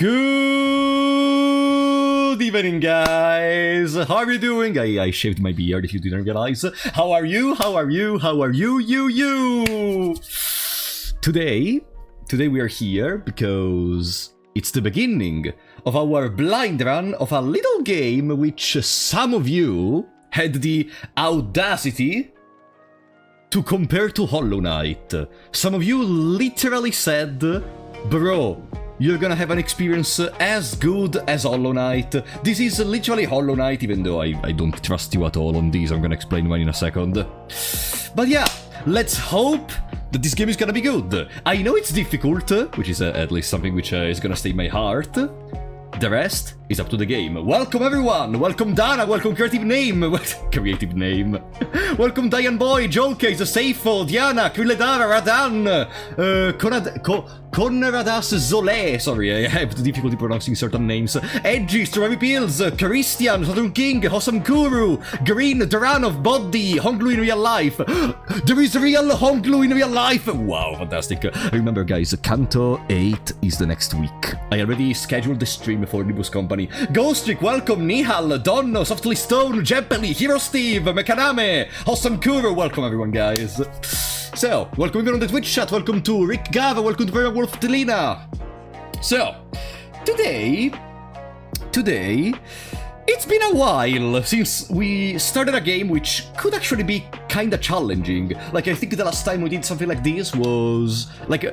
Good evening, guys. How are you doing? I shaved my beard if you didn't realize. How are you? How are you? How are you? You. Today we are here because it's the beginning of our blind run of a little game which some of you had the audacity to compare to Hollow Knight. Some of you literally said, bro, you're gonna have an experience as good as Hollow Knight. This is literally Hollow Knight, even though I don't trust you at all on this. I'm gonna explain why in a second. But yeah, let's hope that this game is gonna be good. I know it's difficult, which is at least something which is gonna stay in my heart. The rest is up to the game. Welcome everyone! Welcome Dana, welcome Creative Name! Creative Name. Welcome Diane Boy, Jolcase, Seifo, Diana, Krilledara, Radan, Conradas Zole, sorry, I have difficulty pronouncing certain names. Edgy, Strawberry Pills, Christian, Saturn King, Hossam Guru, Green, Duranov, Body, Honglu in real life. There is real Honglu in real life! Wow, fantastic. Remember guys, Kanto 8 is the next week. I already scheduled the stream for Nibus Company. Ghost Trick, welcome, Nihal, Donno, Softly Stone, Jeppeli, Hero Steve, Mekaname, Hossam Kuro, welcome everyone guys. So, welcome everyone on the Twitch chat, welcome to Rick Gava, welcome to Vera Wolf Telina. So, today, it's been a while since we started a game which could actually be kinda challenging. Like, I think the last time we did something like this was... Like,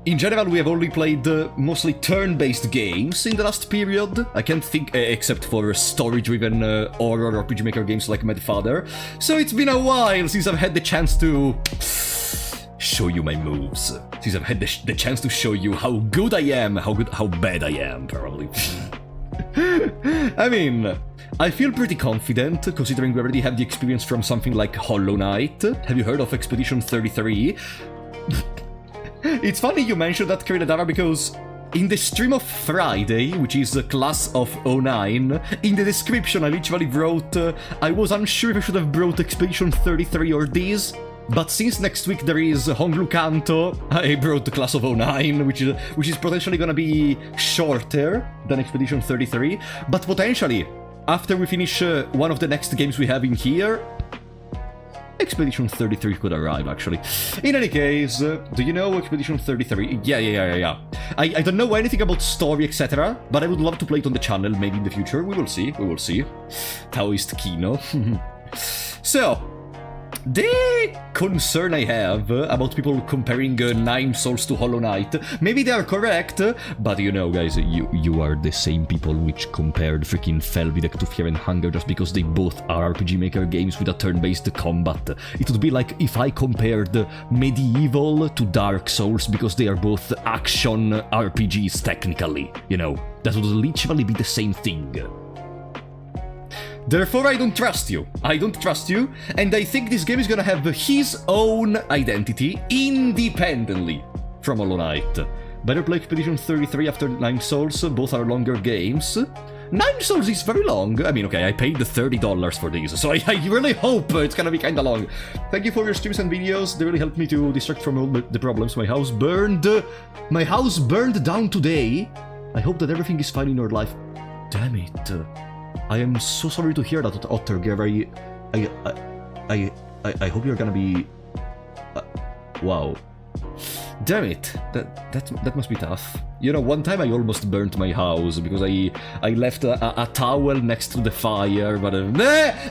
in general we have only played mostly turn-based games in the last period. I can't think, except for story-driven horror RPG Maker games like Medfather. So it's been a while since I've had the chance to... show you my moves. Since I've had the chance to show you how good I am, how bad I am, probably. I mean, I feel pretty confident, considering we already have the experience from something like Hollow Knight. Have you heard of Expedition 33? It's funny you mentioned that, Krilledara, because in the stream of Friday, which is a class of 09, in the description I literally wrote, I was unsure if I should have brought Expedition 33 or this. But since next week there is Honglu Kanto, I brought the class of 09, which is potentially gonna be shorter than Expedition 33. But potentially, after we finish one of the next games we have in here, Expedition 33 could arrive, actually. In any case, do you know Expedition 33? Yeah. I don't know anything about story, etc., but I would love to play it on the channel, maybe in the future. We will see. Taoist Kino. So... the concern I have about people comparing Nine Souls to Hollow Knight, maybe they are correct, but you know guys, you are the same people which compared freaking Felvidek to Fear and Hunger just because they both are RPG Maker games with a turn-based combat. It would be like if I compared Medieval to Dark Souls because they are both action RPGs technically, you know, that would literally be the same thing. Therefore, I don't trust you, and I think this game is gonna have his own identity independently from Hollow Knight. Better play Expedition 33 after Nine Souls, both are longer games. Nine Souls is very long. I mean, okay, I paid the $30 for these, so I really hope it's gonna be kinda long. Thank you for your streams and videos, they really helped me to distract from all the problems. My house burned down today. I hope that everything is fine in your life. Damn it. I am so sorry to hear that, Otterger. I hope you're gonna be... wow. Damn it. That must be tough. You know, one time I almost burnt my house because I left a towel next to the fire, but...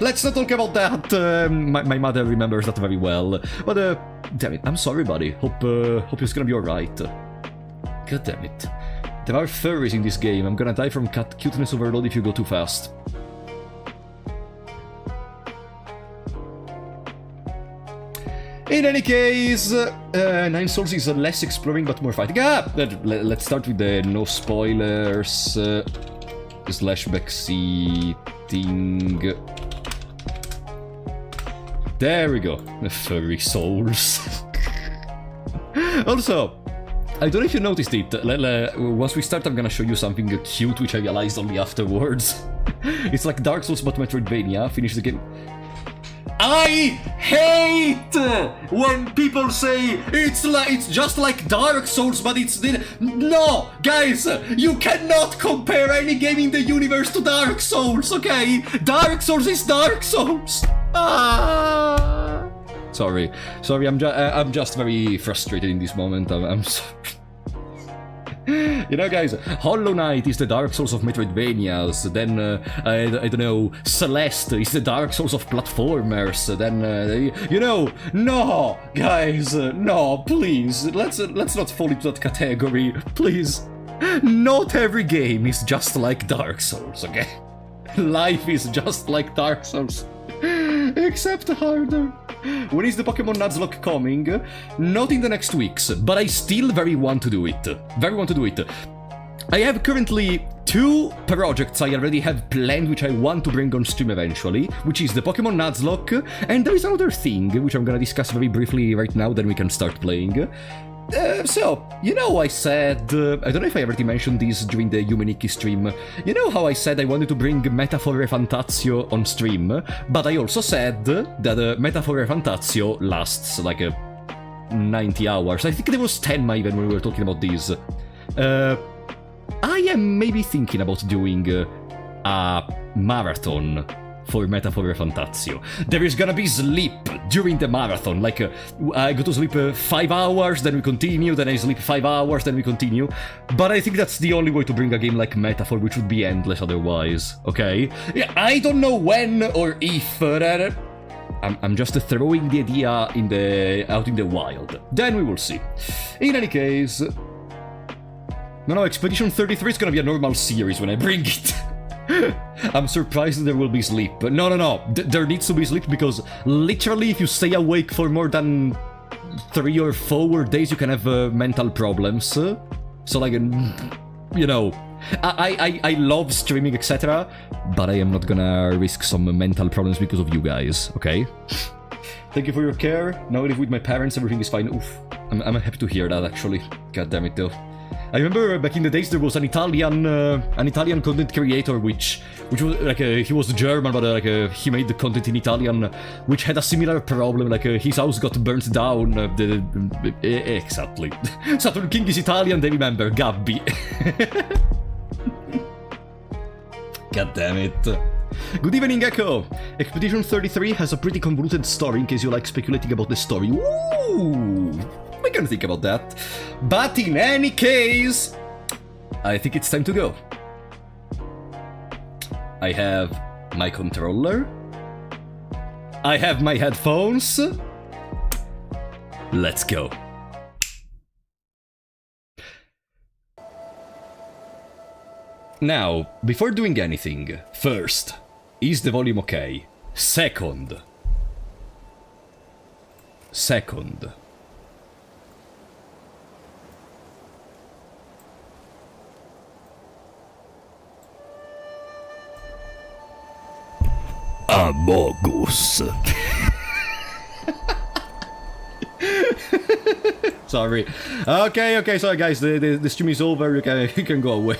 let's not talk about that! My mother remembers that very well. But, damn it, I'm sorry, buddy. Hope it's gonna be alright. God damn it. There are furries in this game. I'm gonna die from cat cuteness overload if you go too fast. In any case, Nine Souls is less exploring but more fighting. Let's start with the no spoilers slash backseating. There we go. The furry souls. Also, I don't know if you noticed it, once we start I'm gonna show you something cute which I realized only afterwards. It's like Dark Souls but Metroidvania, finish the game... I hate when people say it's just like Dark Souls, but it's no, guys, you cannot compare any game in the universe to Dark Souls, okay? Dark Souls is Dark Souls. Ah. Sorry, I'm just very frustrated in this moment. I'm sorry. You know, guys, Hollow Knight is the Dark Souls of Metroidvanias, then, I don't know, Celeste is the Dark Souls of platformers, then, you know, no, guys, no, please, let's not fall into that category, please. Not every game is just like Dark Souls, okay? Life is just like Dark Souls. Except harder. When is the Pokemon Nuzlocke coming? Not in the next weeks, but I still very want to do it. I have currently 2 projects I already have planned which I want to bring on stream eventually, which is the Pokemon Nuzlocke, and there is another thing which I'm gonna discuss very briefly right now, then we can start playing. So, you know, I said, I don't know if I already mentioned this during the Humaniki stream, you know how I said I wanted to bring Metaphor Fantasio on stream, but I also said that Metaphor Fantasio lasts like 90 hours, I think there was 10 even when we were talking about this. I am maybe thinking about doing a marathon for Metaphor Fantasio. There is gonna be sleep during the marathon, like I go to sleep 5 hours, then we continue, then I sleep 5 hours, then we continue. But I think that's the only way to bring a game like Metaphor, which would be endless otherwise, okay? Yeah, I don't know when or if, I'm just throwing the idea out in the wild. Then we will see. In any case... No, Expedition 33 is gonna be a normal series when I bring it. I'm surprised there will be sleep. No. There needs to be sleep because literally if you stay awake for more than 3 or 4 days you can have mental problems. So like, you know, I love streaming, etc. But I am not gonna risk some mental problems because of you guys, okay? Thank you for your care. Now I live with my parents, everything is fine. Oof. I'm happy to hear that actually. God damn it though. I remember back in the days there was an Italian content creator which was like he was German but like he made the content in Italian which had a similar problem, like his house got burnt down. Exactly. Saturn King is Italian, they remember Gabby. God damn it. Good evening, Echo! Expedition 33 has a pretty convoluted story in case you like speculating about the story. Ooh! We can think about that. But in any case, I think it's time to go. I have my controller. I have my headphones. Let's go. Now, before doing anything, first, is the volume okay? Second, Amogus. Sorry. Okay, sorry guys, the stream is over, you can go away.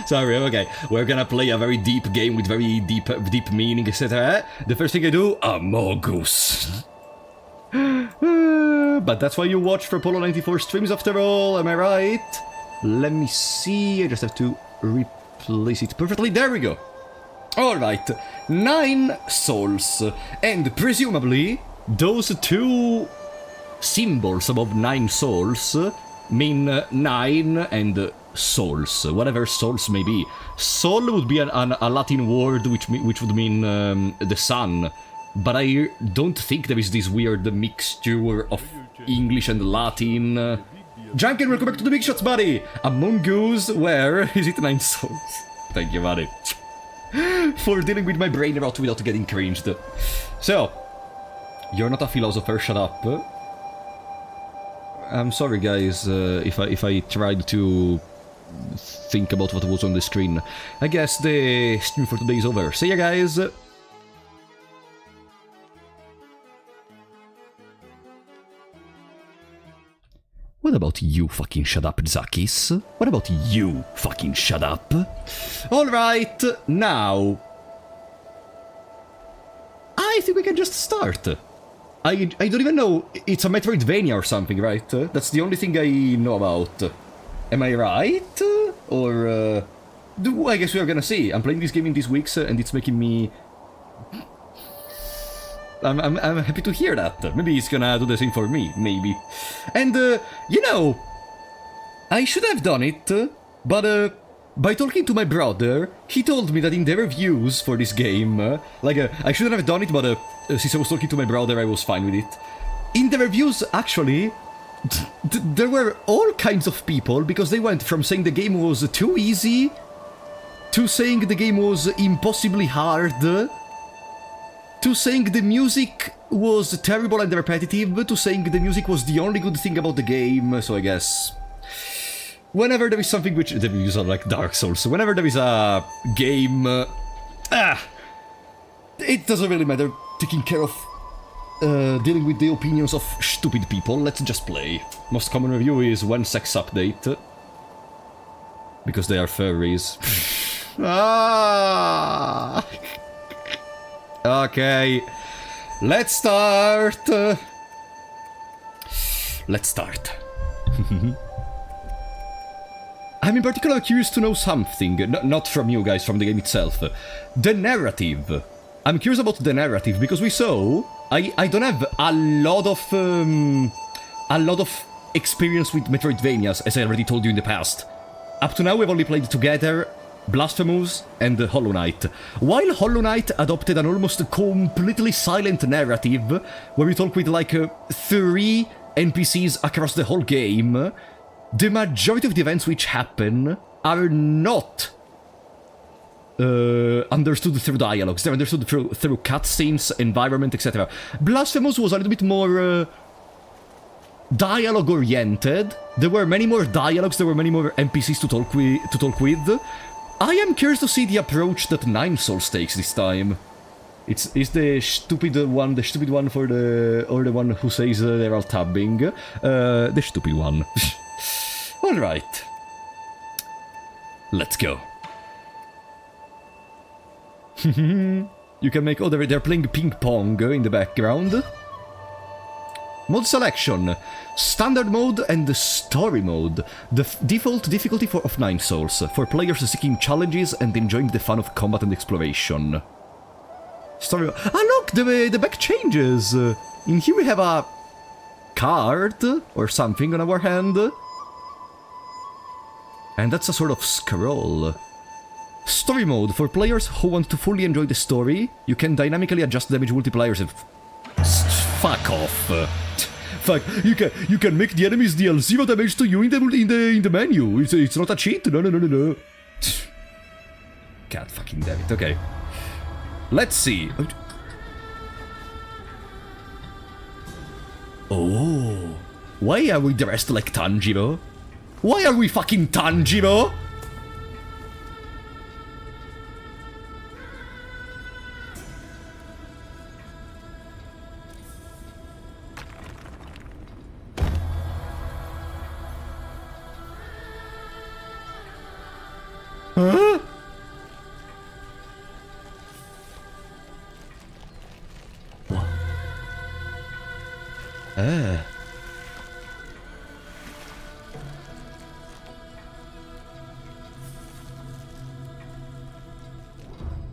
Sorry, okay. We're gonna play a very deep game with very deep meaning, etc. The first thing I do, Amogus. But that's why you watch for Polo 94 streams after all, am I right? Let me see, I just have to replace it perfectly, there we go. Alright, 9 souls, and presumably those 2 symbols above 9 souls mean 9 and souls, whatever souls may be. Soul would be a Latin word which would mean the sun, but I don't think there is this weird mixture of English and Latin. Junkin, welcome back to the Big Shots, buddy! Among Us, where is it 9 souls? Thank you, buddy. For dealing with my brain rot without getting cringed. So, you're not a philosopher, shut up. I'm sorry guys, if I tried to think about what was on the screen. I guess the stream for today is over. See ya guys! What about you fucking shut up, Zakis? What about you fucking shut up? Alright, now... just start. I don't even know, it's a Metroidvania or something, right? That's the only thing I know about. Am I right? Or, I guess we are gonna see. I'm playing this game in these weeks, and it's making me... I'm happy to hear that. Maybe it's gonna do the same for me, maybe. And, you know, I should have done it, but, by talking to my brother, he told me that in the reviews for this game, I shouldn't have done it, but since I was talking to my brother, I was fine with it. In the reviews, actually, there were all kinds of people, because they went from saying the game was too easy, to saying the game was impossibly hard, to saying the music was terrible and repetitive, to saying the music was the only good thing about the game, so I guess... Whenever there is something which... The reviews are like Dark Souls. Whenever there is a game... it doesn't really matter taking care of... dealing with the opinions of stupid people. Let's just play. Most common review is when sex update. Because they are furries. Okay. Let's start. Let's start. I'm in particular curious to know something, not from you guys, from the game itself. The narrative. I'm curious about the narrative, because we saw... I don't have a lot of experience with Metroidvanias, as I already told you in the past. Up to now we've only played together Blasphemous and Hollow Knight. While Hollow Knight adopted an almost completely silent narrative, where we talk with like 3 NPCs across the whole game, the majority of the events which happen are not understood through dialogues. They're understood through cutscenes, environment, etc. Blasphemous was a little bit more dialogue-oriented. There were many more dialogues, there were many more NPCs to talk with. I am curious to see the approach that Nine Souls takes this time. Is the stupid one for the... or the one who says they're all tabbing? The stupid one. Alright. Let's go. You can make... Oh, they're playing ping pong in the background. Mode selection. Standard mode and story mode. The default difficulty of Nine Souls. For players seeking challenges and enjoying the fun of combat and exploration. Story... Ah, look! The back changes! In here we have a... card or something on our hand. And that's a sort of scroll. Story mode. For players who want to fully enjoy the story, you can dynamically adjust damage multipliers and... Fuck off. Fuck, you can make the enemies deal 0 damage to you in the menu. It's not a cheat. No. God fucking damn it. Okay. Let's see. Oh. Why are we dressed like Tanjiro? Why are we fucking Tanjiro? Huh? What?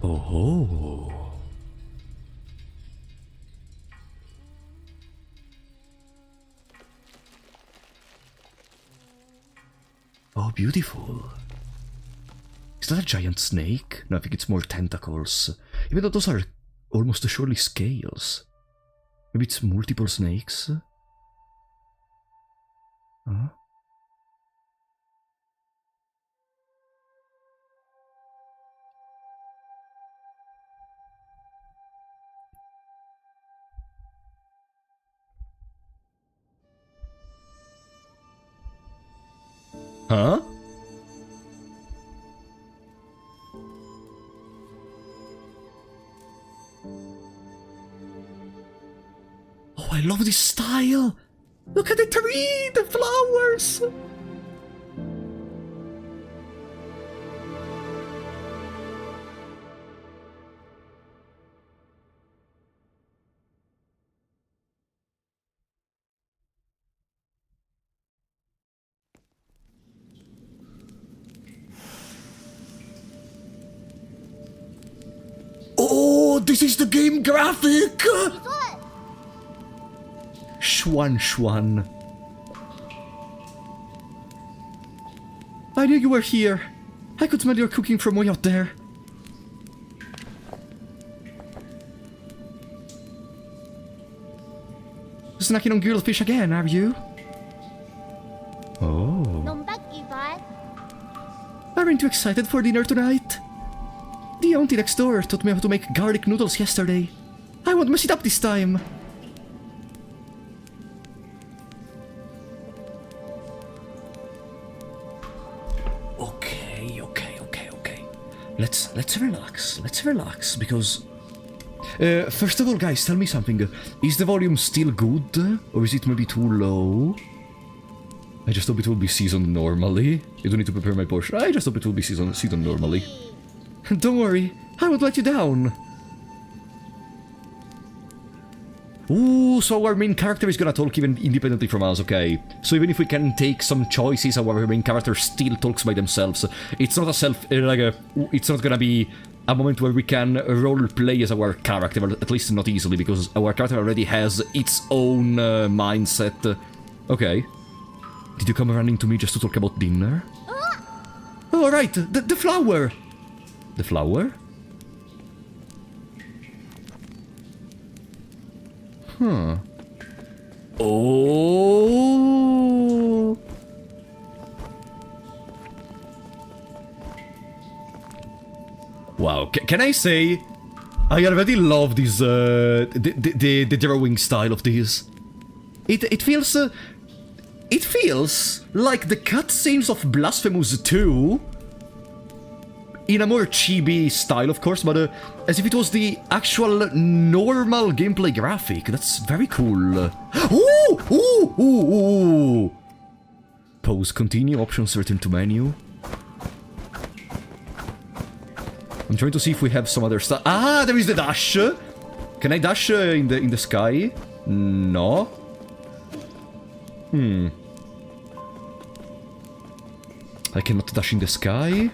Oh. Oh, beautiful. Is that a giant snake? No, I think it's more tentacles. Even though those are almost surely scales. Maybe it's multiple snakes? Huh? Huh? Oh, I love this style! Look at the tree, the flowers! This is the game graphic! Schwan Schwan. I knew you were here. I could smell your cooking from way out there. Snacking on grilled fish again, are you? Oh. Aren't you excited for dinner tonight? The auntie next door taught me how to make garlic noodles yesterday. I won't mess it up this time. Okay. Let's relax, because... first of all, guys, tell me something. Is the volume still good? Or is it maybe too low? I just hope it will be seasoned normally. You don't need to prepare my portion. I just hope it will be seasoned normally. Don't worry, I won't let you down. Ooh, so our main character is gonna talk even independently from us, okay. So even if we can take some choices, our main character still talks by themselves. It's not it's not gonna be a moment where we can role play as our character, at least not easily, because our character already has its own mindset. Okay. Did you come running to me just to talk about dinner? Oh, right, the flower! The flower? Huh. Oh! Wow, can I say... I already love this, the drawing style of this. It feels... it feels like the cutscenes of Blasphemous 2... in a more chibi style, of course, but as if it was the actual normal gameplay graphic. That's very cool. Ooh! Pause, continue, options, return to menu. I'm trying to see if we have some other stuff. Ah, there is the dash! Can I dash in the sky? No. I cannot dash in the sky.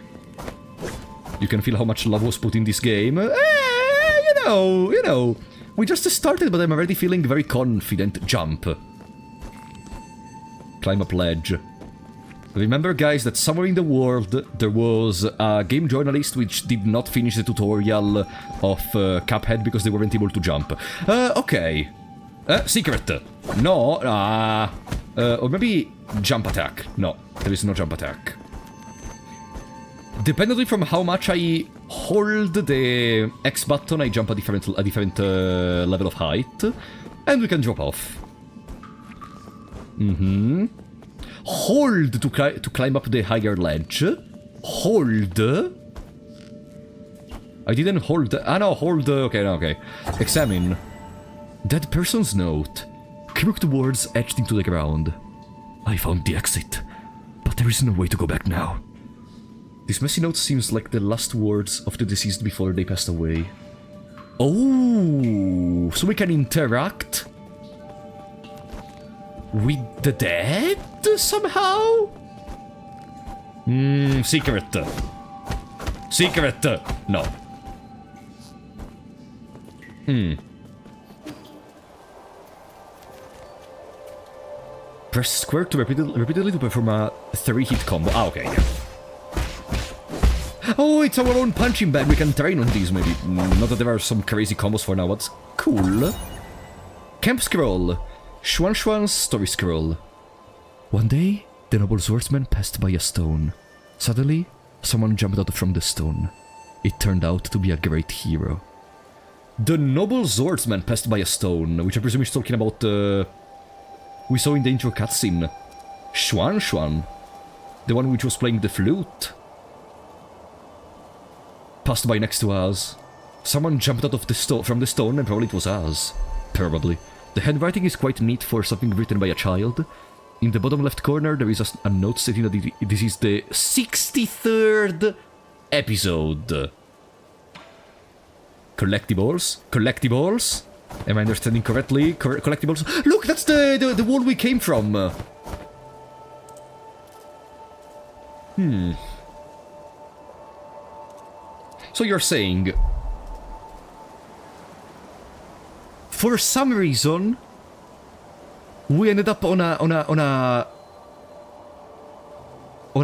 You can feel how much love was put in this game. You know. We just started, but I'm already feeling very confident. Jump. Climb up ledge. Remember, guys, that somewhere in the world there was a game journalist which did not finish the tutorial of Cuphead because they weren't able to jump. Okay. Secret. No. Or maybe jump attack. No, there is no jump attack. Depending from how much I hold the X button, I jump a different level of height. And we can drop off. Hold to climb up the higher ledge. Hold. I didn't hold. Ah, no, hold. Okay, no, okay. Examine. Dead person's note. Crooked words etched into the ground. I found the exit, but there is no way to go back now. This messy note seems like the last words of the deceased before they passed away. Oh, so we can interact with the dead somehow? Secret. Secret. No. Press square to repeatedly to perform a 3-hit combo. Ah, okay, yeah. Oh, it's our own punching bag. We can train on these, maybe. Not that there are some crazy combos for now, but cool. Camp scroll. Xuan Xuan's story scroll. One day, the noble swordsman passed by a stone. Suddenly, someone jumped out from the stone. It turned out to be a great hero. The noble swordsman passed by a stone, which I presume is talking about we saw in the intro cutscene. Xuan Xuan, the one which was playing the flute, passed by next to us. Someone jumped out of the from the stone, and probably it was us. Probably. The handwriting is quite neat for something written by a child. In the bottom left corner, there is a note stating that this is the 63rd episode. Collectibles? Collectibles? Am I understanding correctly? Collectibles? Look, that's the wall we came from! So you're saying... for some reason, we ended up on a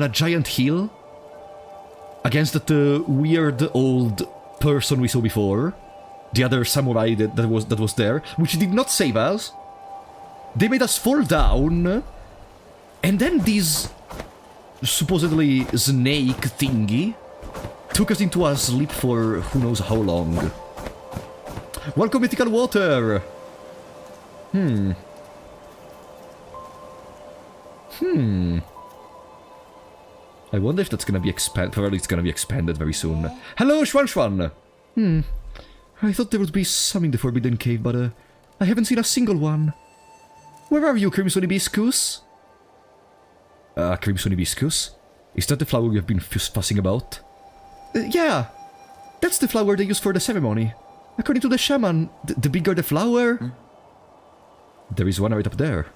giant hill against that weird old person we saw before, the other samurai that was there, which did not save us. They made us fall down, and then this supposedly snake thingy took us into a sleep for who knows how long. Welcome, mythical water! I wonder if that's gonna be expanded. Probably it's gonna be expanded very soon. Hello, Schwan Schwan! I thought there would be some in the Forbidden Cave, but I haven't seen a single one. Where are you, Crimson Hibiscus? Crimson Hibiscus? Is that the flower we have been fussing about? Yeah! That's the flower they use for the ceremony. According to the shaman, the bigger the flower... There is one right up there.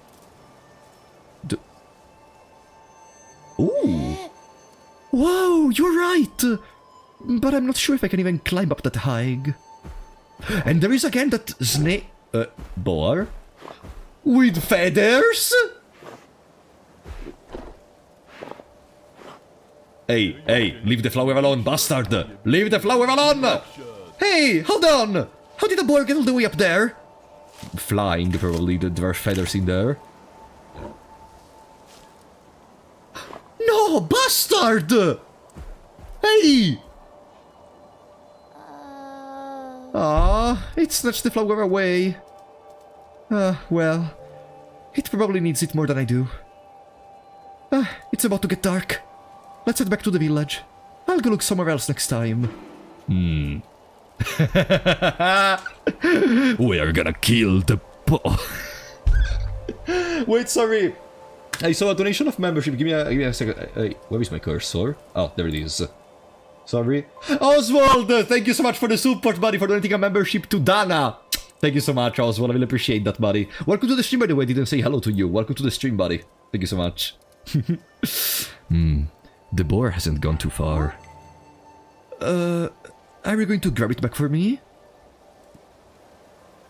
Ooh! Whoa, you're right! But I'm not sure if I can even climb up that high. And there is again that snake... boar? With feathers? Hey, leave the flower alone, bastard! Leave the flower alone! Hey, hold on! How did the boar get all the way up there? Flying, probably, there are feathers in there. No, bastard! Hey! It snatched the flower away. Well, it probably needs it more than I do. It's about to get dark. Let's head back to the village. I'll go look somewhere else next time. We're gonna kill the boar. Wait, sorry. I saw a donation of membership. Give me a second. Hey, where is my cursor? Oh, there it is. Sorry. Oswald, thank you so much for the support, buddy, for donating a membership to Dana. Thank you so much, Oswald. I really appreciate that, buddy. Welcome to the stream, by the way. I didn't say hello to you. Welcome to the stream, buddy. Thank you so much. The boar hasn't gone too far. Are you going to grab it back for me?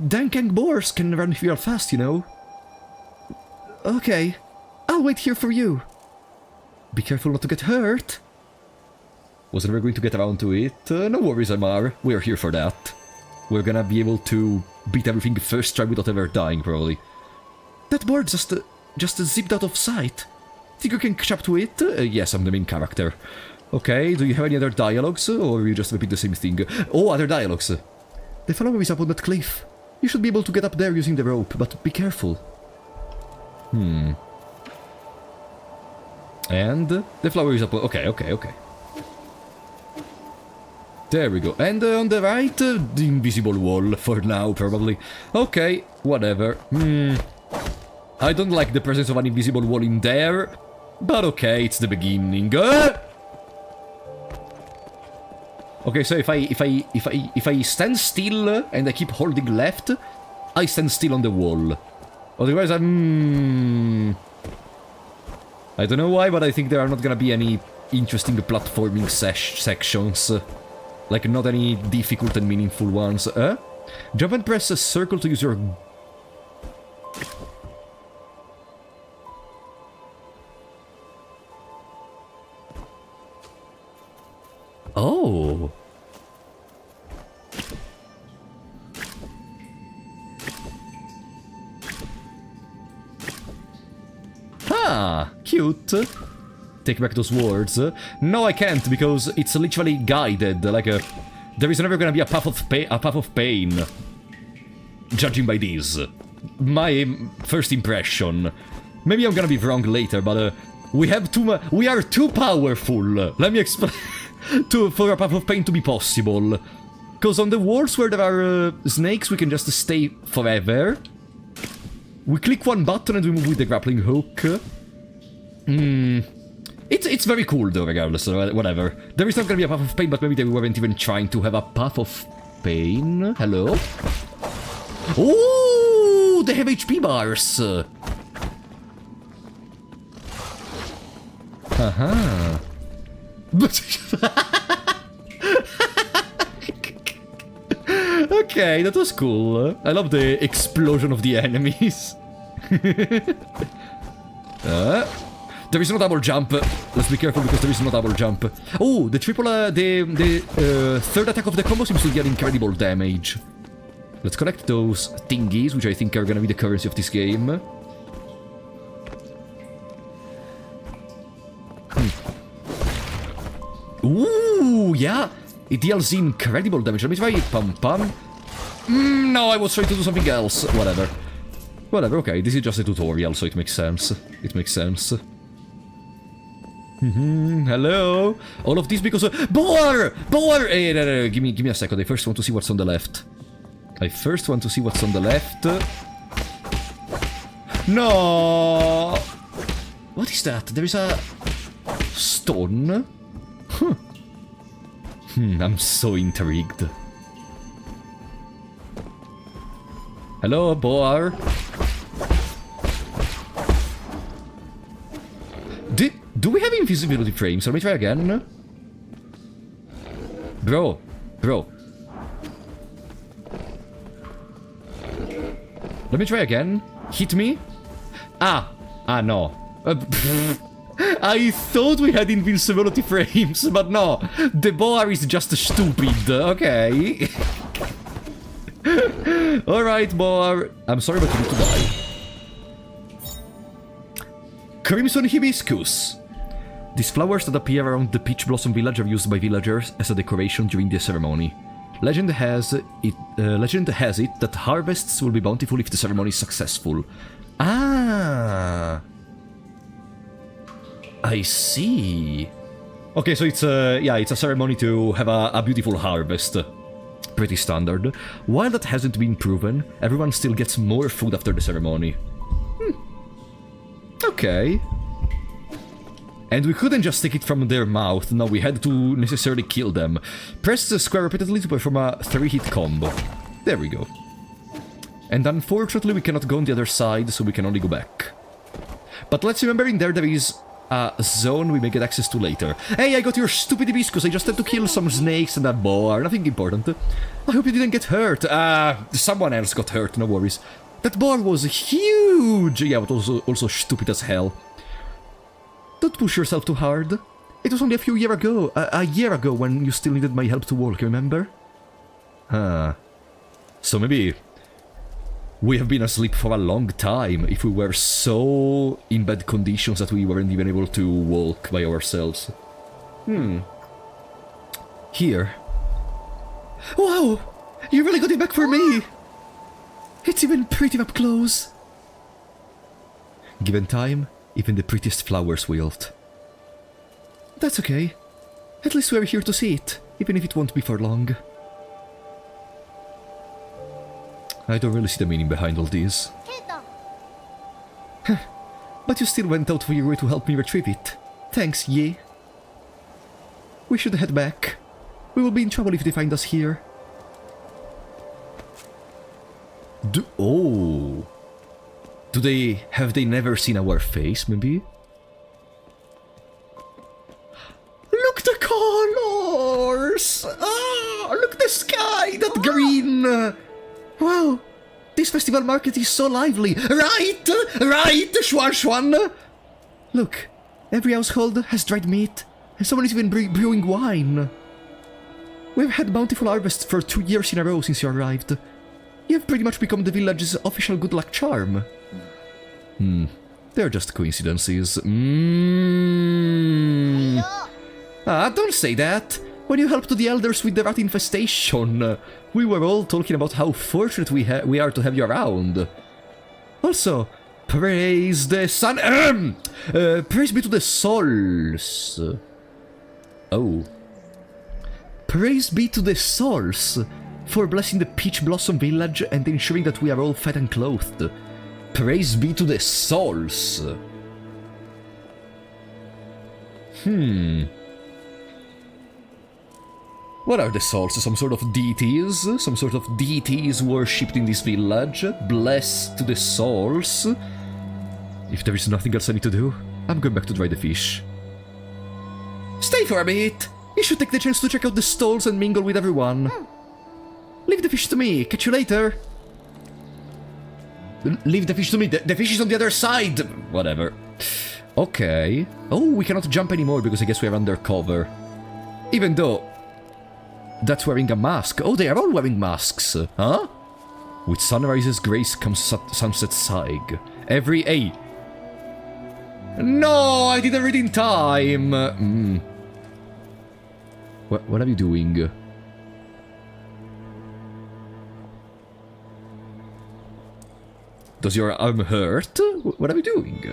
Dankang boars can run real fast, you know. Okay, I'll wait here for you. Be careful not to get hurt. Was never going to get around to it. No worries, Amar. We're here for that. We're gonna be able to beat everything first try without ever dying, probably. That board just zipped out of sight. Think you can catch up to it? Yes, I'm the main character. Okay, do you have any other dialogues, or you just repeat the same thing? Oh, other dialogues. The flower is up on that cliff. You should be able to get up there using the rope, but be careful. And the flower is up. Okay. There we go. And on the right, the invisible wall for now, probably. Okay, whatever. I don't like the presence of an invisible wall in there, but okay, it's the beginning. Okay, so if I stand still and I keep holding left, I stand still on the wall. Otherwise, I don't know why, but I think there are not gonna be any interesting platforming sections. Like, not any difficult and meaningful ones. Jump and press a circle to use your... Oh! Ah, cute. Take back those words. No, I can't, because it's literally guided. Like there is never gonna be a path of pain. Judging by this, my first impression. Maybe I'm gonna be wrong later, but we are too powerful. Let me explain. For a path of pain to be possible. Because on the walls where there are snakes, we can just stay forever. We click one button and we move with the grappling hook. It's very cool though, regardless, whatever. There is not gonna be a path of pain, but maybe they weren't even trying to have a path of pain. Hello? Ooh, they have HP bars! Haha. Okay, that was cool. I love the explosion of the enemies. There is no double jump. Let's be careful because there is no double jump. Oh, the triple, the third attack of the combo seems to deal incredible damage. Let's collect those thingies, which I think are gonna be the currency of this game. Ooh, yeah. It deals incredible damage. Let me try it. Pum pum. No, I was trying to do something else. Whatever. Whatever, okay. This is just a tutorial, so it makes sense. It makes sense. Hello? All of this because... Boar! Boar! Hey, no. Give me a second. I first want to see what's on the left. No! What is that? There is a... stone? Huh. I'm so intrigued. Hello, boar. Do we have invisibility frames? Let me try again. Bro. Let me try again. Hit me. No. I thought we had invincibility frames, but no. The boar is just stupid. Okay. Alright, boar. I'm sorry, but you need to die. Crimson Hibiscus. These flowers that appear around the Peach Blossom Village are used by villagers as a decoration during the ceremony. Legend has it that harvests will be bountiful if the ceremony is successful. Ah, I see. Okay, so it's a ceremony to have a beautiful harvest. Pretty standard. While that hasn't been proven, everyone still gets more food after the ceremony. Okay. And we couldn't just take it from their mouth, no, we had to necessarily kill them. Press the square repeatedly to perform a 3-hit combo. There we go. And unfortunately we cannot go on the other side, so we can only go back. But let's remember in there is a zone we may get access to later. Hey, I got your stupid hibiscus, I just had to kill some snakes and a boar, nothing important. I hope you didn't get hurt. Someone else got hurt, no worries. That boar was huge! Yeah, but also stupid as hell. Don't push yourself too hard. It was only a year ago when you still needed my help to walk, remember? So maybe we have been asleep for a long time if we were so in bad conditions that we weren't even able to walk by ourselves. Here. Wow! You really got it back for me! It's even pretty up close. Given time, even the prettiest flowers wilt. That's okay. At least we're here to see it, even if it won't be for long. I don't really see the meaning behind all this. But you still went out of your way to help me retrieve it. Thanks, Ye. We should head back. We will be in trouble if they find us here. Have they never seen our face, maybe? Look the colors! Look the sky, that green! Wow, this festival market is so lively! Right, Schwan Schwan! Look, every household has dried meat, and someone is even brewing wine. We've had bountiful harvests for 2 years in a row since you arrived. You have pretty much become the village's official good luck charm. They're just coincidences. Don't say that. When you helped the elders with the rat infestation, we were all talking about how fortunate we are to have you around. Also, praise the sun. Praise be to the souls. Oh. Praise be to the souls for blessing the Peach Blossom Village and ensuring that we are all fed and clothed. Praise be to the souls. What are the souls? Some sort of deities? Some sort of deities worshipped in this village? Blessed to the souls? If there is nothing else I need to do, I'm going back to dry the fish. Stay for a bit! You should take the chance to check out the stalls and mingle with everyone. Leave the fish to me. Catch you later. Leave the fish to me. The fish is on the other side. Whatever. Okay. Oh, we cannot jump anymore because I guess we are undercover. Even though... That's wearing a mask. Oh, they are all wearing masks. Huh? With sunrise's grace comes sunset's sight. Every... Hey. No, I didn't read in time. What are you doing? Does your arm hurt? What are you doing?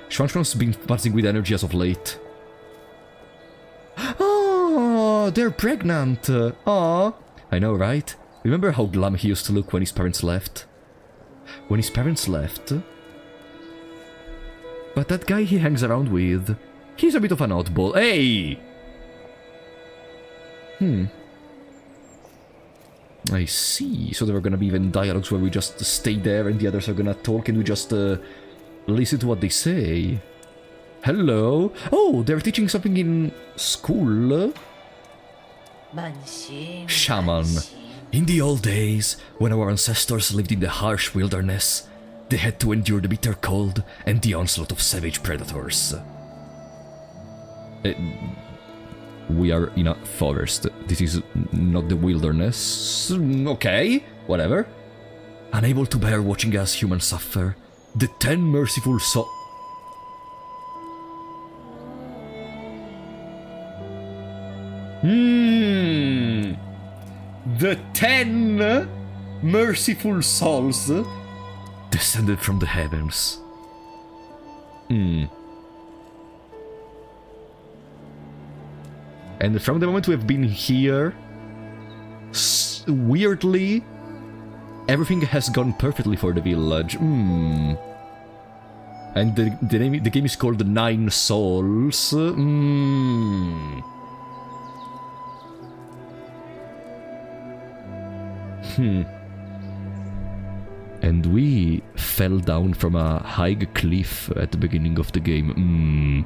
Schwanschwan's been buzzing with energy as of late. Oh, they're pregnant. Aw. I know, right? Remember how glum he used to look when his parents left? When his parents left? But that guy he hangs around with, he's a bit of an oddball. Hey! I see. So there are gonna be even dialogues where we just stay there and the others are gonna talk and we just listen to what they say. Hello? Oh, they're teaching something in school? Shaman. In the old days, when our ancestors lived in the harsh wilderness, they had to endure the bitter cold and the onslaught of savage predators. We are in a forest. This is not the wilderness. Okay, whatever. Unable to bear watching us humans suffer, the 10 merciful souls... The 10 merciful souls descended from the heavens. And from the moment we have been here, weirdly, everything has gone perfectly for the village. And the game is called 9 Souls. And we fell down from a high cliff at the beginning of the game.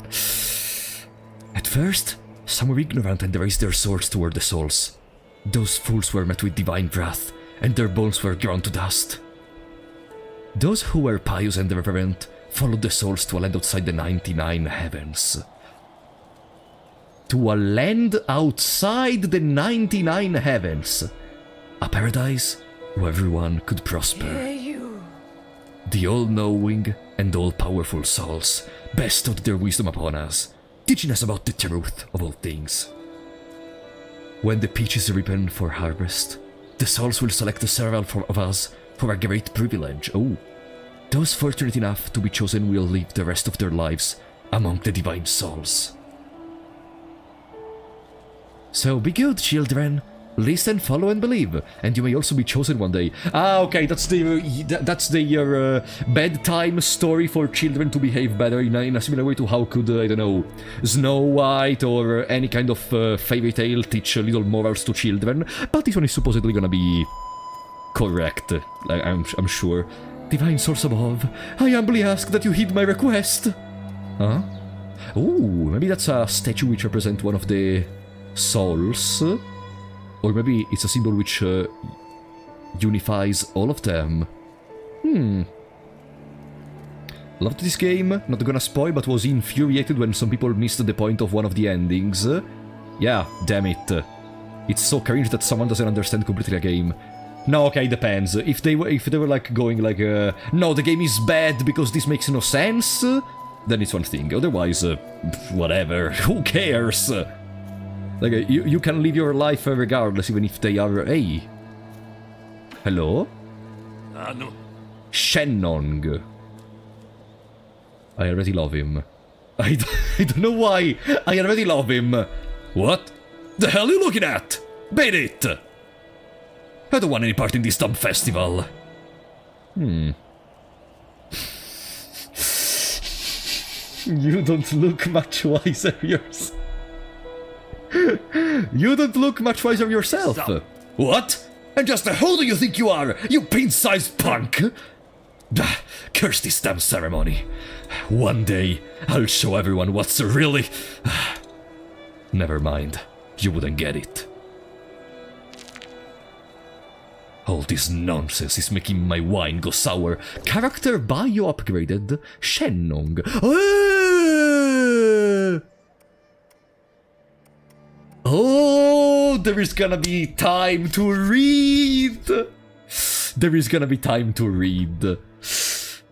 At first, some were ignorant and raised their swords toward the souls. Those fools were met with divine wrath, and their bones were ground to dust. Those who were pious and reverent followed the souls to a land outside the 99 heavens. To a land outside the 99 heavens. A paradise where everyone could prosper. The all-knowing and all-powerful souls bestowed their wisdom upon us, teaching us about the truth of all things. When the peach is ripened for harvest, the souls will select several of us for a great privilege. Oh, those fortunate enough to be chosen will live the rest of their lives among the divine souls. So be good, children. Listen, follow, and believe, and you may also be chosen one day. Ah, okay, that's the bedtime story for children to behave better in a similar way to how could, I don't know, Snow White or any kind of fairy tale teach little morals to children, but this one is supposedly gonna be correct, I'm sure. Divine source above, I humbly ask that you heed my request. Huh? Ooh, maybe that's a statue which represents one of the souls. Or maybe it's a symbol which unifies all of them. Loved this game, not gonna spoil, but was infuriated when some people missed the point of one of the endings. Yeah, damn it. It's so cringe that someone doesn't understand completely a game. No, okay, depends. If they were like going like, no, the game is bad because this makes no sense, then it's one thing. Otherwise, whatever, who cares? Like, you can live your life regardless, even if they are... Hey. Hello? Shenong. I already love him. I don't know why. I already love him. What? The hell are you looking at? Beat it! I don't want any part in this dumb festival. You don't look much wiser yourself. You don't look much wiser yourself. Stop. What? And just who do you think you are, you pin-sized punk? Curse this damn ceremony. One day, I'll show everyone what's really... Never mind, you wouldn't get it. All this nonsense is making my wine go sour. Character bio upgraded. Shenong. Oh, there is gonna be time to read. There is gonna be time to read.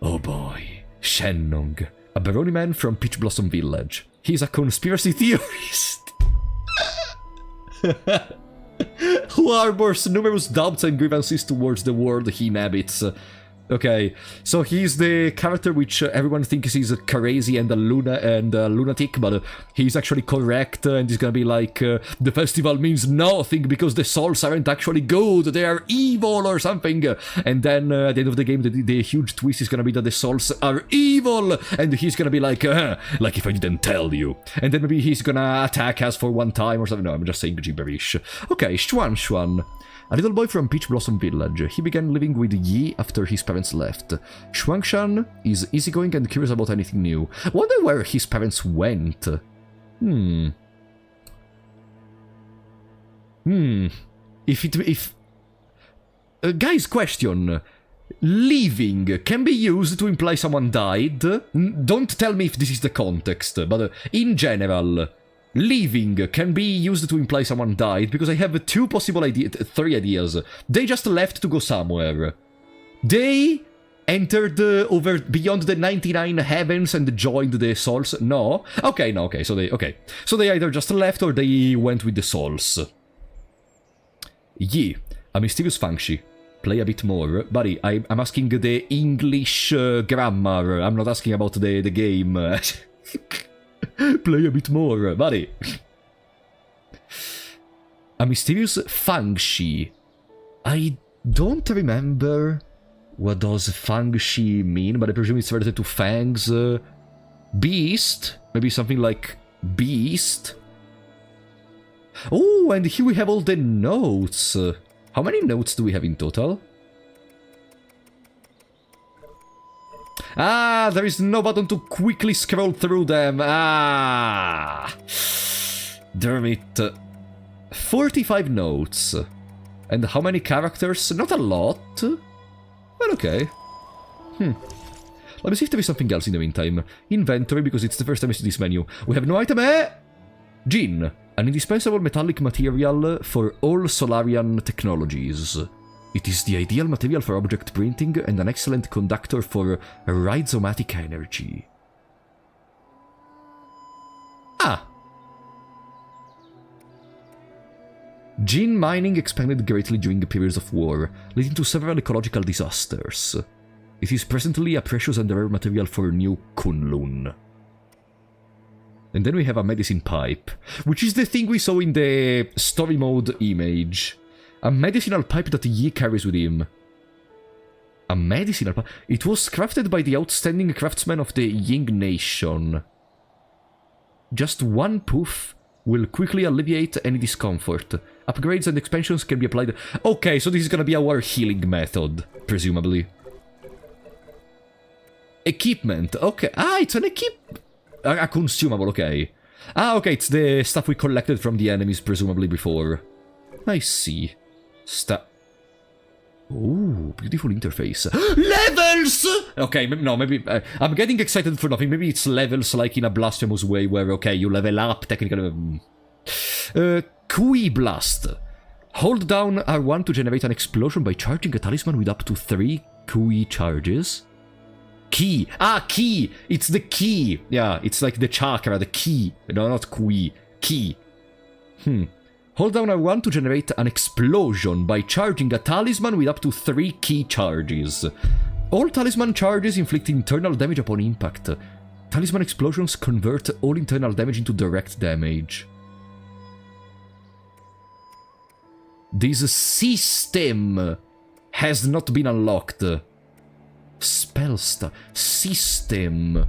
Oh boy. Shenong. A Baroni man from Peach Blossom Village. He's a conspiracy theorist. Who harbors numerous doubts and grievances towards the world he inhabits. Okay, so he's the character which everyone thinks he's crazy and a lunatic, but he's actually correct, and he's gonna be like, the festival means nothing because the souls aren't actually good, they are evil or something. And then at the end of the game, the huge twist is gonna be that the souls are evil, and he's gonna be like if I didn't tell you. And then maybe he's gonna attack us for one time or something. No, I'm just saying gibberish. Okay, Xuan. A little boy from Peach Blossom Village. He began living with Yi after his parents left. Xuangshan is easygoing and curious about anything new. Wonder where his parents went. Guys, question. Leaving can be used to imply someone died? Don't tell me if this is the context, but in general... Leaving can be used to imply someone died, because I have three ideas. They just left to go somewhere. They entered over beyond the 99 heavens and joined the souls. No? Okay, no, okay. So they either just left or they went with the souls. Yi, a mysterious Fangshi. Play a bit more. Buddy, I'm asking the English grammar. I'm not asking about the game. Play a bit more, buddy. A mysterious Fangshi. I don't remember what does Fangshi mean, but I presume it's related to fangs. Beast? Maybe something like beast? Oh, and here we have all the notes. How many notes do we have in total? Ah, there is no button to quickly scroll through them. Ah, damn it. 45 notes. And how many characters? Not a lot. But okay. Let me see if there is something else in the meantime. Inventory, because it's the first time I see this menu. We have no item. Jin, an indispensable metallic material for all Solarian technologies. It is the ideal material for object printing and an excellent conductor for rhizomatic energy. Ah! Gene mining expanded greatly during periods of war, leading to several ecological disasters. It is presently a precious and rare material for New Kunlun. And then we have a medicine pipe, which is the thing we saw in the story mode image. A medicinal pipe that Yi carries with him. A medicinal pipe? It was crafted by the outstanding craftsmen of the Ying Nation. Just one poof will quickly alleviate any discomfort. Upgrades and expansions can be applied... Okay, so this is gonna be our healing method, presumably. Equipment, okay. Ah, it's an a consumable, okay. Ah, okay, it's the stuff we collected from the enemies, presumably, before. I see. Ooh, beautiful interface. Levels! Okay, no, maybe... I'm getting excited for nothing. Maybe it's levels like in a blasphemous way where, okay, you level up, technically... Kui Blast. Hold down R1 to generate an explosion by charging a talisman with up to 3 Kui charges. Key. Ah, key! It's the key! Yeah, it's like the chakra, the key. No, not Kui. Key. Hold down R1 to generate an explosion by charging a talisman with up to 3 key charges. All talisman charges inflict internal damage upon impact. Talisman explosions convert all internal damage into direct damage. This system has not been unlocked. Spellsta system.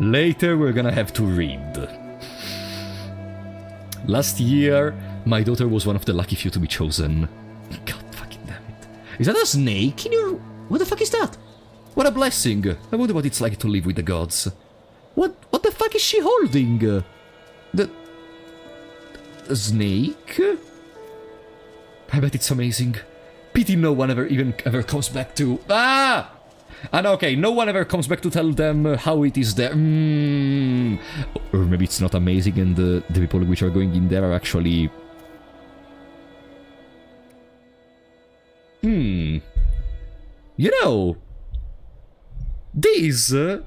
Later we're gonna have to read. Last year, my daughter was one of the lucky few to be chosen. God fucking damn it. Is that a snake in your... What the fuck is that? What a blessing. I wonder what it's like to live with the gods. What the fuck is she holding? The... a snake? I bet it's amazing. Pity no one ever comes back to... Ah! And okay, no one ever comes back to tell them how it is there. Or maybe it's not amazing and the people which are going in there are actually... You know... This... it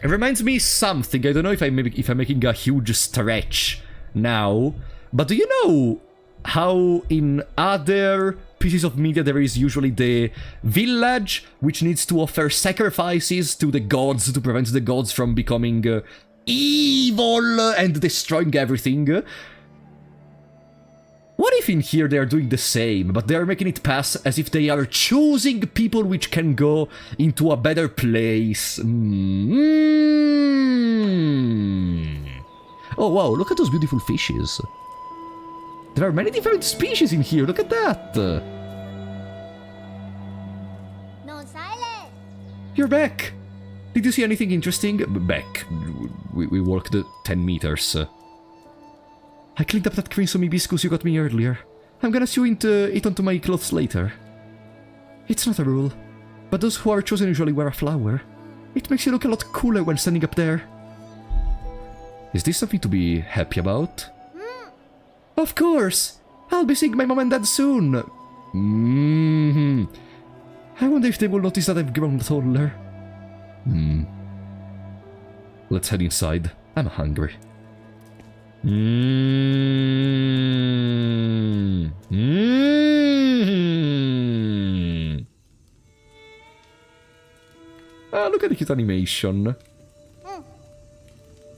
reminds me something. I don't know if I'm making a huge stretch now. But do you know how in other pieces of media there is usually the village which needs to offer sacrifices to the gods to prevent the gods from becoming evil and destroying everything? What if in here they are doing the same, but they are making it pass as if they are choosing people which can go into a better place? Oh wow, look at those beautiful fishes. There are many different species in here, look at that! No silence! You're back! Did you see anything interesting? Back. We walked 10 meters. I cleaned up that crimson hibiscus you got me earlier. I'm gonna sew it onto my clothes later. It's not a rule, but those who are chosen usually wear a flower. It makes you look a lot cooler when standing up there. Is this something to be happy about? Of course! I'll be seeing my mom and dad soon! I wonder if they will notice that I've grown taller. Let's head inside. I'm hungry. Ah, look at the cute animation.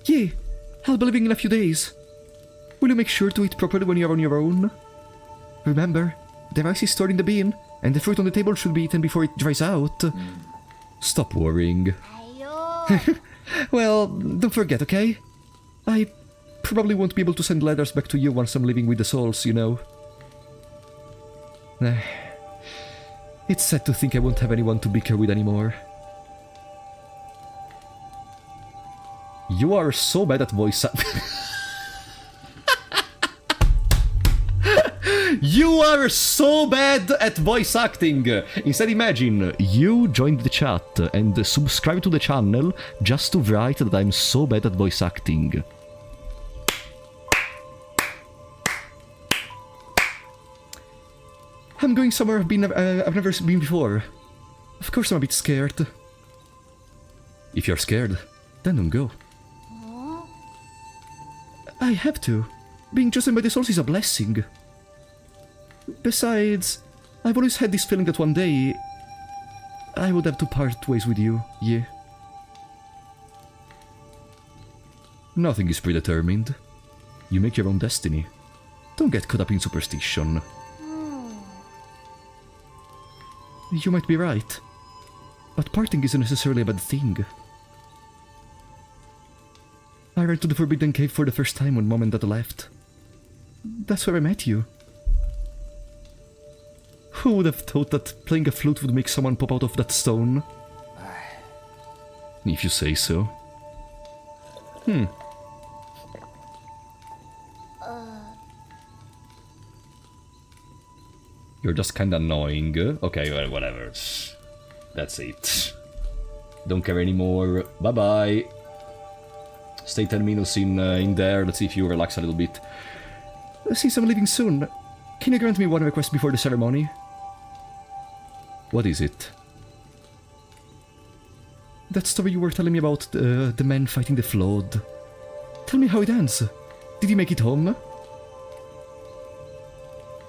Yeah, I'll be leaving in a few days. Will you make sure to eat properly when you're on your own? Remember, the rice is stored in the bin, and the fruit on the table should be eaten before it dries out. Stop worrying. Well, don't forget, okay? I probably won't be able to send letters back to you once I'm living with the souls, you know. It's sad to think I won't have anyone to bicker with anymore. You are so bad at voice acting. You are so bad at voice acting! Instead imagine, you joined the chat and subscribe to the channel just to write that I'm so bad at voice acting. I'm going somewhere I've never been before. Of course I'm a bit scared. If you're scared, then don't go. I have to. Being chosen by the souls is a blessing. Besides, I've always had this feeling that one day I would have to part ways with you, yeah. Nothing is predetermined. You make your own destiny. Don't get caught up in superstition. You might be right, but parting isn't necessarily a bad thing. I ran to the Forbidden Cave for the first time when Mom and Dad left. That's where I met you. Who would have thought that playing a flute would make someone pop out of that stone? If you say so. You're just kinda annoying. Okay, well, whatever. That's it. Don't care anymore. Bye-bye. Stay 10 minutes in there. Let's see if you relax a little bit. Since I'm leaving soon, can you grant me one request before the ceremony? What is it? That story you were telling me about the men fighting the flood. Tell me how it ends. Did he make it home?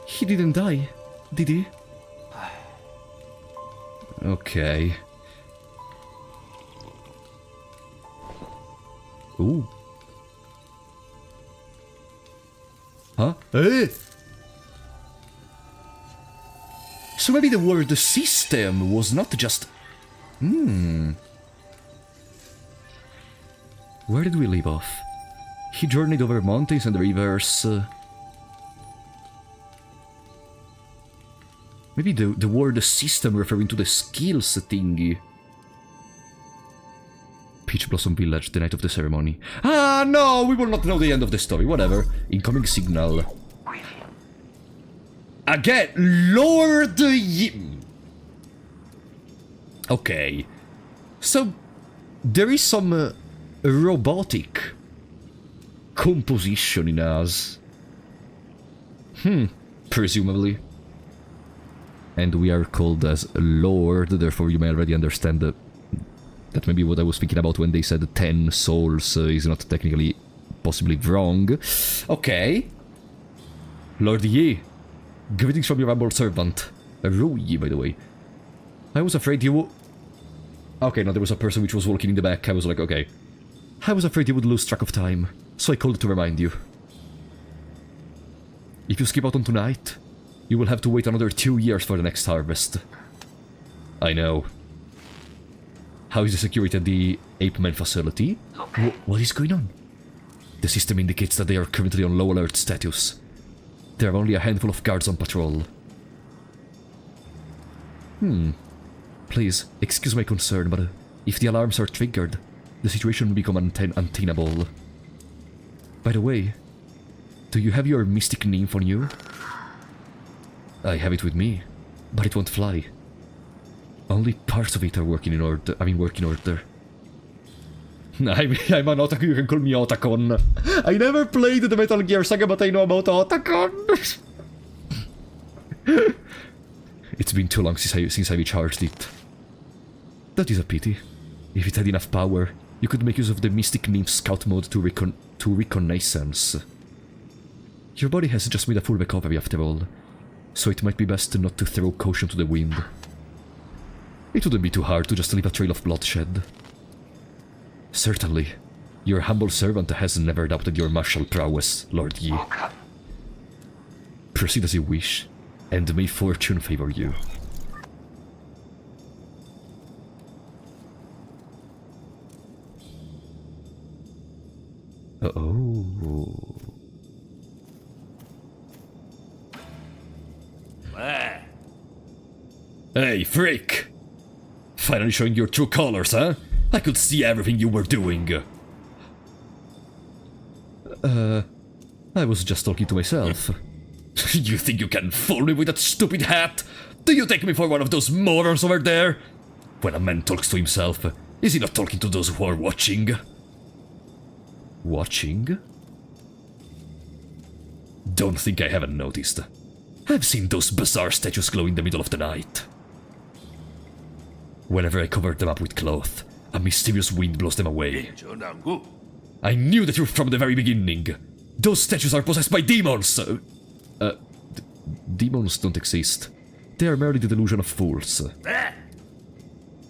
He didn't die, did he? Okay. Ooh. Huh? Eh? So maybe the word system was not just... Where did we leave off? He journeyed over mountains and rivers. Maybe the word system referring to the skills thingy. Peach Blossom Village, the night of the ceremony. Ah, no, we will not know the end of the story. Whatever. Incoming signal. Again, Lord Yi... Okay. So, there is some robotic composition in us. Presumably. And we are called as Lord, therefore you may already understand that maybe what I was thinking about when they said 10 souls is not technically possibly wrong. Okay. Lord Yi, greetings from your humble servant. Yi, by the way. I was afraid you... Okay, no, there was a person which was walking in the back. I was like, okay. I was afraid you would lose track of time, so I called to remind you. If you skip out on tonight, you will have to wait another 2 years for the next harvest. I know. How is the security at the Ape Man facility? What is going on? The system indicates that they are currently on low alert status. There are only a handful of guards on patrol. Please, excuse my concern, but if the alarms are triggered, the situation will become untenable. By the way, do you have your mystic nymph on you? I have it with me, but it won't fly. Only parts of it are working in order. Working order. I'm an otaku, you can call me Otakon. I never played the Metal Gear Saga, but I know about Otakon. It's been too long since I recharged it. That is a pity. If it had enough power, you could make use of the Mystic Nymph Scout mode to reconnaissance. Your body has just made a full recovery after all, so it might be best not to throw caution to the wind. It wouldn't be too hard to just leave a trail of bloodshed. Certainly, your humble servant has never doubted your martial prowess, Lord Yi. Proceed as you wish, and may fortune favor you. Uh-oh. Hey, freak! Finally showing your true colors, huh? I could see everything you were doing. I was just talking to myself. You think you can fool me with that stupid hat? Do you take me for one of those morons over there? When a man talks to himself, is he not talking to those who are watching? Watching? Don't think I haven't noticed. I've seen those bizarre statues glow in the middle of the night. Whenever I cover them up with cloth, a mysterious wind blows them away. I knew the truth from the very beginning. Those statues are possessed by demons! Demons don't exist. They are merely the delusion of fools.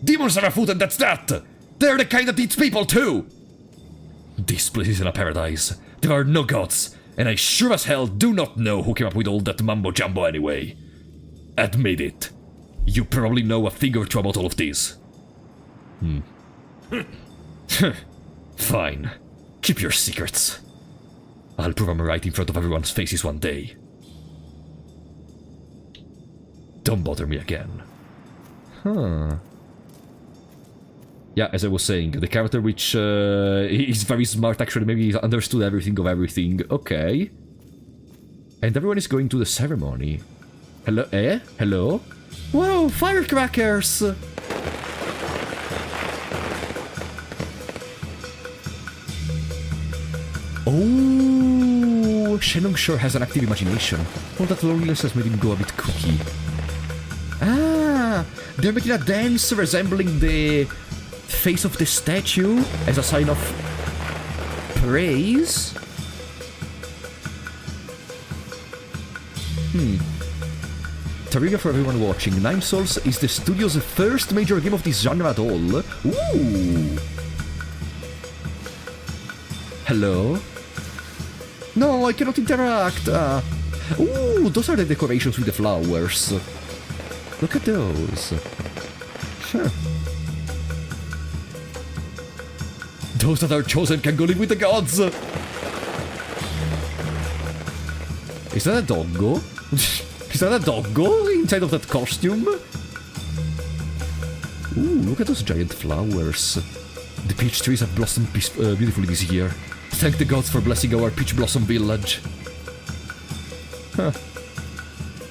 Demons are afoot and that's that! They're the kind that eats people too! This place isn't a paradise. There are no gods, and I sure as hell do not know who came up with all that mumbo-jumbo anyway. Admit it. You probably know a thing or two about all of this. Fine. Keep your secrets. I'll prove I'm right in front of everyone's faces one day. Don't bother me again. Yeah, as I was saying, the character which is very smart actually, maybe he's understood everything of everything. Okay. And everyone is going to the ceremony. Hello? Hello? Whoa, firecrackers! Oh, Shenong sure has an active imagination. All that loneliness has made him go a bit kooky. Ah, they're making a dance resembling the face of the statue as a sign of praise. Trivia for everyone watching, Nine Souls is the studio's first major game of this genre at all. Ooh! Hello? No, I cannot interact! Ooh, those are the decorations with the flowers. Look at those. Huh. Those that are chosen can go live with the gods! Is that a doggo? Is that a doggo inside of that costume? Ooh, look at those giant flowers. The peach trees have blossomed beautifully this year. Thank the gods for blessing our peach blossom village. Huh.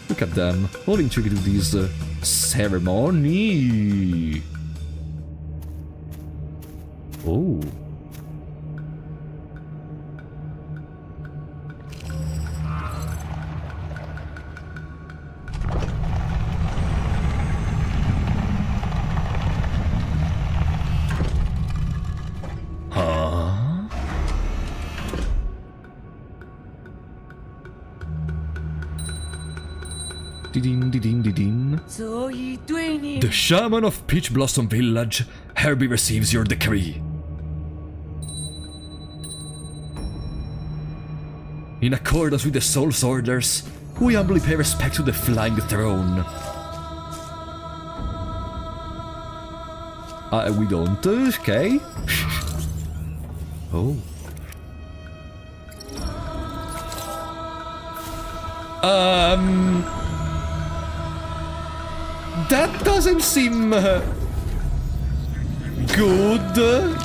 Look at them. All intrigued with this ceremony. Oh. Didin. The shaman of Peach Blossom Village, Herbie receives your decree. In accordance with the soul's orders, we humbly pay respect to the flying throne. We don't, okay. Oh. That doesn't seem good.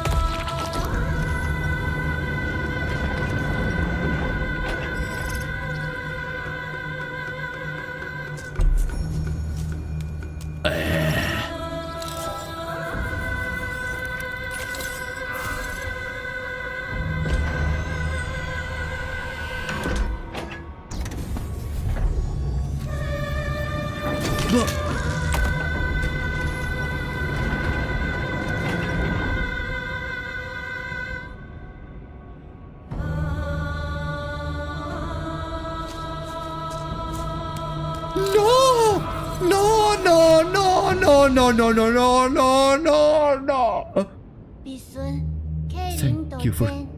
No.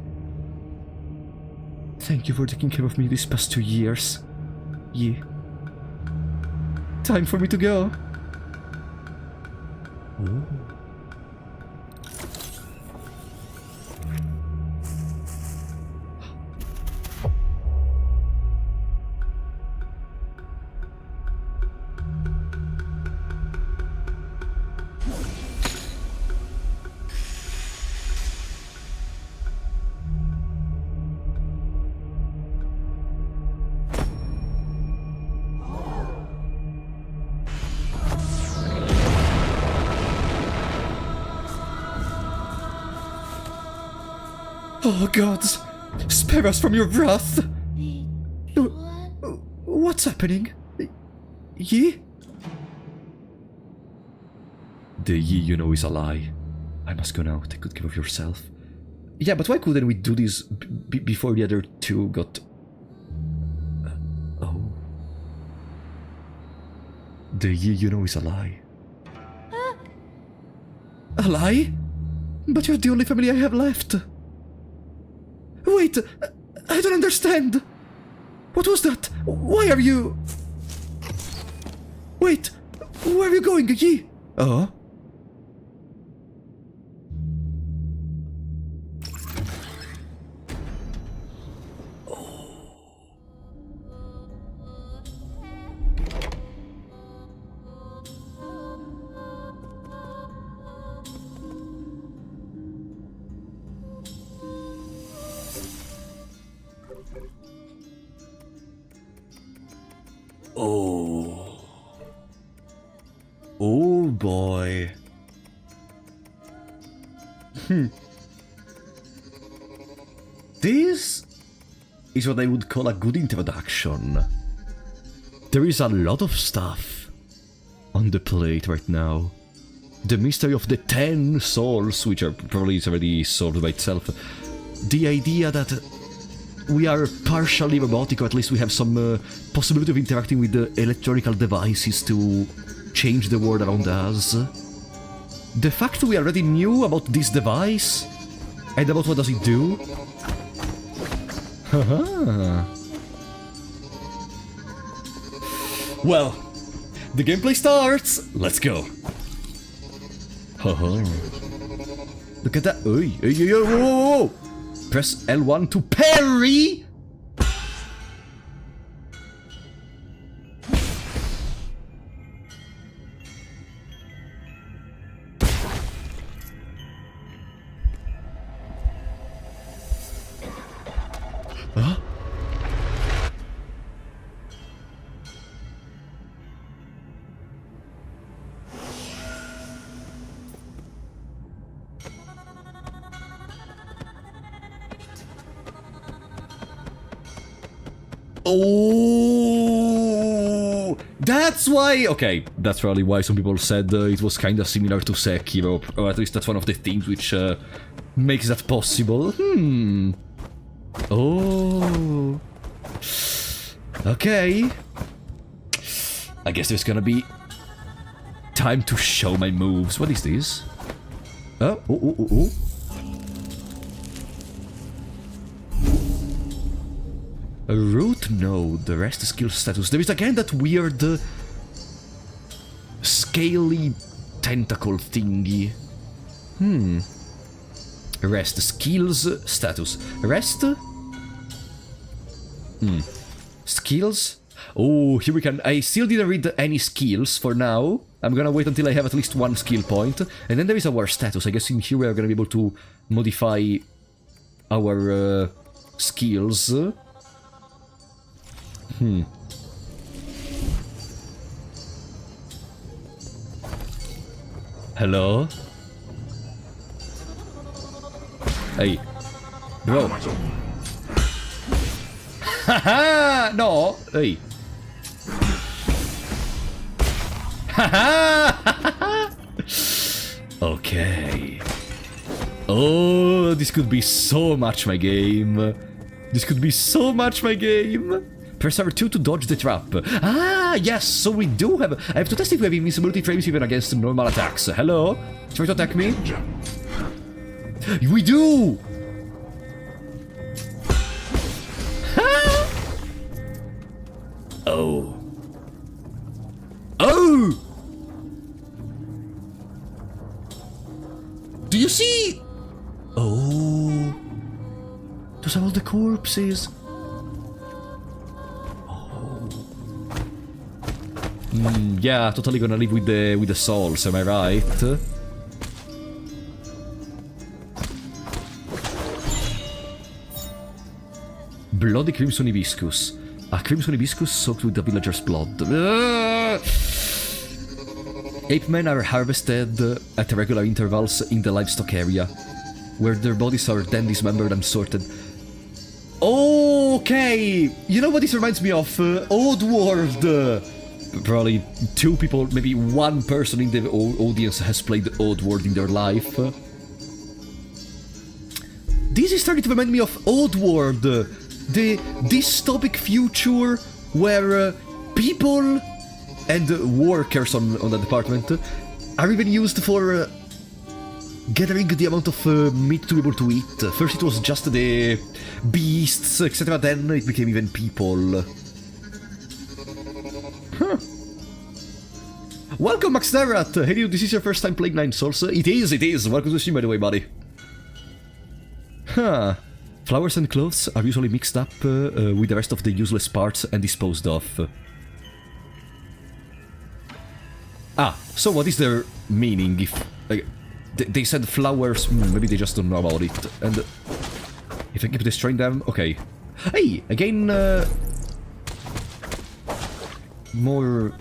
Thank you for taking care of me these past 2 years. Yeah. Time for me to go. Oh. Oh, gods! Spare us from your wrath! What's happening? Yi? The Yi you know is a lie. I must go now. Take good care of yourself. Yeah, but why couldn't we do this before the other two got... oh. The Yi you know is a lie. A lie? But you're the only family I have left. Wait, I don't understand. What was that? Why are you... Wait, where are you going, Yi? Oh? Oh boy. This is what I would call a good introduction. There is a lot of stuff on the plate right now. The mystery of the 10 souls, which are probably already solved by itself. The idea that we are partially robotic, or at least we have some possibility of interacting with the electronic devices to change the world around us. The fact we already knew about this device and about what does it do. Haha. Well, the gameplay starts. Let's go. Haha. Look at that. Oi, whoa. Press L1 to parry. Huh? Oh, that's why. Okay, that's probably why some people said it was kind of similar to Sekiro, or at least that's one of the things which makes that possible. Oh. Okay. I guess there's gonna be time to show my moves. What is this? Oh. A root node, the rest skill status. There is again that weird scaly tentacle thingy. Rest skills status. Rest? Skills? Oh, here we can. I still didn't read any skills for now. I'm gonna wait until I have at least one skill point. And then there is our status. I guess in here we are gonna be able to modify our skills. Hello? Hey. Bro. Haha! No! Hey. Haha! Okay. Oh, this could be so much my game. This could be so much my game. Press R2 to dodge the trap. Ah, yes, so we do have... I have to test if we have invincibility frames even against normal attacks. Hello? Try to attack me? We do! Oh. Oh! Do you see? Oh. Those are all the corpses. Yeah, totally gonna live with the souls, am I right? Bloody Crimson Hibiscus. A Crimson Hibiscus soaked with the villager's blood. Ape men are harvested at regular intervals in the livestock area, where their bodies are then dismembered and sorted. Okay! You know what this reminds me of? Oddworld! Probably two people, maybe one person in the audience has played Oddworld in their life. This is starting to remind me of Oddworld, the dystopic future where people and workers on the department are even used for gathering the amount of meat to be able to eat. First it was just the beasts, etc. Then it became even people. Huh. Welcome, Max Darrat! Hey dude, this is your first time playing Nine Souls? It is! Welcome to the stream, by the way, buddy. Huh. Flowers and clothes are usually mixed up with the rest of the useless parts and disposed of. Ah, so what is their meaning? If they said flowers, maybe they just don't know about it. And if I keep destroying them, okay. Hey, again, more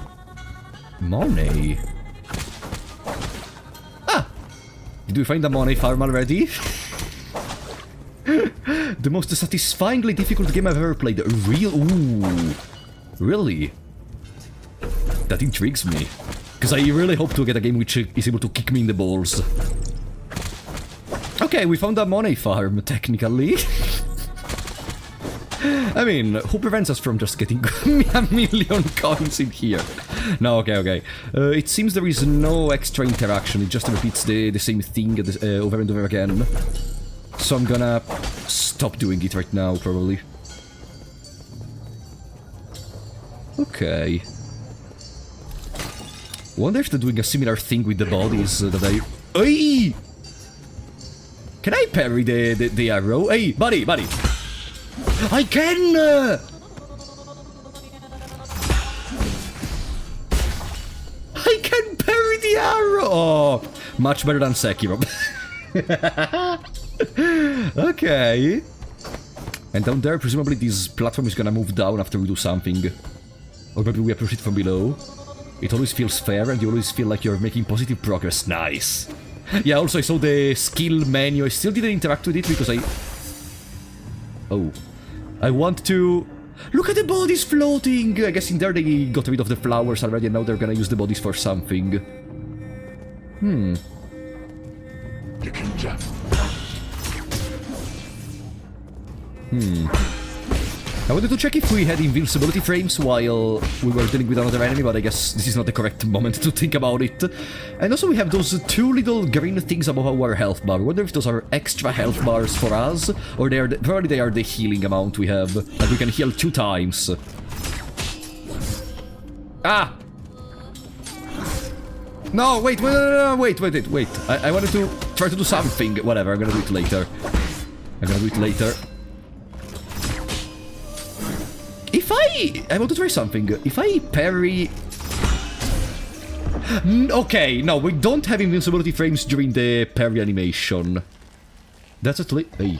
money. Ah, did we find the money farm already? The most satisfyingly difficult game I've ever played. Ooh, really? That intrigues me. Because I really hope to get a game which is able to kick me in the balls. Okay, we found a money farm, technically. I mean, who prevents us from just getting a million coins in here? No, okay. It seems there is no extra interaction, it just repeats the same thing over and over again. So I'm gonna stop doing it right now, probably. Okay. Wonder if they're doing a similar thing with the bodies that I... Hey! Can I parry the arrow? Hey, buddy! I can! I can parry the arrow! Oh, much better than Sekiro. Okay. And down there, presumably this platform is gonna move down after we do something. Or maybe we approach it from below. It always feels fair and you always feel like you're making positive progress. Nice. Yeah, also I saw the skill menu. I still didn't interact with it because I want to... Look at the bodies floating! I guess in there they got rid of the flowers already and now they're gonna use the bodies for something. I wanted to check if we had invincibility frames while we were dealing with another enemy, but I guess this is not the correct moment to think about it. And also we have those two little green things above our health bar. I wonder if those are extra health bars for us, or probably they are the healing amount we have. Like we can heal 2 times. Ah! No, wait. I wanted to try to do something. Whatever, I'm gonna do it later. If I want to try something. If I parry... Okay, no, we don't have invincibility frames during the parry animation. That's at least... Hey.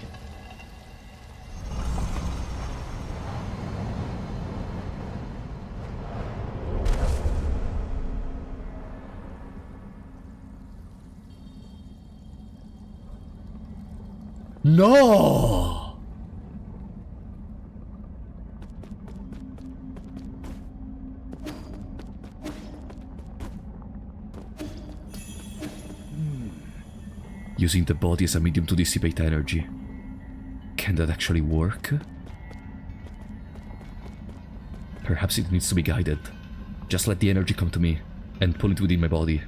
No! Using the body as a medium to dissipate energy. Can that actually work? Perhaps it needs to be guided. Just let the energy come to me and pull it within my body.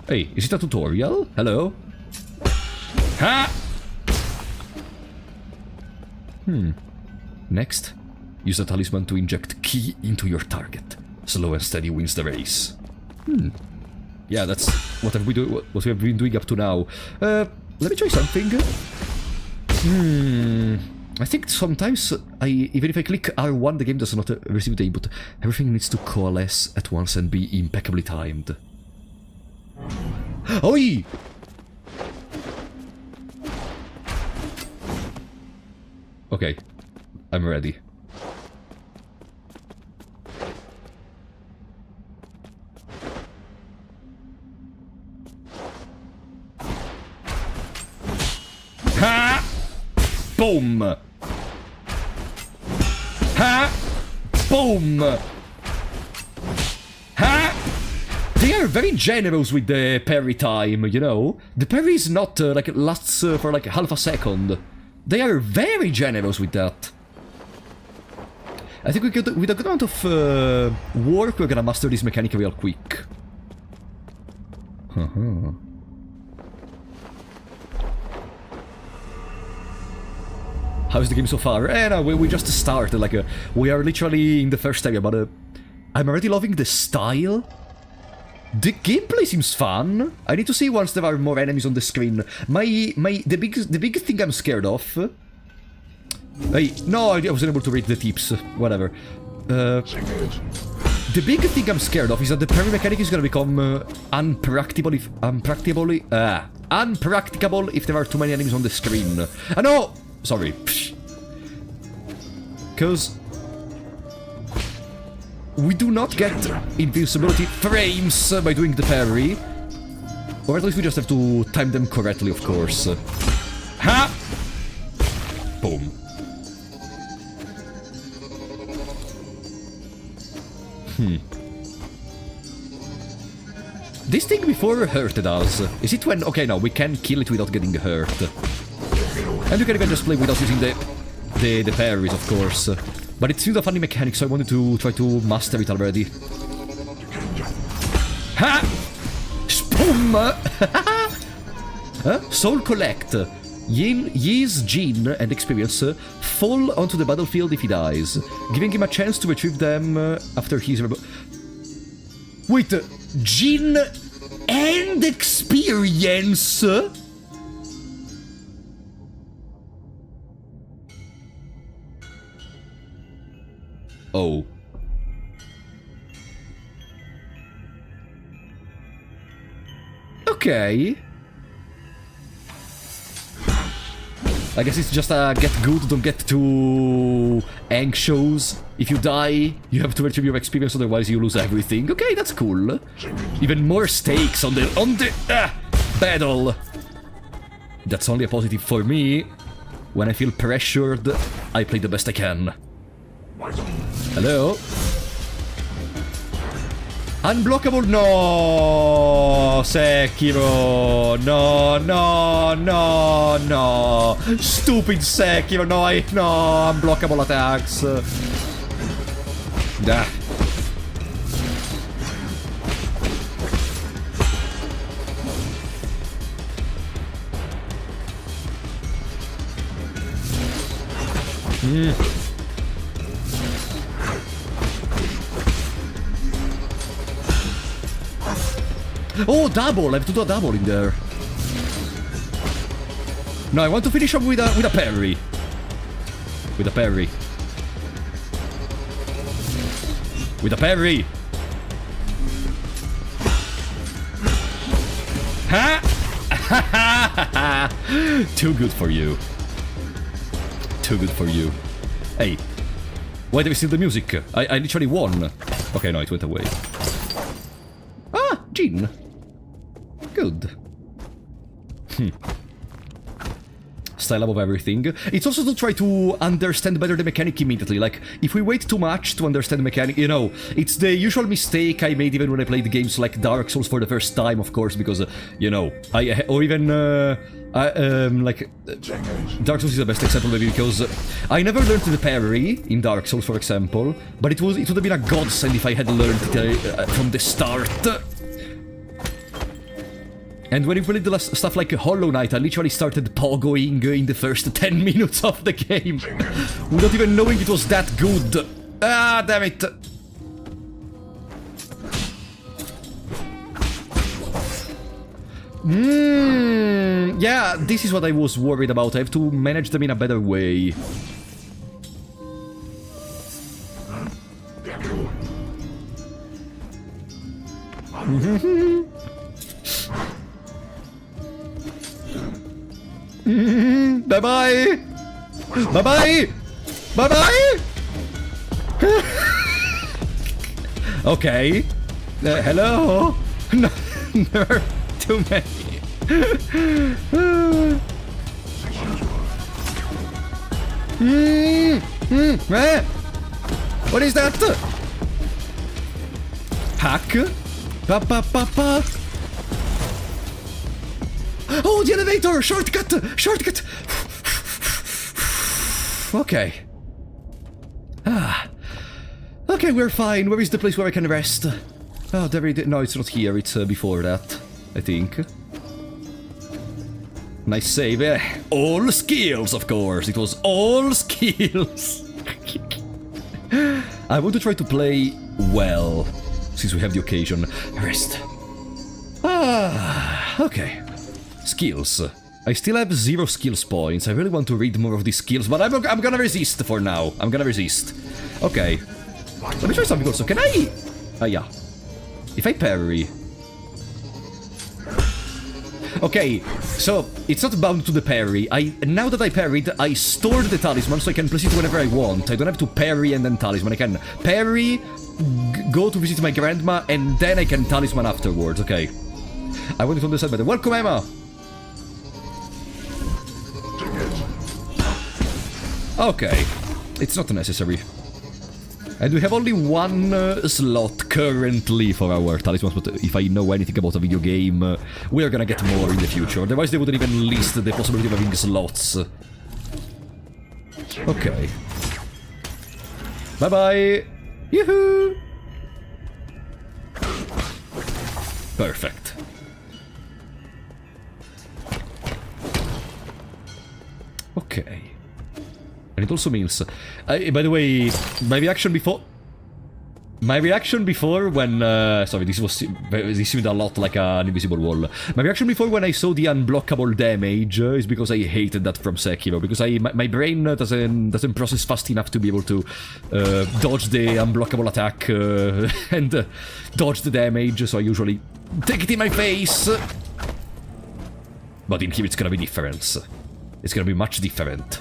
Hey, is it a tutorial? Hello? Ha! Next, use a talisman to inject ki into your target. Slow and steady wins the race. Yeah, that's what we have been doing up to now. Let me try something. I think sometimes, even if I click R1, the game does not receive the input. Everything needs to coalesce at once and be impeccably timed. Oi! Okay, I'm ready. Ha! Boom! Ha! Boom! Ha! They are very generous with the parry time, you know? The parry is not, like, lasts for, like, half a second. They are very generous with that. I think with a good amount of work, we're gonna master this mechanic real quick. How's the game so far? No, we just started, like, we are literally in the first area, but I'm already loving the style. The gameplay seems fun. I need to see once there are more enemies on the screen. The big thing I'm scared of... Hey, no, I wasn't able to read the tips. Whatever. The big thing I'm scared of is that the parry mechanic is gonna become unpracticable if there are too many enemies on the screen. No! Sorry. Because... we do not get invincibility frames by doing the parry. Or at least we just have to time them correctly, of course. Ha! Boom. This thing before hurted us. Is it when... Okay, no, we can kill it without getting hurt. And you can even just play without using the parries, of course. But it seems a funny mechanic, so I wanted to try to master it already. Ha! Spoom! Soul Collect. Yi's gene and experience fall onto the battlefield if he dies, giving him a chance to retrieve them after he's... Wait, gene and experience? Oh. Okay. I guess it's just a get good, don't get too anxious. If you die, you have to retrieve your experience, otherwise you lose everything. Okay, that's cool. Even more stakes on the battle. That's only a positive for me. When I feel pressured, I play the best I can. Hello? Unblockable? No! Sekiro! No, no, no, no! Stupid Sekiro! No, no! Unblockable attacks! Dah. Oh, double! I have to do a double in there. No, I want to finish up with a parry. With a parry. With a parry! Ha! Too good for you. Too good for you. Hey. Why do we steal the music? I literally won. Okay, no, it went away. Ah! Jean. Good. Style above everything. It's also to try to understand better the mechanic immediately. Like, if we wait too much to understand the mechanic, you know, it's the usual mistake I made even when I played games like Dark Souls for the first time, of course, because, you know, or even, like, Dark Souls is the best example maybe because I never learned the parry in Dark Souls, for example, but it would have been a godsend if I had learned it from the start. And when we played the last stuff like Hollow Knight, I literally started pogoing in the first 10 minutes of the game, without even knowing it was that good. Ah, damn it! Yeah, this is what I was worried about. I have to manage them in a better way. Bye-bye! Bye-bye! Bye-bye! Okay. Hello? No, there are too many. What is that? Hack? Pa-pa-pa-pa? Oh, the elevator! Shortcut! Shortcut! Okay. Ah. Okay, we're fine. Where is the place where I can rest? Oh, there it is. No, it's not here. It's before that, I think. Nice save, eh? All skills, of course. It was all skills. I want to try to play well, since we have the occasion. Rest. Ah, okay. Skills. I still have 0 skills points. I really want to read more of these skills, but I'm gonna resist for now. I'm gonna resist. Okay. Let me try something also. Can I... yeah. If I parry... Okay, so it's not bound to the parry. Now that I parried, I stored the talisman so I can place it whenever I want. I don't have to parry and then talisman. I can parry, go to visit my grandma, and then I can talisman afterwards. Okay. I wanted to understand better. Welcome, Emma! Okay. It's not necessary. And we have only 1 slot currently for our talismans, but if I know anything about a video game, we're gonna get more in the future. Otherwise they wouldn't even list the possibility of having slots. Okay. Bye-bye! Yoo-hoo! Perfect. Okay. And it also means... by the way, my reaction before when... sorry, this seemed a lot like an invisible wall. My reaction before when I saw the unblockable damage is because I hated that from Sekiro. Because my brain doesn't process fast enough to be able to dodge the unblockable attack and dodge the damage. So I usually take it in my face. But in here it's gonna be different. it's gonna be much different.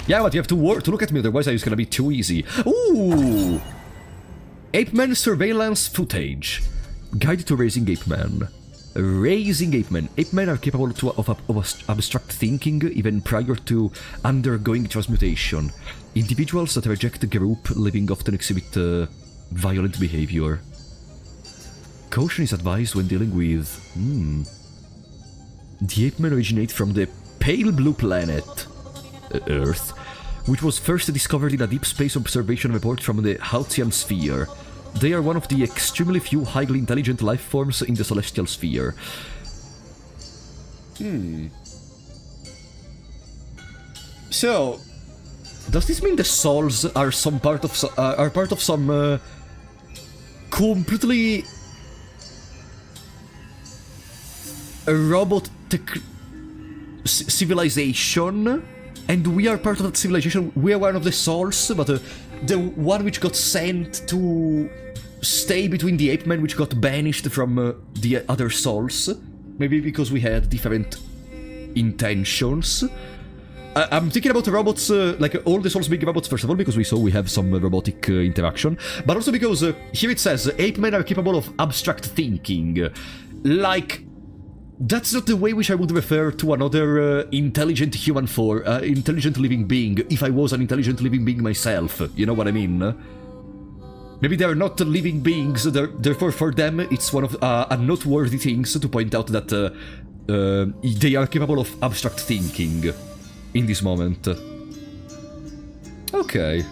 Yeah, but you have to look at me, otherwise it's gonna be too easy. Ooh! Ape Man surveillance footage. Guide to raising ape man. Raising ape men. Ape men are capable of abstract thinking even prior to undergoing transmutation. Individuals that reject the group living often exhibit violent behavior. Caution is advised when dealing with... The ape men originate from the pale blue planet, Earth, which was first discovered in a deep space observation report from the Hautian sphere. They are one of the extremely few highly intelligent life forms in the celestial sphere. So, does this mean the souls are part of some completely robotic civilization? And we are part of that civilization, we are one of the souls, but the one which got sent to stay between the ape men which got banished from the other souls. Maybe because we had different intentions. I'm thinking about the robots, like all the souls being robots, first of all, because we saw we have some robotic interaction, but also because here it says ape men are capable of abstract thinking. Like... That's not the way which I would refer to another intelligent human intelligent living being, if I was an intelligent living being myself, you know what I mean? Maybe they're not living beings, therefore for them it's one of a noteworthy things to point out that they are capable of abstract thinking in this moment. Okay.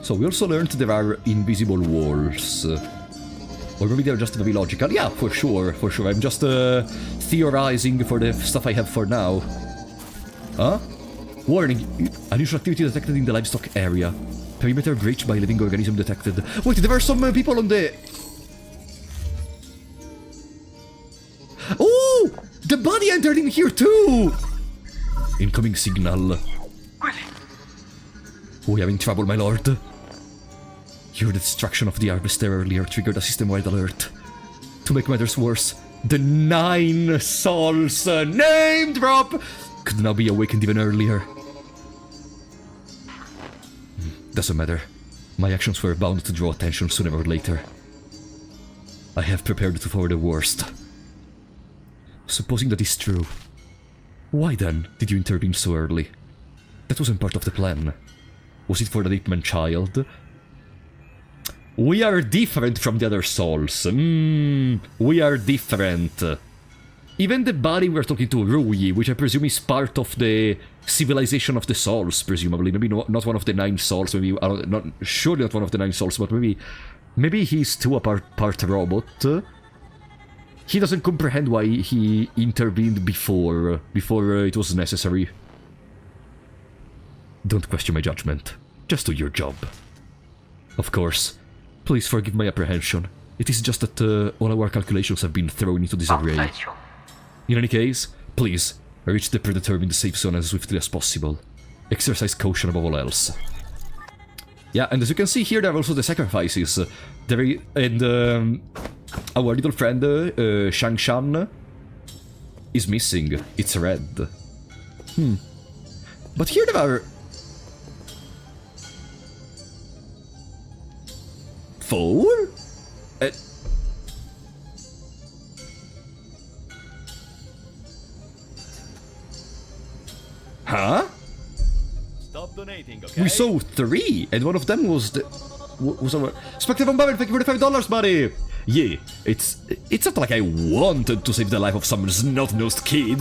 So we also learned there are invisible walls. Or maybe they're just very logical. Yeah, for sure, for sure. I'm just theorizing for the stuff I have for now. Huh? Warning, unusual activity detected in the livestock area. Perimeter breached by living organism detected. Wait, there are some people on the... Oh! The body entered in here too! Incoming signal. We are in trouble, my lord. Your destruction of the harvester earlier triggered a system-wide alert. To make matters worse, the 9 souls name drop could now be awakened even earlier. Doesn't matter. My actions were bound to draw attention sooner or later. I have prepared for the worst. Supposing that is true, why then did you intervene so early? That wasn't part of the plan. Was it for the ape man child? We are different from the other souls. We are different. Even the body we're talking to, Rui, which I presume is part of the civilization of the souls, presumably. Maybe not one of the 9 souls, maybe, surely not one of the 9 souls, but maybe he's too a part robot. He doesn't comprehend why he intervened before it was necessary. Don't question my judgment. Just do your job. Of course. Please forgive my apprehension. It is just that all our calculations have been thrown into disarray. In any case, please, reach the predetermined safe zone as swiftly as possible. Exercise caution above all else. Yeah, and as you can see here, there are also the sacrifices. And our little friend, Shangshan, is missing. It's red. But here there are... 4? Huh? Stop donating, okay? We saw 3, and one of them was our... Spectre von Baron, thank you for the $5, buddy! Yeah, it's not like I wanted to save the life of some snot-nosed kid,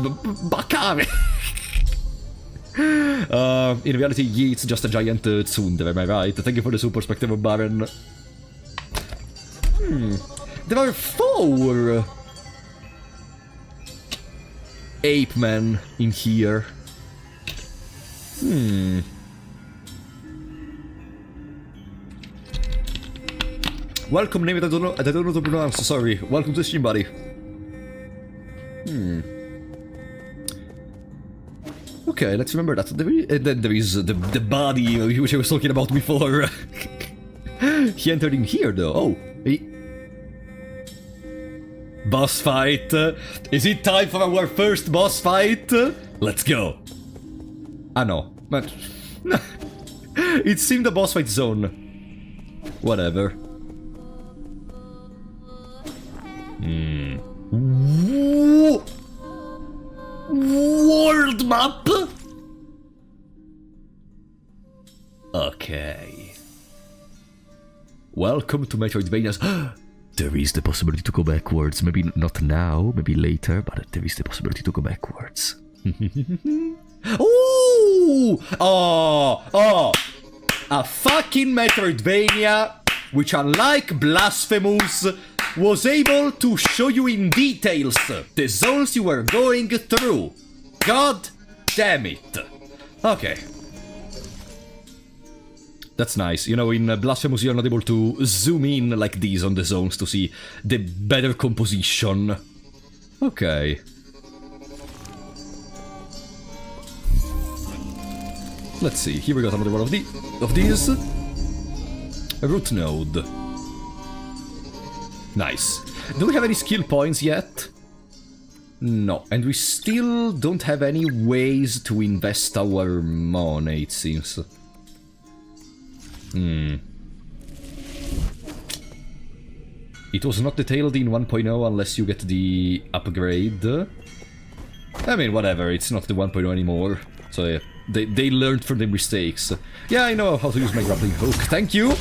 but in reality, yeah, it's just a giant tsundere, am I right? Thank you for the super, Spectre von Baron. There are 4 ape men in here. Welcome, name it, I don't know how to pronounce, sorry. Welcome to the stream, buddy. Okay, let's remember that. And then there is the body which I was talking about before. He entered in here, though. Oh, he... Boss fight. Is it time for our first boss fight? Let's go. Ah, no. But... it seemed a boss fight zone. Whatever. World map? Okay. Welcome to Metroidvania's... There is the possibility to go backwards. Maybe not now, maybe later, but there is the possibility to go backwards. Ooh! Oh! A fucking Metroidvania, which unlike Blasphemous, was able to show you in details the zones you were going through. God damn it. Okay. That's nice. You know, in Blasphemous you're not able to zoom in like these on the zones to see the better composition. Okay. Let's see, here we got another one of these. A root node. Nice. Do we have any skill points yet? No, and we still don't have any ways to invest our money, it seems. It was not detailed in 1.0 unless you get the upgrade. I mean, whatever, it's not the 1.0 anymore. So yeah, they learned from their mistakes. Yeah, I know how to use my grappling hook. Thank you!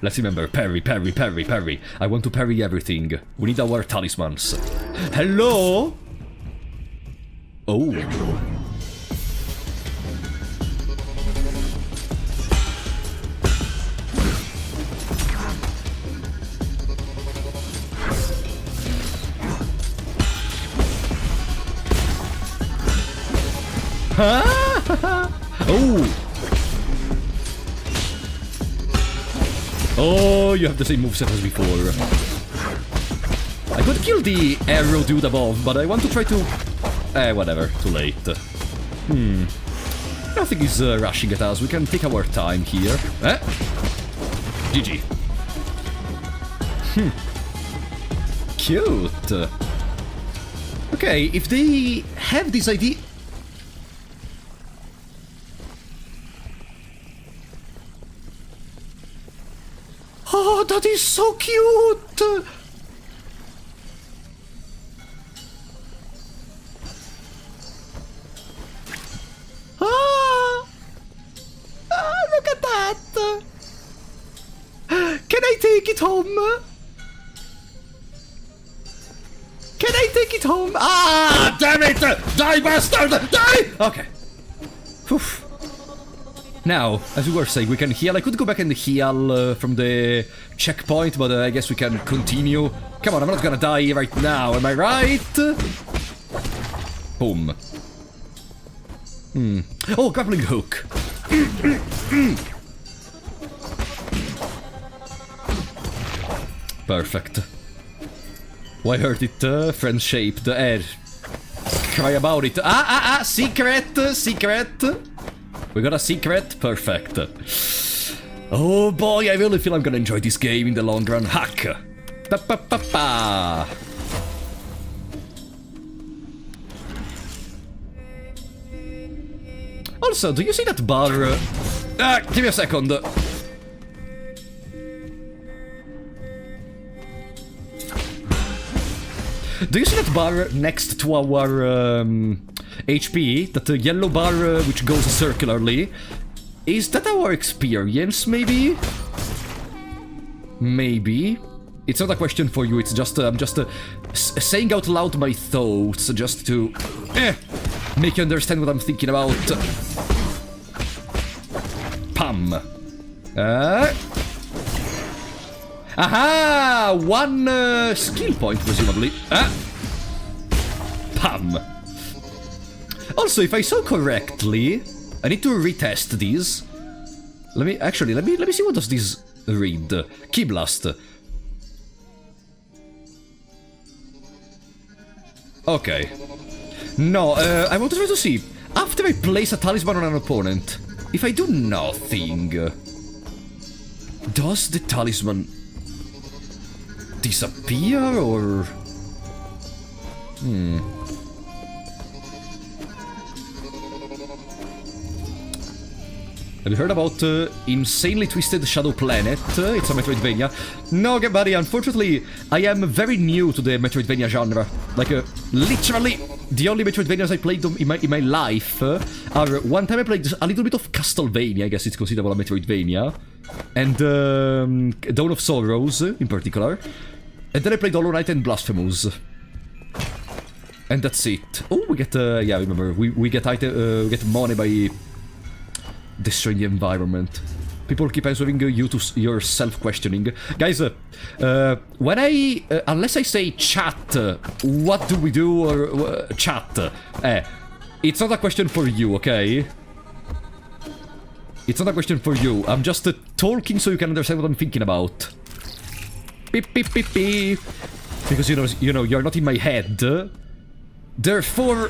Let's remember, parry, parry, parry, parry. I want to parry everything. We need our talismans. Hello? Oh. Oh! Oh, you have the same moveset as before. I could kill the arrow dude above, but I want to try to... whatever, too late. Nothing is rushing at us, we can take our time here. GG. Cute. Okay, if they have this idea... Oh, that is so cute! Look at that! Can I take it home? Can I take it home? Ah, damn it! Die, bastard! Die! Okay. Oof. Now, as we were saying, we can heal. I could go back and heal from the checkpoint, but I guess we can continue. Come on, I'm not gonna die right now, am I right? Boom. Oh, grappling hook. Perfect. Why hurt it? Friend-shaped. Cry about it. Secret! Secret! We got a secret? Perfect. Oh boy, I really feel I'm gonna enjoy this game in the long run. Hack! Pa-pa-pa-pa! Also, do you see that bar? Give me a second. Do you see that bar next to our HP? That yellow bar which goes circularly? Is that our experience, maybe? Maybe. It's not a question for you, it's just, I'm just saying out loud my thoughts, just to make you understand what I'm thinking about. Pam. Aha! One skill point, presumably. Pam. Also, if I saw correctly, I need to retest these. Let me see what does this read. Key blast. Okay. No, I want to try to see. After I place a talisman on an opponent, If I do nothing, does the talisman disappear or... Have you heard about Insanely Twisted Shadow Planet? It's a Metroidvania. No, buddy, unfortunately, I am very new to the Metroidvania genre. Like, literally, the only Metroidvanias I played in my life are... One time I played a little bit of Castlevania, I guess it's considered a Metroidvania. And Dawn of Sorrows, in particular. And then I played Hollow Knight and Blasphemous. And that's it. Oh, we get... yeah, remember, we get money by... destroying the environment. People keep answering you to your self-questioning. Guys, when I... unless I say chat, what do we do, or... chat. It's not a question for you, okay? It's not a question for you. I'm just talking so you can understand what I'm thinking about. Beep, beep, beep, beep. Because, you know, you're not in my head. Therefore...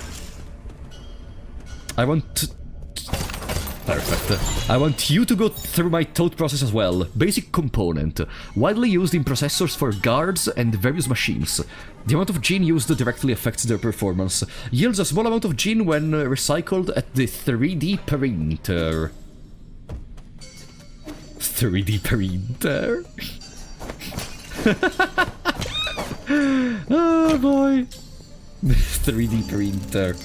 I want... Perfect. I want you to go through my thought process as well. Basic component. Widely used in processors for guards and various machines. The amount of gene used directly affects their performance. Yields a small amount of gene when recycled at the 3D printer. 3D printer? Oh boy. 3D printer.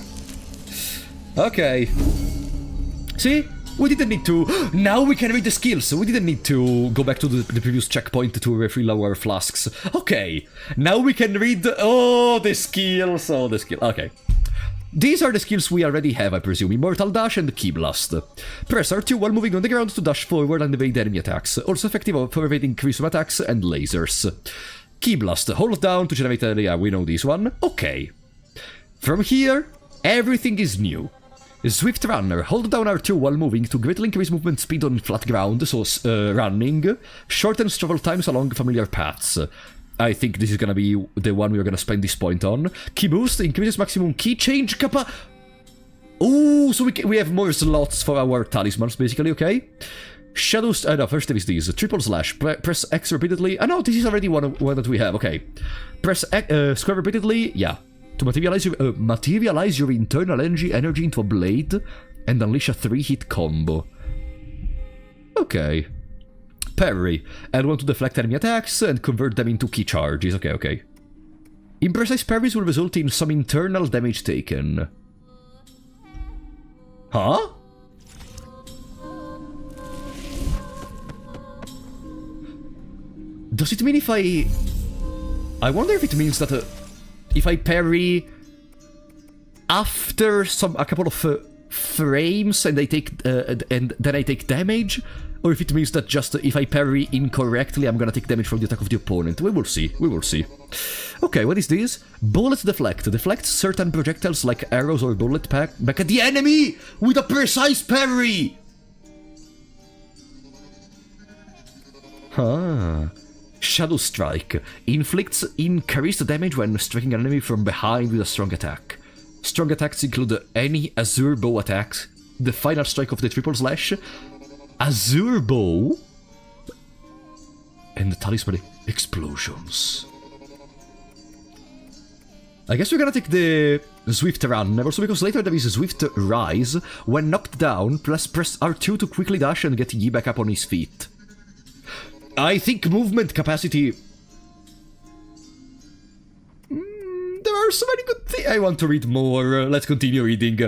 Okay. See? We didn't need to... Now we can read the skills. We didn't need to go back to the previous checkpoint to refill our flasks. Okay. Now we can read... Oh, the skills. Oh, the skill. Okay. These are the skills we already have, I presume. Immortal Dash and Key Blast. Press R2 while moving on the ground to dash forward and evade enemy attacks. Also effective for evading criticism attacks and lasers. Key Blast. Hold down to generate... yeah, we know this one. Okay. From here, everything is new. Swift Runner. Hold down R2 while moving to greatly increase movement speed on flat ground, so running. Shortens travel times along familiar paths. I think this is gonna be the one we're gonna spend this point on. Key Boost. Increases maximum key change capa... Ooh, so we have more slots for our talismans, basically, okay? Shadows... no, first there is these. Triple Slash. Press X repeatedly. No, this is already one that we have, okay. Press square repeatedly, yeah. To materialize your internal energy into a blade and unleash a 3-hit combo. Okay. Parry. L1 to deflect enemy attacks and convert them into key charges. Okay, okay. Imprecise parries will result in some internal damage taken. Huh? Does it mean if I wonder if it means that... if I parry after a couple of frames and I take and then I take damage, or if it means that just if I parry incorrectly, I'm gonna take damage from the attack of the opponent. We will see. We will see. Okay, what is this? Bullet Deflect. Deflects certain projectiles like arrows or bullet back at the enemy with a precise parry. Huh. Shadow Strike. Inflicts increased damage when striking an enemy from behind with a strong attack. Strong attacks include any Azure Bow attacks, the final strike of the Triple Slash, Azure Bow, and the Talisman Explosions. I guess we're gonna take the Swift Run, also because later there is a Swift Rise. When knocked down, press R2 to quickly dash and get Yi back up on his feet. I think movement capacity... there are so many good things. I want to read more. Let's continue reading.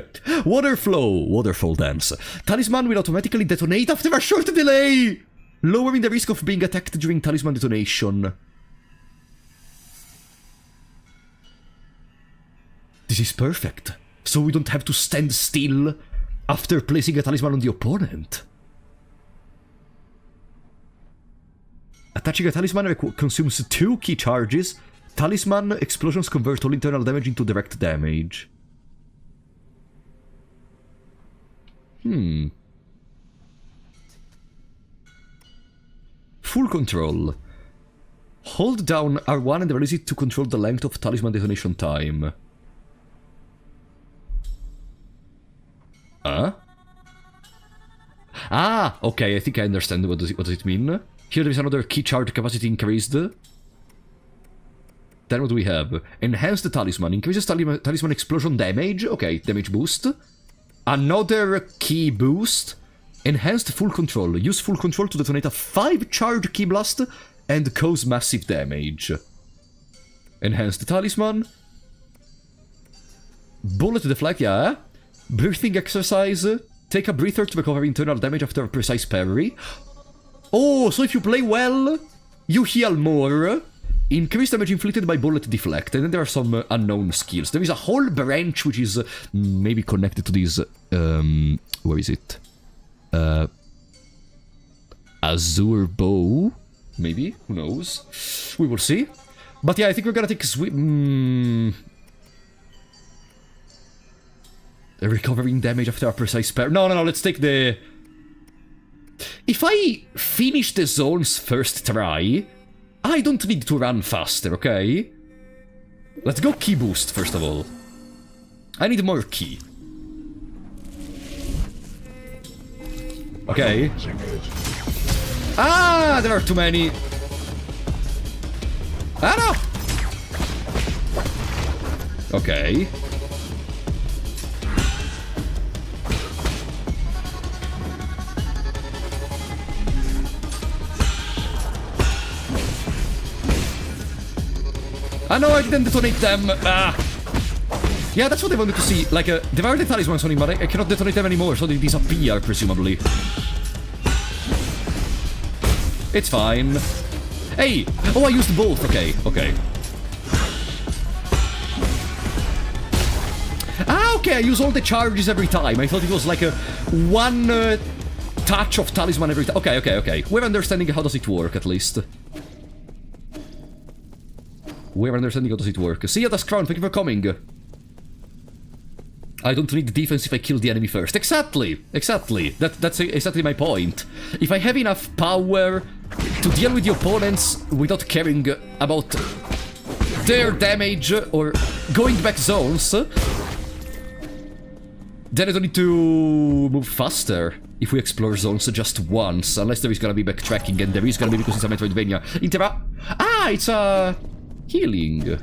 Water Flow. Waterfall Dance. Talisman will automatically detonate after a short delay, lowering the risk of being attacked during talisman detonation. This is perfect. So we don't have to stand still after placing a talisman on the opponent. Attaching a talisman consumes 2 key charges. Talisman explosions convert all internal damage into direct damage. Full control. Hold down R1 and release it to control the length of talisman detonation time. Huh? Ah, okay, I think I understand what does it mean. Here there is another key charge capacity increased. Then what do we have? Enhance the talisman. Increases talisman explosion damage. Okay, damage boost. Another key boost. Enhanced full control. Use full control to detonate a 5 charge key blast and cause massive damage. Enhance the talisman. Bullet deflect, yeah. Breathing exercise. Take a breather to recover internal damage after a precise parry. Oh, so if you play well, you heal more. Increase damage inflicted by bullet deflect. And then there are some unknown skills. There is a whole branch which is maybe connected to this... where is it? Azure bow? Maybe? Who knows? We will see. But yeah, I think we're gonna take recovering damage after a precise parry. No, let's take the... If I finish the zones first try, I don't need to run faster, okay? Let's go key boost, first of all. I need more key. Okay. Ah, there are too many. Ah, no! Okay. Ah, no, I didn't detonate them. Ah. Yeah, that's what I wanted to see. Like, there are the talismans on him, but I cannot detonate them anymore, so they disappear, presumably. It's fine. Hey! Oh, I used both. Okay. Ah, okay, I use all the charges every time. I thought it was like a one touch of talisman every time. Okay. We're understanding how does it work, at least. We're understanding how does it work. See ya, Das Crown, thank you for coming. I don't need defense if I kill the enemy first. Exactly. That's exactly my point. If I have enough power to deal with the opponents without caring about their damage or going back zones, then I don't need to move faster if we explore zones just once, unless there is gonna be backtracking, and there is gonna be because it's a Metroidvania. Ah, it's a... healing.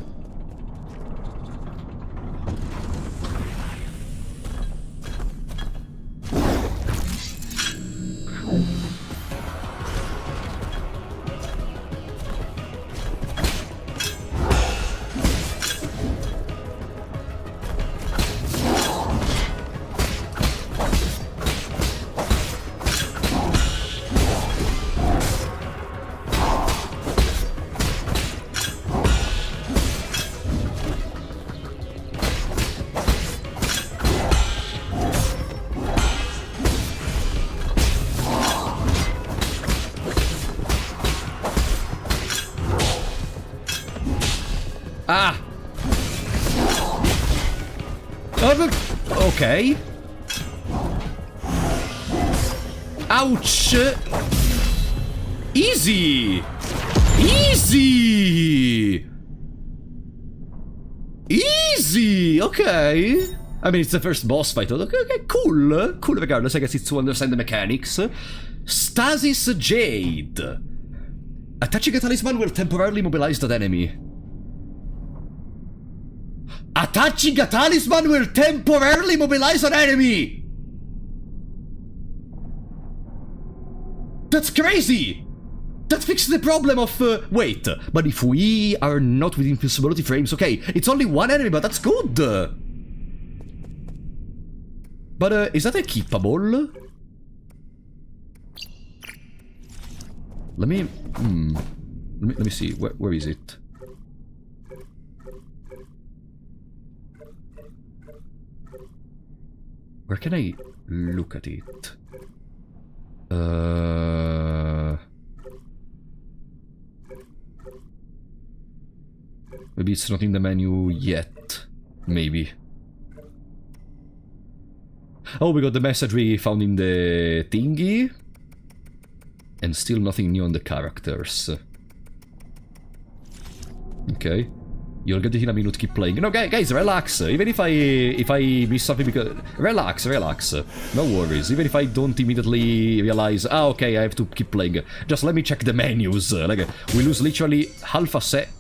Ah! Okay. Ouch! Easy! Okay. I mean, it's the first boss fight. Okay, cool. Cool regardless, I guess it's to understand the mechanics. Stasis Jade. Attaching a talisman will temporarily mobilize that enemy. Attaching a talisman will temporarily mobilize an enemy! That's crazy! That fixes the problem of, wait, but if we are not with invincibility frames, okay, it's only one enemy, but that's good! But, is that equipable? Let me see, where is it? Where can I look at it? Maybe it's not in the menu yet. Maybe. Oh, we got the message we found in the thingy. And still nothing new on the characters. Okay. You'll get it in a minute, keep playing. No, guys, relax. Even if I miss something, because... Relax. No worries. Even if I don't immediately realize, okay, I have to keep playing. Just let me check the menus. Like, we lose literally half a second.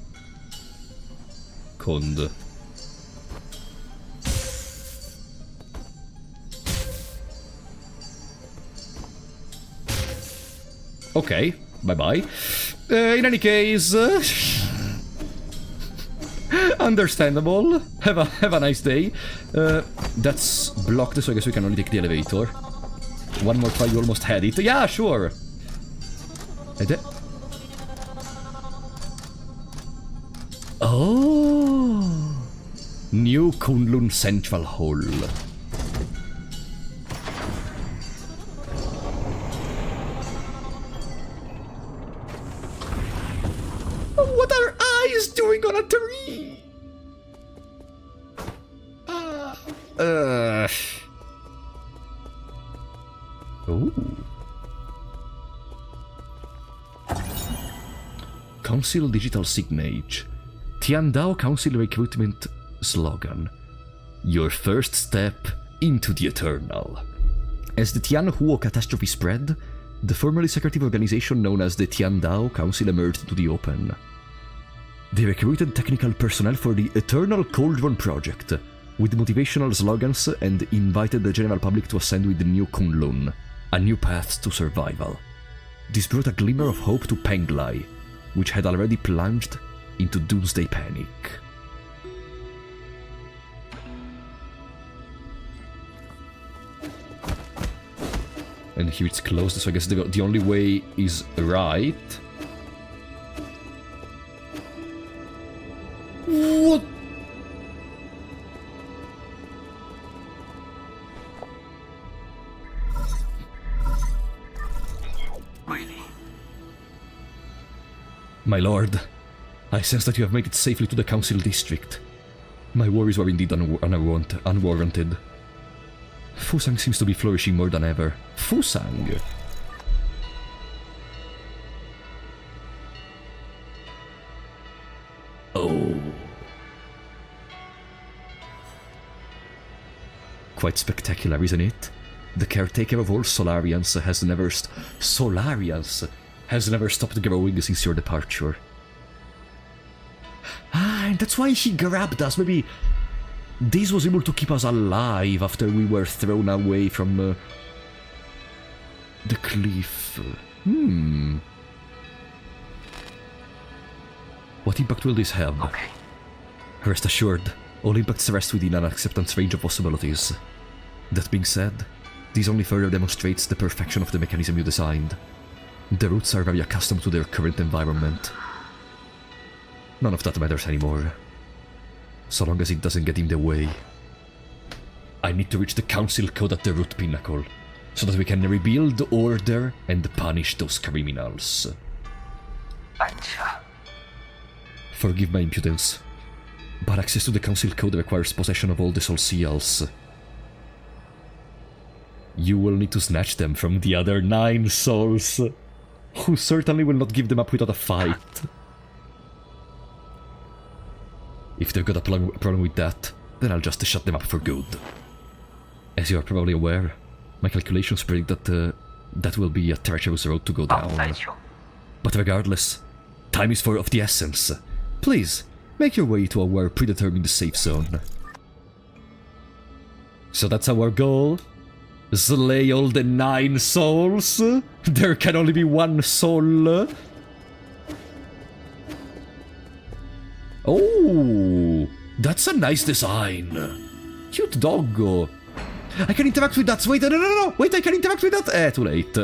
Okay, bye-bye. In any case... understandable. Have a nice day. That's blocked, so I guess we can only take the elevator. One more try, you almost had it. Yeah, sure. Oh, New Kunlun Central Hall. What are eyes doing on a tree? Ooh. Council Digital Signage. Tiandao Council Recruitment Slogan. Your first step into the Eternal. As the Tianhuo catastrophe spread, the formerly secretive organization known as the Tiandao Council emerged into the open. They recruited technical personnel for the Eternal Cauldron Project, with motivational slogans, and invited the general public to ascend with the New Kunlun, a new path to survival. This brought a glimmer of hope to Penglai, which had already plunged into doomsday panic. And here it's closed, so I guess the only way is right. What? Really? My lord, I sense that you have made it safely to the council district. My worries were indeed unwarranted. Fusang seems to be flourishing more than ever. Fusang? Oh. Quite spectacular, isn't it? The caretaker of all Solarians has never stopped growing since your departure. Ah, and that's why he grabbed us. Maybe this was able to keep us alive after we were thrown away from the cliff. What impact will this have? Okay. Rest assured, all impacts rest within an acceptance range of possibilities. That being said, this only further demonstrates the perfection of the mechanism you designed. The roots are very accustomed to their current environment. None of that matters anymore, so long as it doesn't get in the way. I need to reach the council code at the root pinnacle, so that we can rebuild order and punish those criminals. Forgive my impudence, but access to the council code requires possession of all the soul seals. You will need to snatch them from the other 9 souls, who certainly will not give them up without a fight. If they've got a problem with that, then I'll just shut them up for good. As you are probably aware, my calculations predict that that will be a treacherous road to go down. But regardless, time is of the essence. Please, make your way to our predetermined safe zone. So that's our goal? Slay all the 9 souls? There can only be 1 soul. Oh, that's a nice design. Cute doggo. I can interact with that. Wait, no. Wait, I can interact with that. Too late.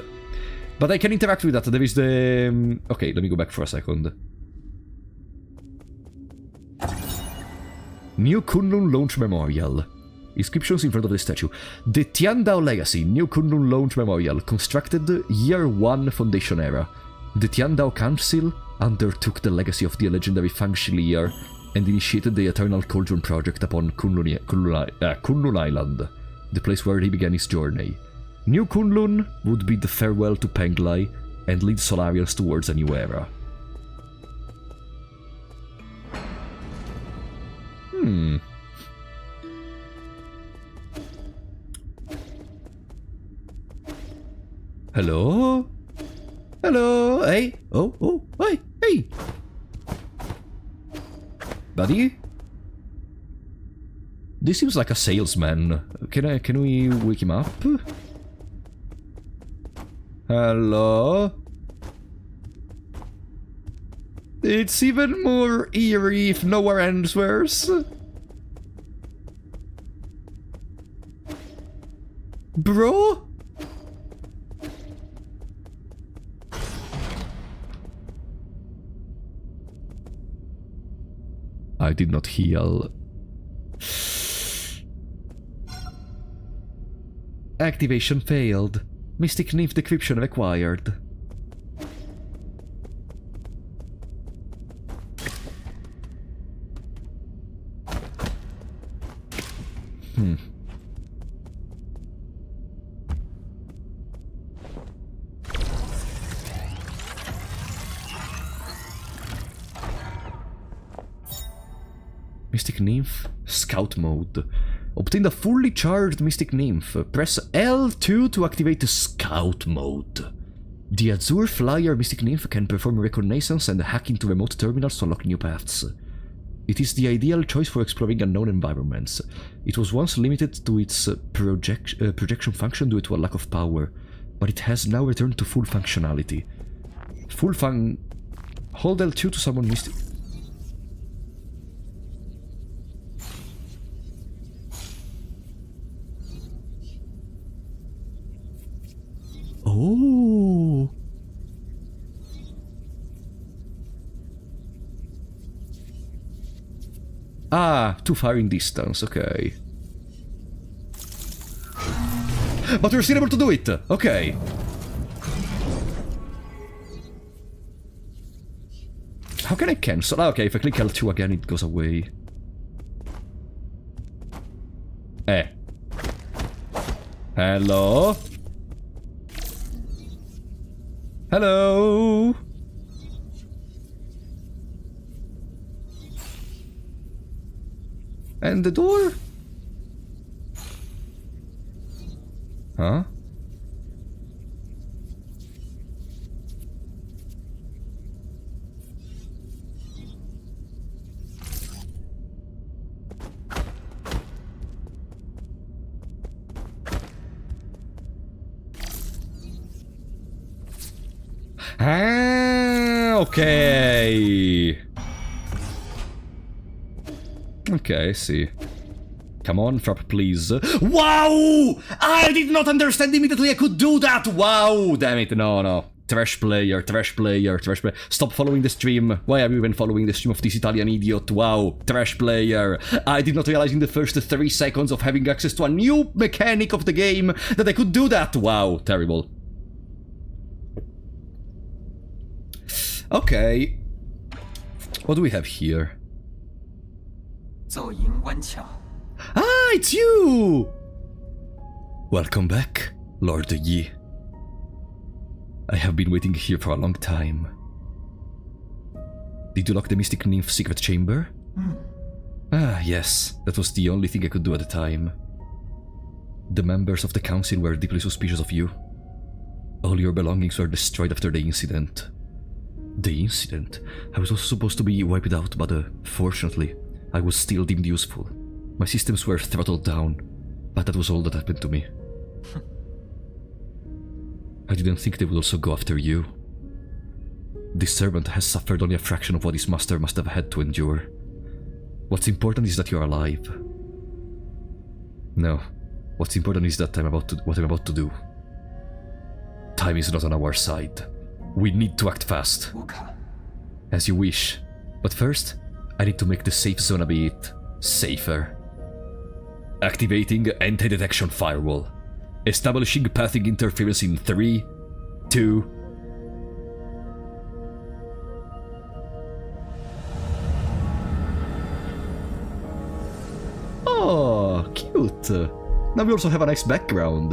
But I can interact with that. There is the... Okay, let me go back for a second. New Kunlun Launch Memorial. Inscriptions in front of the statue. The Tiandao Legacy, New Kunlun Launch Memorial, constructed Year 1 Foundation Era. The Tiandao Council undertook the legacy of the legendary Fang Shilier and initiated the Eternal Cauldron Project upon Kunlun Island, the place where he began his journey. New Kunlun would bid farewell to Penglai and lead Solarians towards a new era. Hello? Hello? Hey? Oh, hey! Buddy? This seems like a salesman. Can we wake him up? Hello? It's even more eerie if no one answers. Bro? I did not heal. Activation failed. Mystic Nymph decryption required. Mystic Nymph, Scout Mode. Obtain the fully charged Mystic Nymph. Press L2 to activate the Scout Mode. The Azure Flyer Mystic Nymph can perform reconnaissance and hack into remote terminals to unlock new paths. It is the ideal choice for exploring unknown environments. It was once limited to its projection function due to a lack of power, but it has now returned to full functionality. Hold L2 to summon Mystic... Oh. Ah, too far in distance, okay. But we're still able to do it, okay. How can I cancel? Ah, okay, if I click L2 again, it goes away. Hello? Hello? And the door? Huh? Ah, okay. Okay, I see. Come on, Frap, please. Wow! I did not understand immediately I could do that! Wow! Damn it, no. Trash player. Stop following the stream. Why are you even following the stream of this Italian idiot? Wow, trash player. I did not realize in the first 3 seconds of having access to a new mechanic of the game that I could do that. Wow, terrible. Okay. What do we have here? Ah, it's you! Welcome back, Lord Yi. I have been waiting here for a long time. Did you lock the Mystic Nymph secret chamber? Ah, yes. That was the only thing I could do at the time. The members of the council were deeply suspicious of you. All your belongings were destroyed after the incident. The incident? I was also supposed to be wiped out, but fortunately, I was still deemed useful. My systems were throttled down, but that was all that happened to me. I didn't think they would also go after you. This servant has suffered only a fraction of what his master must have had to endure. What's important is that you're alive. No, what's important is that what I'm about to do. Time is not on our side. We need to act fast. As you wish. But first, I need to make the safe zone a bit safer. Activating anti-detection firewall. Establishing pathing interference in 3, 2... Oh, cute. Now we also have a nice background.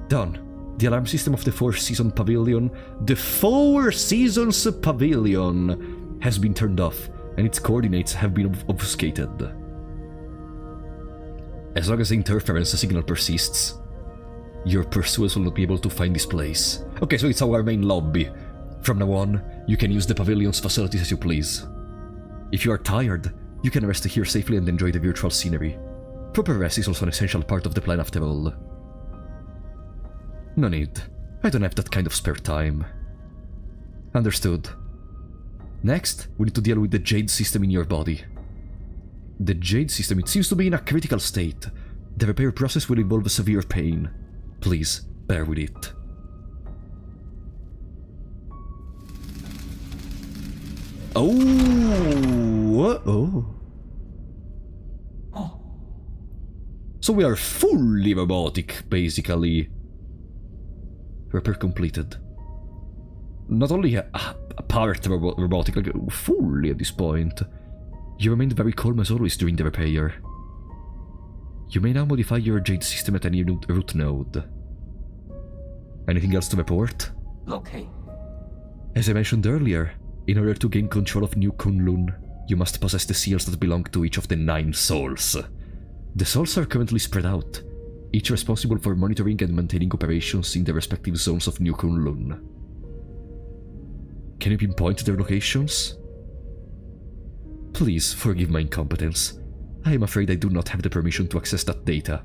Done. The alarm system of the Four Seasons Pavilion, has been turned off, and its coordinates have been obfuscated. As long as the interference signal persists, Your pursuers will not be able to find this place. Okay, so it's our main lobby. From now on, you can use the pavilion's facilities as you please. If you are tired, you can rest here safely and enjoy the virtual scenery. Proper rest is also an essential part of the plan after all. No need. I don't have that kind of spare time. Understood. Next, we need to deal with the Jade system in your body. The Jade system, it seems to be in a critical state. The repair process will involve severe pain. Please, bear with it. Oh! So we are fully robotic, basically. Repair completed. Not only a part robotic, like fully at this point. You remained very calm as always during the repair. You may now modify your Jade system at any root node. Anything else to report? Okay. As I mentioned earlier, in order to gain control of New Kunlun, you must possess the seals that belong to each of the 9 souls. The souls are currently spread out, each responsible for monitoring and maintaining operations in the respective zones of New Kunlun. Can you pinpoint their locations? Please forgive my incompetence. I am afraid I do not have the permission to access that data.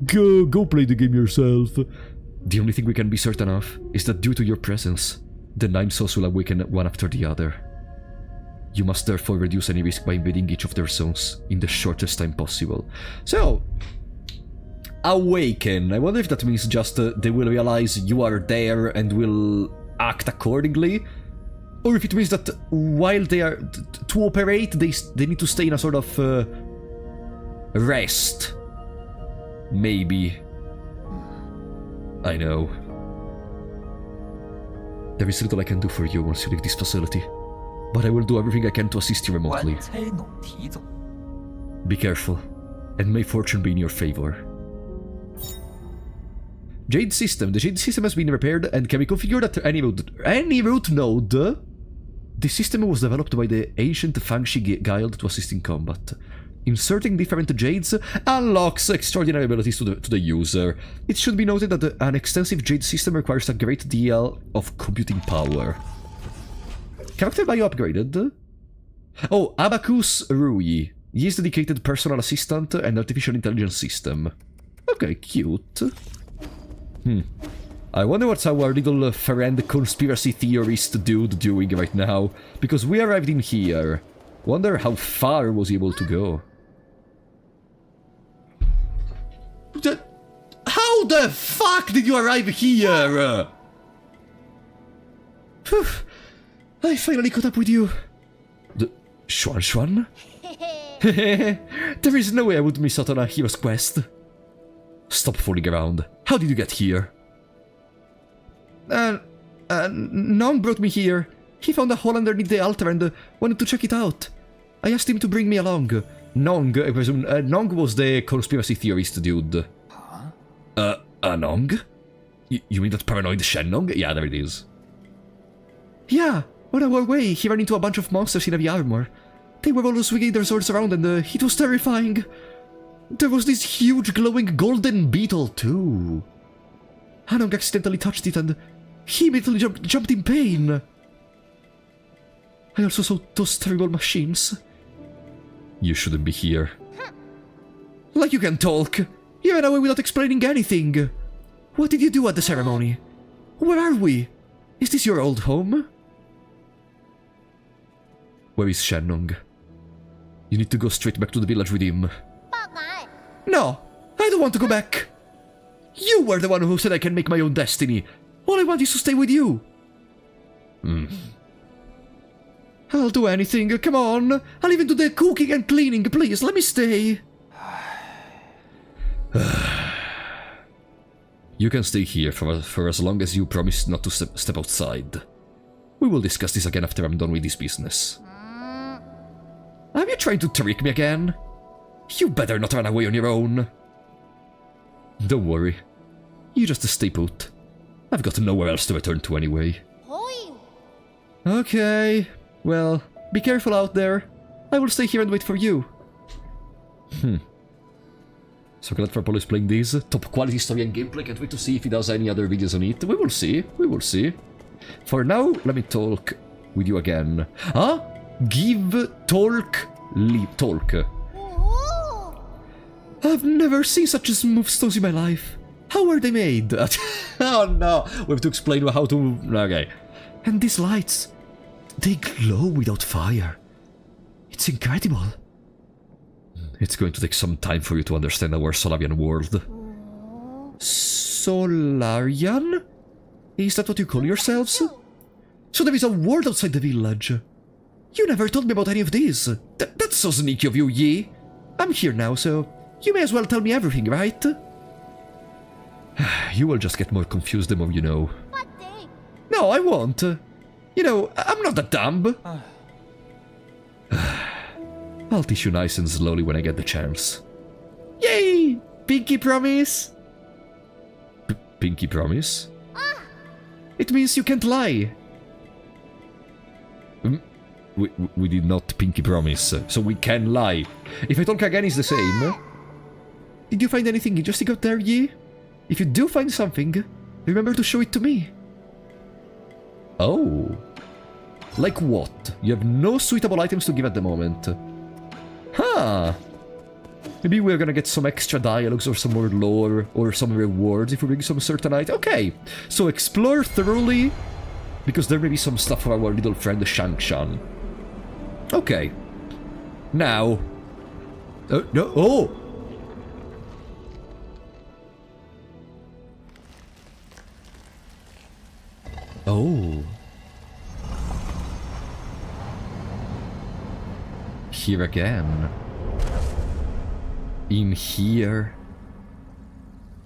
Go play the game yourself. The only thing we can be certain of is that due to your presence, the 9 souls will awaken one after the other. You must therefore reduce any risk by invading each of their zones in the shortest time possible. So, awaken. I wonder if that means just they will realize you are there and will act accordingly, or if it means that while they are to operate, they need to stay in a sort of rest. Maybe. I know. There is little I can do for you once you leave this facility, but I will do everything I can to assist you remotely. Be careful, and may fortune be in your favor. Jade system. The Jade system has been repaired and can be configured at any root node. The system was developed by the ancient Fangshi Guild to assist in combat. Inserting different Jades unlocks extraordinary abilities to the user. It should be noted that an extensive Jade system requires a great deal of computing power. Character bio upgraded. Oh, Abacus Rui. He is dedicated personal assistant and artificial intelligence system. Okay, cute. I wonder what's our little friend conspiracy theorist dude doing right now, because we arrived in here. Wonder how far was he able to go. How the fuck did you arrive here? Phew. I finally caught up with you. The Xuan? There is no way I would miss out on a hero's quest. Stop fooling around. How did you get here? Nong brought me here. He found a hole underneath the altar and wanted to check it out. I asked him to bring me along. Nong, I presume, Nong was the conspiracy theorist dude. Huh? Nong? You mean that paranoid Shen Nong? Yeah, there it is. Yeah, on our way, he ran into a bunch of monsters in heavy armor. They were all swinging their swords around and it was terrifying. There was this huge glowing golden beetle too. Anong accidentally touched it and he immediately jumped in pain. I also saw those terrible machines. You shouldn't be here. Like you can talk. You ran away without explaining anything. What did you do at the ceremony? Where are we? Is this your old home? Where is Shannong? You need to go straight back to the village with him. No, I don't want to go back. You were the one who said I can make my own destiny. All I want is to stay with you. I'll do anything, come on. I'll even do the cooking and cleaning, please, let me stay. You can stay here for as long as you promise not to step outside. We will discuss this again after I'm done with this business. Are you trying to trick me again? You better not run away on your own. Don't worry. You just stay put. I've got nowhere else to return to anyway. Okay. Well, be careful out there. I will stay here and wait for you. So glad for Paul is playing this. Top quality story and gameplay. Can't wait to see if he does any other videos on it. We will see. We will see. For now, let me talk with you again. Huh? Give, talk, leave. Talk. Ooh. I've never seen such smooth stones in my life. How are they made? Oh no, we have to explain how to... Okay. And these lights, they glow without fire. It's incredible. It's going to take some time for you to understand our Solarian world. Solarian? Is that what you call yourselves? So there is a world outside the village. You never told me about any of this. That's so sneaky of you, Yi. I'm here now, so you may as well tell me everything, right? You will just get more confused the more you know. What thing? No, I won't. You know, I'm not that dumb. I'll teach you nice and slowly when I get the chance. Yay! Pinky promise? Pinky promise? It means you can't lie. We did not pinky promise, so we can lie. If I talk again, it's the same. Did you find anything interesting out there, Yi? If you do find something, remember to show it to me. Oh. Like what? You have no suitable items to give at the moment. Huh. Maybe we're gonna get some extra dialogues or some more lore or some rewards if we bring some certain item. Okay. So explore thoroughly, because there may be some stuff for our little friend Shangshan. Okay. Now. No. Oh! Oh. Here again. In here.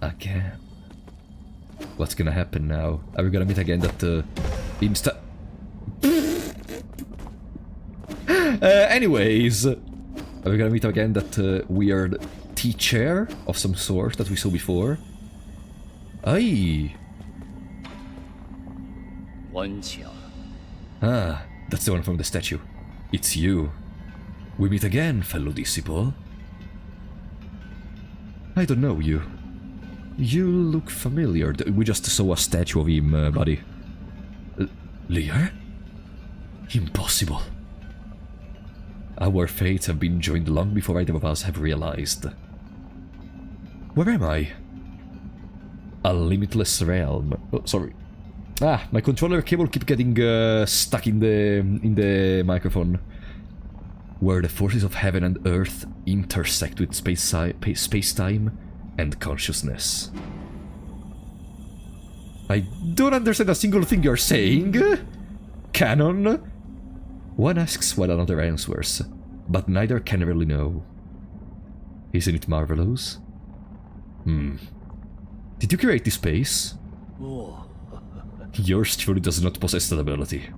Again. What's gonna happen now? Are we gonna meet again that Insta... anyways. Are we gonna meet again that weird teacher of some sort that we saw before? Aye. Ah, that's the one from the statue. It's you. We meet again, fellow disciple. I don't know you. You look familiar. We just saw a statue of him, buddy. Lear? Impossible. Our fates have been joined long before either of us have realized. Where am I? A limitless realm. Oh, sorry. Ah, my controller cable keep getting stuck in the microphone. Where the forces of heaven and earth intersect with space-time and consciousness. I don't understand a single thing you're saying. Canon? One asks while another answers, but neither can really know. Isn't it marvelous? Did you create this space? Yours truly does not possess that ability.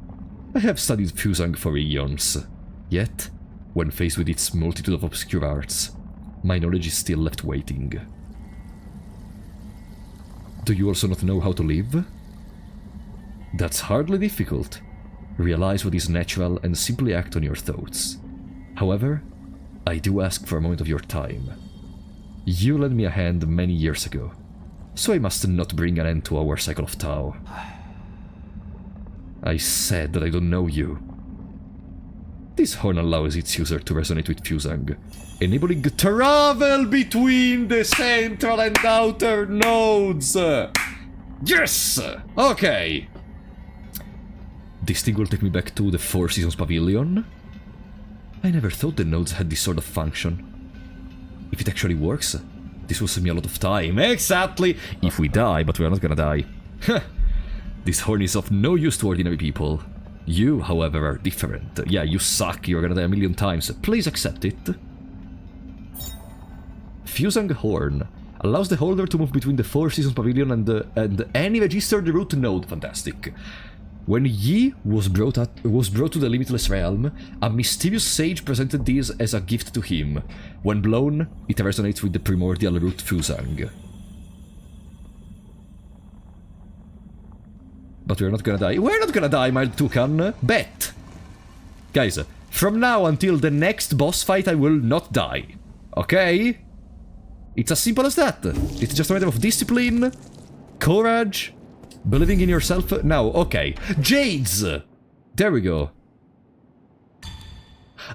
I have studied Fusang for eons, yet, when faced with its multitude of obscure arts, my knowledge is still left waiting. Do you also not know how to live? That's hardly difficult. Realize what is natural and simply act on your thoughts. However, I do ask for a moment of your time. You lent me a hand many years ago, so I must not bring an end to our cycle of Tao. I said that I don't know you. This horn allows its user to resonate with Fusang, enabling travel between the central and outer nodes! Yes! Okay! This thing will take me back to the Four Seasons Pavilion. I never thought the nodes had this sort of function. If it actually works, this will save me a lot of time. Exactly! If we die, but we are not gonna die. This horn is of no use to ordinary people. You, however, are different. Yeah, you suck, you're gonna die a million times. Please accept it. Fusang Horn allows the holder to move between the Four Seasons Pavilion and any registered root node. Fantastic. When Yi was brought to the Limitless Realm, a mysterious sage presented these as a gift to him. When blown, it resonates with the primordial root Fusang. But we're not gonna die. We're not gonna die, my Toucan. Bet! Guys, from now until the next boss fight, I will not die. Okay? It's as simple as that. It's just a matter of discipline, courage, believing in yourself. Now, okay. Jades! There we go.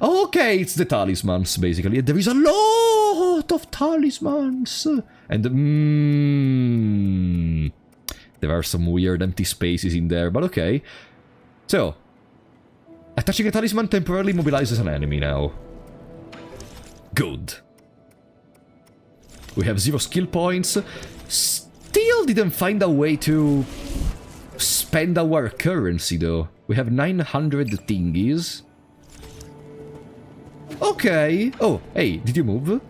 Okay, it's the talismans, basically. There is a lot of talismans. And, there are some weird empty spaces in there, but okay. So, attaching a talisman temporarily mobilizes an enemy now. Good. We have 0 skill points. Still didn't find a way to spend our currency, though. We have 900 thingies. Okay. Oh, hey, did you move?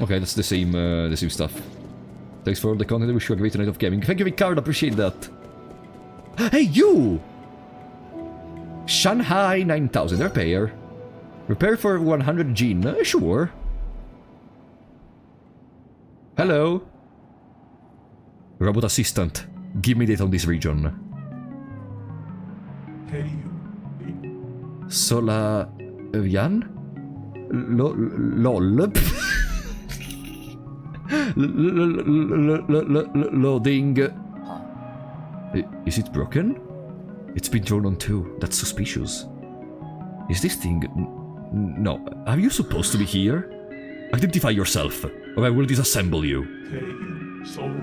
Okay, that's the same stuff. Thanks for all the content. I wish you a great night of gaming. Thank you, Ricardo. Appreciate that. Hey, you! Shanghai 9000. Repair. Repair for 100 Jin. Sure. Hello. Robot assistant. Give me data on this region. Solavian? LOL. Loading. Is it broken? It's been thrown on too. That's suspicious. Is this thing... No. Are you supposed to be here? Identify yourself, or I will disassemble you.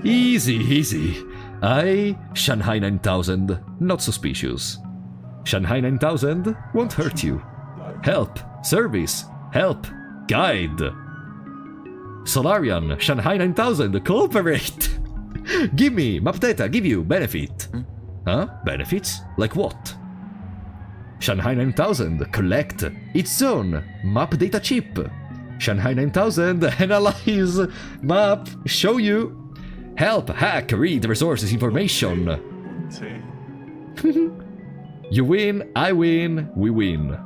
Easy, easy. I, Shanghai 9000, not suspicious. Shanghai 9000 won't hurt you. Help, service, help, guide. Solarian, Shanghai 9000, cooperate. Give me, map data, give you, benefit. Huh? Benefits? Like what? Shanghai 9000, collect its zone, map data chip. Shanghai 9000, analyze, map, show you. Help, hack, read, resources, information. You win, I win, we win.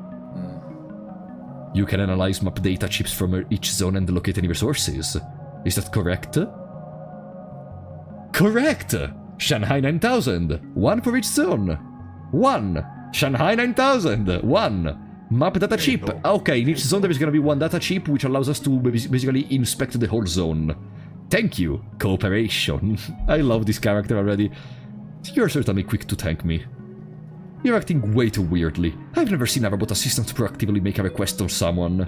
You can analyze map data chips from each zone and locate any resources. Is that correct? Correct! Shanghai 9000, 1 for each zone. 1. Shanghai 9000, 1. Map data chip. Okay, in each zone there is gonna be 1 data chip, which allows us to basically inspect the whole zone. Thank you, cooperation. I love this character already. You're certainly quick to thank me. You're acting way too weirdly. I've never seen a robot assistant proactively make a request on someone.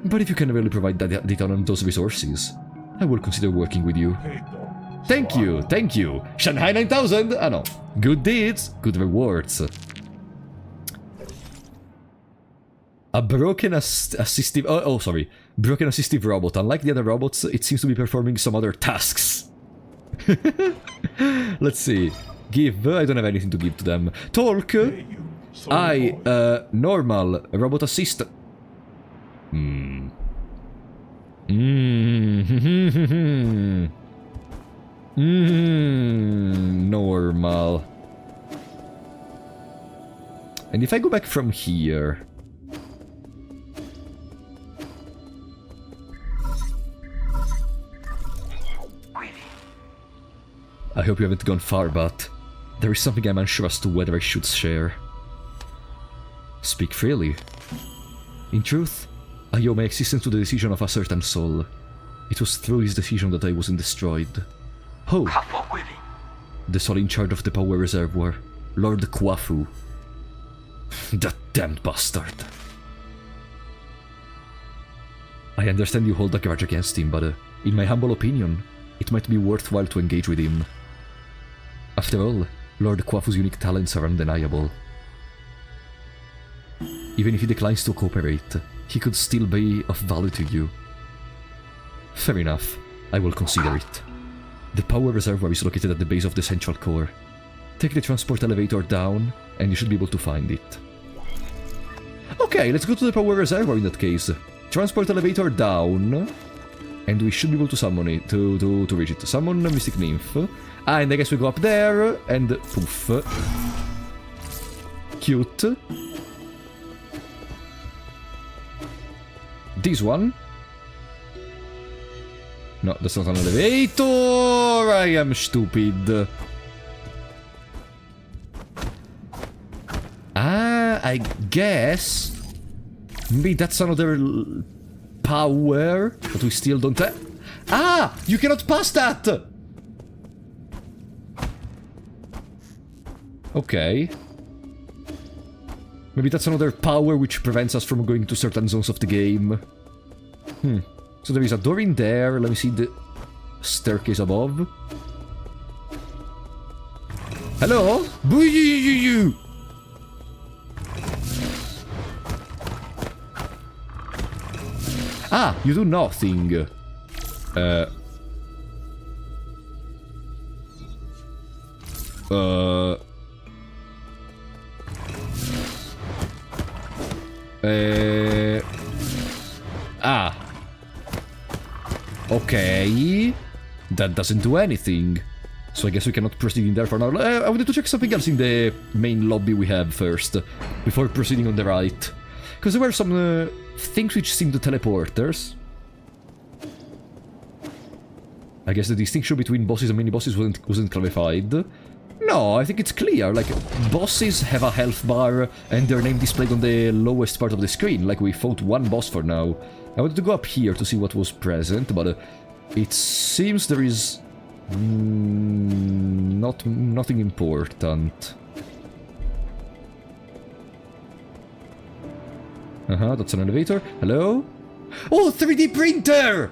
But if you can really provide data on those resources, I will consider working with you. Thank you, thank you. Shanghai 9000? Ah no. Good deeds, good rewards. A broken assistive... Oh, sorry. Broken assistive robot. Unlike the other robots, it seems to be performing some other tasks. Let's see. Give. I don't have anything to give to them. Talk. Normal. Robot assistant. Normal. And if I go back from here... I hope you haven't gone far, but there is something I'm unsure as to whether I should share. Speak freely. In truth, I owe my existence to the decision of a certain soul. It was through his decision that I wasn't destroyed. Ho! The soul in charge of the power reservoir, Lord Kwafu. That damned bastard. I understand you hold a grudge against him, but in my humble opinion, it might be worthwhile to engage with him. After all, Lord Kwafu's unique talents are undeniable. Even if he declines to cooperate, he could still be of value to you. Fair enough, I will consider it. The power reservoir is located at the base of the central core. Take the transport elevator down, and you should be able to find it. Okay, let's go to the power reservoir in that case. Transport elevator down, and we should be able to summon it, to reach it. Summon Mystic Nymph. And I guess we go up there, and poof. Cute. This one. No, that's not an elevator! I am stupid. I guess... Maybe that's another power, but we still don't have... Ah! You cannot pass that! Okay. Maybe that's another power which prevents us from going to certain zones of the game. So there is a door in there. Let me see the staircase above. Hello? Boo-you-you-you-you! Ah, you do nothing. Ah. Okay. That doesn't do anything. So I guess we cannot proceed in there for now. I wanted to check something else in the main lobby we have first, before proceeding on the right. Because there were some things which seemed teleporters. I guess the distinction between bosses and mini-bosses wasn't clarified. No, I think it's clear. Like, bosses have a health bar and their name displayed on the lowest part of the screen. Like, we fought one boss for now. I wanted to go up here to see what was present, but it seems there is nothing important. That's an elevator. Hello? Oh, 3D printer!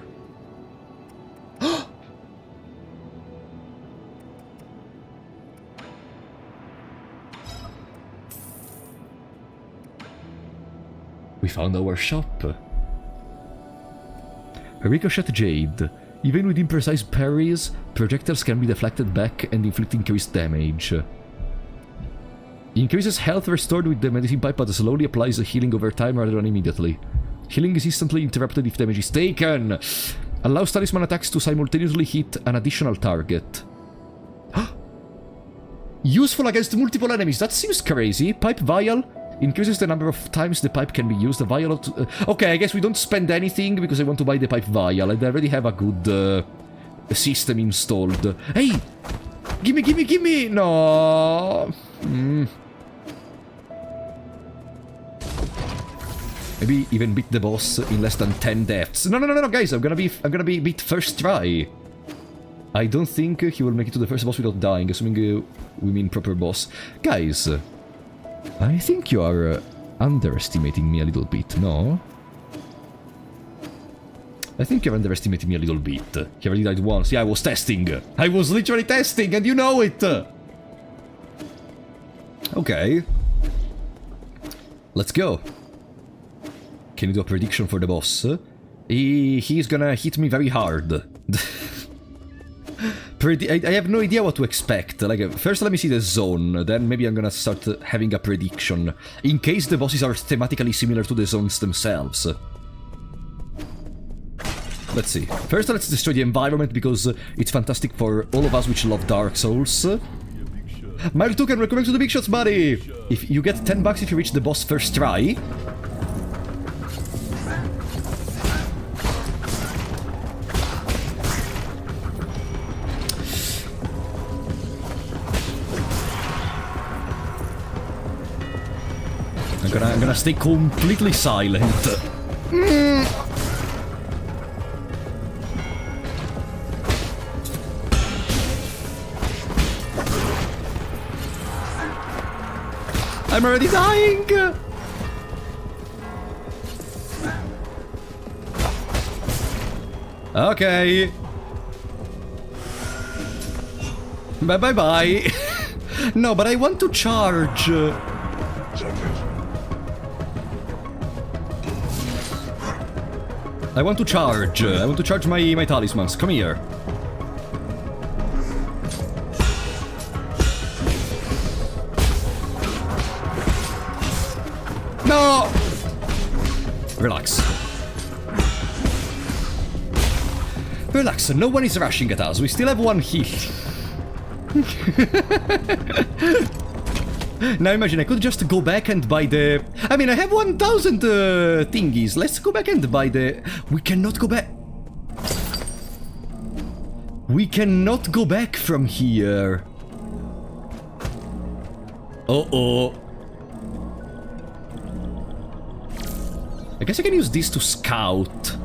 We found our shop. A ricochet jade. Even with imprecise parries, projectiles can be deflected back and inflict increased damage. Increases health restored with the medicine pipe, but slowly applies a healing over time rather than immediately. Healing is instantly interrupted if damage is taken. Allows talisman attacks to simultaneously hit an additional target. Useful against multiple enemies. That seems crazy. Pipe vial. Increases the number of times the pipe can be used. The vial... okay, I guess we don't spend anything because I want to buy the pipe vial. I already have a good system installed. Hey! Gimme! No! Maybe even beat the boss in less than 10 deaths. No, guys! I'm gonna be beat first try. I don't think he will make it to the first boss without dying, assuming we mean proper boss. Guys... I think you are underestimating me a little bit, no? I think you're underestimating me a little bit. He already died once. Yeah, I was testing. I was literally testing, and you know it! Okay. Let's go. Can you do a prediction for the boss? He's gonna hit me very hard. I have no idea what to expect. Like, first let me see the zone, then maybe I'm gonna start having a prediction, in case the bosses are thematically similar to the zones themselves. Let's see. First let's destroy the environment, because it's fantastic for all of us which love Dark Souls. Mile 2 can recommend to the big shots, buddy! If you get $10 if you reach the boss first try. I'm gonna stay completely silent. I'm already dying! Okay. Bye. No, but I want to charge. I want to charge. I want to charge my talismans. Come here. No! Relax. Relax, no one is rushing at us. We still have one heal. Now imagine, I could just go back and buy the... I mean, I have 1,000 thingies. Let's go back and buy the... We cannot go back. We cannot go back from here. Uh-oh. I guess I can use this to scout.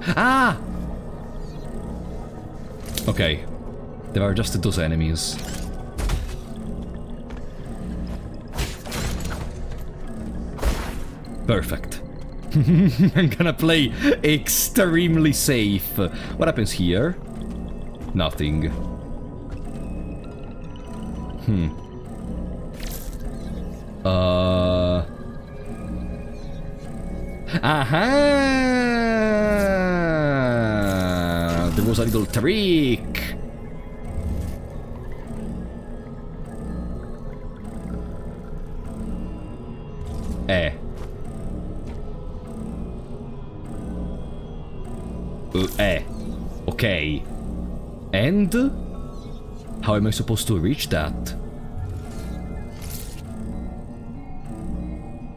Ah! Okay. There are just those enemies. Perfect. I'm gonna play extremely safe. What happens here? Nothing. Aha! There was a little trick. Okay. And? How am I supposed to reach that?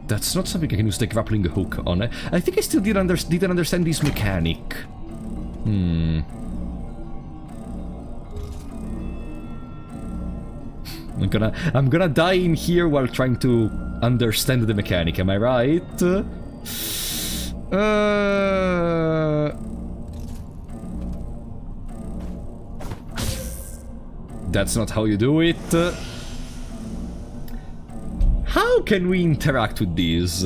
That's not something I can use the grappling hook on. I think I still didn't understand this mechanic. I'm gonna die in here while trying to understand the mechanic, am I right? That's not how you do it. How can we interact with these?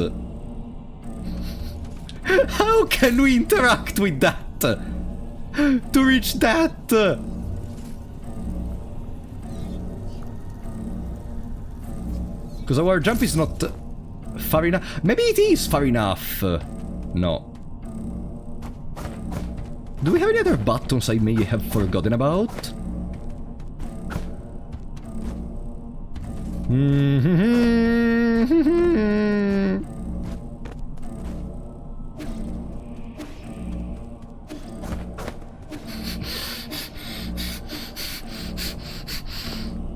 How can we interact with that? To reach that? Because our jump is not far enough. Maybe it is far enough. No. Do we have any other buttons I may have forgotten about?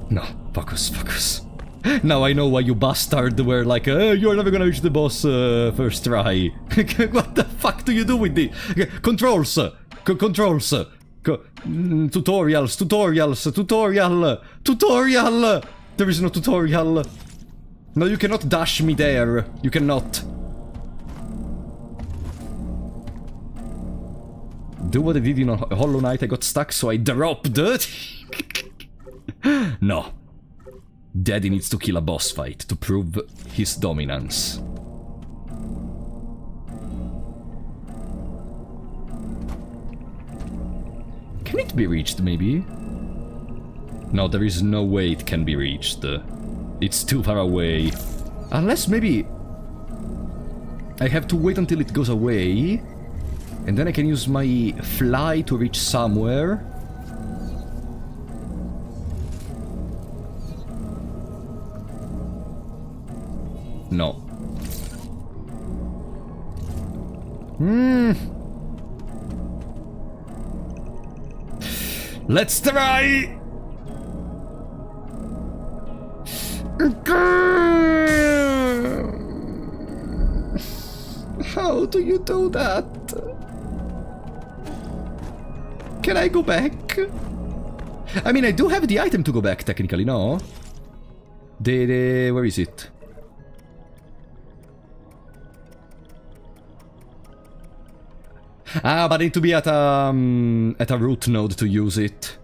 No, focus. Now I know why you bastard were like, you're never gonna reach the boss first try. What the fuck do you do with the controls? Controls. Tutorial. There is no tutorial. No, you cannot dash me there. You cannot. Do what I did in Hollow Knight. I got stuck, so I dropped. No. Daddy needs to kill a boss fight to prove his dominance. Can it be reached, maybe? No, there is no way it can be reached. It's too far away. Unless maybe I have to wait until it goes away, and then I can use my fly to reach somewhere. No. Let's try! How do you do that? Can I go back? I mean, I do have the item to go back, technically, no? Where is it? Ah, but I need to be at a root node to use it.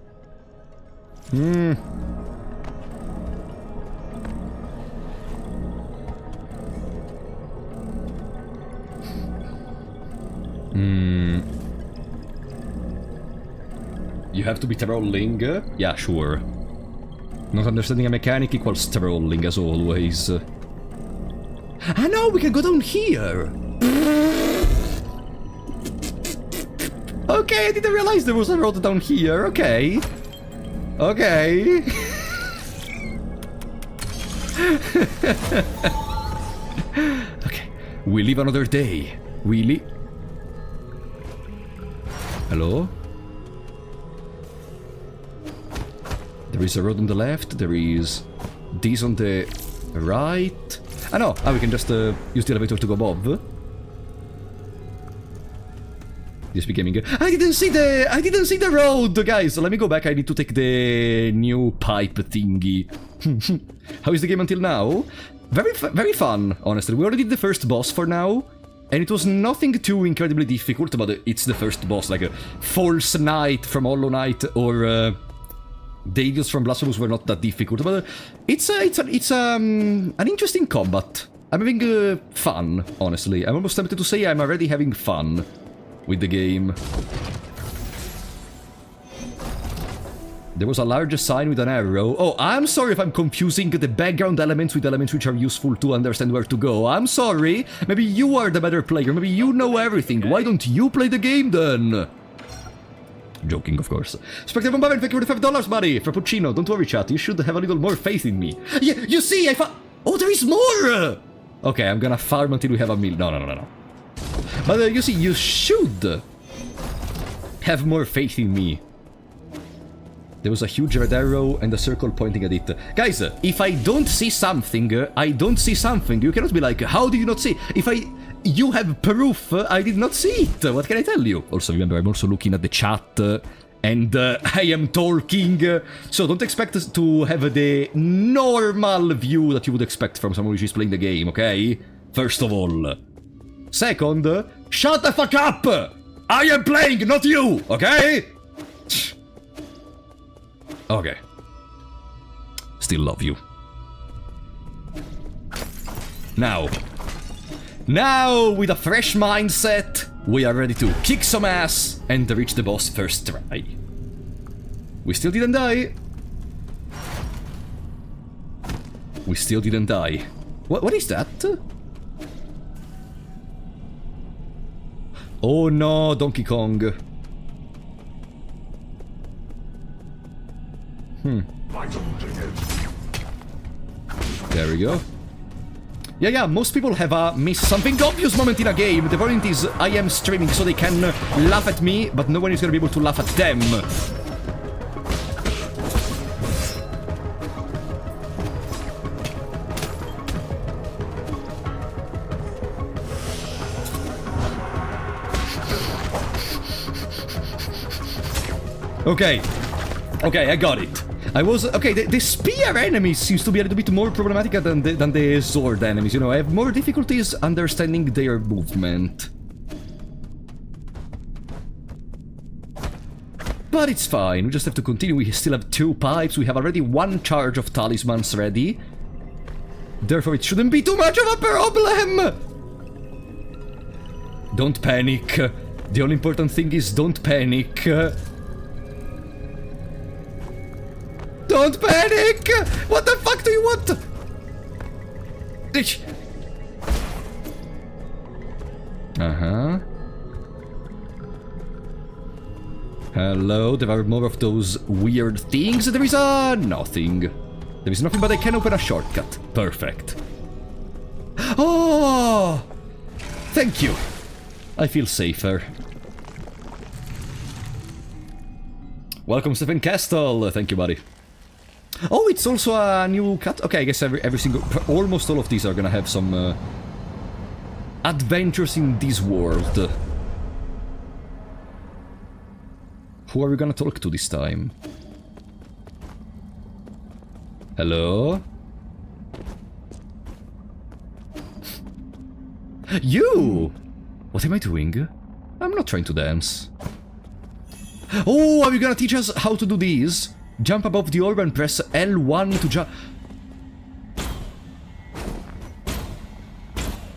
You have to be trolling? Yeah, sure. Not understanding a mechanic equals trolling, as always. Ah no, we can go down here! Okay, I didn't realize there was a road down here, okay. Okay. Okay, we live another day. Hello? There is a road on the left, there is this on the right. Ah no, we can just use the elevator to go above. This becoming. I didn't see the road, guys. Let me go back. I need to take the new pipe thingy. How is the game until now? Very fun, honestly. We already did the first boss for now, And it was nothing too incredibly difficult, but it's the first boss, like a False Knight from Hollow Knight or Davius from Blasphemous were not that difficult, but it's an interesting combat. I'm having fun, honestly. I'm almost tempted to say I'm already having fun with the game. There was a large sign with an arrow. Oh, I'm sorry if I'm confusing the background elements with elements which are useful to understand where to go. I'm sorry. Maybe you are the better player. Maybe you know everything. Why don't you play the game then? Joking, of course. Spectre Von Baven, thank you for the $5, buddy. Frappuccino, don't worry, chat. You should have a little more faith in me. Yeah, you see, I found... Oh, there is more! Okay, I'm gonna farm until we have a meal. No. But you see, you should have more faith in me. There was a huge red arrow and a circle pointing at it. Guys, if I don't see something, I don't see something. You cannot be like, how do you not see? You have proof, I did not see it. What can I tell you? Also, remember, I'm also looking at the chat, and I am talking. So don't expect us to have the normal view that you would expect from someone who is playing the game, okay? First of all. Second, shut the fuck up! I am playing, not you, okay? Okay. Still love you. Now, with a fresh mindset, we are ready to kick some ass and reach the boss first try. We still didn't die. We still didn't die. What is that? Oh no, Donkey Kong. There we go. Yeah, most people have missed something obvious moment in a game. The point is, I am streaming so they can laugh at me, but no one is gonna be able to laugh at them. Okay, I got it. Okay, the spear enemies seems to be a little bit more problematic than the sword enemies, you know. I have more difficulties understanding their movement. But it's fine, we just have to continue. We still have 2 pipes, we have already 1 charge of talismans ready. Therefore it shouldn't be too much of a problem! Don't panic. The only important thing is don't panic. Don't panic! What the fuck do you want? Uh-huh. Hello, there are more of those weird things. There is nothing. There is nothing, but I can open a shortcut. Perfect. Oh! Thank you. I feel safer. Welcome, Stephen Castle. Thank you, buddy. Oh, it's also a new cut. Okay, I guess every single... Almost all of these are gonna have some adventures in this world. Who are we gonna talk to this time? Hello? You! What am I doing? I'm not trying to dance. Oh, are you gonna teach us how to do these? Jump above the orb and press L1 to jump.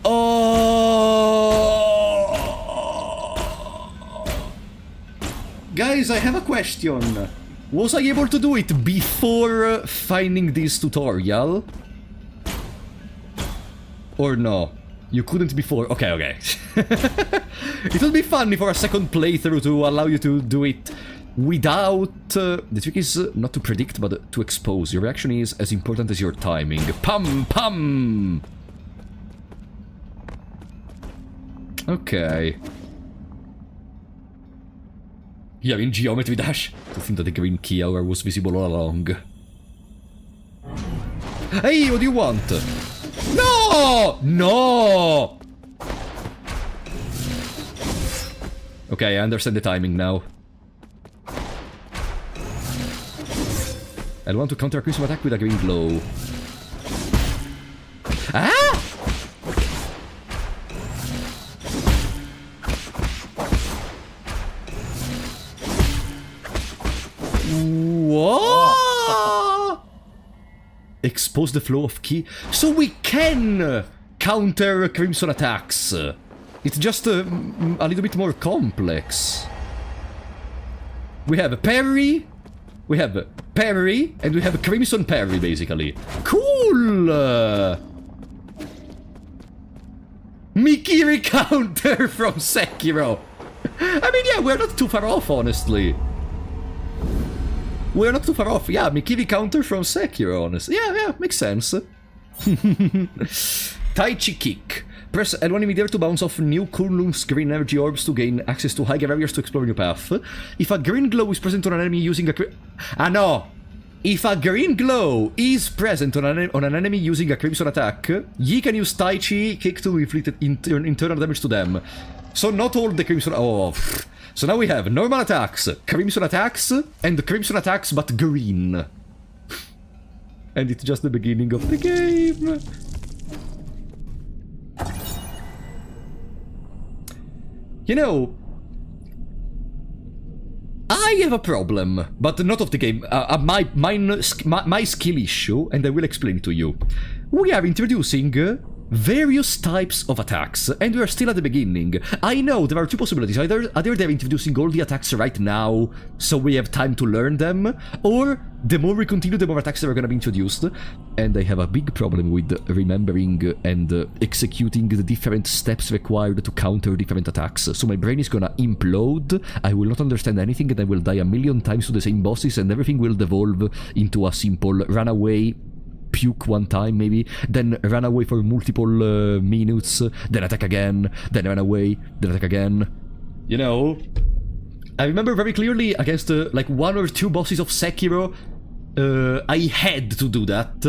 Oh! Guys, I have a question. Was I able to do it before finding this tutorial? Or no? You couldn't before. Okay. It would be funny for a second playthrough to allow you to do it without... the trick is not to predict, but to expose. Your reaction is as important as your timing. Pum! Okay. Yeah, in Geometry Dash. To think that the green key hour was visible all along. Hey, what do you want? No! Okay, I understand the timing now. I want to counter a crimson attack with a green glow. Ah! expose the flow of ki. So we can counter Crimson attacks. It's just a little bit more complex. We have a parry, and we have a Crimson parry, basically. Cool! Mikiri counter from Sekiro. I mean, yeah, we're not too far off, honestly. We're not too far off. Yeah, Mikiri counter from Sekiro, honestly. Yeah, makes sense. Tai Chi kick. Press L1 immediately to bounce off new Kunlun's green energy orbs to gain access to higher areas to explore a new path. If a green glow is present on an enemy using a... no! If a green glow is present on an enemy using a Crimson attack, ye can use Tai Chi kick to inflict internal damage to them. So not all the Crimson... oh... So now we have normal attacks, Crimson attacks, and Crimson attacks but green. And it's just the beginning of the game. You know, I have a problem, but not of the game, my skill issue, and I will explain to you. We are introducing various types of attacks, and we are still at the beginning. I know there are two possibilities. Either they're introducing all the attacks right now, so we have time to learn them, or the more we continue, the more attacks are gonna be introduced. And I have a big problem with remembering and executing the different steps required to counter different attacks. So my brain is gonna implode, I will not understand anything, and I will die a million times to the same bosses, and everything will devolve into a simple run away, puke one time maybe, then run away for multiple minutes, then attack again, then run away, then attack again. You know, I remember very clearly against like one or two bosses of Sekiro, I had to do that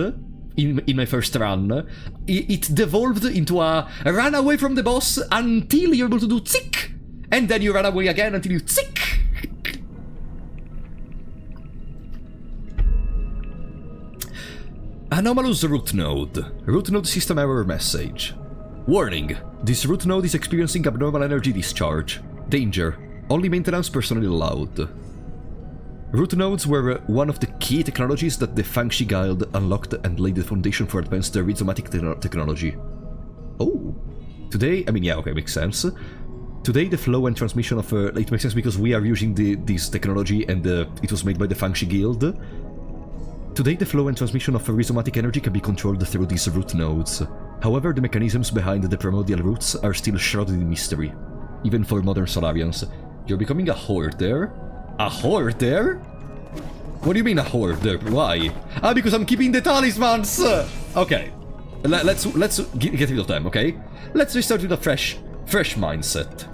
in my first run. It devolved into a run away from the boss until you're able to do tzik, and then you run away again until you tzik. Anomalous root node. Root node system error message. Warning. This root node is experiencing abnormal energy discharge. Danger. Only maintenance personnel allowed. Root nodes were one of the key technologies that the Fangshi Guild unlocked and laid the foundation for advanced rhizomatic technology. Oh. Today, I mean, yeah, okay, makes sense. Today the flow and transmission of... it makes sense because we are using this technology and it was made by the Fangshi Guild. Today, the flow and transmission of rhizomatic energy can be controlled through these root nodes. However, the mechanisms behind the primordial roots are still shrouded in mystery, even for modern Solarians. You're becoming a hoarder? A hoarder? What do you mean a hoarder? Why? Ah, because I'm keeping the talismans! Okay. Let's get rid of them, okay? Let's restart with a fresh mindset.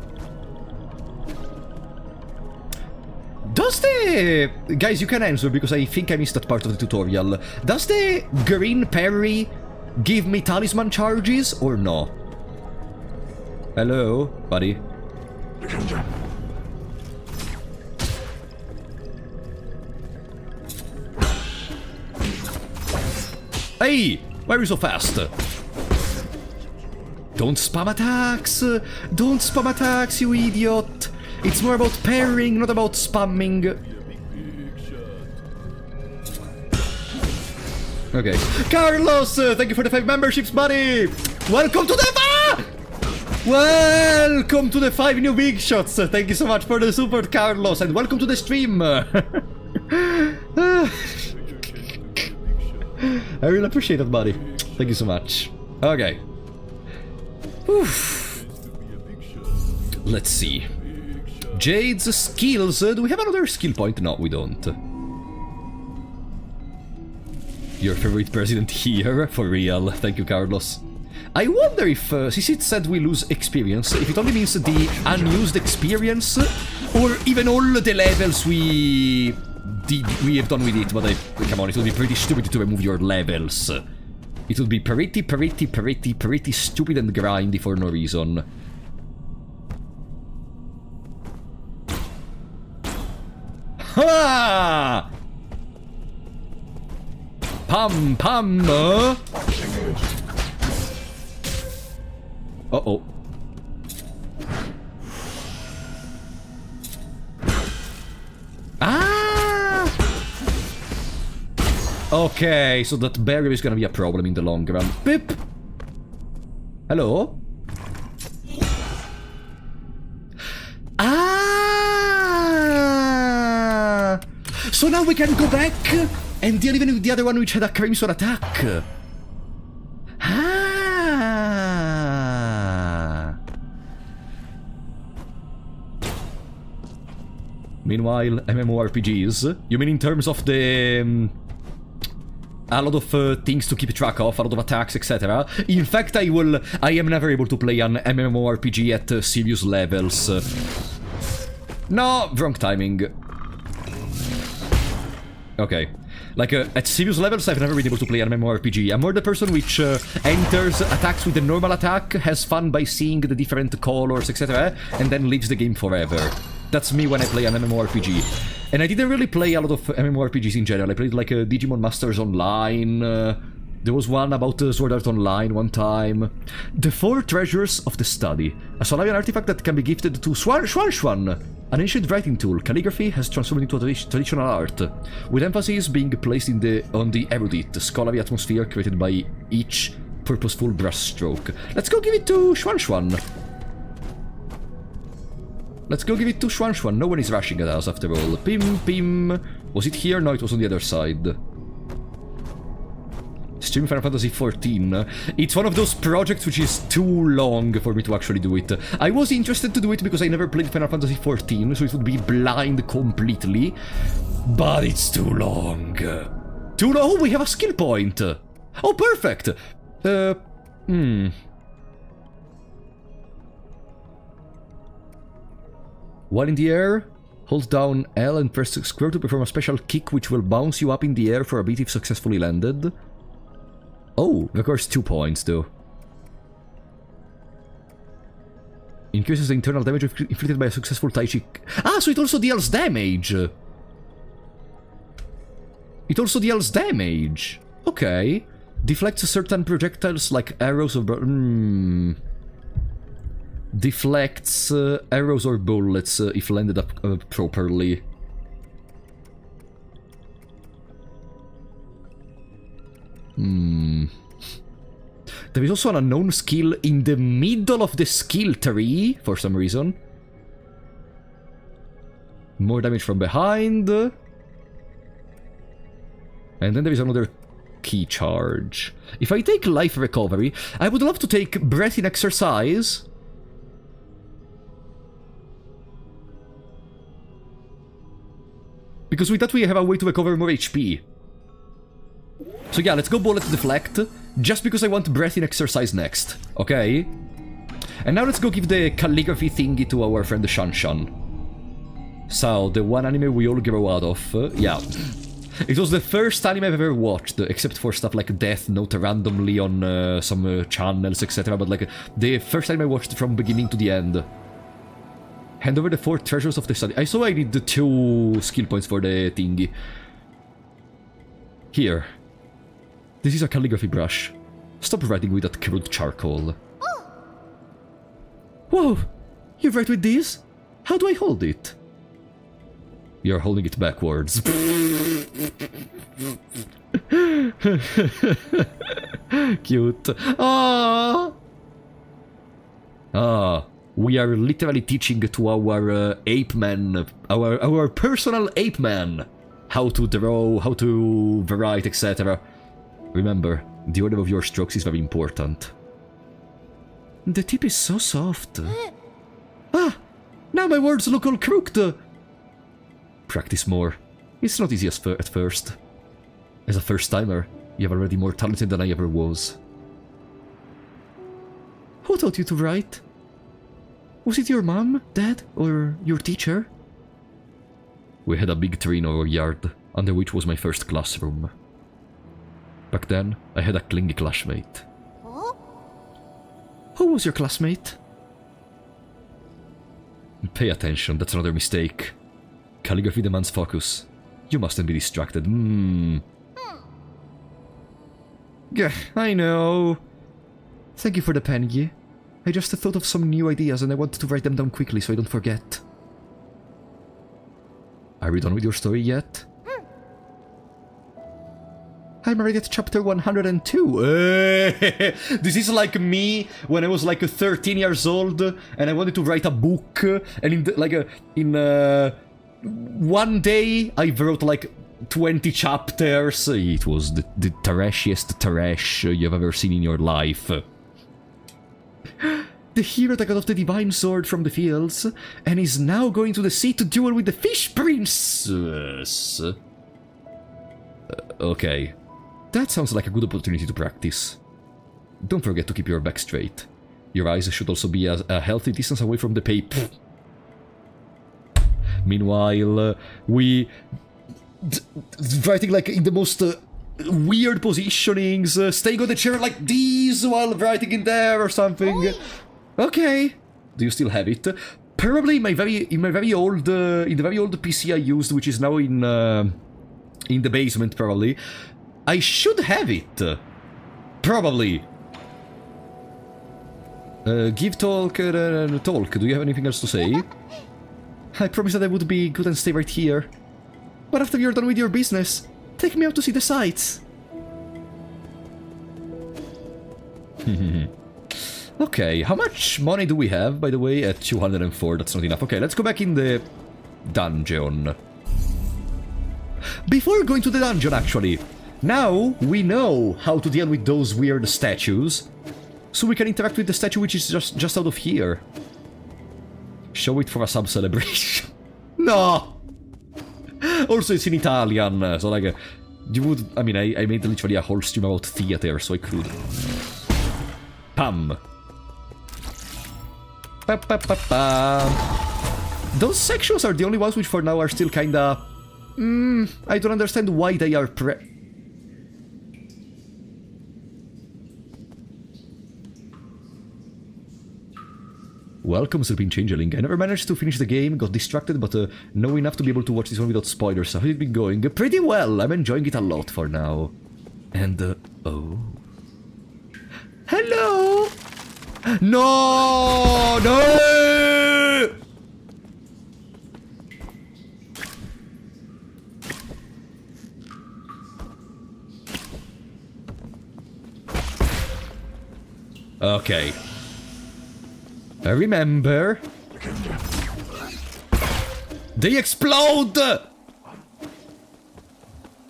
Does the... Guys, you can answer because I think I missed that part of the tutorial. Does the green parry give me talisman charges or no? Hello, buddy. Hey! Why are you so fast? Don't spam attacks! Don't spam attacks, you idiot! It's more about parrying, not about spamming. Okay. Carlos, thank you for the 5 memberships, buddy! Welcome to the... Welcome to the 5 new big shots! Thank you so much for the support, Carlos, and welcome to the stream! I really appreciate it, buddy. Thank you so much. Okay. Oof. Let's see. Jade's skills. Do we have another skill point? No, we don't. Your favorite president here? For real. Thank you, Carlos. I wonder if, since it said we lose experience, if it only means the unused experience, or even all the levels we have done with it, but come on, it would be pretty stupid to remove your levels. It would be pretty stupid and grindy for no reason. Ha! Pam pam! Uh-oh. Ah! Okay, so that barrier is gonna be a problem in the long run. Pip! Hello? Ah! So now we can go back and deal even with the other one which had a crimson attack. Ah! Meanwhile, MMORPGs, you mean in terms of the... a lot of things to keep track of, a lot of attacks, etc. In fact, I am never able to play an MMORPG at serious levels. No, wrong timing. Okay. Like, at serious levels, I've never been able to play an MMORPG. I'm more the person which enters attacks with the normal attack, has fun by seeing the different colors, etc., and then leaves the game forever. That's me when I play an MMORPG. And I didn't really play a lot of MMORPGs in general. I played like Digimon Masters Online. There was one about Sword Art Online one time. The 4 Treasures of the Study. A Solarian artifact that can be gifted to Schwan, an ancient writing tool. Calligraphy has transformed into a traditional art, with emphasis being placed on the erudite, scholarly atmosphere created by each purposeful brushstroke. Let's go give it to Schwan. Let's go give it to Schwan. No one is rushing at us after all. Pim. Was it here? No, it was on the other side. Stream Final Fantasy XIV. It's one of those projects which is too long for me to actually do it. I was interested to do it because I never played Final Fantasy XIV, so it would be blind completely. But it's too long. Too long? Oh, we have a skill point. Oh, perfect. While in the air, hold down L and press square to perform a special kick which will bounce you up in the air for a beat if successfully landed. Oh, requires 2 points though. Increases the internal damage inflicted by a successful Tai Chi... Ah, so it also deals damage! It also deals damage! Okay. Deflects certain projectiles like arrows or... Deflects arrows or bullets if landed up properly. There is also an unknown skill in the middle of the skill tree, for some reason. More damage from behind. And then there is another key charge. If I take life recovery, I would love to take breathing exercise. Because with that we have a way to recover more HP. So yeah, let's go bullet deflect, just because I want breathing exercise next, okay? And now let's go give the calligraphy thingy to our friend Shanshan. So, the one anime we all grow out of, yeah. It was the first anime I've ever watched, except for stuff like Death Note randomly on some channels, etc. But like, the first anime I watched from beginning to the end. Hand over the 4 treasures of the study. I saw I need the 2 skill points for the thingy. Here. This is a calligraphy brush. Stop writing with that crude charcoal. Oh. Whoa! You write with this? How do I hold it? You're holding it backwards. Cute. Ah! Ah. We are literally teaching to our ape man, our personal ape man, how to draw, how to write, etc. Remember, the order of your strokes is very important. The tip is so soft. Ah! Now my words look all crooked! Practice more. It's not easy at first. As a first-timer, you have already more talented than I ever was. Who taught you to write? Was it your mom, dad, or your teacher? We had a big tree in our yard, under which was my first classroom. Back then, I had a clingy classmate. Oh? Who was your classmate? Pay attention, that's another mistake. Calligraphy demands focus. You mustn't be distracted. Yeah, I know. Thank you for the penny. I just thought of some new ideas and I wanted to write them down quickly so I don't forget. Are you done with your story yet? I'm already at chapter 102. This is like me when I was like 13 years old and I wanted to write a book, and one day I wrote like 20 chapters. It was the trashiest trash you've ever seen in your life. The hero that got off the divine sword from the fields and is now going to the sea to duel with the fish princess. Okay. That sounds like a good opportunity to practice. Don't forget to keep your back straight. Your eyes should also be a healthy distance away from the paper. Meanwhile, we... writing like in the most weird positionings, staying on the chair like these while writing in there or something. Okay. Do you still have it? Probably in the very old PC I used, which is now in the basement, probably. I should have it. Probably. Give talk. Talk. Do you have anything else to say? I promised that I would be good and stay right here. But after you're done with your business, take me out to see the sights. Okay, how much money do we have, by the way? At 204, that's not enough. Okay, let's go back in the dungeon. Before going to the dungeon, actually, now we know how to deal with those weird statues, so we can interact with the statue which is just out of here. Show it for a sub-celebration. No! Also, it's in Italian, so like, you would... I mean, I made literally a whole stream about theater, so I could. Pam. Pa, pa, pa, pa. Those sections are the only ones which for now are still kinda... I don't understand why they are Welcome, Sleeping Changeling. I never managed to finish the game, got distracted, but know enough to be able to watch this one without spoilers. How has it been going? Pretty well. I'm enjoying it a lot for now. And, oh... Hello! No! No! Okay. I remember. They explode!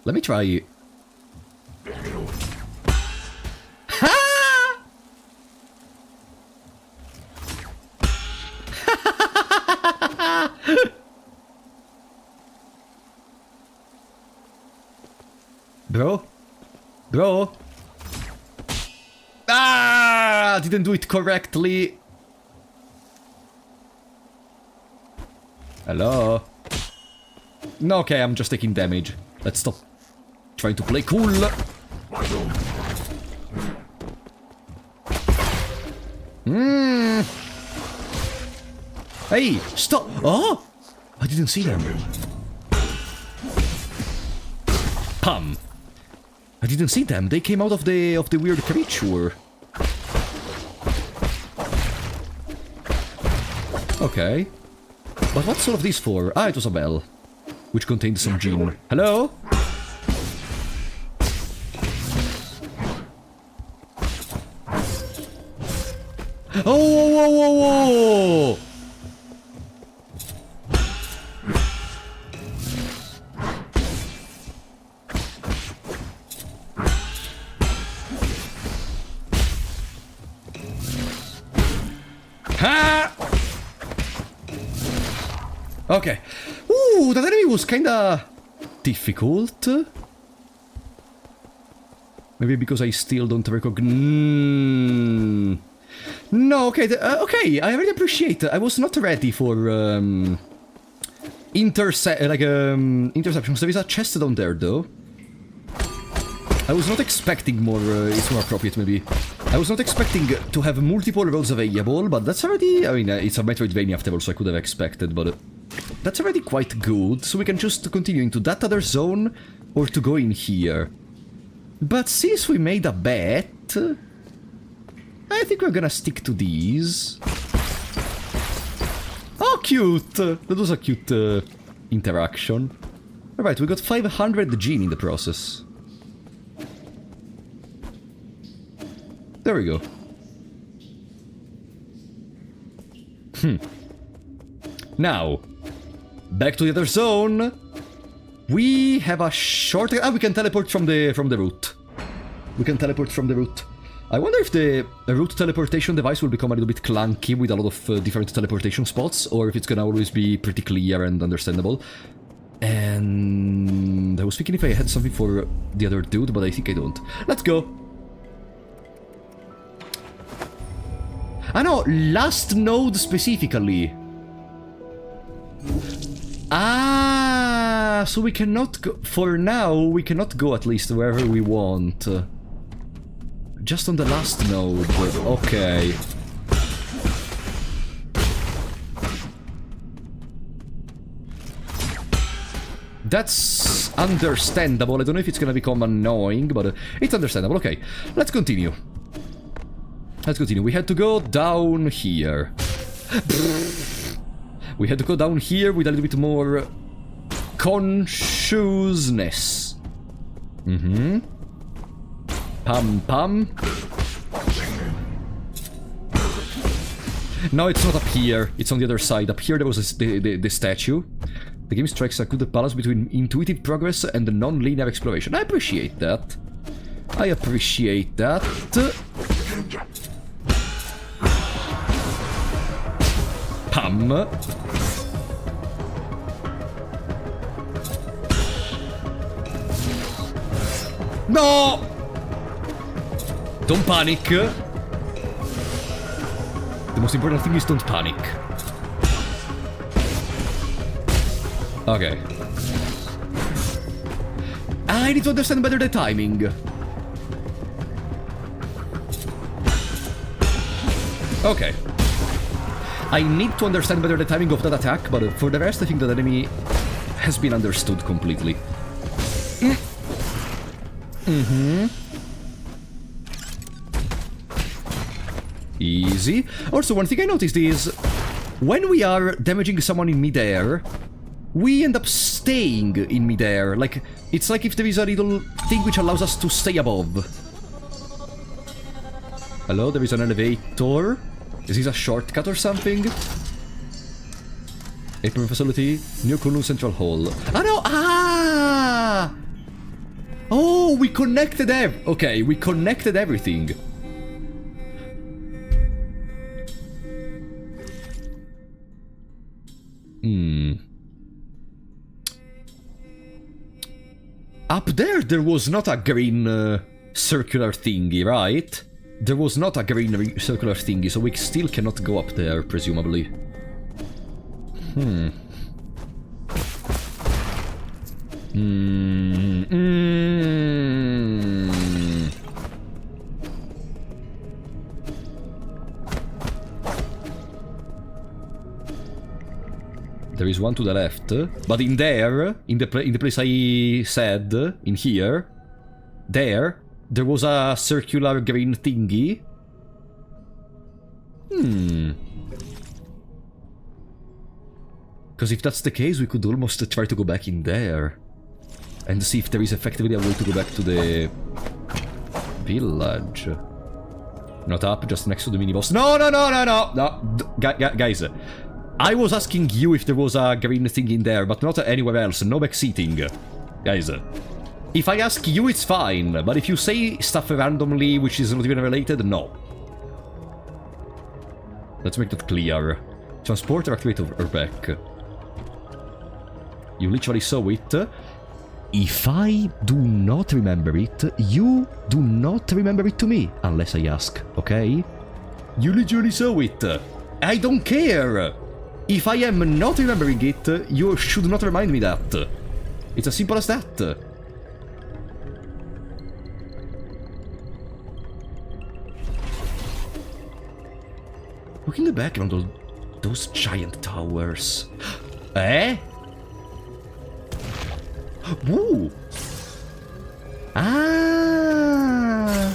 Let me try. Ha! Bro? Bro? Ah! Didn't do it correctly. Hello? No, okay, I'm just taking damage. Let's stop trying to play cool. Hey, stop! Oh! I didn't see them. Pum! I didn't see them. They came out of the weird creature. Okay. But what's all of this for? Ah, it was a bell, which contained some gene. Hello? Oh, whoa, whoa, whoa, whoa! Ha! Okay. Ooh, that enemy was kinda difficult. Maybe because I still don't recognize... No, okay, okay, I really appreciate it. I was not ready for, interceptions. There is a chest down there, though. I was not expecting more, it's more appropriate, maybe. I was not expecting to have multiple roles available, but that's already... I mean, it's a Metroidvania after all, so I could have expected, but... that's already quite good, so we can just continue into that other zone, or to go in here. But since we made a bet... I think we're gonna stick to these. Oh, cute! That was a cute interaction. Alright, we got 500 gene in the process. There we go. Now, back to the other zone. We have a short... Ah, we can teleport from the route. We can teleport from the route. I wonder if the route teleportation device will become a little bit clunky with a lot of different teleportation spots, or if it's gonna always be pretty clear and understandable. And I was thinking if I had something for the other dude, but I think I don't. Let's go. Ah no, last node specifically. Ah, so we cannot go... For now, we cannot go at least wherever we want. Just on the last node. Okay. That's understandable. I don't know if it's gonna become annoying, but it's understandable. Okay, let's continue. Let's continue. We had to go down here. We had to go down here with a little bit more consciousness. Pam pam. No, it's not up here. It's on the other side. Up here there was the statue. The game strikes a good balance between intuitive progress and non-linear exploration. I appreciate that. I appreciate that. Pam. No! Don't panic. The most important thing is don't panic. Okay. I need to understand better the timing. Okay. I need to understand better the timing of that attack, but for the rest I think that the enemy has been understood completely. Easy. Also, one thing I noticed is when we are damaging someone in midair, we end up staying in midair. Like, it's like if there is a little thing which allows us to stay above. Hello, there is an elevator. Is this a shortcut or something? Apron facility, New Kunlun Central Hall. Ah no! Ah! Oh, we connected okay, we connected everything. Up there was not a green circular thingy, right? There was not a green circular thingy, so we still cannot go up there, presumably. There is one to the left, but in there, in the place I said, in here, there was a circular green thingy. Because if that's the case, we could almost try to go back in there and see if there is effectively a way to go back to the village. Not up, just next to the mini-boss. No! Guys, I was asking you if there was a green thing in there, but not anywhere else. No backseating. Guys, if I ask you, it's fine, but if you say stuff randomly which is not even related, no. Let's make that clear. Transport or activate or back. You literally saw it. If I do not remember it, you do not remember it to me, unless I ask, okay? You literally saw it. I don't care. If I am not remembering it, you should not remind me that. It's as simple as that. Look in the background of those giant towers. Eh? Woo! Ah!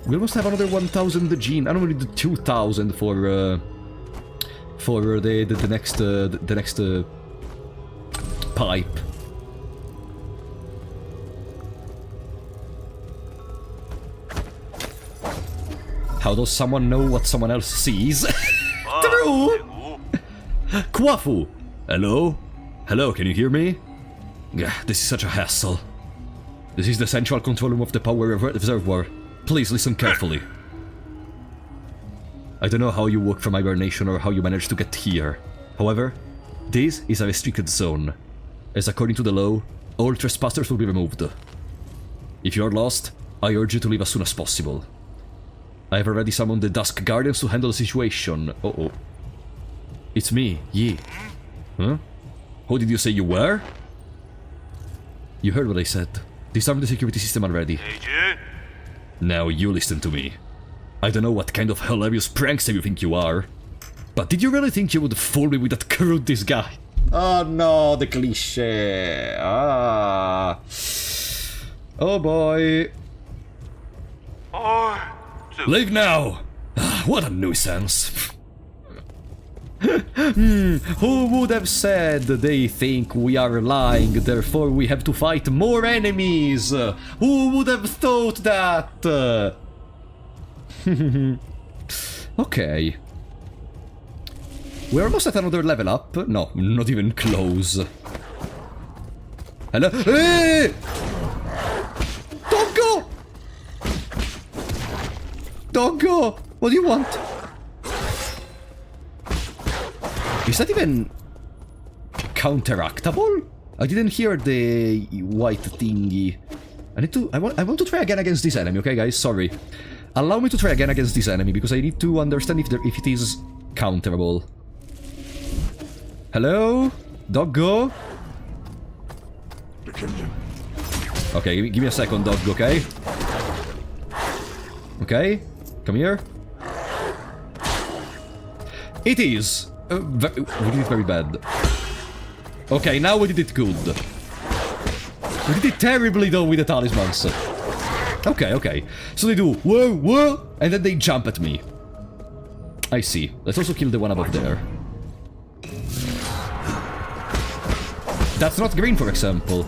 We almost have another 1,000 gene. I don't need the 2,000 for the next pipe. How does someone know what someone else sees? True! Kwafu! Hello? Hello, can you hear me? Yeah, this is such a hassle. This is the central control room of the power reservoir. Please listen carefully. I don't know how you woke from hibernation or how you managed to get here. However, this is a restricted zone, as according to the law, all trespassers will be removed. If you are lost, I urge you to leave as soon as possible. I have already summoned the Dusk Guardians to handle the situation. Uh-oh. It's me, Yi. Huh? Who did you say you were? You heard what I said. Disarm the security system already. Now you listen to me. I don't know what kind of hilarious prankster you think you are, but did you really think you would fool me with that crude disguise? Oh no, the cliché. Ah. Oh boy. Leave now! What a nuisance. Who would have said they think we are lying, therefore we have to fight more enemies? Who would have thought that? Okay. We're almost at another level up. No, not even close. Hello? Hey! Don't go! Don't go! What do you want? Is that even counteractable? I didn't hear the white thingy. I want to try again against this enemy, okay guys? Sorry. Allow me to try again against this enemy, because I need to understand if it is counterable. Hello? Doggo? Okay, give me a second, Doggo, okay? Okay, come here. It is! We did it very bad. Okay, now we did it good. We did it terribly though with the talismans. Okay, okay. So they do whoa, whoa, and then they jump at me. I see. Let's also kill the one above there. That's not green, for example.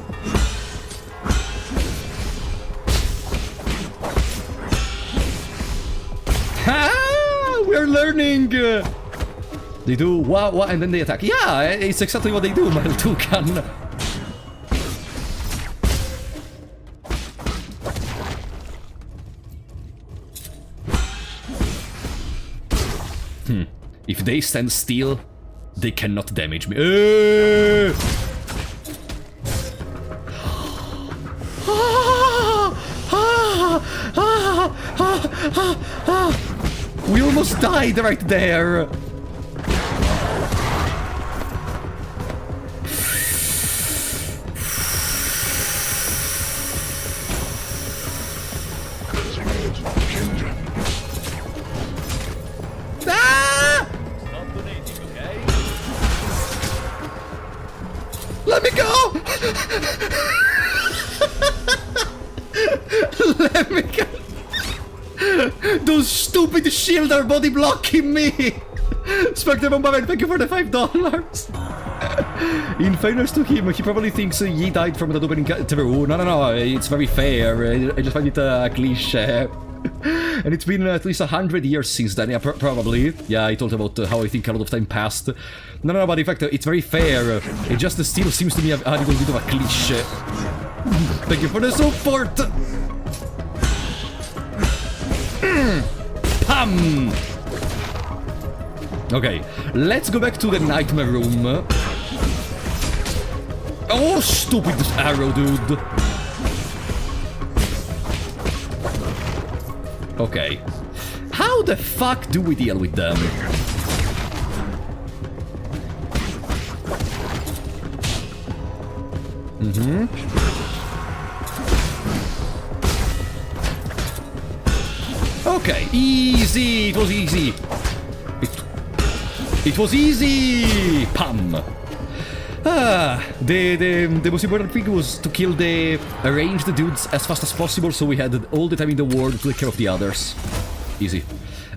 Ha! We're learning! They do wah wah and then they attack. Yeah, it's exactly what they do, my toucan. If they stand still, they cannot damage me. We almost died right there. Let me go! Let me go! Those stupid shields are body blocking me! Spectre Bombardment, thank you for the $5. In fairness to him, he probably thinks Yi died from that opening true. No, it's very fair. I just find it a cliche. And it's been at least 100 years since then, yeah, probably. Yeah, I told about how I think a lot of time passed. No, but in fact, it's very fair. It just still seems to me a little bit of a cliche. Thank you for the support! Pam! Okay, let's go back to the nightmare room. Oh, stupid arrow, dude. Okay. How the fuck do we deal with them? Okay, easy. It was easy. It was easy. Pam. The most important thing was to kill the ranged dudes as fast as possible, so we had all the time in the world to take care of the others. Easy.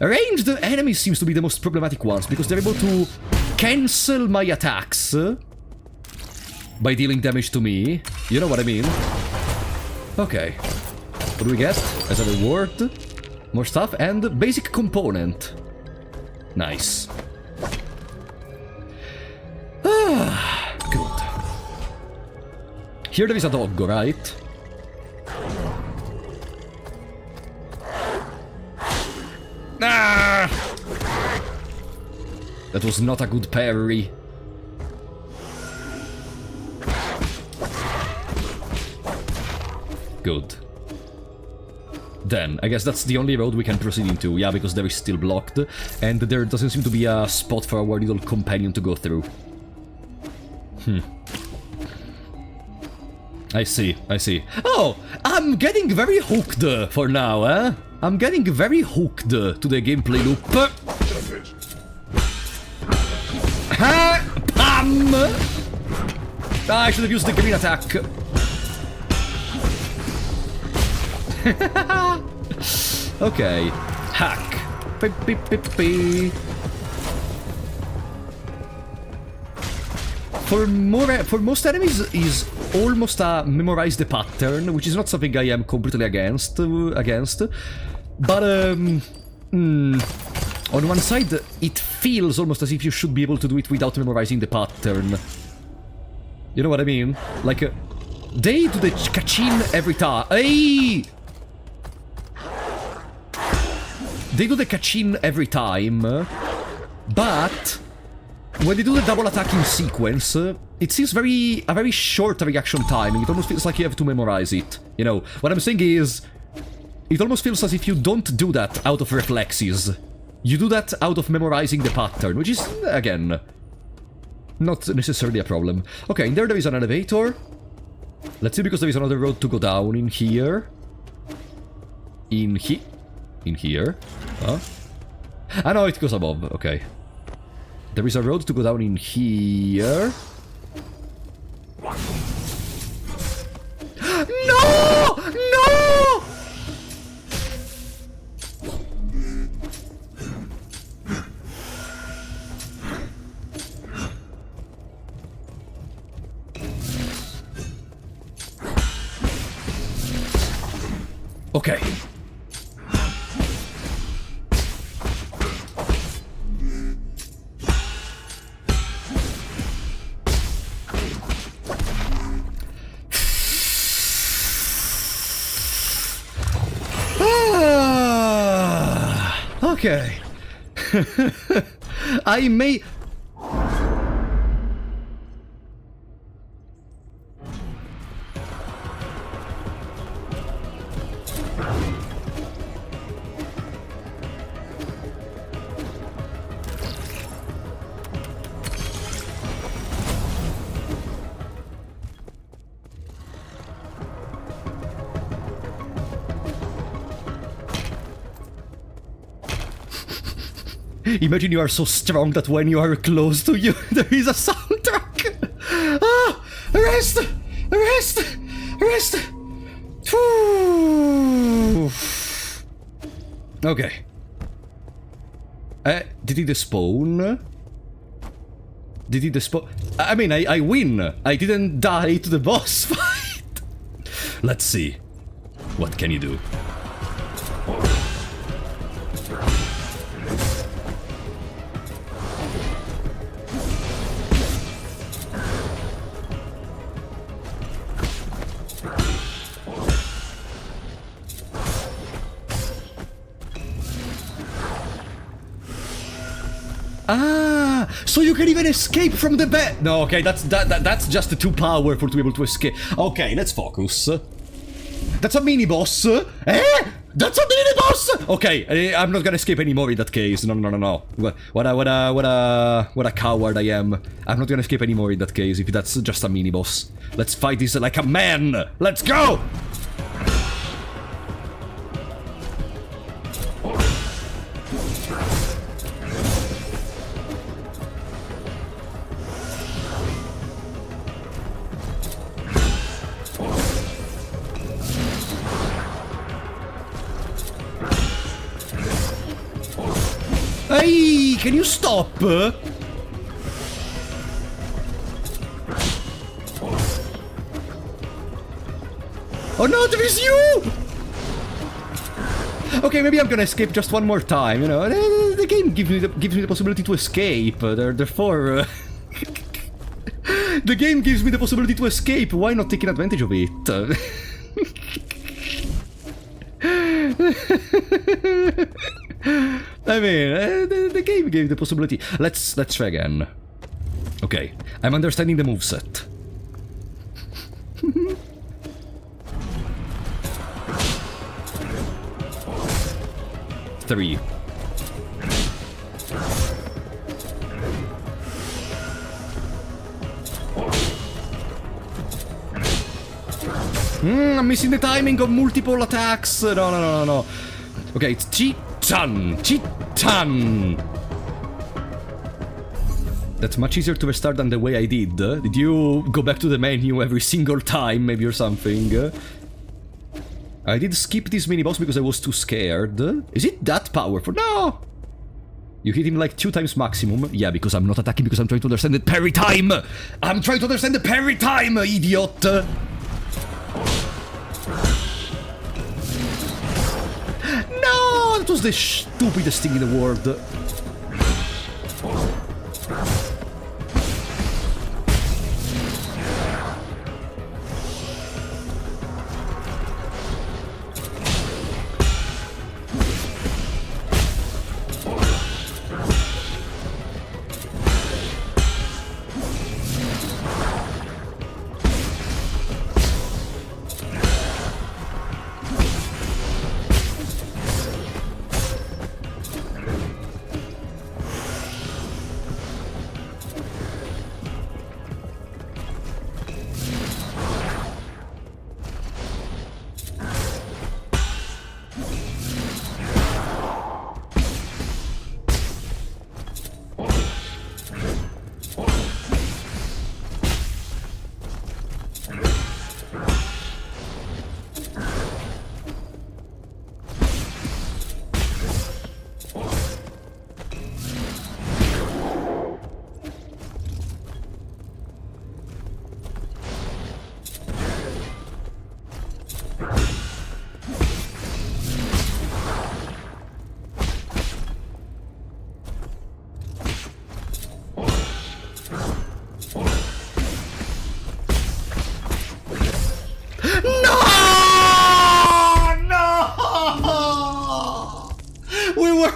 Ranged enemies seems to be the most problematic ones, because they're able to cancel my attacks. by dealing damage to me. You know what I mean? Okay. What do we get as a reward? More stuff and basic component. Nice. Ah, good. Here there is a dog, right? Ah! That was not a good parry. Good. Then, I guess that's the only road we can proceed into. Yeah, because there is still blocked. And there doesn't seem to be a spot for our little companion to go through. I see, I see. Oh! I'm getting very hooked for now, eh? I'm getting very hooked to the gameplay loop. Ha! Pam! Ah, I should have used the green attack. Okay. Hack. Beep, beep, beep, beep. For most enemies is almost a memorize the pattern, which is not something I am completely against. But on one side, it feels almost as if you should be able to do it without memorizing the pattern. You know what I mean? Like, they do the kachin every time. Hey! They do the kachin every time, but when they do the double attacking sequence, it seems a very short reaction timing. It almost feels like you have to memorize it. You know, what I'm saying is, it almost feels as if you don't do that out of reflexes. You do that out of memorizing the pattern, which is, again, not necessarily a problem. Okay, in there is an elevator. Let's see, because there is another road to go down in here. In here. Huh? Ah, no, it goes above. Okay. There is a road to go down in here. No! No! Okay. Okay. I may... Imagine you are so strong that when you are close to you, there is a soundtrack. Ah, rest, rest, rest. Whew. Okay. Did he despawn? Did he despawn? I mean, I win. I didn't die to the boss fight. Let's see. What can you do? Ah, so you can even escape from the bed. No, okay, that's just too powerful to be able to escape. Okay, let's focus. That's a mini boss. Eh? That's a mini boss. Okay, I'm not gonna escape anymore in that case. No, no, no, no. What a coward I am. I'm not gonna escape anymore in that case if that's just a mini boss. Let's fight this like a man. Let's go. Hey, can you stop? Oh no, there is you! Okay, maybe I'm gonna escape just one more time, you know. The game gives me the possibility to escape, therefore... the game gives me the possibility to escape, why not taking advantage of it? I mean, the game gave the possibility. Let's try again. Okay, I'm understanding the moveset. Three. I'm missing the timing of multiple attacks. No. Okay, it's Chitan. That's much easier to restart than the way I did. Did you go back to the menu every single time, maybe, or something? I did skip this mini-boss because I was too scared. Is it that powerful? No! You hit him like 2 times maximum. Yeah, because I'm not attacking because I'm trying to understand the parry time! I'm trying to understand the parry time, idiot! No! That was the stupidest thing in the world.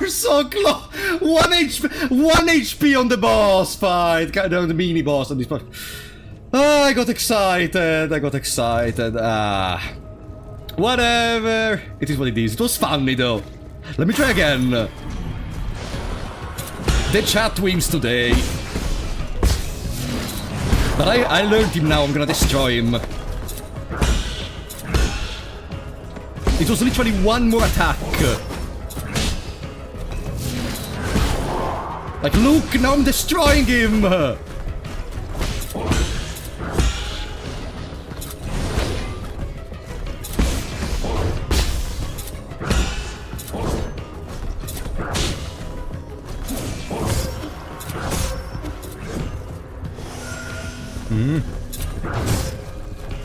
So close! 1 HP on the boss fight! Kind of the mini boss on this part. Oh, I got excited. Whatever. It is what it is. It was funny though. Let me try again. The chat wins today. But I learned him now. I'm gonna destroy him. It was literally one more attack. Like, look, now I'm destroying him!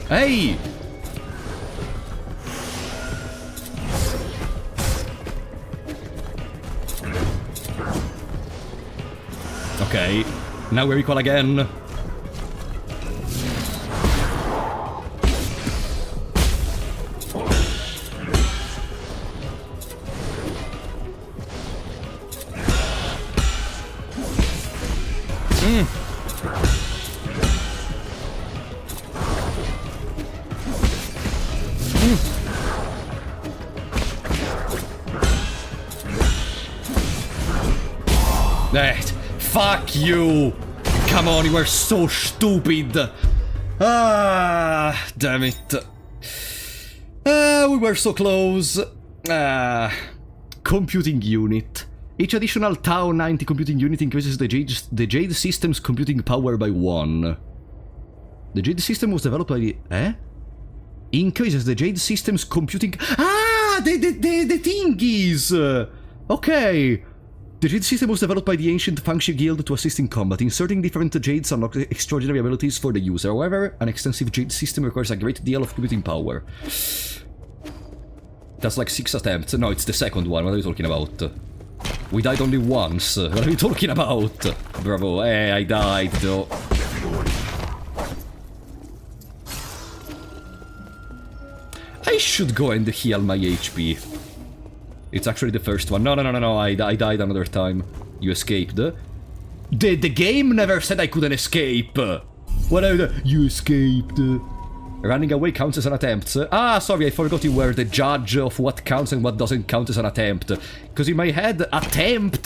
Hey! Okay, now we're equal again. Fuck you! Come on, you were so stupid! Ah, damn it. We were so close. Computing unit. Each additional Tau 90 computing unit increases the Jade system's computing power by 1. The Jade system was developed by the... Increases the Jade system's computing... Ah! The thingies! Okay. The Jade system was developed by the ancient Fangxi Guild to assist in combat. Inserting different Jades unlocks extraordinary abilities for the user. However, an extensive Jade system requires a great deal of computing power. That's like 6 attempts. No, it's the second one. What are you talking about? We died only once. What are you talking about? Bravo. Hey, I died, though. I should go and heal my HP. It's actually the first one. No, I died another time. You escaped. The game never said I couldn't escape. What are the... You escaped. Running away counts as an attempt. Ah, sorry, I forgot you were the judge of what counts and what doesn't count as an attempt. Because in my head, attempt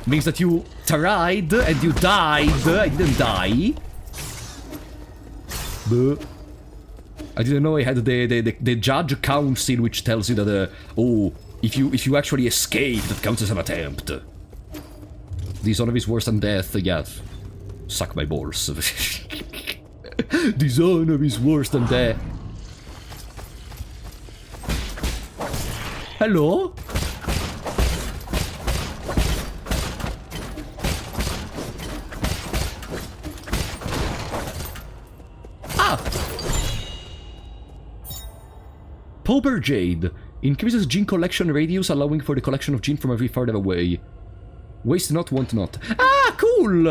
means that you tried and you died. I didn't die. But I didn't know I had the judge council which tells you that, oh, if you actually escape, that counts as an attempt. Dishonor is worse than death, yeah. Suck my balls. Dishonor is worse than death. Hello? Ah! Pauper Jade. Increases gene collection radius, allowing for the collection of gene from every farther away. Waste not, want not. Ah, cool!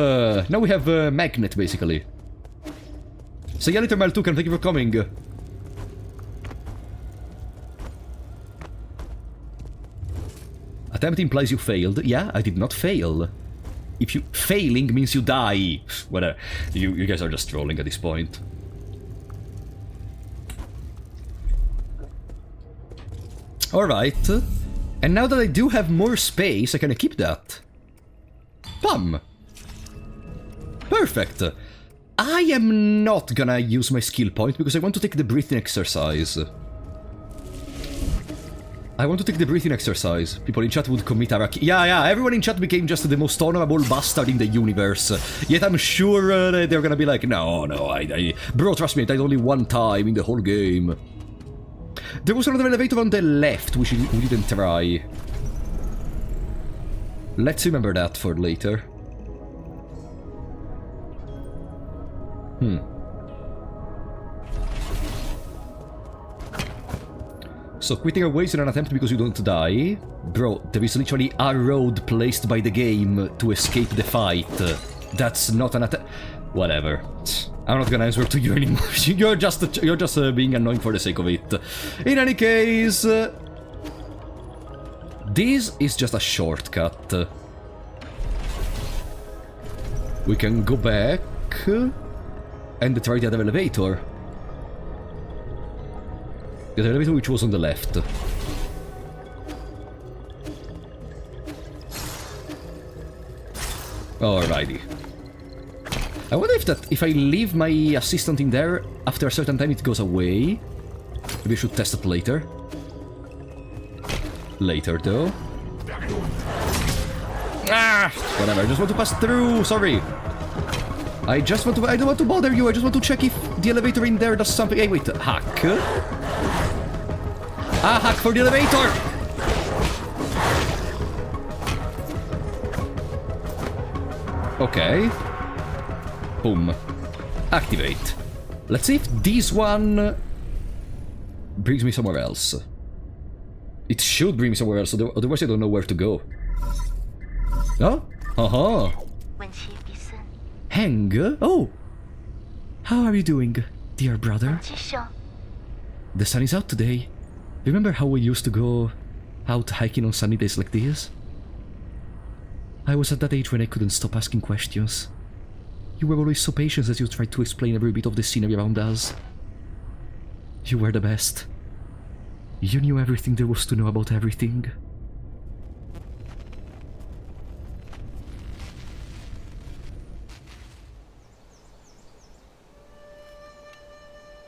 Now we have a magnet, basically. See ya later, Maltukan, thank you for coming. Attempt implies you failed. Yeah, I did not fail. If you... Failing means you die. Whatever. You guys are just trolling at this point. Alright. And now that I do have more space, I can keep that. Bam! Perfect. I am not gonna use my skill point because I want to take the breathing exercise. I want to take the breathing exercise. People in chat would commit Araki. Yeah, everyone in chat became just the most honorable bastard in the universe. Yet I'm sure they're gonna be like, no, bro, trust me, I died only one time in the whole game. There was another elevator on the left, which we didn't try. Let's remember that for later. So quitting our ways in an attempt because you don't die. Bro, there is literally a road placed by the game to escape the fight. That's not an attempt. Whatever. I'm not gonna answer to you anymore. You're just being annoying for the sake of it. In any case, this is just a shortcut. We can go back and try the other elevator. The other elevator which was on the left. Alrighty. I wonder if I leave my assistant in there, after a certain time it goes away. Maybe I should test it later. Later, though. Ah! Whatever, I just want to pass through, sorry. I don't want to bother you, I just want to check if the elevator in there does something. Hey, wait, hack. Ah, hack for the elevator! Okay. Boom. Activate. Let's see if this one brings me somewhere else. It should bring me somewhere else, otherwise I don't know where to go. Oh? Uh-huh. Heng? Oh! How are you doing, dear brother? The sun is out today. Remember how we used to go out hiking on sunny days like this? I was at that age when I couldn't stop asking questions. You were always so patient as you tried to explain every bit of the scenery around us. You were the best. You knew everything there was to know about everything.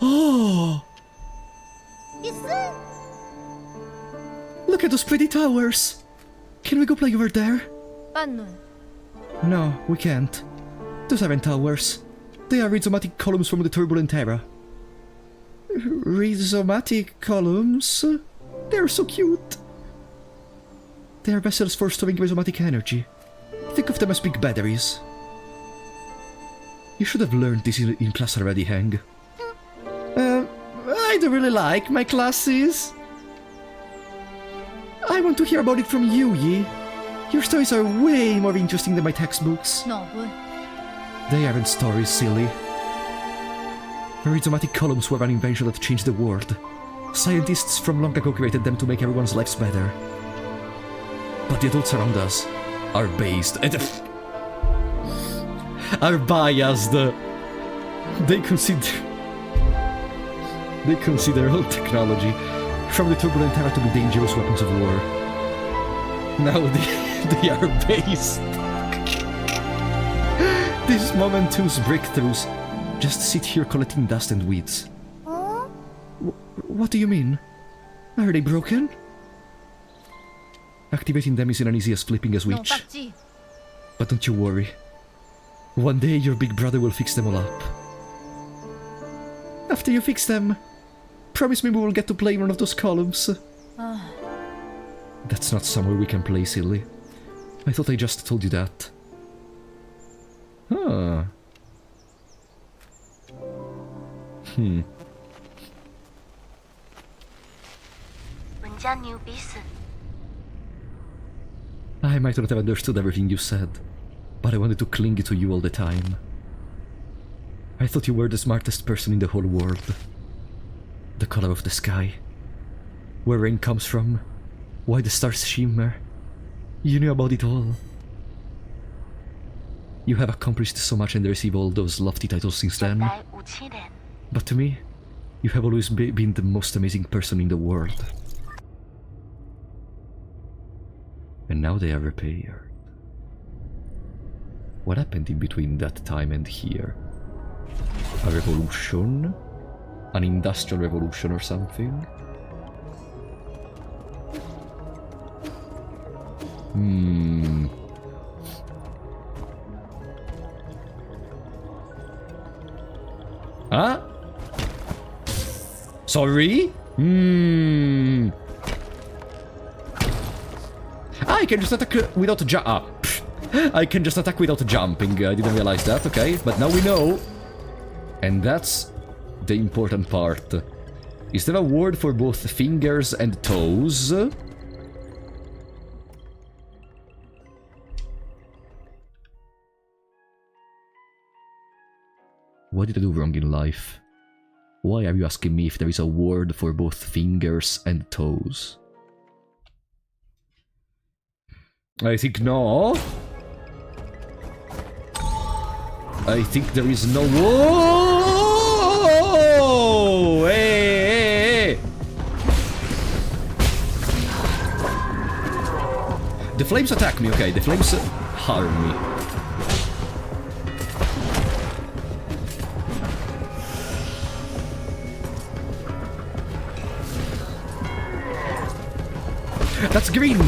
Oh! Look at those pretty towers! Can we go play over there? No, we can't. Those aren't towers. They are rhizomatic columns from the turbulent era. Rhizomatic columns? They're so cute. They are vessels for storing rhizomatic energy. Think of them as big batteries. You should have learned this in class already, Hang. I don't really like my classes. I want to hear about it from you, Yi. Your stories are way more interesting than my textbooks. No, but They aren't stories, silly. Rhizomatic columns were an invention that changed the world. Scientists from long ago created them to make everyone's lives better. But the adults around us are based and are biased. They consider all technology, from the turbulent era to the dangerous weapons of war. Now they are based. These momentous breakthroughs just sit here collecting dust and weeds. huh? What do you mean? Are they broken? Activating them isn't as easy as flipping a No, switch. 딱지. But don't you worry. One day your big brother will fix them all up. After you fix them, promise me we will get to play in one of those columns. That's not somewhere we can play, silly. I thought I just told you that. Huh. I might not have understood everything you said, but I wanted to cling to you all the time. I thought you were the smartest person in the whole world. The color of the sky, where rain comes from, why the stars shimmer. You knew about it all. You have accomplished so much and received all those lofty titles since then. But to me, you have always been the most amazing person in the world. And now they are repaired. What happened in between that time and here? A revolution? An industrial revolution or something? Huh? Sorry? I can just attack without I can just attack without jumping. I didn't realize that, okay. But now we know. And that's the important part. Is there a word for both fingers and toes? What did I do wrong in life? Why are you asking me if there is a word for both fingers and toes? I think no. I think there is no... Whoa! Hey, hey, hey. The flames attack me, okay. The flames harm me. That's green!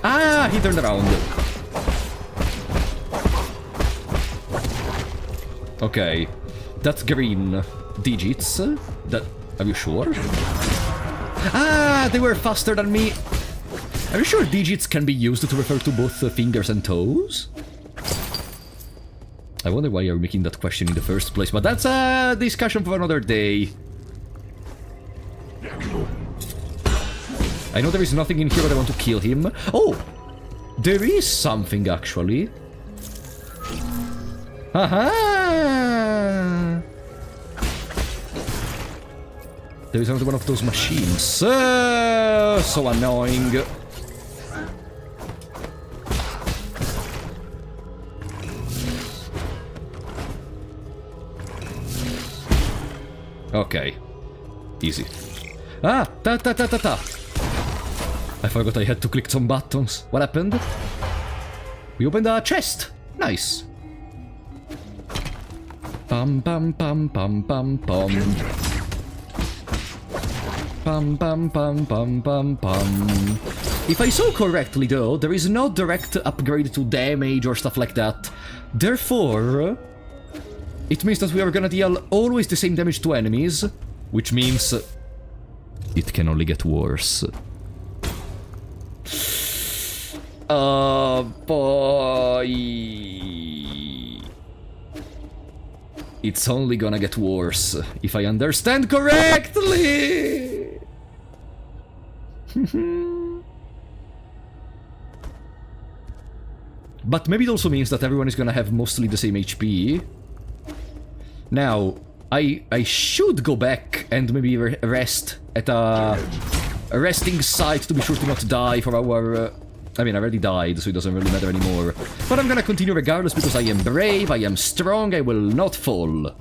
Ah, he turned around. Okay, that's green digits. That, are you sure? Ah, they were faster than me. Are you sure digits can be used to refer to both fingers and toes? I wonder why you're making that question in the first place, but that's a discussion for another day. I know there is nothing in here, but I want to kill him. Oh! There is something, actually. Haha! There is another one of those machines. So annoying. Okay. Easy. Ah! Ta-ta-ta-ta-ta! I forgot I had to click some buttons. What happened? We opened a chest! Nice! Pam pam pam pam pam pam. Pam pam pam pam pam pam. If I saw correctly though, there is no direct upgrade to damage or stuff like that. Therefore... it means that we are gonna deal always the same damage to enemies, which means it can only get worse. Oh boy. It's only gonna get worse, if I understand correctly! But maybe it also means that everyone is gonna have mostly the same HP. Now, I should go back and maybe rest at a resting site to be sure to not die for our... I mean, I already died, so it doesn't really matter anymore. But I'm gonna continue regardless because I am brave, I am strong, I will not fall.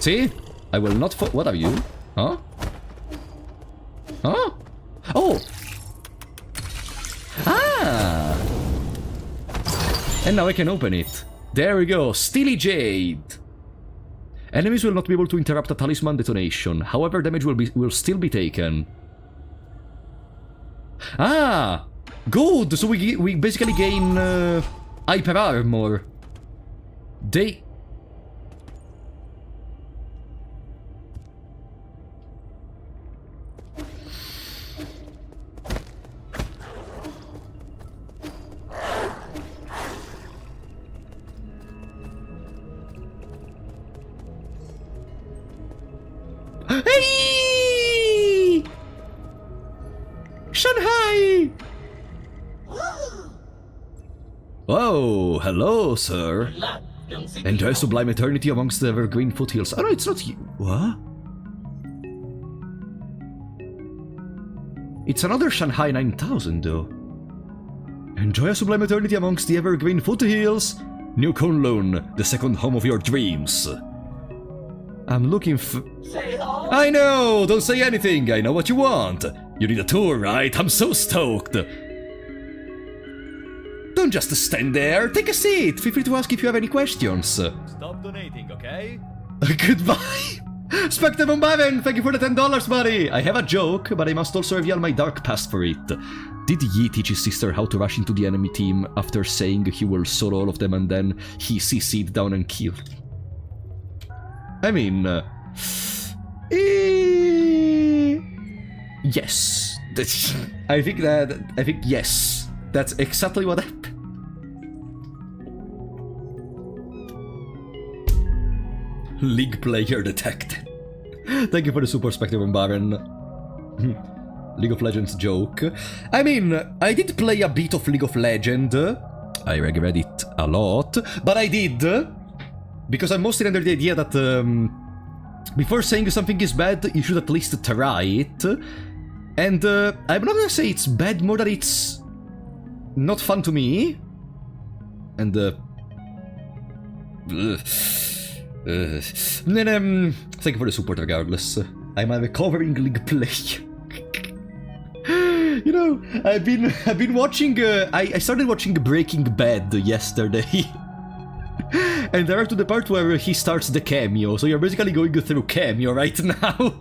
See? I will not fall. What are you? Huh? Huh? Oh! Ah! And now I can open it. There we go, Steely Jade. Enemies will not be able to interrupt a talisman detonation. However, damage will still be taken. Ah! Good! So we basically gain hyper armor. They... Hey! Shanghai! Oh, hello, sir. Enjoy sublime eternity amongst the evergreen foothills. Oh no, it's not you. What? It's another Shanghai 9000, though. Enjoy a sublime eternity amongst the evergreen foothills. New Kunlun, the second home of your dreams. I'm looking for... I know! Don't say anything! I know what you want! You need a tour, right? I'm so stoked! Don't just stand there! Take a seat! Feel free to ask if you have any questions. Stop donating, okay? Goodbye! Spectre von Baven, thank you for the $10, buddy! I have a joke, but I must also reveal my dark past for it. Did Yi teach his sister how to rush into the enemy team after saying he will solo all of them and then he CC'd down and killed? I mean... yes. I think yes. That's exactly what happened. League player detected. Thank you for the super Spectre von Baron. League of Legends joke. I mean, I did play a bit of League of Legends. I regret it a lot, but I did. Because I'm mostly under the idea that before saying something is bad, you should at least try it. And I'm not gonna say it's bad more than it's not fun to me. And thank you for the support regardless. I'm a recovering League player. You know, I've been watching. I started watching Breaking Bad yesterday. And they're to the part where he starts the cameo, so you're basically going through cameo right now.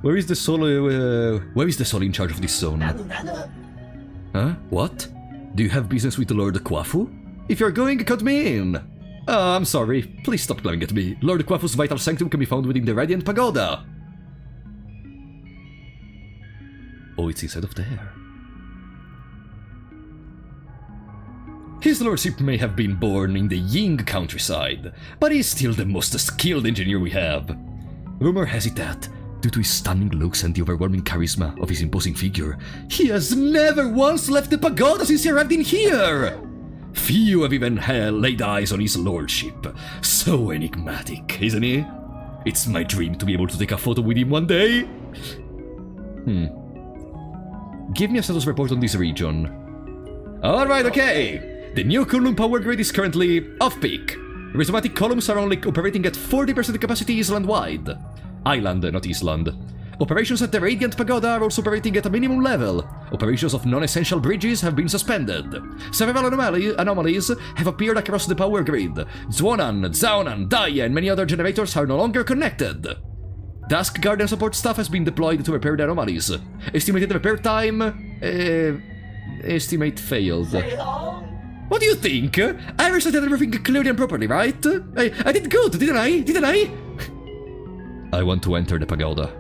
Where is the soul? Where is the soul in charge of this zone? Huh? What? Do you have business with Lord Kwafu? If you're going, cut me in. Oh, I'm sorry. Please stop glaring at me. Lord Kwafu's vital sanctum can be found within the Radiant Pagoda. Oh, it's inside of there. His lordship may have been born in the Ying countryside, but he's still the most skilled engineer we have. Rumor has it that, due to his stunning looks and the overwhelming charisma of his imposing figure, he has never once left the pagoda since he arrived in here! Few have even laid eyes on his lordship. So enigmatic, isn't he? It's my dream to be able to take a photo with him one day. Give me a status report on this region. Alright, okay. The new Kunlun power grid is currently off-peak. Rhizomatic columns are only operating at 40% capacity island-wide. Island, not Island. Operations at the Radiant Pagoda are also operating at a minimum level. Operations of non-essential bridges have been suspended. Several anomalies have appeared across the power grid. Zwonan, Zaonan, Daya, and many other generators are no longer connected. Dusk Guardian support staff has been deployed to repair the anomalies. Estimated repair time... estimate failed. What do you think? I recited everything clearly and properly, right? I did good, didn't I? Didn't I? I want to enter the pagoda.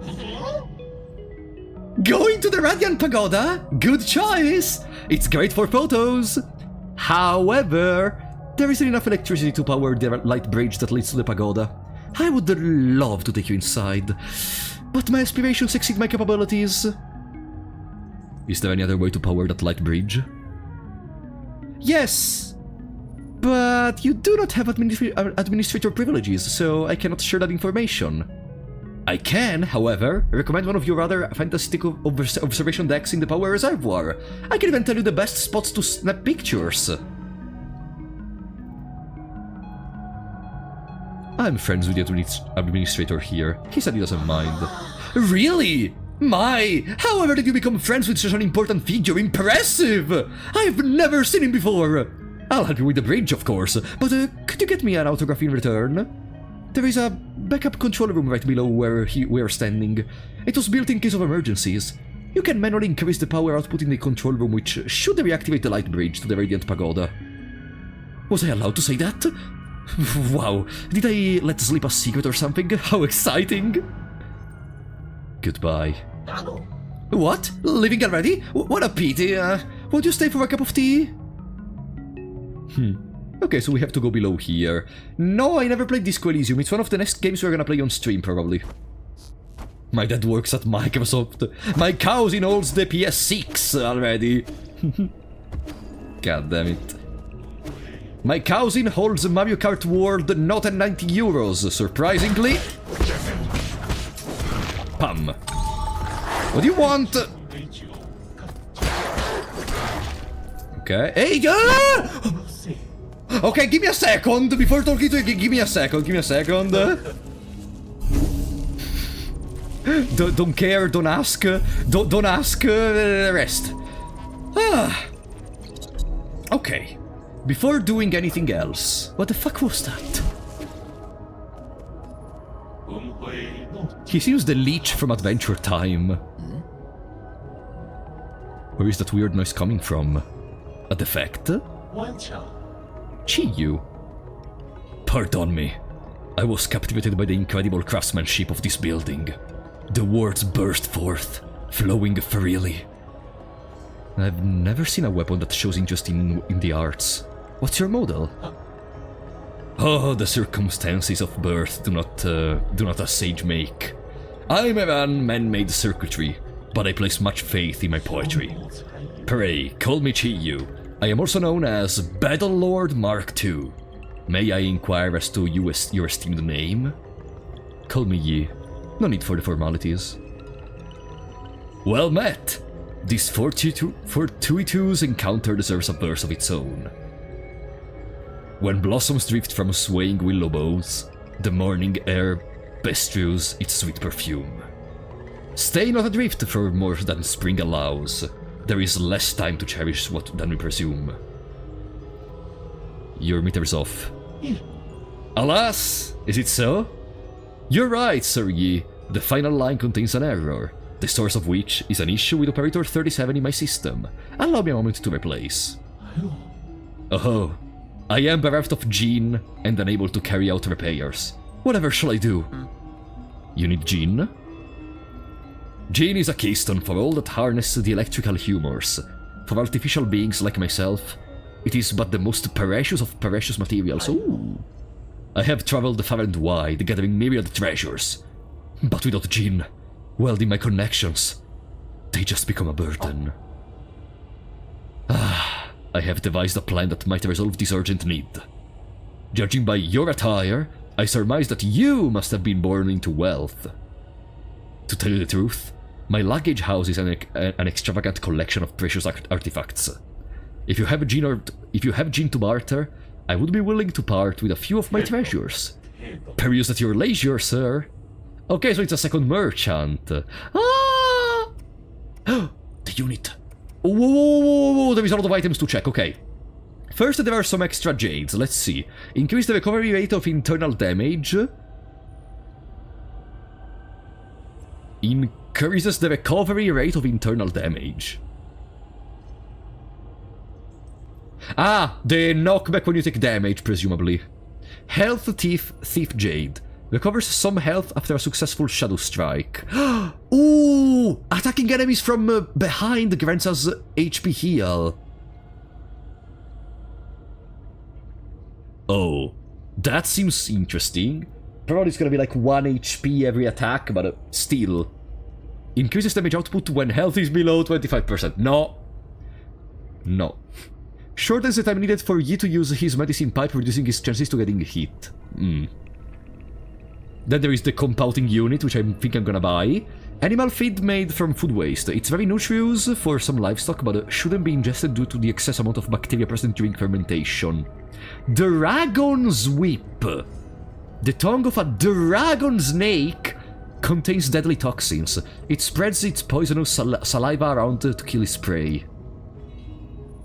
Going to the Radiant Pagoda? Good choice! It's great for photos! However, there isn't enough electricity to power the light bridge that leads to the pagoda. I would love to take you inside, but my aspirations exceed my capabilities. Is there any other way to power that light bridge? Yes, but you do not have administrator privileges, so I cannot share that information. I can, however, recommend one of your other fantastic observation decks in the power reservoir. I can even tell you the best spots to snap pictures. I'm friends with the administrator here. He said he doesn't mind. Really? My! However did you become friends with such an important figure? Impressive! I've never seen him before! I'll help you with the bridge, of course, but could you get me an autograph in return? There is a backup control room right below where we are standing. It was built in case of emergencies. You can manually increase the power output in the control room, which should reactivate the light bridge to the Radiant Pagoda. Was I allowed to say that? Wow, did I let slip a secret or something? How exciting! Goodbye. What? Leaving already? What a pity. Won't you stay for a cup of tea? Okay, so we have to go below here. No, I never played Disco Elysium. It's one of the next games we're gonna play on stream, probably. My dad works at Microsoft. My cousin holds the PS6 already. God damn it. My cousin holds Mario Kart World not at 90 euros, surprisingly. Pam. What do you want? Okay. Hey, okay, give me a second before talking to you. Give me a second. Don't care, don't ask. Don't ask. Rest. Okay. Before doing anything else, what the fuck was that? He seems the leech from Adventure Time. Where is that weird noise coming from? A defect? Chiyu. Pardon me. I was captivated by the incredible craftsmanship of this building. The words burst forth, flowing freely. I've never seen a weapon that shows interest in the arts. What's your model? Oh, the circumstances of birth do not a sage make. I'm a man-made circuitry, but I place much faith in my poetry. Pray, call me Chiyu. I am also known as Battle Lord Mark II. May I inquire as to your esteemed name? Call me Yi. No need for the formalities. Well met! This fortuitous encounter deserves a verse of its own. When blossoms drift from swaying willow boughs, the morning air bestrews its sweet perfume. Stay not adrift for more than spring allows. There is less time to cherish than we presume. Your meter's off. Alas, is it so? You're right, Sir Yi. The final line contains an error, the source of which is an issue with operator 37 in my system. Allow me a moment to replace. Oh, I am bereft of Gene and unable to carry out repairs. Whatever shall I do? You need Gene? Gene is a keystone for all that harness the electrical humors. For artificial beings like myself, it is but the most precious of precious materials. Ooh. I have traveled far and wide, gathering myriad treasures. But without Gene, welding my connections, they just become a burden. I have devised a plan that might resolve this urgent need. Judging by your attire, I surmise that you must have been born into wealth. To tell you the truth, my luggage houses an extravagant collection of precious artifacts. If you have Gene to barter, I would be willing to part with a few of my treasures. Peruse at your leisure, sir. Okay, so it's a second merchant. Ah! The unit. Whoa, there is a lot of items to check, okay. First, there are some extra jades, let's see. Increase the recovery rate of internal damage. Increases the recovery rate of internal damage. Ah, the knockback when you take damage, presumably. Health Thief Jade. Recovers some health after a successful Shadow Strike. Ooh! Attacking enemies from behind grants us HP heal. Oh, that seems interesting. Probably it's gonna be like 1 HP every attack, but still. Increases damage output when health is below 25%. No. No. Shortens the time needed for Yi to use his medicine pipe, reducing his chances to getting hit. Then there is the compounding unit, which I think I'm gonna buy. Animal feed made from food waste. It's very nutritious for some livestock, but shouldn't be ingested due to the excess amount of bacteria present during fermentation. Dragon's Whip. The tongue of a dragon snake contains deadly toxins. It spreads its poisonous saliva around to kill its prey.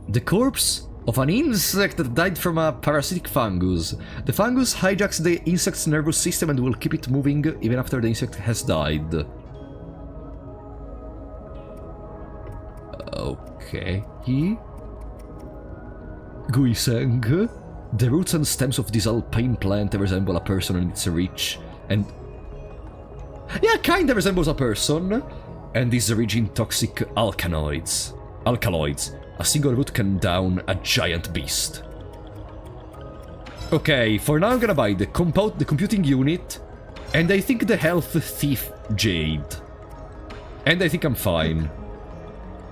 The corpse of an insect that died from a parasitic fungus. The fungus hijacks the insect's nervous system and will keep it moving even after the insect has died. Okay. Guiseng. The roots and stems of this alpine plant resemble a person and its reach. And... yeah, kinda resembles a person. And is rich in toxic alkaloids. A single root can down a giant beast. Okay, for now I'm gonna buy the computing unit, and I think the health thief jade. And I think I'm fine.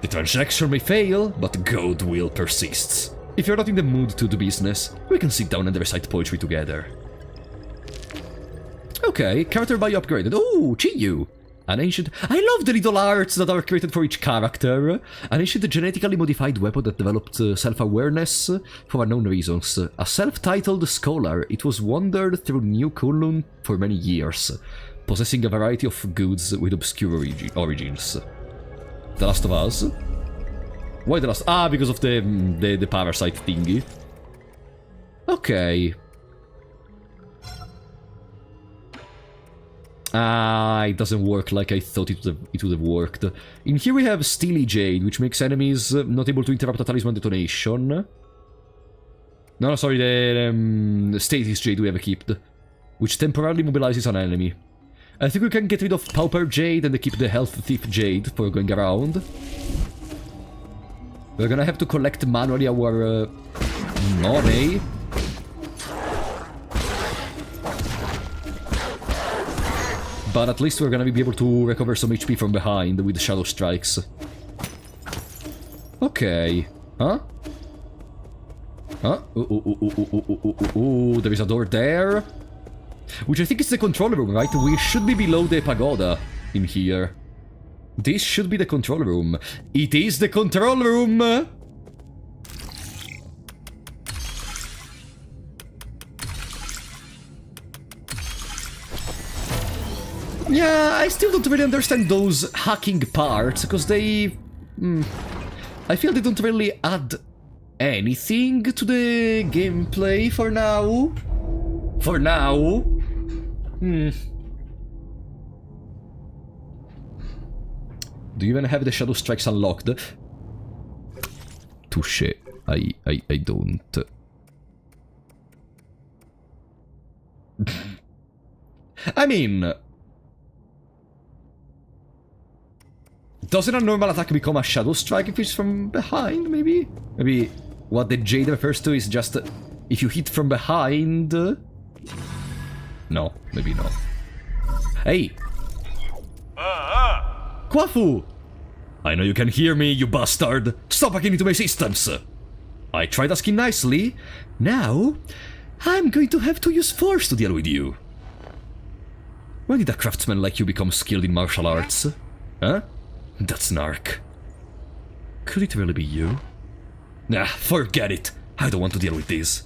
The transaction may fail, but goodwill persists. If you're not in the mood to do business, we can sit down and recite poetry together. Okay, character value upgraded. Oh, Chiyu! An ancient... I love the little arts that are created for each character. An ancient genetically modified weapon that developed self-awareness for unknown reasons. A self-titled scholar, it was wandered through New Kunlun for many years, possessing a variety of goods with obscure origins. The Last of Us? Why The Last... ah, because of the parasite thingy. Okay. Ah, it doesn't work like I thought it would have worked. In here we have Steely Jade, which makes enemies not able to interrupt a talisman detonation. No, sorry, the Stasis Jade we have equipped, which temporarily mobilizes an enemy. I think we can get rid of Pauper Jade and keep the Health Thief Jade for going around. We're gonna have to collect manually our money. But at least we're gonna be able to recover some HP from behind with Shadow Strikes. Okay. Huh? Huh? Ooh, there is a door there. Which I think is the control room, right? We should be below the pagoda in here. This should be the control room. It is the control room! Yeah, I still don't really understand those hacking parts, because they... I feel they don't really add anything to the gameplay for now. For now. Do you even have the Shadow Strikes unlocked? Touché. I don't. I mean... doesn't a normal attack become a Shadow Strike if it's from behind, maybe? Maybe what the Jade refers to is just if you hit from behind... No, maybe not. Hey! Kwafu! I know you can hear me, you bastard! Stop hacking into my systems! I tried asking nicely. Now, I'm going to have to use force to deal with you. When did a craftsman like you become skilled in martial arts? Huh? That's narc. Could it really be you? Nah, forget it. I don't want to deal with this.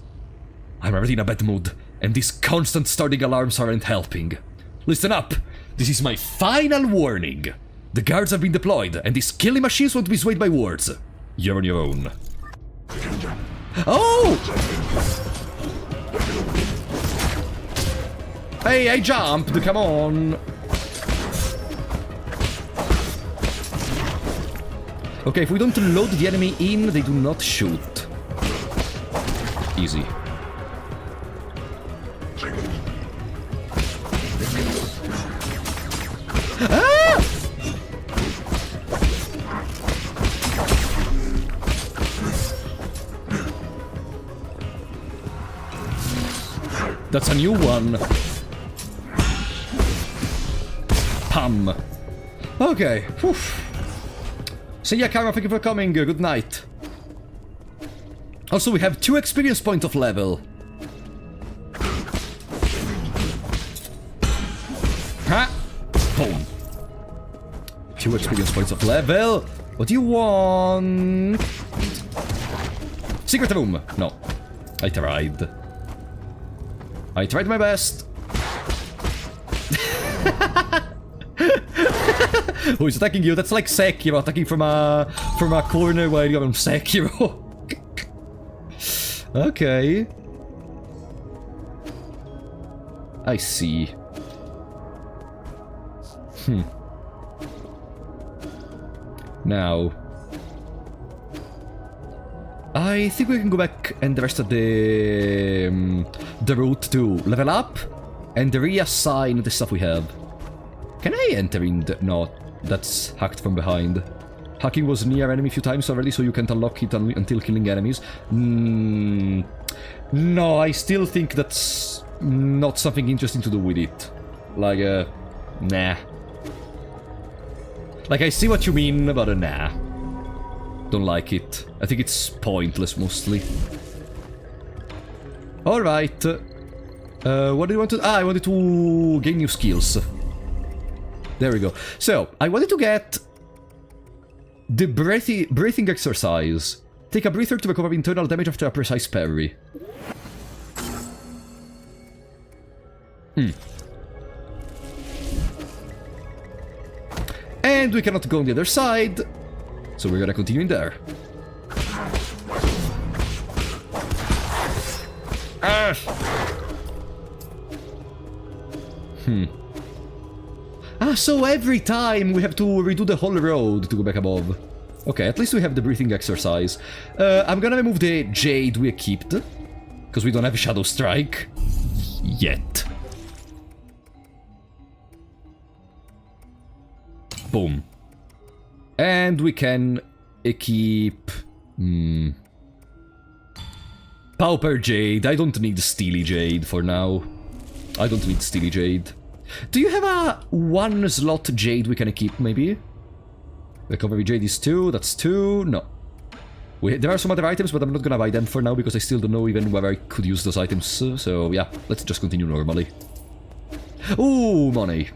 I'm already in a bad mood, and these constant starting alarms aren't helping. Listen up! This is my final warning. The guards have been deployed, and these killing machines won't be swayed by words. You're on your own. Oh! Hey, I jumped, come on! Okay, if we don't load the enemy in, they do not shoot. Easy. Ah! That's a new one. Pam. Okay. Whew. See ya, Karma. Thank you for coming. Good night. Also, we have 2 experience points of level. Ha! Boom. 2 experience points of level. What do you want? Secret room. No. I tried. I tried my best. Who is attacking you? That's like Sekiro attacking from a corner while you're on Sekiro. Okay. I see. Now, I think we can go back and the rest of the route to level up and reassign the stuff we have. Can I enter in the... No, that's hacked from behind. Hacking was near enemy a few times already, so you can't unlock it until killing enemies. No, I still think that's not something interesting to do with it. Like, nah. Like, I see what you mean, but nah. Don't like it. I think it's pointless, mostly. Alright. What do you want to... Ah, I wanted to gain new skills. There we go. So, I wanted to get... the breathing exercise. Take a breather to recover internal damage after a precise parry. And we cannot go on the other side, so we're gonna continue in there. Ah, so every time we have to redo the whole road to go back above. Okay, at least we have the breathing exercise. I'm gonna remove the Jade we equipped, because we don't have Shadow Strike yet. Boom. And we can equip... Pauper Jade. I don't need Steely Jade for now. I don't need Steely Jade. Do you have a 1-slot Jade we can equip, maybe? Recovery Jade is 2, that's 2, no. There are some other items, but I'm not gonna buy them for now, because I still don't know even whether I could use those items, so yeah, let's just continue normally. Ooh, money.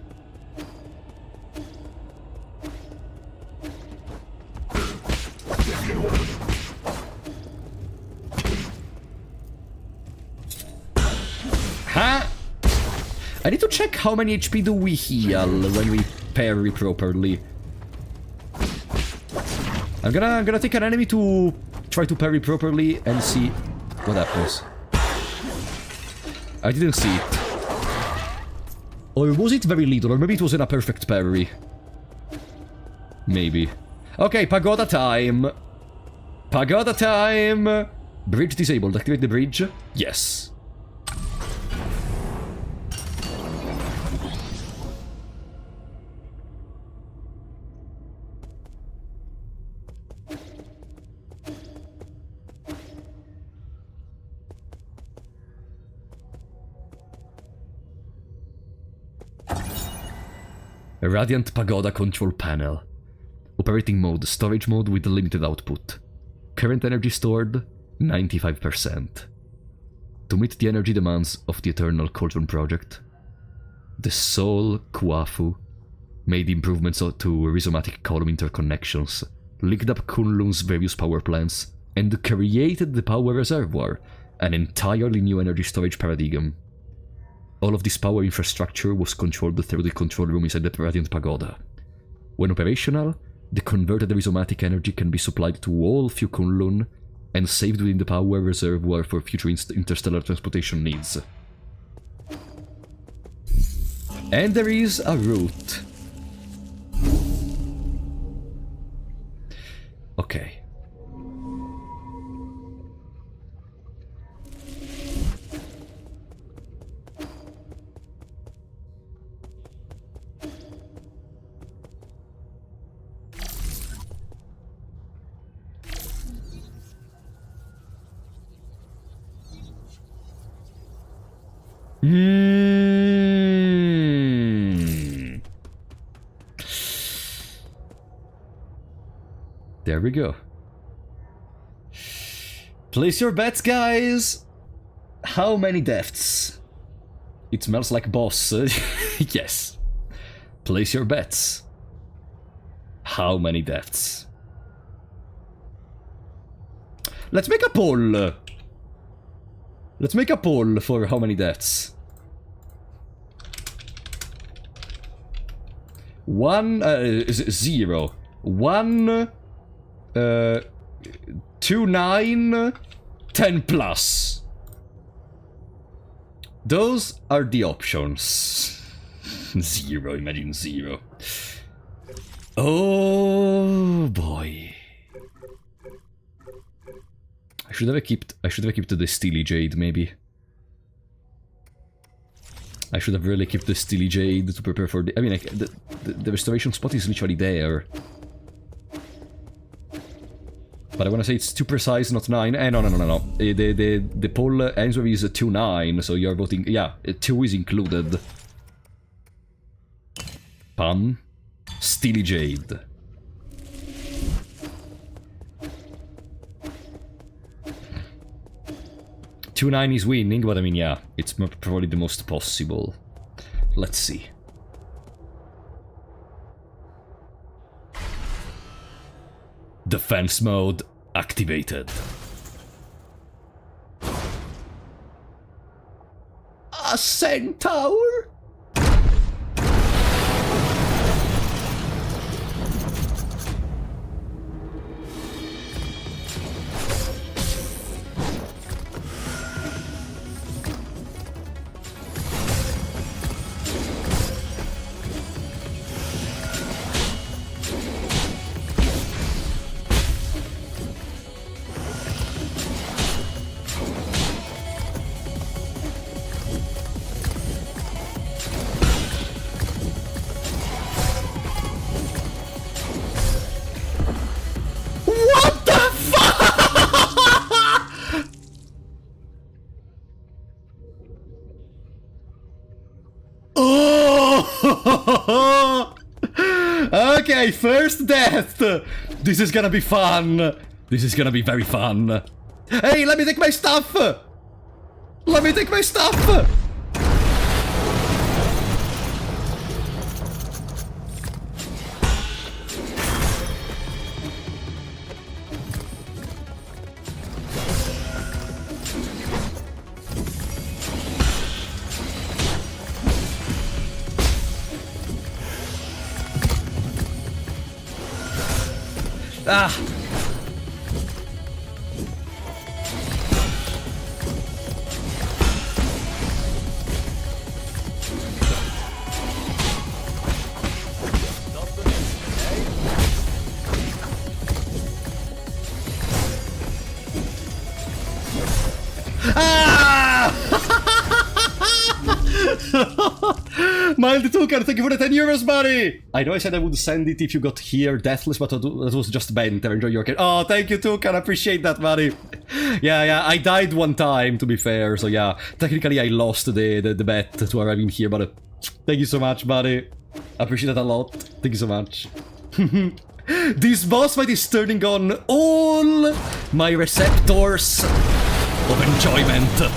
Ha! I need to check how many HP do we heal when we parry properly. I'm gonna take an enemy to try to parry properly and see what happens. I didn't see it. Or was it very little? Or maybe it wasn't a perfect parry. Maybe. Okay, pagoda time. Pagoda time. Bridge disabled. Activate the bridge. Yes. A Radiant Pagoda control panel. Operating mode, storage mode with limited output. Current energy stored, 95%. To meet the energy demands of the Eternal Cauldron project, the Soul Kuafu made improvements to rhizomatic column interconnections, linked up Kunlun's various power plants, and created the power reservoir, an entirely new energy storage paradigm. All of this power infrastructure was controlled through the control room inside the Radiant Pagoda. When operational, the converted rhizomatic energy can be supplied to all Kunlun and saved within the power reservoir for future interstellar transportation needs. And there is a route. Okay. There we go. Place your bets, guys! How many deaths? It smells like boss. Yes. Place your bets. How many deaths? Let's make a poll. Let's make a poll for how many deaths. 0. 1, 2, 9, 10 plus. Those are the options. 0, imagine 0. Oh boy. I should have kept the Steely Jade, maybe. I should have really kept the Steely Jade to prepare for the... I mean, like, the restoration spot is literally there. But I want to say it's too precise, not 9. No. The poll answer is 2-9, so you're voting... Yeah, 2 is included. Pam. Steely Jade. Two 9 is winning, but I mean, yeah, it's probably the most possible. Let's see. Defense mode activated. A centaur? Okay, first death! This is gonna be fun! This is gonna be very fun. Hey, let me take my stuff! Let me take my stuff! Ah! Mild Toucan, thank you for the 10 euros, buddy! I know I said I would send it if you got here deathless, but that was just banter. Enjoy your... Oh, thank you, Toucan, I appreciate that, buddy. Yeah, I died one time, to be fair, so yeah. Technically, I lost the bet to arriving here, but thank you so much, buddy. I appreciate that a lot. Thank you so much. This boss fight is turning on all my receptors of enjoyment.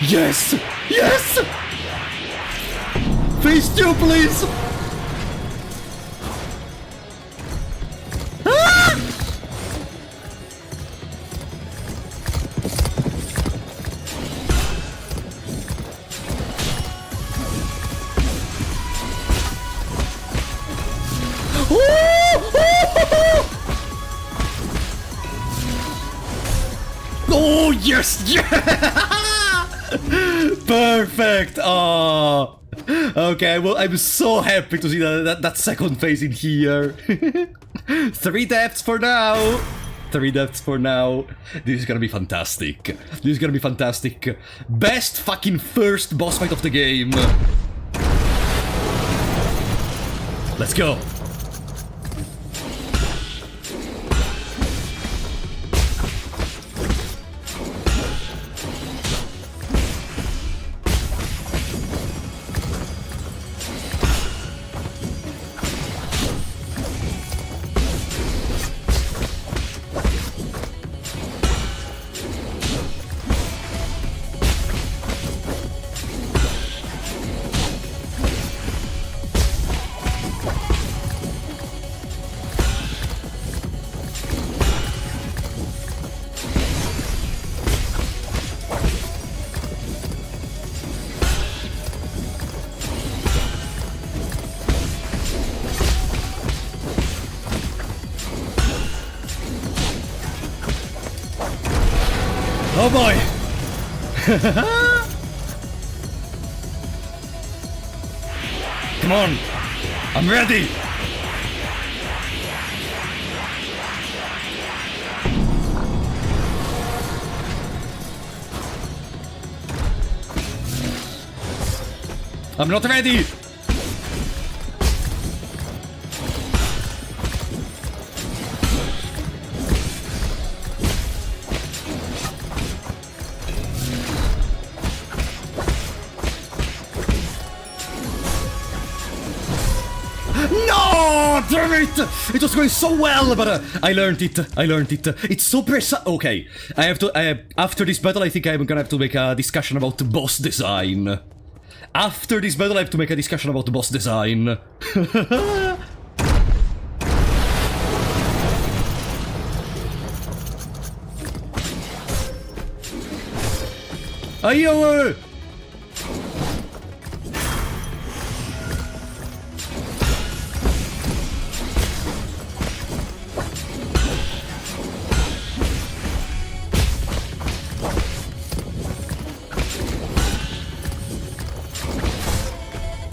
Yes! Yes! Phase 2, please! Ah! Oh, yes! Yeah! Perfect! Oh. Okay, well, I'm so happy to see that second phase in here. 3 deaths for now. 3 deaths for now. This is gonna be fantastic. This is gonna be fantastic. Best fucking first boss fight of the game. Let's go. Oh boy! Come on! I'm ready! I'm not ready! No! Damn it! It was going so well, but I learned it. I learned it. It's so precise. Okay, I have to. After this battle, I think I'm gonna have to make a discussion about the boss design. After this battle, I have to make a discussion about the boss design. Ayo!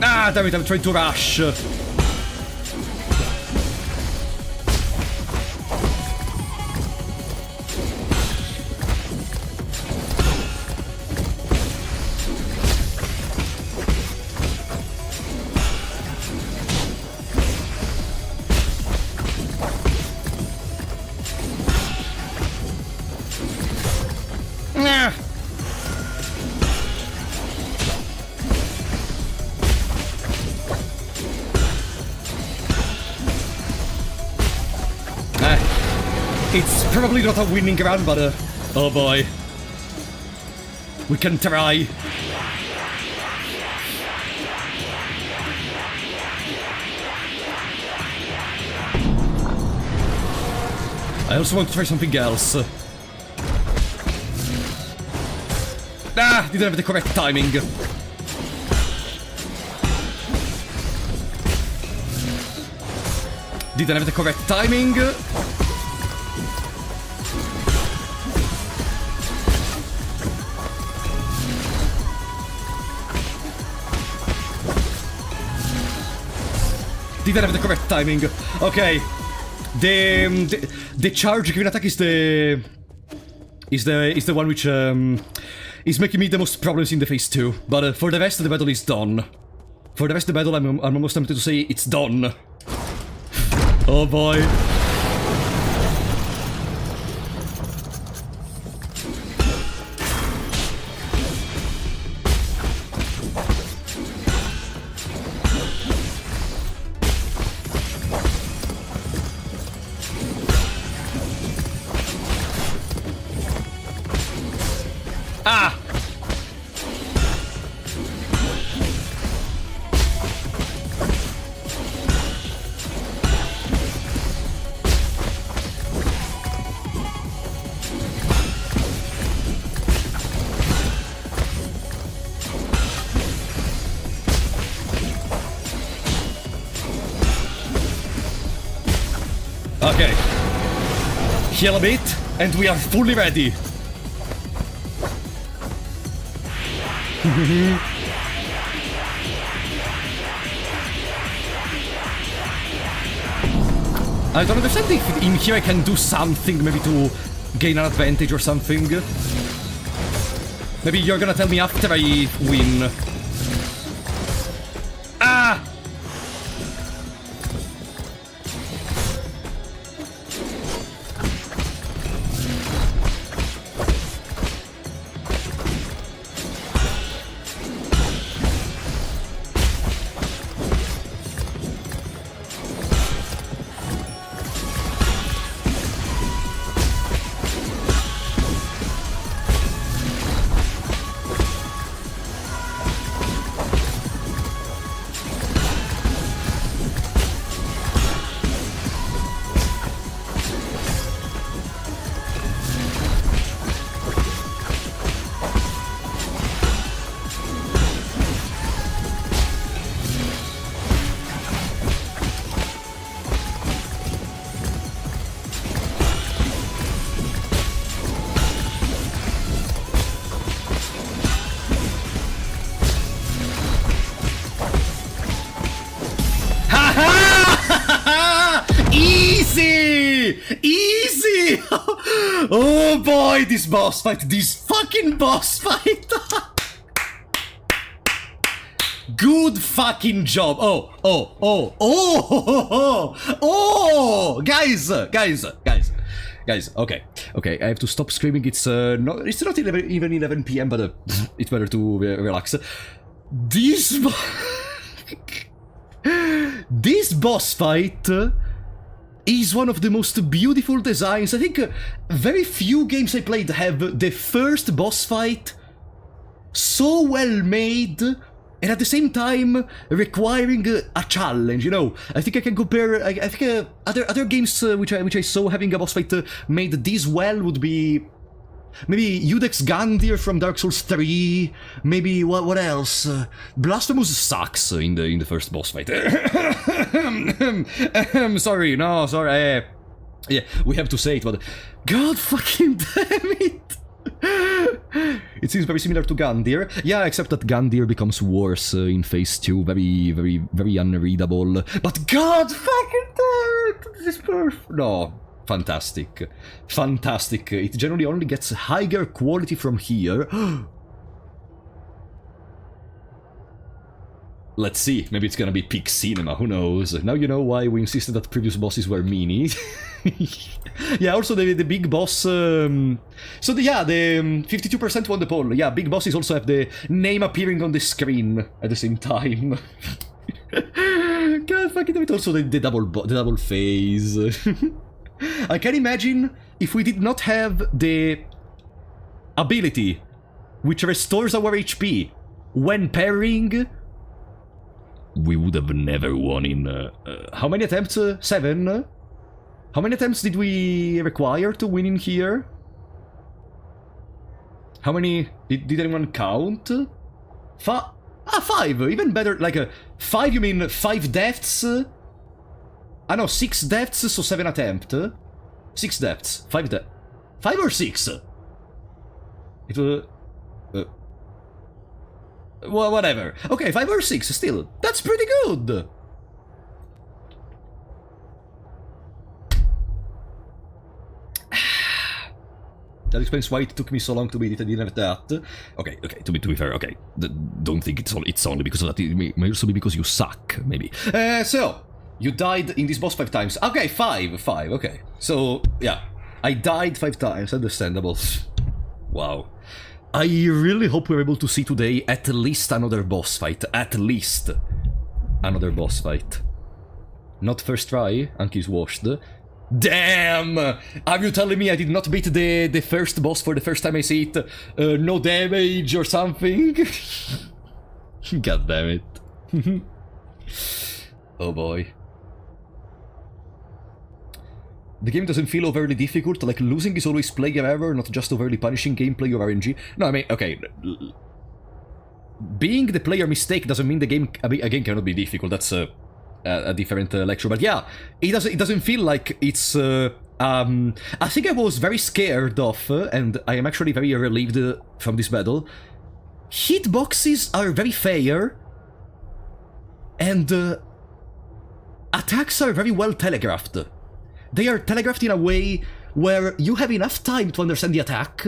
Ah, damn it, I'm trying to rush. Ah. It's probably not a winning round, but oh boy. We can try. I also want to try something else. Ah, didn't have the correct timing. Didn't have the correct timing. Didn't have the correct timing. Okay. The charge green attack is the one which is making me the most problems in the phase 2. But for the rest, the battle is done. For the rest of the battle, I'm almost tempted to say it's done. Oh boy. Ah! Okay. Heal a bit, and we are fully ready. I don't understand if in here I can do something, maybe to gain an advantage or something. Maybe you're gonna tell me after I win. Ah! Easy! Easy! Oh boy, this boss fight, this fucking boss fight! Good fucking job! Oh! Guys, okay, I have to stop screaming. It's not even 11 p.m., but it's better to relax. This boss fight is one of the most beautiful designs. I think very few games I played have the first boss fight so well made and at the same time requiring a challenge, you know. I think I can compare, I think other games which I saw having a boss fight made this well would be maybe Udex Gandir from Dark Souls 3, maybe what else? Blasphemous sucks in the first boss fight. Sorry, yeah, we have to say it, but god fucking damn it! It seems very similar to Gandir. Yeah, except that Gandir becomes worse in phase 2, very unreadable. But god fucking damn it! This is perfect. No. Fantastic. It generally only gets higher quality from here. Let's see, maybe it's gonna be peak cinema, who knows. Now you know why we insisted that previous bosses were mini. Yeah, also the big boss... the 52% won the poll. Yeah, big bosses also have the name appearing on the screen at the same time. God fucking damn it, also the double phase. I can imagine if we did not have the ability which restores our HP when parrying, we would have never won in... how many attempts? 7? How many attempts did we require to win in here? How many... Did anyone count? 5! Even better, like 5, you mean 5 deaths? Ah no, 6 deaths, so 7 attempts. 6 deaths, 5 deaths. 5 or 6? It was... well, whatever. Okay, 5 or 6, still. That's pretty good! That explains why it took me so long to beat it. I didn't have that. Okay, to be fair, okay. Don't think it's only because of that. It may also be because you suck, maybe. So... You died in this boss 5 times. Okay, 5, okay. So, yeah. I died 5 times, understandable. Wow. I really hope we're able to see today at least another boss fight. At least another boss fight. Not first try, Anki's washed. Damn! Are you telling me I did not beat the first boss for the first time I see it? No damage or something? God damn it. Oh boy. The game doesn't feel overly difficult, like losing is always player error, not just overly punishing gameplay or RNG. No, I mean, okay. Being the player mistake doesn't mean the game, again, cannot be difficult, that's a different lecture. But yeah, it doesn't feel like it's... I think I was very scared of, and I am actually very relieved from this battle. Hitboxes are very fair, and attacks are very well telegraphed. They are telegraphed in a way where you have enough time to understand the attack,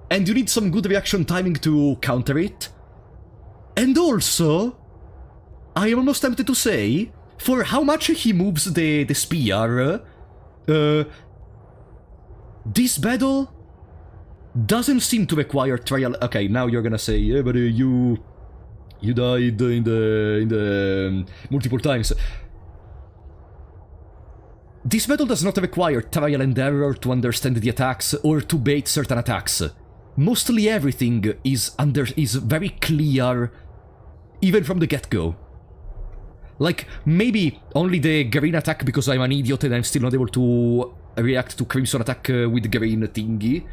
and you need some good reaction timing to counter it. And also, I am almost tempted to say, for how much he moves the spear, this battle doesn't seem to require trial. Okay, now you're gonna say, yeah, but you died in the multiple times. This battle does not require trial and error to understand the attacks or to bait certain attacks. Mostly everything is very clear, even from the get-go. Like, maybe only the green attack because I'm an idiot and I'm still not able to react to Crimson attack with the green thingy.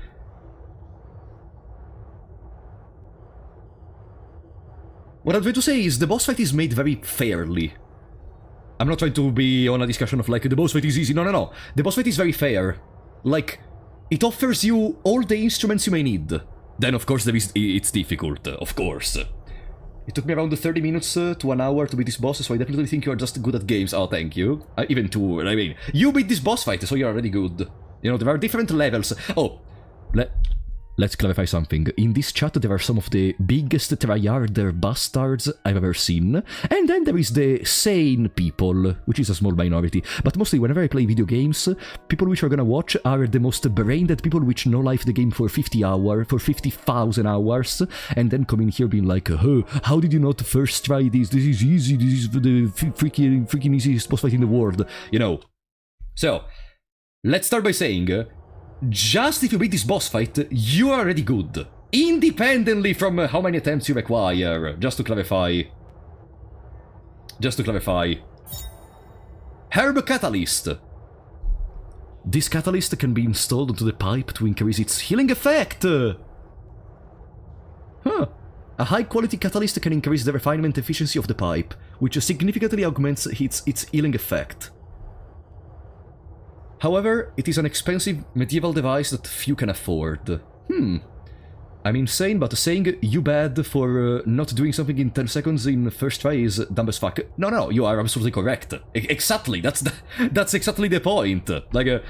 What I'm trying to say is the boss fight is made very fairly. I'm not trying to be on a discussion of like, the boss fight is easy. No. The boss fight is very fair. Like, it offers you all the instruments you may need. Then, of course, it's difficult, of course. It took me around 30 minutes to an hour to beat this boss, so I definitely think you are just good at games. Oh, thank you. Even 2, I mean, you beat this boss fight, so you're already good. You know, there are different levels. Oh, let's clarify something. In this chat, there are some of the biggest tryharder bastards I've ever seen, and then there is the sane people, which is a small minority. But mostly, whenever I play video games, people which are gonna watch are the most brain-dead people which know life the game for 50,000 hours, and then come in here being like, oh, how did you not first try this? This is easy, this is the freaking easiest boss fight in the world, you know. So, let's start by saying... just if you beat this boss fight, you are already good. Independently from how many attempts you require. Just to clarify. Herb Catalyst. This catalyst can be installed onto the pipe to increase its healing effect. Huh. A high-quality catalyst can increase the refinement efficiency of the pipe, which significantly augments its healing effect. However, it is an expensive medieval device that few can afford. I'm insane, but saying you bad for not doing something in 10 seconds in first try is dumb as fuck. No, you are absolutely correct. Exactly, that's exactly the point. Like,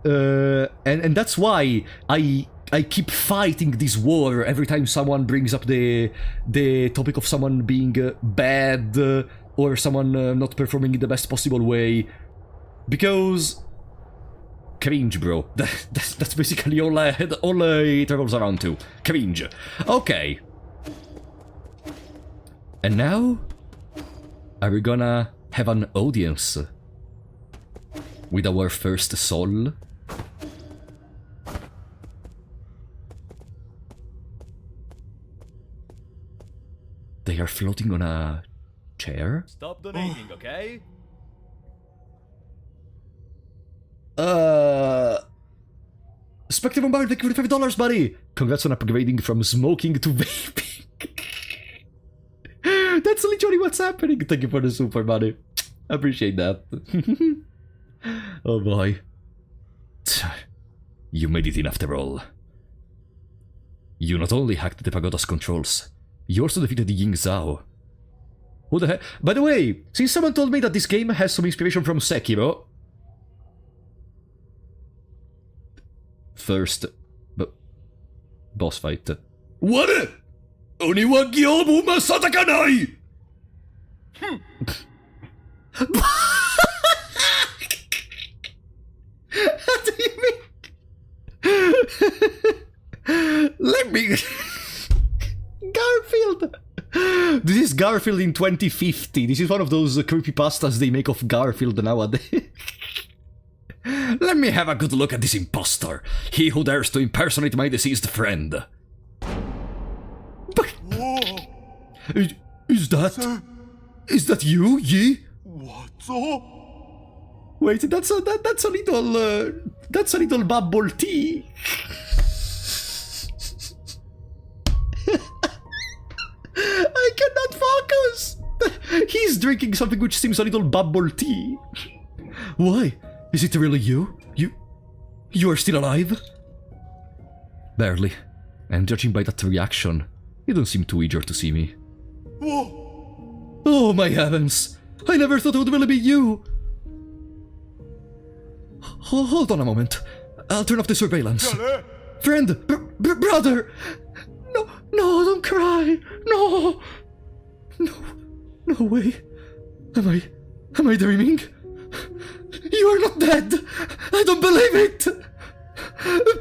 and that's why I keep fighting this war every time someone brings up the topic of someone being bad or someone not performing in the best possible way, because... cringe, bro. That's basically all it revolves around to. Cringe. Okay. And now... are we gonna have an audience with our first soul? They are floating on a chair? Stop donating, okay? Spectre Bombard, thank you for $5, buddy! Congrats on upgrading from smoking to vaping. That's literally what's happening. Thank you for the super, buddy. I appreciate that. Oh boy. You made it in after all. You not only hacked the pagoda's controls, you also defeated Ying Zhao. Who the heck? By the way, since someone told me that this game has some inspiration from Sekiro... first... boss fight. What? Only wa gyobu ma satakanai! What do you mean? Let me... Garfield! This is Garfield in 2050. This is one of those creepypastas they make of Garfield nowadays. Let me have a good look at this impostor. He who dares to impersonate my deceased friend. But... Is that... Is that you, Yi? What's up? Wait, that's a little bubble tea. I cannot focus. He's He's drinking something which seems a little bubble tea. Why? Is it really you? You are still alive? Barely. And judging by that reaction, you don't seem too eager to see me. Whoa! Oh my heavens! I never thought it would really be you! Hold on a moment. I'll turn off the surveillance. Kjelle! Friend! Brother! No, don't cry! No! No way. Am I dreaming? You are not dead! I don't believe it!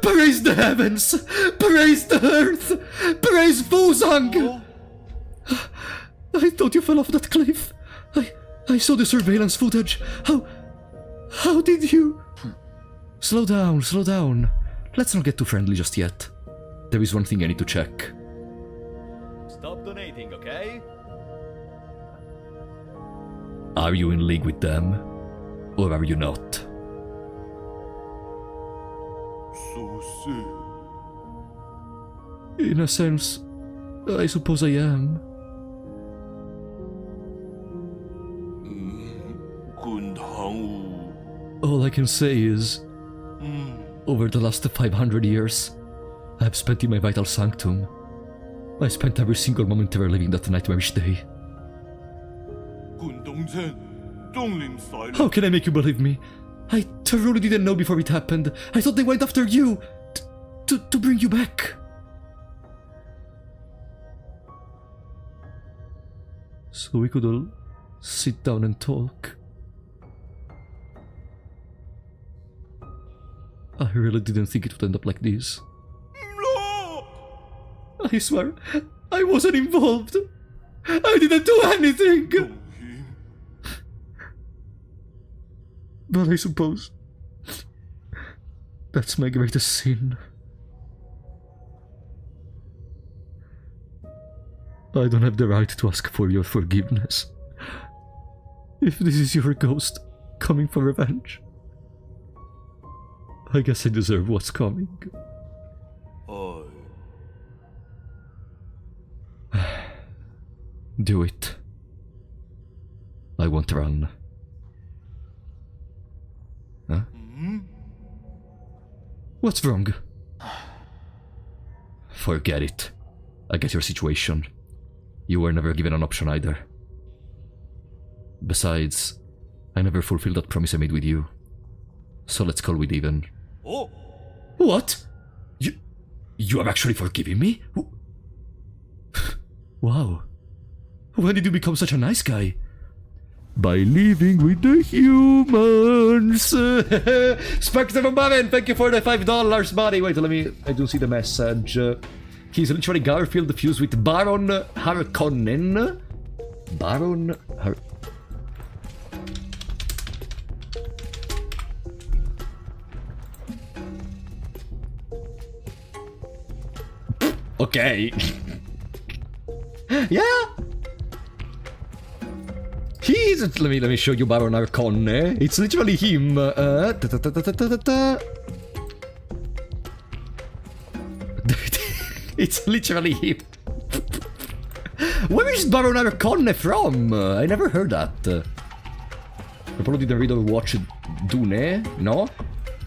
Praise the heavens! Praise the earth! Praise Fuzang! I thought you fell off that cliff. I saw the surveillance footage. How did you... Slow down. Let's not get too friendly just yet. There is one thing I need to check. Stop donating, okay? Are you in league with them? Or are you not? So sad. In a sense, I suppose I am. 군당우. All I can say is, over the last 500 years, I've spent in my vital sanctum. I spent every single momentarily living that nightmarish day. 군동생, 쫑림 사이렌. How can I make you believe me? I truly didn't know before it happened. I thought they went after you to bring you back. So we could all sit down and talk. I really didn't think it would end up like this. No! I swear, I wasn't involved. I didn't do anything. 동힘. But I suppose that's my greatest sin. I don't have the right to ask for your forgiveness. If this is your ghost coming for revenge, I guess I deserve what's coming. Do it. I won't run. Huh? What's wrong? Forget it. I get your situation. You were never given an option either. Besides, I never fulfilled that promise I made with you. So let's call it even. Oh! What? You are actually forgiving me? Wow. When did you become such a nice guy? By living with the humans. Spectre from Bavin, thank you for the $5, buddy. Wait, I do see the message. He's literally Garfield fused with Baron Harkonnen. Baron Har... Okay. Yeah. He's... Let me show you Baron Harkonnen. It's literally him. It's literally him. Where is Baron Harkonnen from? I never heard that. I probably didn't read or watch Dune. No?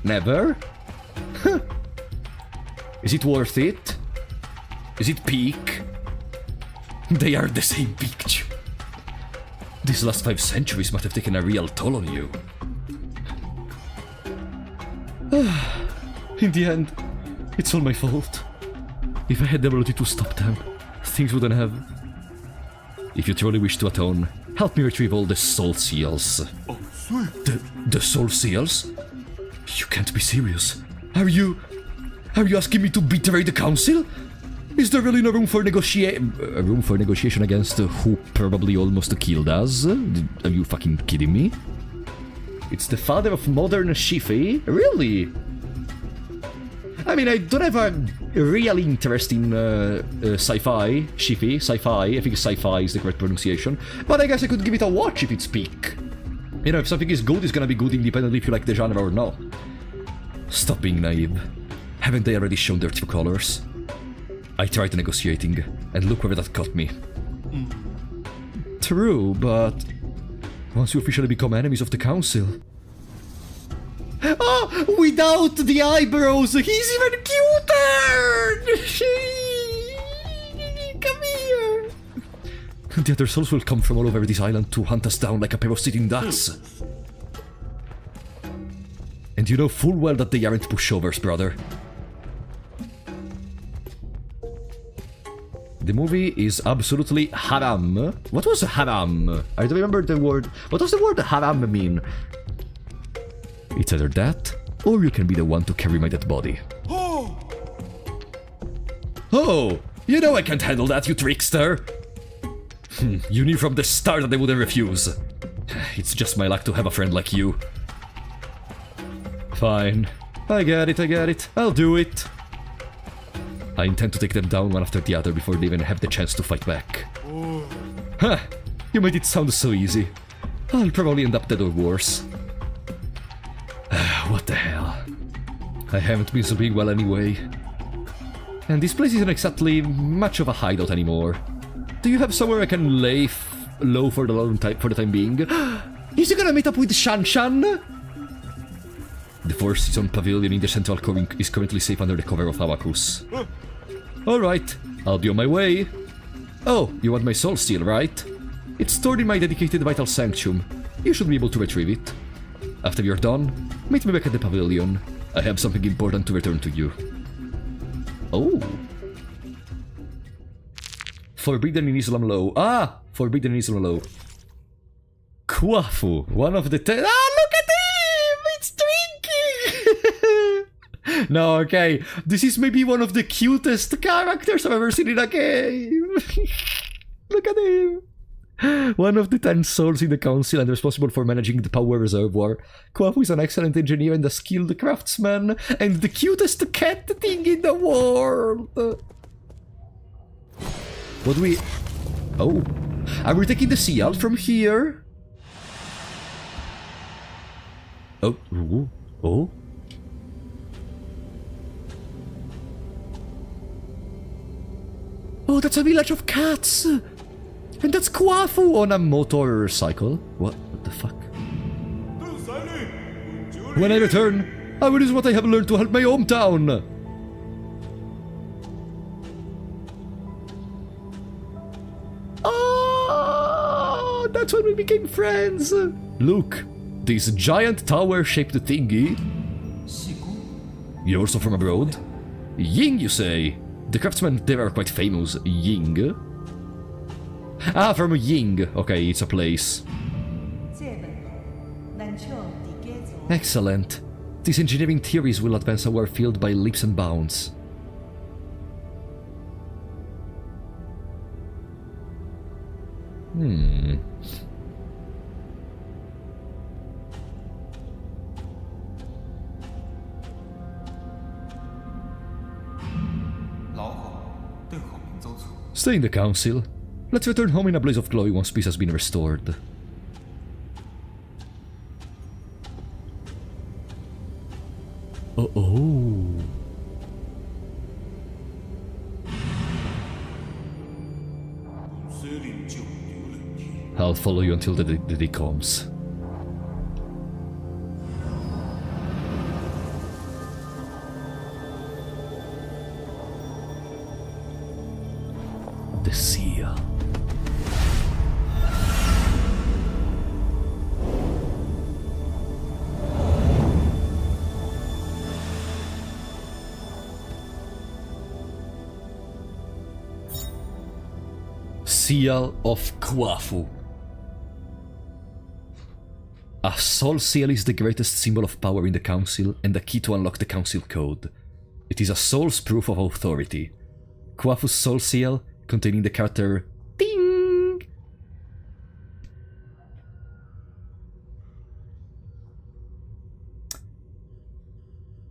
Never? Is it worth it? Is it peak? They are the same peak. These last 5 centuries must have taken a real toll on you. In the end, it's all my fault. If I had the ability to stop them, things wouldn't have. If you truly wish to atone, help me retrieve all the soul seals. Oh, sweet. The soul seals? You can't be serious. Are you asking me to betray the council? Is there really no room for negotiation against who probably almost killed us? Are you fucking kidding me? It's the father of modern Shifi? Really? I mean, I don't have a real interest in sci-fi, Shifi, sci-fi. I think sci-fi is the correct pronunciation. But I guess I could give it a watch if it's peak. You know, if something is good, it's gonna be good independently if you like the genre or not. Stop being naive. Haven't they already shown their true colors? I tried negotiating, and look where that got me. True, but Once you officially become enemies of the council. Oh, without the eyebrows, he's even cuter! Come here! The other souls will come from all over this island to hunt us down like a pair of sitting ducks. And you know full well that they aren't pushovers, brother. The movie is absolutely haram. What was haram? I don't remember the word. What does the word haram mean? It's either that, or you can be the one to carry my dead body. Oh! Oh! You know I can't handle that, you trickster! You knew from the start that I wouldn't refuse. It's just my luck to have a friend like you. Fine. I get it. I'll do it. I intend to take them down one after the other before they even have the chance to fight back. Huh! You made it sound so easy. I'll probably end up dead or worse. What the hell? I haven't been sleeping well anyway. And this place isn't exactly much of a hideout anymore. Do you have somewhere I can lay low for the time being? Is he gonna meet up with Shan-Shan? The Four Seasons Pavilion in the Central Core is currently safe under the cover of Abacus. Alright, I'll be on my way. Oh, you want my soul seal, right? It's stored in my dedicated Vital Sanctum. You should be able to retrieve it. After you're done, meet me back at the pavilion. I have something important to return to you. Oh. Forbidden in Islam law. Ah! Forbidden in Islam law. Kwafu, one of the ten. Ah, look at him! It's drinking! No, okay. This is maybe one of the cutest characters I've ever seen in a game. Look at him. One of the 10 souls in the council and responsible for managing the power reservoir. Kwafu is an excellent engineer and a skilled craftsman, and the cutest cat thing in the world. What do we... Oh. Are we taking the seal from here? Oh. Ooh. Oh. Oh, that's a village of cats! And that's Kwafu on a motorcycle. What the fuck? When I return, I will use what I have learned to help my hometown. Oh, that's when we became friends. Look, this giant tower-shaped thingy. You're also from abroad? Ying, you say? The craftsmen there are quite famous. Ying? Ah, from Ying. Okay, it's a place. Excellent. These engineering theories will advance our field by leaps and bounds. Stay in the council. Let's return home in a blaze of glory once peace has been restored. Oh. I'll follow you until the day comes. The seal. Seal of Kwafu. A soul seal is the greatest symbol of power in the council and the key to unlock the council code. It is a soul's proof of authority. Kwafu's soul seal, containing the character Ding.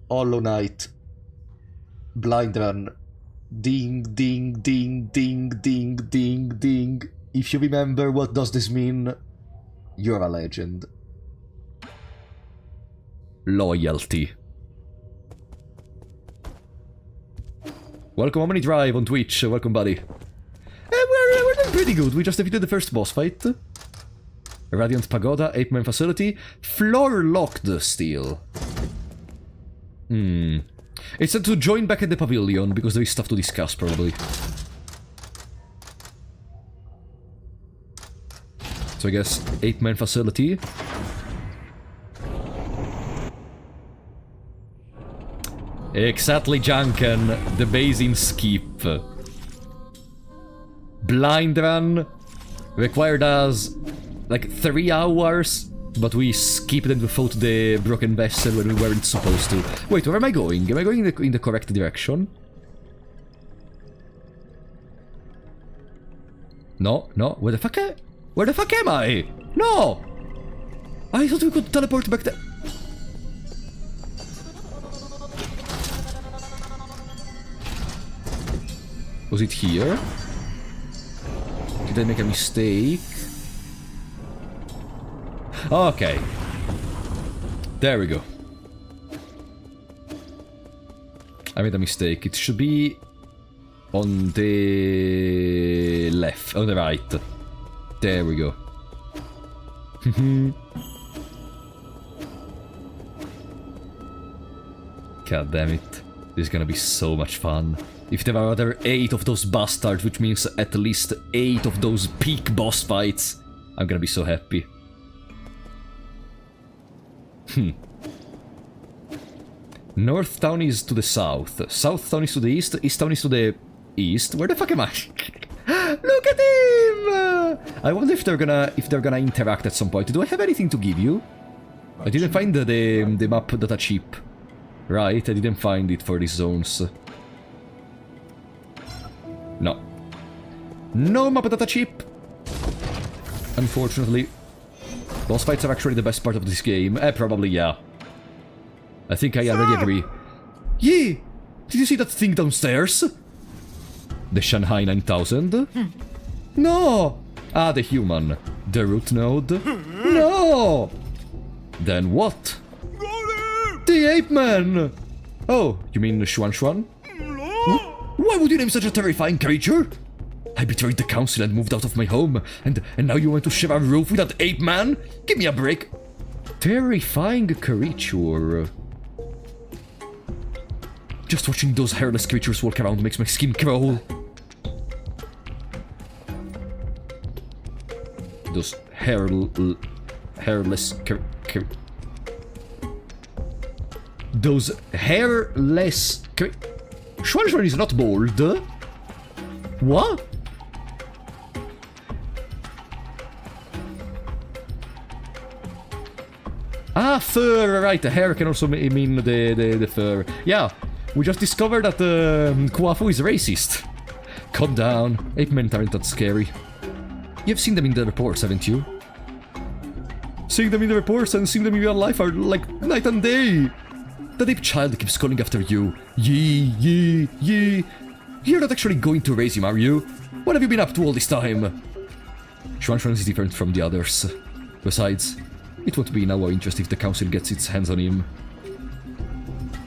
Hollow Knight. Blind Run. Ding, ding, ding, ding, ding, ding, ding. If you remember what does this mean, you're a legend. Loyalty. Welcome, Omni Drive on Twitch. Welcome, buddy. We're doing pretty good. We just defeated the first boss fight. Radiant Pagoda, Ape-Man Facility. Floor locked still. It's said to join back at the pavilion, because there is stuff to discuss, probably. So I guess Ape-Man Facility. Exactly, Junken. The basin skip. Blind run required us like 3 hours, but we skipped and we fought the broken vessel when we weren't supposed to. Wait, where am I going? Am I going in the correct direction? No, no. Where the fuck am I? No! I thought we could teleport back there. Was it here? Did I make a mistake? Okay. There we go. I made a mistake. It should be on the left, on the right. There we go. God damn it. This is gonna be so much fun. If there are other 8 of those bastards, which means at least 8 of those peak boss fights, I'm gonna be so happy. North Town is to the south. South Town is to the east. East Town is to the east. Where the fuck am I? Look at him! I wonder if they're gonna interact at some point. Do I have anything to give you? I didn't find the map data chip. Right, I didn't find it for these zones. No. No map data chip! Unfortunately. Boss fights are actually the best part of this game. Probably, yeah. I think I already agree. Yeah! Did you see that thing downstairs? The Shanghai 9000? No! Ah, the human. The root node? No! Then what? The ape-man! Oh, you mean Xuan Xuan? Why would you name such a terrifying creature? I betrayed the council and moved out of my home, and now you want to share a roof with that ape-man? Give me a break! Terrifying creature... Just watching those hairless creatures walk around makes my skin crawl. Those hairless those hairless Xuan Xuan is not bald. What? Ah, fur, right, the hair can also mean the fur. Yeah, we just discovered that Kuafu is racist. Calm down, ape men aren't that scary. You've seen them in the reports, haven't you? Seeing them in the reports and seeing them in real life are like night and day. That ape child keeps calling after you. Yee, yee, yee. You're not actually going to raise him, are you? What have you been up to all this time? Xuan Xuan is different from the others. Besides, it won't be in our interest if the council gets its hands on him.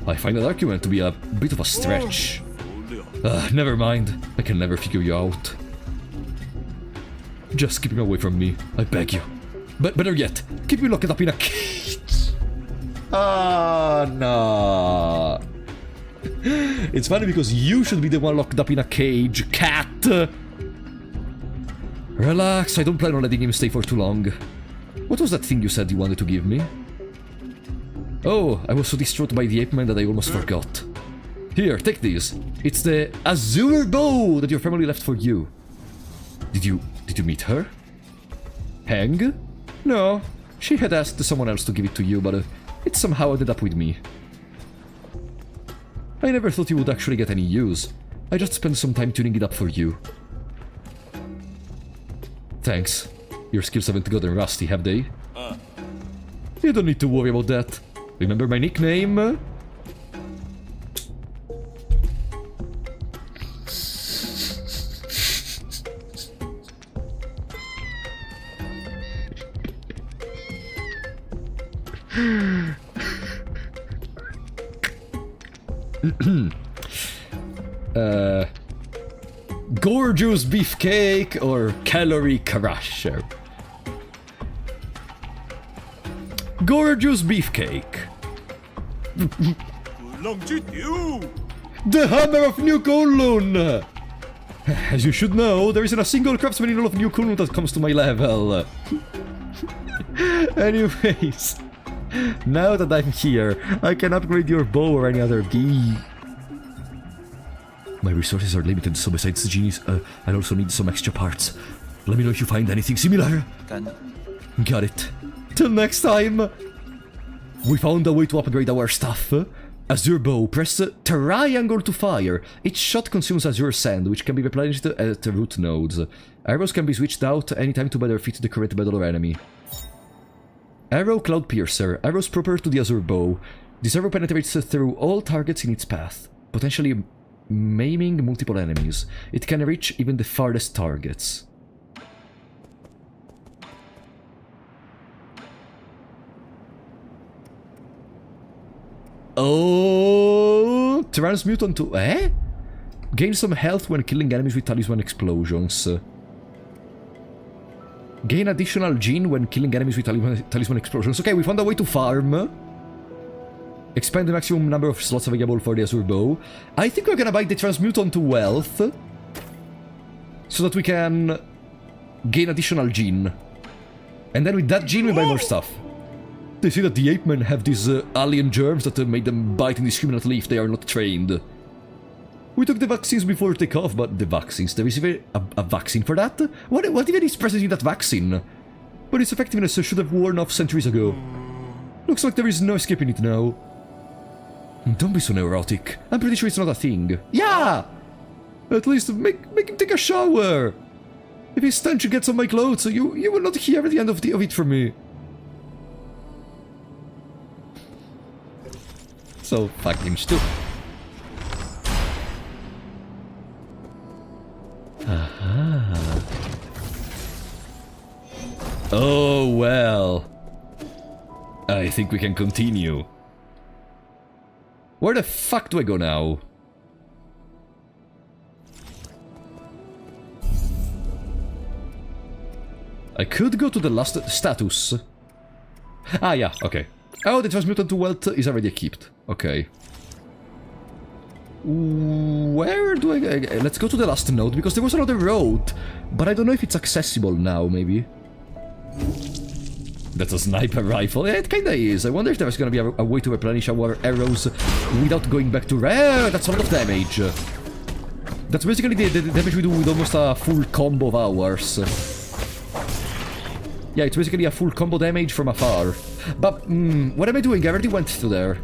I find that argument to be a bit of a stretch. Never mind. I can never figure you out. Just keep him away from me, I beg you. But better yet, keep me locked up in a cage. Ah, no. It's funny because you should be the one locked up in a cage, cat. Relax, I don't plan on letting him stay for too long. What was that thing you said you wanted to give me? Oh, I was so distraught by the ape-man that I almost forgot. Here, take this. It's the azure bow that your family left for you. Did you meet her? Hang? No, she had asked someone else to give it to you, but it somehow ended up with me. I never thought you would actually get any use. I just spent some time tuning it up for you. Thanks. Your skills haven't gotten rusty, have they? You don't need to worry about that. Remember my nickname? Gorgeous beefcake or calorie crusher? gorgeous beefcake. 꿀렁지듀. The hammer of New Kunlun! As you should know, there isn't a single craftsman in all of New Kunlun that comes to my level. Anyways, now that I'm here, I can upgrade your bow or any other gear. My resources are limited, so besides the genies, I'll also need some extra parts. Let me know if you find anything similar. Got it. Till next time! We found a way to upgrade our stuff. Azure bow, press triangle to fire. Each shot consumes azure sand, which can be replenished at root nodes. Arrows can be switched out anytime to better fit the current battle or enemy. Arrow Cloud Piercer, arrows proper to the azure bow. This arrow penetrates through all targets in its path, potentially maiming multiple enemies. It can reach even the farthest targets. Oh, transmute onto... Gain some health when killing enemies with talisman explosions. Gain additional gene when killing enemies with talisman explosions. Okay, we found a way to farm. Expand the maximum number of slots available for the Azure Bow. I think we're gonna buy the transmute onto wealth, so that we can gain additional gene. And then with that gene we buy more stuff. They say that the ape men have these alien germs that made them bite indiscriminately if they are not trained. We took the vaccines before takeoff, but the vaccines, there is even a vaccine for that? What even is present in that vaccine? But its effectiveness should have worn off centuries ago. Looks like there is no escaping it now. Don't be so neurotic. I'm pretty sure it's not a thing. Yeah! At least make him take a shower! If his stench gets on my clothes, you will not hear the end of it from me. So fucking stupid. Aha. Oh well. I think we can continue. Where the fuck do I go now? I could go to the last status. Ah yeah, okay. Oh, the transmutant to wealth is already equipped. Okay. Where do I... Let's go to the last node, because there was another road. But I don't know if it's accessible now, maybe. That's a sniper rifle. Yeah, it kinda is. I wonder if there's gonna be a way to replenish our arrows without going back to... That's a lot of damage. That's basically the damage we do with almost a full combo of ours. Yeah, it's basically a full combo damage from afar. But, what am I doing? I already went to there.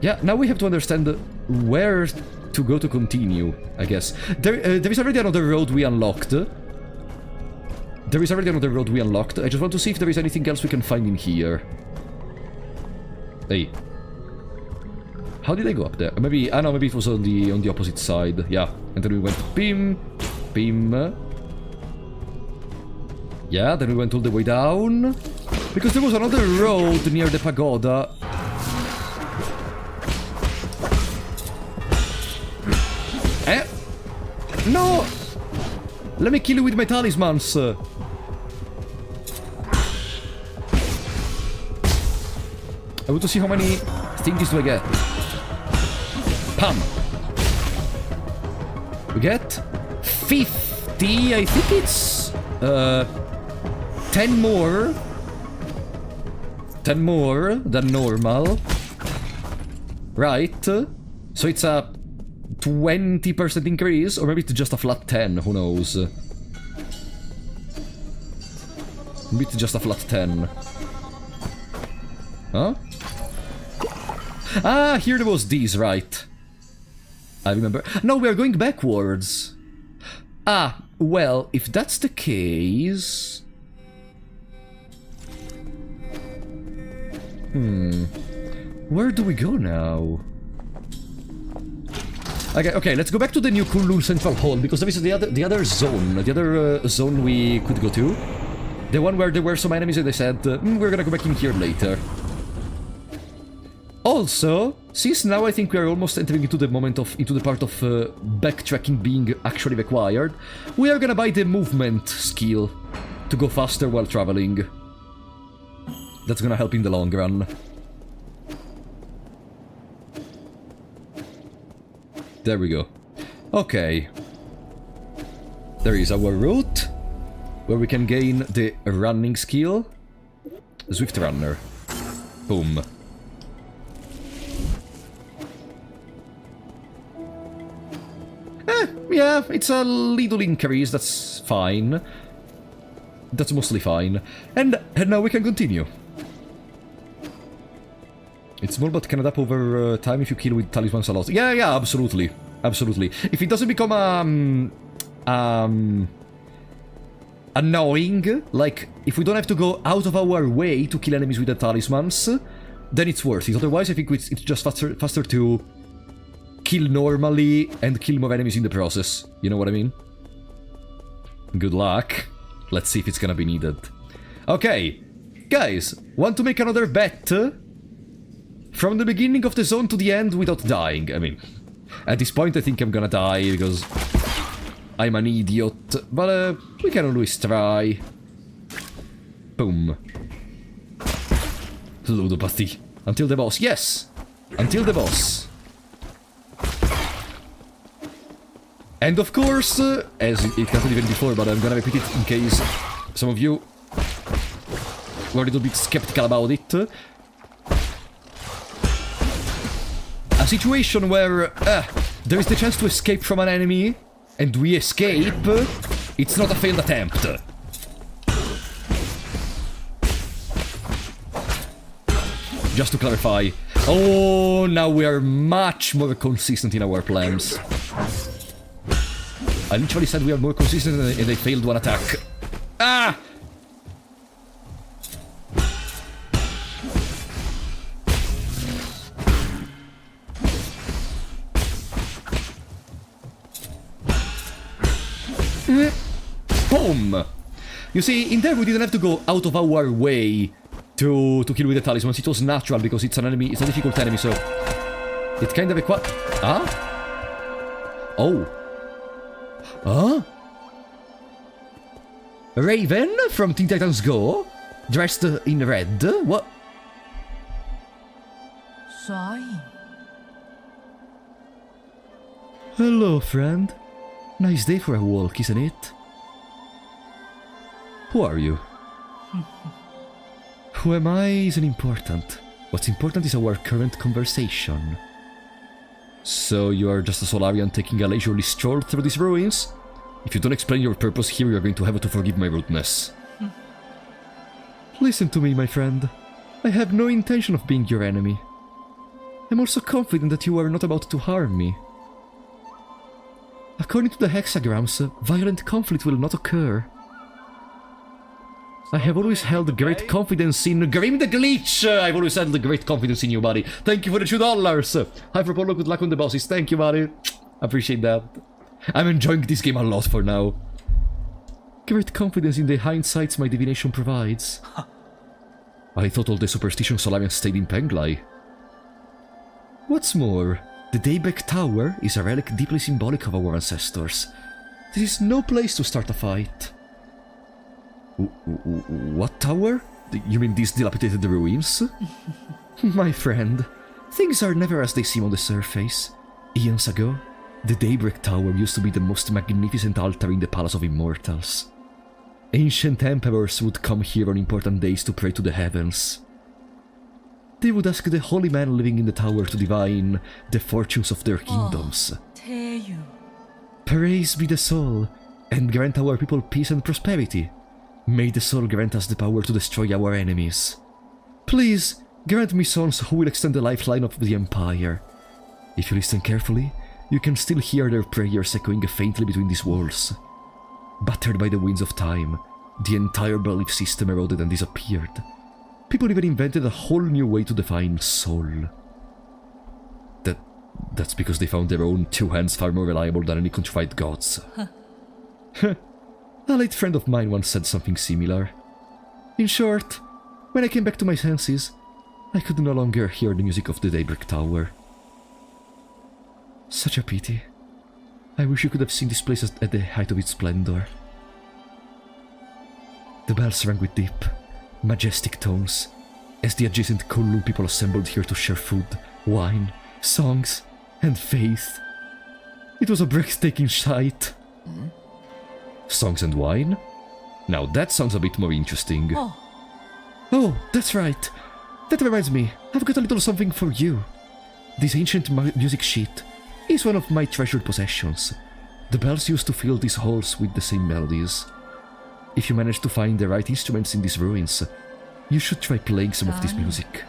Yeah, now we have to understand where to go to continue, I guess. There is already another road we unlocked. I just want to see if there is anything else we can find in here. Hey. How did I go up there? Maybe... Ah, no, maybe it was on the opposite side. Yeah. And then we went... Bim. Bim. Yeah, then we went all the way down. Because there was another road near the pagoda. No! Let me kill you with my talismans. I want to see how many things do I get. Pam! We get 50, I think it's 10 more. 10 more than normal. Right. So it's a 20% increase, or maybe it's just a flat 10, who knows. Maybe it's just a flat 10. Huh? Ah, here there was these, right. I remember. No, we are going backwards. Ah, well, if that's the case... Where do we go now? Okay, let's go back to the New Kunlun Central Hall, because there is the other zone we could go to. The one where there were some enemies and they said, we're gonna go back in here later. Also, since now I think we are almost entering into the part of backtracking being actually required, we are gonna buy the movement skill to go faster while traveling. That's gonna help in the long run. There we go. Okay. There is our route, where we can gain the running skill. Swift Runner. Boom. Yeah, it's a little increase, that's fine. That's mostly fine. And now we can continue. It's more but can add up over time if you kill with talismans a lot. Yeah, absolutely. Absolutely. If it doesn't become, annoying, like, if we don't have to go out of our way to kill enemies with the talismans, then it's worth it. Otherwise, I think it's just faster to kill normally and kill more enemies in the process. You know what I mean? Good luck. Let's see if it's gonna be needed. Okay, guys, want to make another bet? From the beginning of the zone to the end without dying. I mean, at this point I think I'm gonna die because I'm an idiot, but we can always try. Boom. Ludopathy. Until the boss. Yes! Until the boss. And of course, as it happened even before, but I'm gonna repeat it in case some of you were a little bit skeptical about it. A situation where there is the chance to escape from an enemy, and we escape, it's not a failed attempt. Just to clarify. Oh, now we are much more consistent in our plans. I literally said we are more consistent and they failed one attack. Ah! Boom! You see, in there we didn't have to go out of our way to kill with the talismans. It was natural because it's an enemy, it's a difficult enemy, so it kind of requires... Ah? Oh. Huh? Raven from Teen Titans Go? Dressed in red? What? Hello, friend. Nice day for a walk, isn't it? Who are you? Who am I isn't important. What's important is our current conversation. So you are just a Solarian taking a leisurely stroll through these ruins? If you don't explain your purpose here, you're going to have to forgive my rudeness. Listen to me, my friend. I have no intention of being your enemy. I'm also confident that you are not about to harm me. According to the hexagrams, violent conflict will not occur. I have always held great confidence in Grim the Glitch! I've always held great confidence in you, buddy. Thank you for the $2! Hi for Prologue, good luck on the bosses. Thank you, buddy. Appreciate that. I'm enjoying this game a lot for now. Great confidence in the hindsights my divination provides. I thought all the superstition Solarians stayed in Penglai. What's more, the Daybreak Tower is a relic deeply symbolic of our ancestors. This is no place to start a fight. What tower? You mean these dilapidated ruins? My friend, things are never as they seem on the surface. Eons ago, the Daybreak Tower used to be the most magnificent altar in the Palace of Immortals. Ancient emperors would come here on important days to pray to the heavens. They would ask the holy men living in the tower to divine the fortunes of their kingdoms. Praise be the soul, and grant our people peace and prosperity. May the soul grant us the power to destroy our enemies. Please, grant me sons who will extend the lifeline of the Empire. If you listen carefully, you can still hear their prayers echoing faintly between these walls. Battered by the winds of time, the entire belief system eroded and disappeared. People even invented a whole new way to define soul. That's because they found their own two hands far more reliable than any contrived gods. A late friend of mine once said something similar. In short, when I came back to my senses, I could no longer hear the music of the Daybreak Tower. Such a pity. I wish you could have seen this place at the height of its splendor. The bells rang with deep, majestic tones, as the adjacent Kowloon people assembled here to share food, wine, songs, and faith. It was a breathtaking sight. Songs and wine? Now that sounds a bit more interesting. Oh, that's right. That reminds me, I've got a little something for you. This ancient music sheet is one of my treasured possessions. The bells used to fill these halls with the same melodies. If you manage to find the right instruments in these ruins, you should try playing some of this music.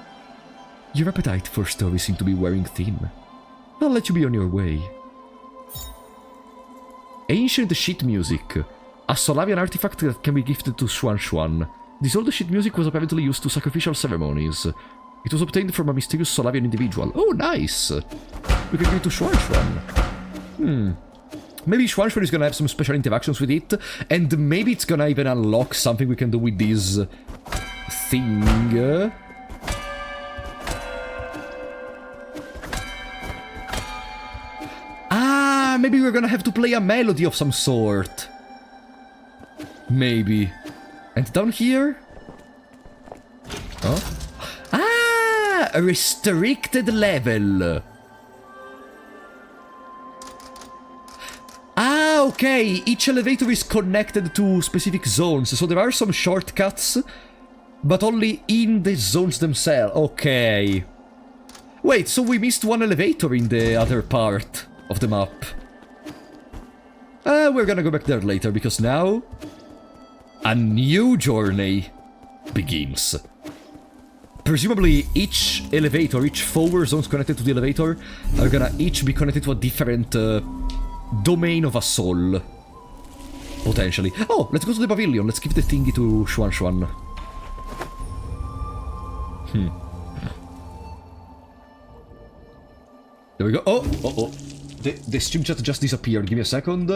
Your appetite for stories seems to be wearing thin. I'll let you be on your way. Ancient sheet music. A Solavian artifact that can be gifted to Xuan Xuan. This old sheet music was apparently used to sacrificial ceremonies. It was obtained from a mysterious Solavian individual. Oh, nice! We can give it to Xuan Xuan. Maybe Xuan Xuan is gonna have some special interactions with it, and maybe it's gonna even unlock something we can do with this thing. Ah, maybe we're gonna have to play a melody of some sort. Maybe. And down here? Huh? Ah! A restricted level. Ah, okay. Each elevator is connected to specific zones, so there are some shortcuts, but only in the zones themselves. Okay. Wait, so we missed one elevator in the other part of the map. We're gonna go back there later, because now a new journey begins. Presumably, each elevator, each 4 zones connected to the elevator, are gonna each be connected to a different domain of a soul. Potentially. Oh, let's go to the pavilion. Let's give the thingy to Xuan Xuan. There we go. Oh. The stream chat just disappeared. Give me a second.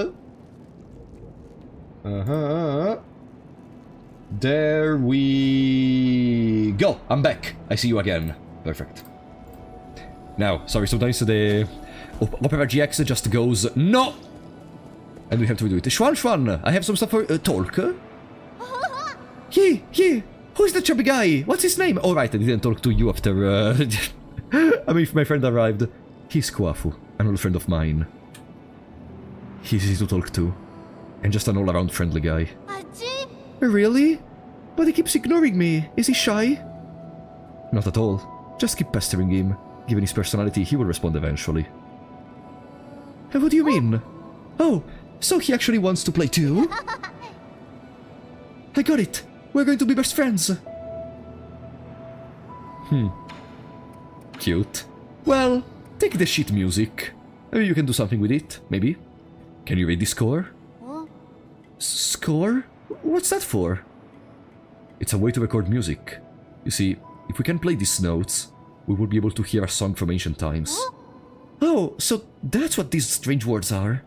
There we go. I'm back. I see you again. Perfect. Now, sorry, sometimes the Opera GX just goes, no! And we have to redo it. Xuan Xuan, I have some stuff for talk. Yeah. Who's the chubby guy? What's his name? Oh, right, I didn't talk to you after, I mean, if my friend arrived. He's Kwafu, an old friend of mine. He's easy to talk to. And just an all-around friendly guy. Really? But he keeps ignoring me. Is he shy? Not at all. Just keep pestering him. Given his personality, he will respond eventually. What do you mean? Oh, so he actually wants to play too? I got it. We're going to be best friends. Cute. Well, take the sheet music. Maybe you can do something with it, maybe. Can you read the score? Score? What's that for? It's a way to record music. You see, if we can play these notes, we will be able to hear a song from ancient times. Oh, so that's what these strange words are.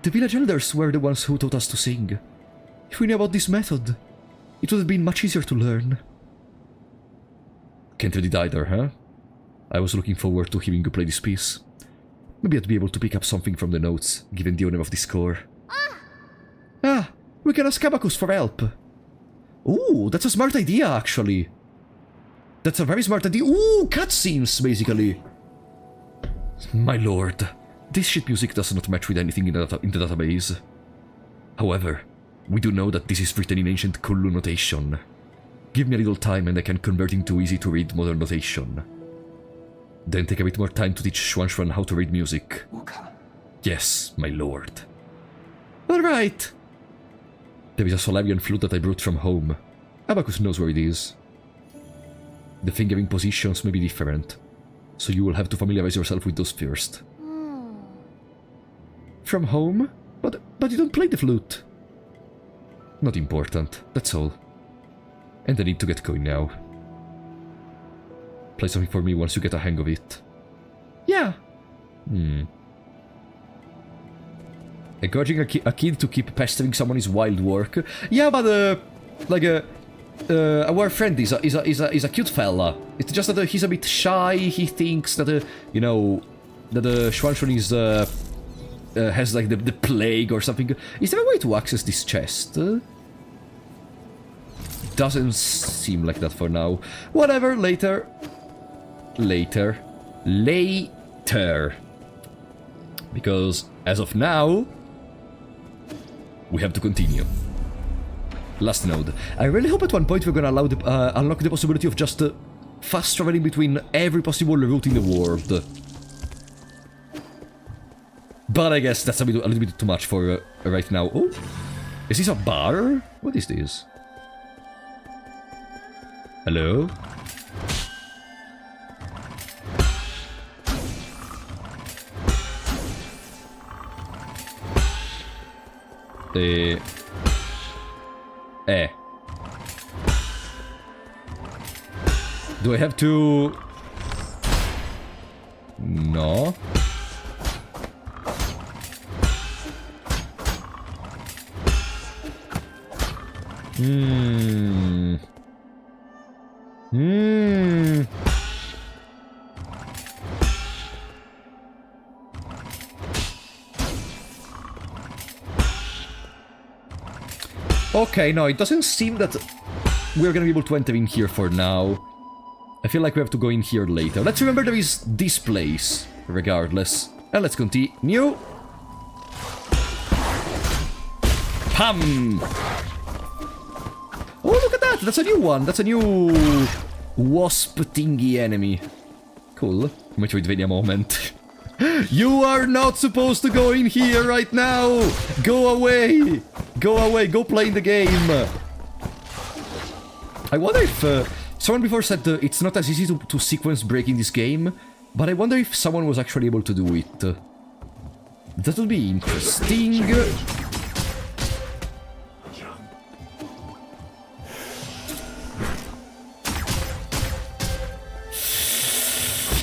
The village elders were the ones who taught us to sing. If we knew about this method, it would have been much easier to learn. Can't read it either, huh? I was looking forward to hearing you play this piece. Maybe I'd be able to pick up something from the notes, given the owner of the score. We can ask Abacus for help. Ooh, that's a smart idea, actually. That's a very smart idea. Ooh, cutscenes, basically. My lord, this shit music does not match with anything in the database. However, we do know that this is written in ancient Kowloon notation. Give me a little time and I can convert into easy-to-read modern notation. Then take a bit more time to teach Xuan Xuan how to read music. Yes, my lord. Alright. There is a Solavian flute that I brought from home. Abacus knows where it is. The fingering positions may be different, so you will have to familiarize yourself with those first. From home? But you don't play the flute. Not important, that's all. And I need to get going now. Play something for me once you get a hang of it. Yeah. Encouraging a kid to keep pestering someone is wild work. Yeah, but our friend is a cute fella. It's just that he's a bit shy. He thinks that you know, that Xuan Xuan is has like the plague or something. Is there a way to access this chest? doesn't seem like that for now. Whatever, later. Later. Later. Because, as of now, we have to continue. Last node. I really hope at one point we're gonna allow the, unlock the possibility of just fast traveling between every possible route in the world. But I guess that's a little bit too much for right now. Oh, is this a bar? What is this? Hello? Do I have to... No. Okay, no, it doesn't seem that we're gonna be able to enter in here for now. I feel like we have to go in here later. Let's remember there is this place, regardless. And let's continue. Pam! Oh, look at that! That's a new one! That's a new... wasp thingy enemy. Cool. Metroidvania moment. You are not supposed to go in here right now! Go away! Go away, go play in the game! I wonder if... someone before said it's not as easy to sequence break in this game, but I wonder if someone was actually able to do it. That would be interesting.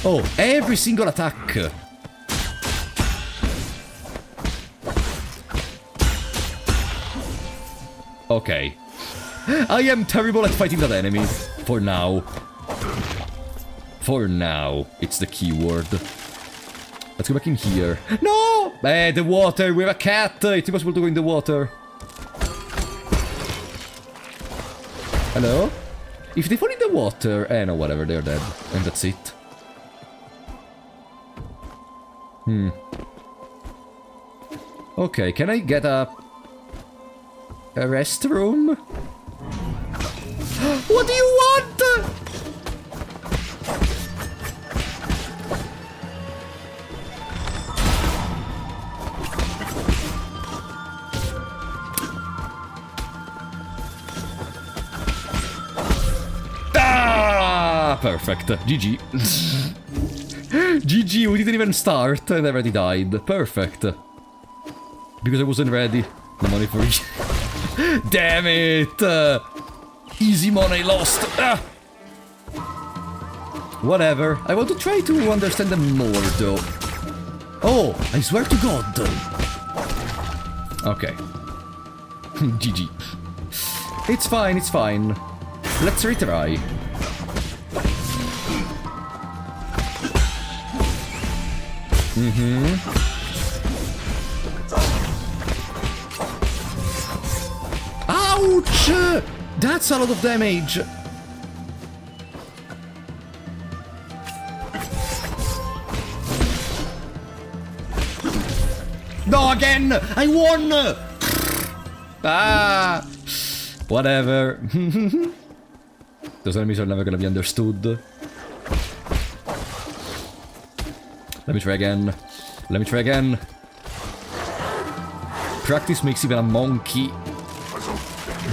Oh, every single attack! Okay. I am terrible at fighting that enemy. For now. For now. It's the keyword. Let's go back in here. No! The water! We have a cat! It's impossible to go in the water. Hello? If they fall in the water... no, whatever, they're dead. And that's it. Okay, can I get a restroom? What do you want? Ah, perfect. GG. GG, we didn't even start and I already died. Perfect. Because I wasn't ready. No money for it. Damn it! Easy money lost. Ah! Whatever. I want to try to understand them more, though. Oh, I swear to God. Okay. GG. It's fine, it's fine. Let's retry. Ouch! That's a lot of damage. No, again! I won! Ah! Whatever. Those enemies are never gonna be understood. Let me try again. Let me try again. Practice makes even a monkey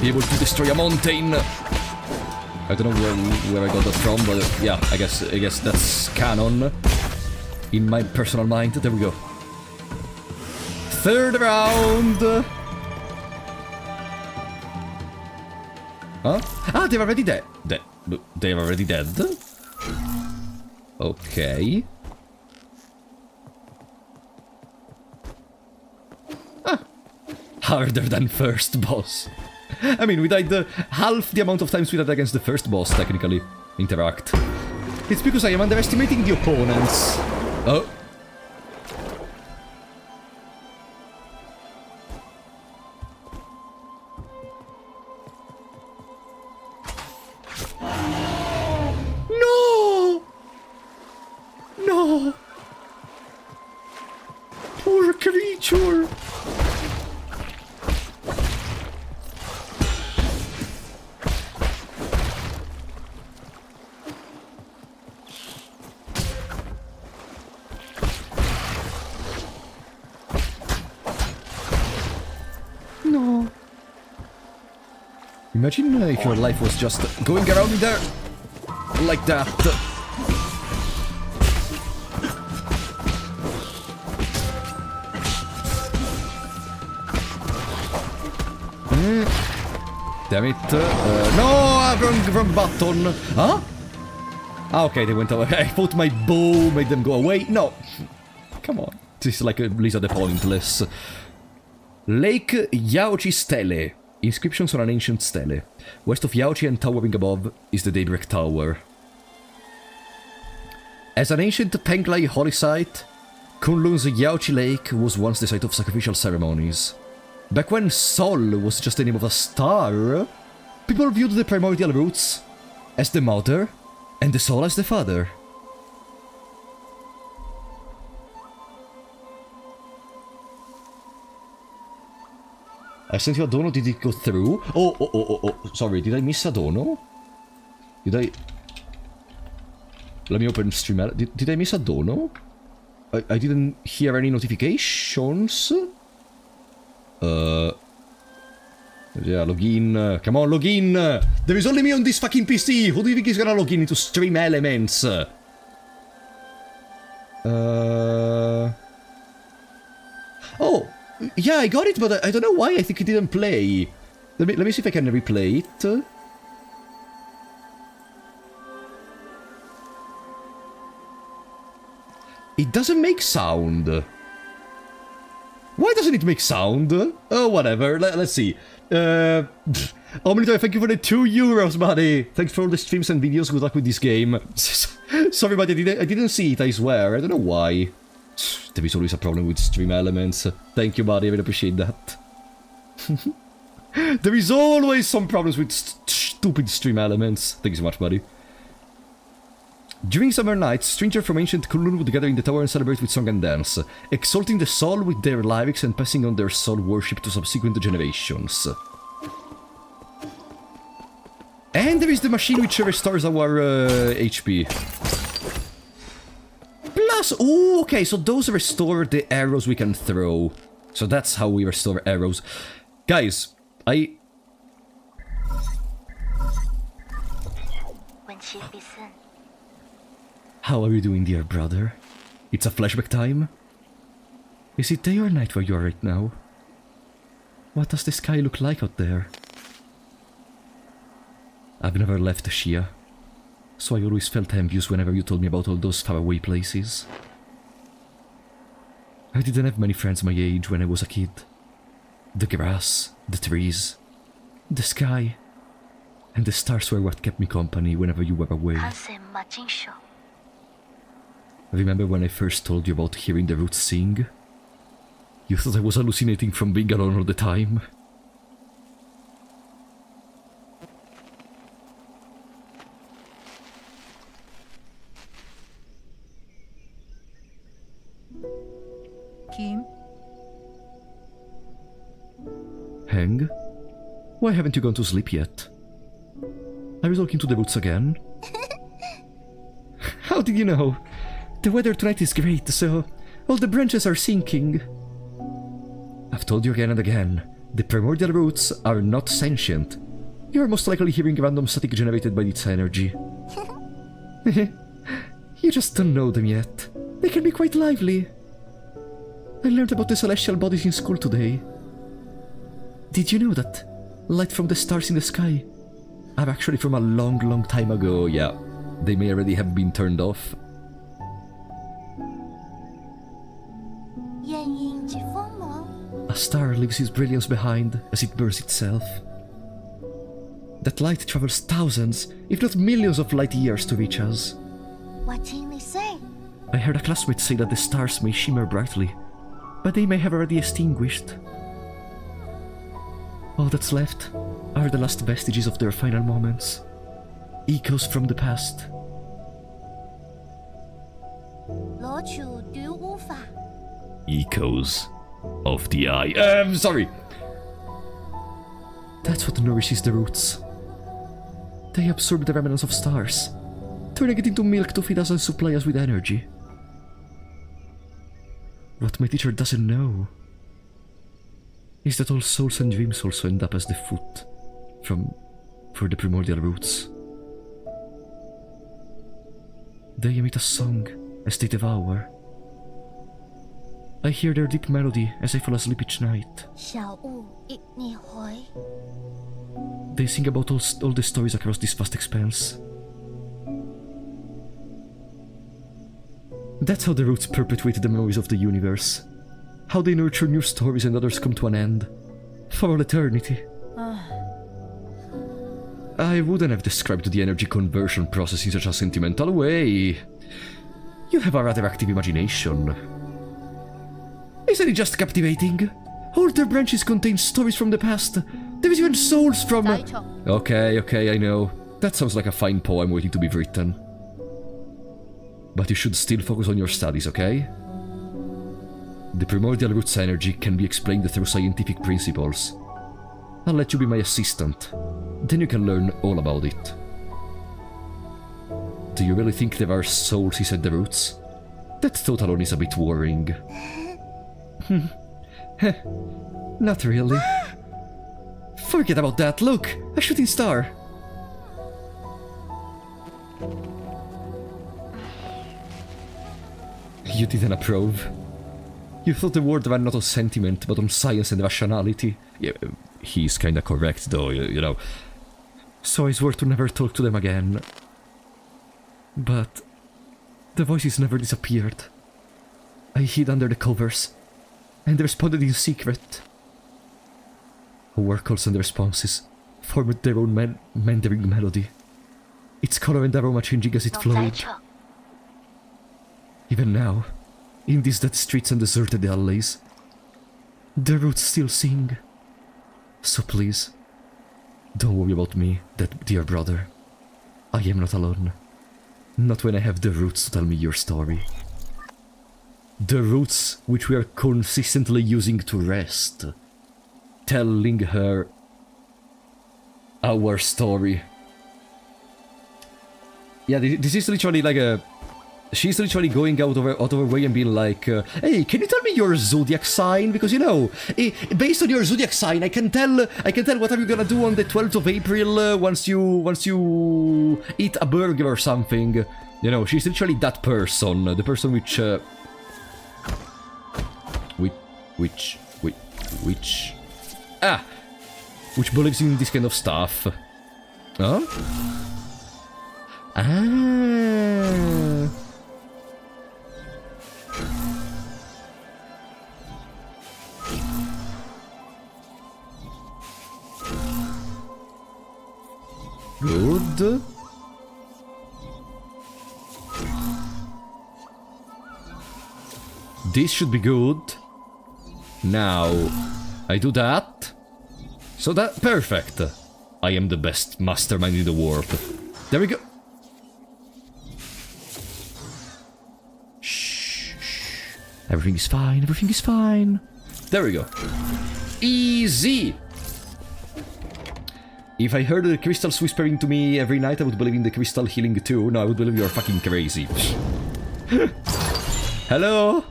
be able to destroy a mountain. I don't know where I got that from, but yeah, I guess that's canon in my personal mind. There we go. Third round. Huh? Ah, they're already dead. They're already dead. Okay. Ah. Harder than first boss. I mean, we died half the amount of times we died against the first boss, technically. Interact. It's because I am underestimating the opponents. Oh. Sure. No. Imagine if your life was just going around in there like that. Damn it. No! Wrong button. Huh? Ah, okay, they went away. I thought my bow made them go away. No. Come on. This is like a Lisa the Pointless. Lake Yaochi Stele. Inscriptions on an ancient stele. West of Yaochi and towering above is the Daybreak Tower. As an ancient Penglai holy site, Kunlun's Yaochi Lake was once the site of sacrificial ceremonies. Back when Sol was just the name of a star, people viewed the primordial roots as the mother and the Sol as the father. I sent you a dono, did it go through? Oh, sorry, did I miss a dono? Did I... Let me open stream... Did I miss a dono? I didn't hear any notifications? Yeah, login. Come on, login! There is only me on this fucking PC! Who do you think is gonna log in into Stream Elements? Oh! Yeah, I got it, but I don't know why I think it didn't play. Let me see if I can replay it. It doesn't make sound. Why doesn't it make sound? Oh, whatever. Let's see. Omnitor, thank you for the €2, buddy. Thanks for all the streams and videos. Good luck with this game. Sorry, but I didn't see it, I swear. I don't know why. There is always a problem with stream elements. Thank you, buddy. I really appreciate that. There is always some problems with stupid stream elements. Thank you so much, buddy. During summer nights, strangers from ancient Kunlun would gather in the tower and celebrate with song and dance, exalting the soul with their lyrics and passing on their soul worship to subsequent generations. And there is the machine which restores our HP. Plus, oh, okay, so those restore the arrows we can throw. So that's how we restore arrows. Guys, When she listen. How are you doing, dear brother? It's a flashback time? Is it day or night where you are right now? What does the sky look like out there? I've never left Shia, so I always felt envious whenever you told me about all those faraway places. I didn't have many friends my age when I was a kid. The grass, the trees, the sky, and the stars were what kept me company whenever you were away. Remember when I first told you about hearing the roots sing? You thought I was hallucinating from being alone all the time? Kim? Heng? Why haven't you gone to sleep yet? Are you talking to the roots again? How did you know? The weather tonight is great, so all the branches are sinking. I've told you again and again, the primordial roots are not sentient. You are most likely hearing random static generated by its energy. You just don't know them yet. They can be quite lively. I learned about the celestial bodies in school today. Did you know that light from the stars in the sky are actually from a long, long time ago? Yeah, they may already have been turned off. A star leaves its brilliance behind as it burns itself. That light travels thousands, if not millions of light years to reach us. What did they say? I heard a classmate say that the stars may shimmer brightly, but they may have already extinguished. All that's left are the last vestiges of their final moments. Echoes from the past. Echoes. of the eye. Sorry. That's what nourishes the roots. They absorb the remnants of stars, turning it into milk to feed us and supply us with energy. What my teacher doesn't know is that all souls and dreams also end up as the food for the primordial roots. They emit a song as they devour. I hear their deep melody as I fall asleep each night. 小物一你回， They sing about all the stories across this vast expanse. That's how the roots perpetuate the memories of the universe. How they nurture new stories and others come to an end. For all eternity. I wouldn't have described the energy conversion process in such a sentimental way. You have a rather active imagination. Isn't it just captivating? All their branches contain stories from the past. There is even souls from... Okay, I know. That sounds like a fine poem waiting to be written. But you should still focus on your studies, okay? The primordial roots energy can be explained through scientific principles. I'll let you be my assistant. Then you can learn all about it. Do you really think there are souls inside the roots? That thought alone is a bit worrying. Not really. Forget about that, look! A shooting star! You didn't approve. You thought the world ran not on sentiment, but on science and rationality. Yeah, he's kinda correct though, you know. So I swore to never talk to them again. But the voices never disappeared. I hid under the covers, and they responded in secret. Word calls and responses formed their own meandering melody, its color and aroma changing as it 都在 flowed. 这， Even now, in these dead streets and deserted alleys, the roots still sing. So please, don't worry about me, that dear brother. I am not alone. Not when I have the roots to tell me your story. The roots which we are consistently using to rest. Telling her our story. Yeah, this is literally like a... She's literally going out of her way and being like, hey, can you tell me your zodiac sign? Because, you know, based on your zodiac sign, I can tell what are you gonna do on the 12th of April once you eat a burger or something. You know, she's literally that person, the person which believes in this kind of stuff. Huh? Ah. Good. This should be good. Now, I do that. So that... Perfect. I am the best mastermind in the world. There we go. Shh. Everything is fine, everything is fine. There we go. Easy. If I heard the crystals whispering to me every night, I would believe in the crystal healing too. No, I would believe you're fucking crazy. Hello?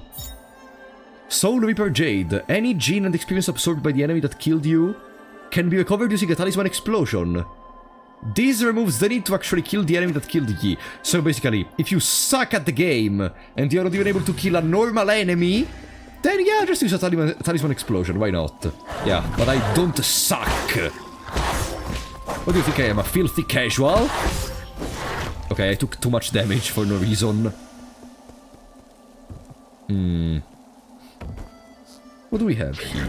Soul Reaper Jade. Any gene and experience absorbed by the enemy that killed you can be recovered using a talisman explosion. This removes the need to actually kill the enemy that killed ye. So basically, if you suck at the game and you're not even able to kill a normal enemy, then yeah, just use a talisman explosion, why not? Yeah, but I don't suck. What do you think I am, a filthy casual? Okay, I took too much damage for no reason. What do we have here?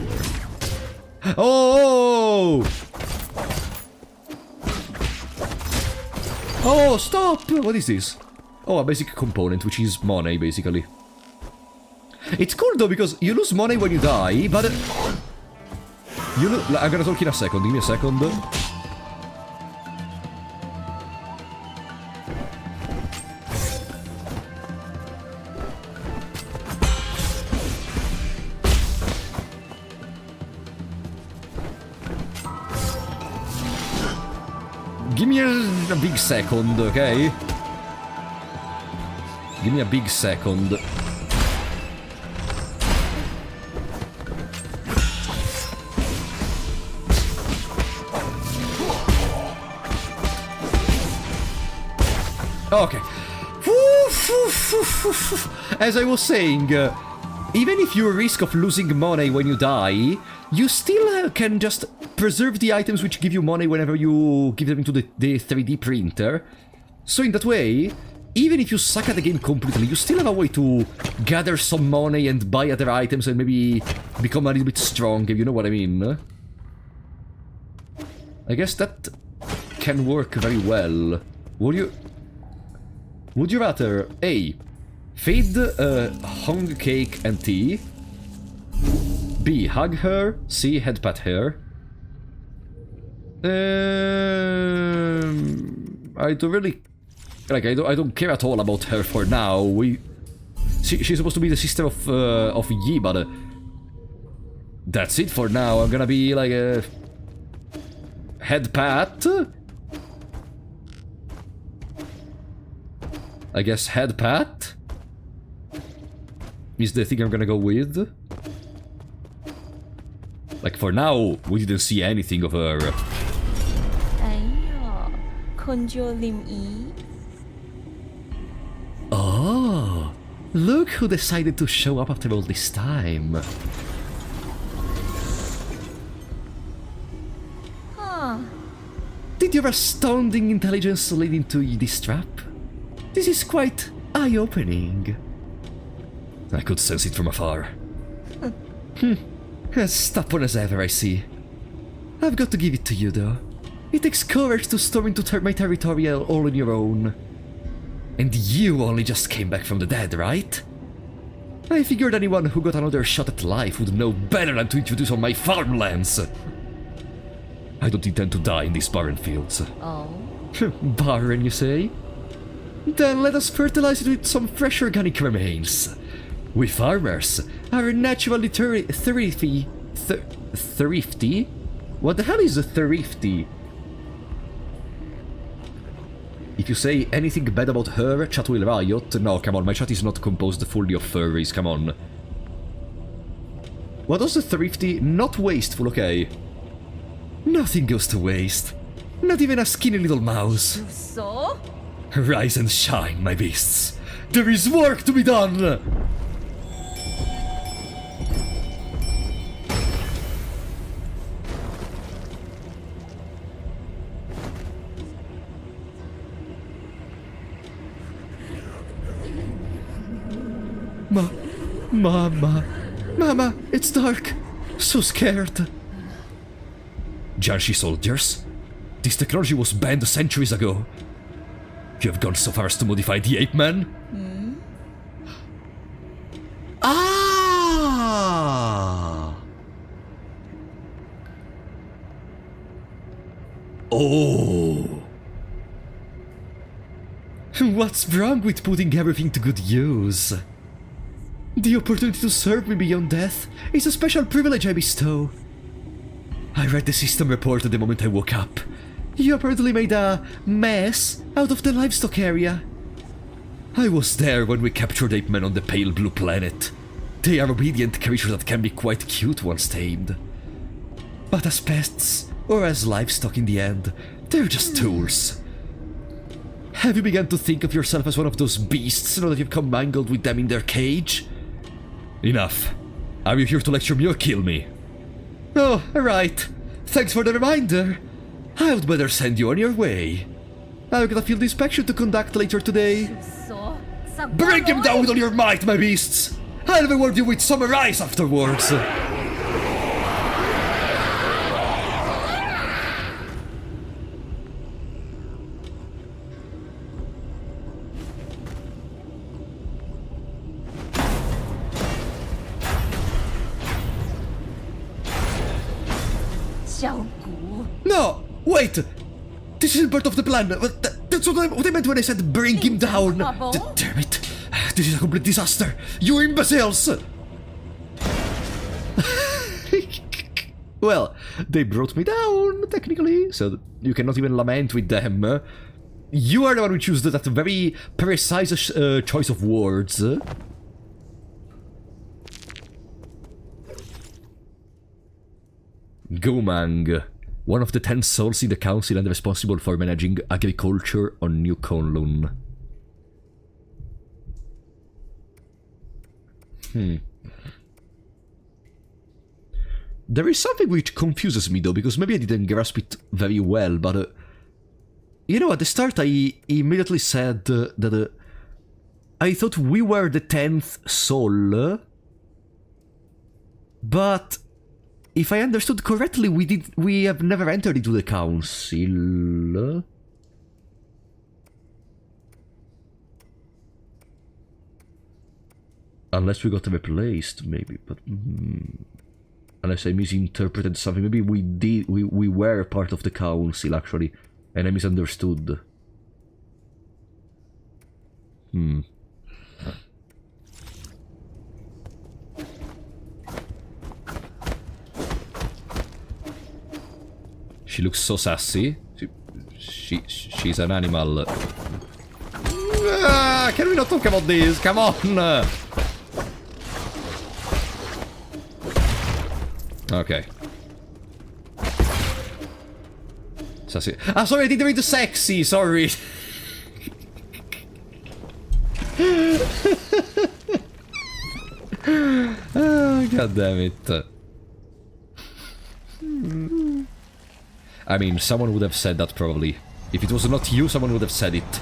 Oh! Oh, stop! What is this? Oh, a basic component, which is money, basically. It's cool, though, because you lose money when you die, but... I'm gonna talk in a second, give me a second. Give me a big second, okay? Give me a big second. Okay. As I was saying, even if you risk of losing money when you die, you still can just preserve the items which give you money whenever you give them into the 3D printer. So in that way, even if you suck at the game completely, you still have a way to gather some money and buy other items and maybe become a little bit strong, if you know what I mean. I guess that can work very well. Would you rather A. Feed hung cake and tea, B. Hug her, C. Headpat her? I don't really... Like, I don't care at all about her for now. She's supposed to be the sister of Yi, but... that's it for now. I'm gonna be like a... Headpat? I guess Headpat is the thing I'm gonna go with. Like, for now, we didn't see anything of her. 哎呀，คนจัวลิมอี Oh, look who decided to show up after all this time. ฮ่า Did your astounding intelligence lead into this trap? This is quite eye-opening. I could sense it from afar. As stubborn as ever, I see. I've got to give it to you, though. It takes courage to storm into my territory all on your own. And you only just came back from the dead, right? I figured anyone who got another shot at life would know better than to introduce on my farmlands. I don't intend to die in these barren fields. Oh. Barren, you say? Then let us fertilize it with some fresh organic remains. We farmers are naturally thrifty. Thrifty? What the hell is a thrifty? If you say anything bad about her, chat will riot. No, come on, my chat is not composed fully of furries, come on. What does a thrifty? Not wasteful, okay. Nothing goes to waste. Not even a skinny little mouse. So? Rise and shine, my beasts. There is work to be done! Mama, it's dark. So scared. Janshi soldiers? This technology was banned centuries ago. You have gone so far as to modify the ape man? Ah! Oh! What's wrong with putting everything to good use? The opportunity to serve me beyond death is a special privilege I bestow. I read the system report the moment I woke up. You apparently made a mess out of the livestock area. I was there when we captured ape men on the pale blue planet. They are obedient creatures that can be quite cute once tamed. But as pests, or as livestock in the end, they're just tools. Have you begun to think of yourself as one of those beasts now that you've commingled with them in their cage? Enough. Are you here to lecture me or kill me? Oh, right. Thanks for the reminder. I would better send you on your way. I've got a field inspection to conduct later today. So? Bring him down with all your might, my beasts! I'll reward you with some rice afterwards. No! Wait! This isn't part of the plan. That's what I meant when I said bring him down. Damn it. This is a complete disaster. You imbeciles! Well, they brought me down, technically, so you cannot even lament with them. You are the one who chose that very precise choice of words. Gomang, one of the 10 souls in the council and responsible for managing agriculture on New Kowloon. There is something which confuses me though, because maybe I didn't grasp it very well, but... you know, at the start I immediately said that I thought we were the 10th soul, but if I understood correctly, we have never entered into the council. Unless we got replaced, maybe, but... unless I misinterpreted something, maybe we were part of the council, actually, and I misunderstood. She looks so sassy. She's an animal. Can we not talk about this? Come on! Okay. Sassy. Ah, sorry, I didn't read the sexy, sorry. Oh, God damn it. I mean, someone would have said that probably. If it was not you, someone would have said it.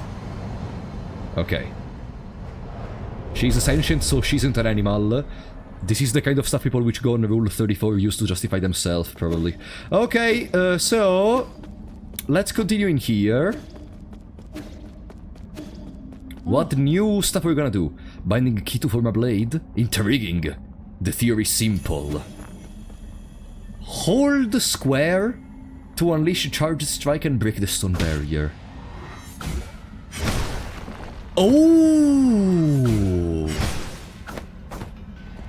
Okay. She's a sentient, so she isn't an animal. This is the kind of stuff people which go on Rule 34 use to justify themselves, probably. Okay, so... let's continue in here. What new stuff are we gonna do? Binding a key to form a blade? Intriguing. The theory simple. Hold square to unleash a charged strike and break the stone barrier. Oh!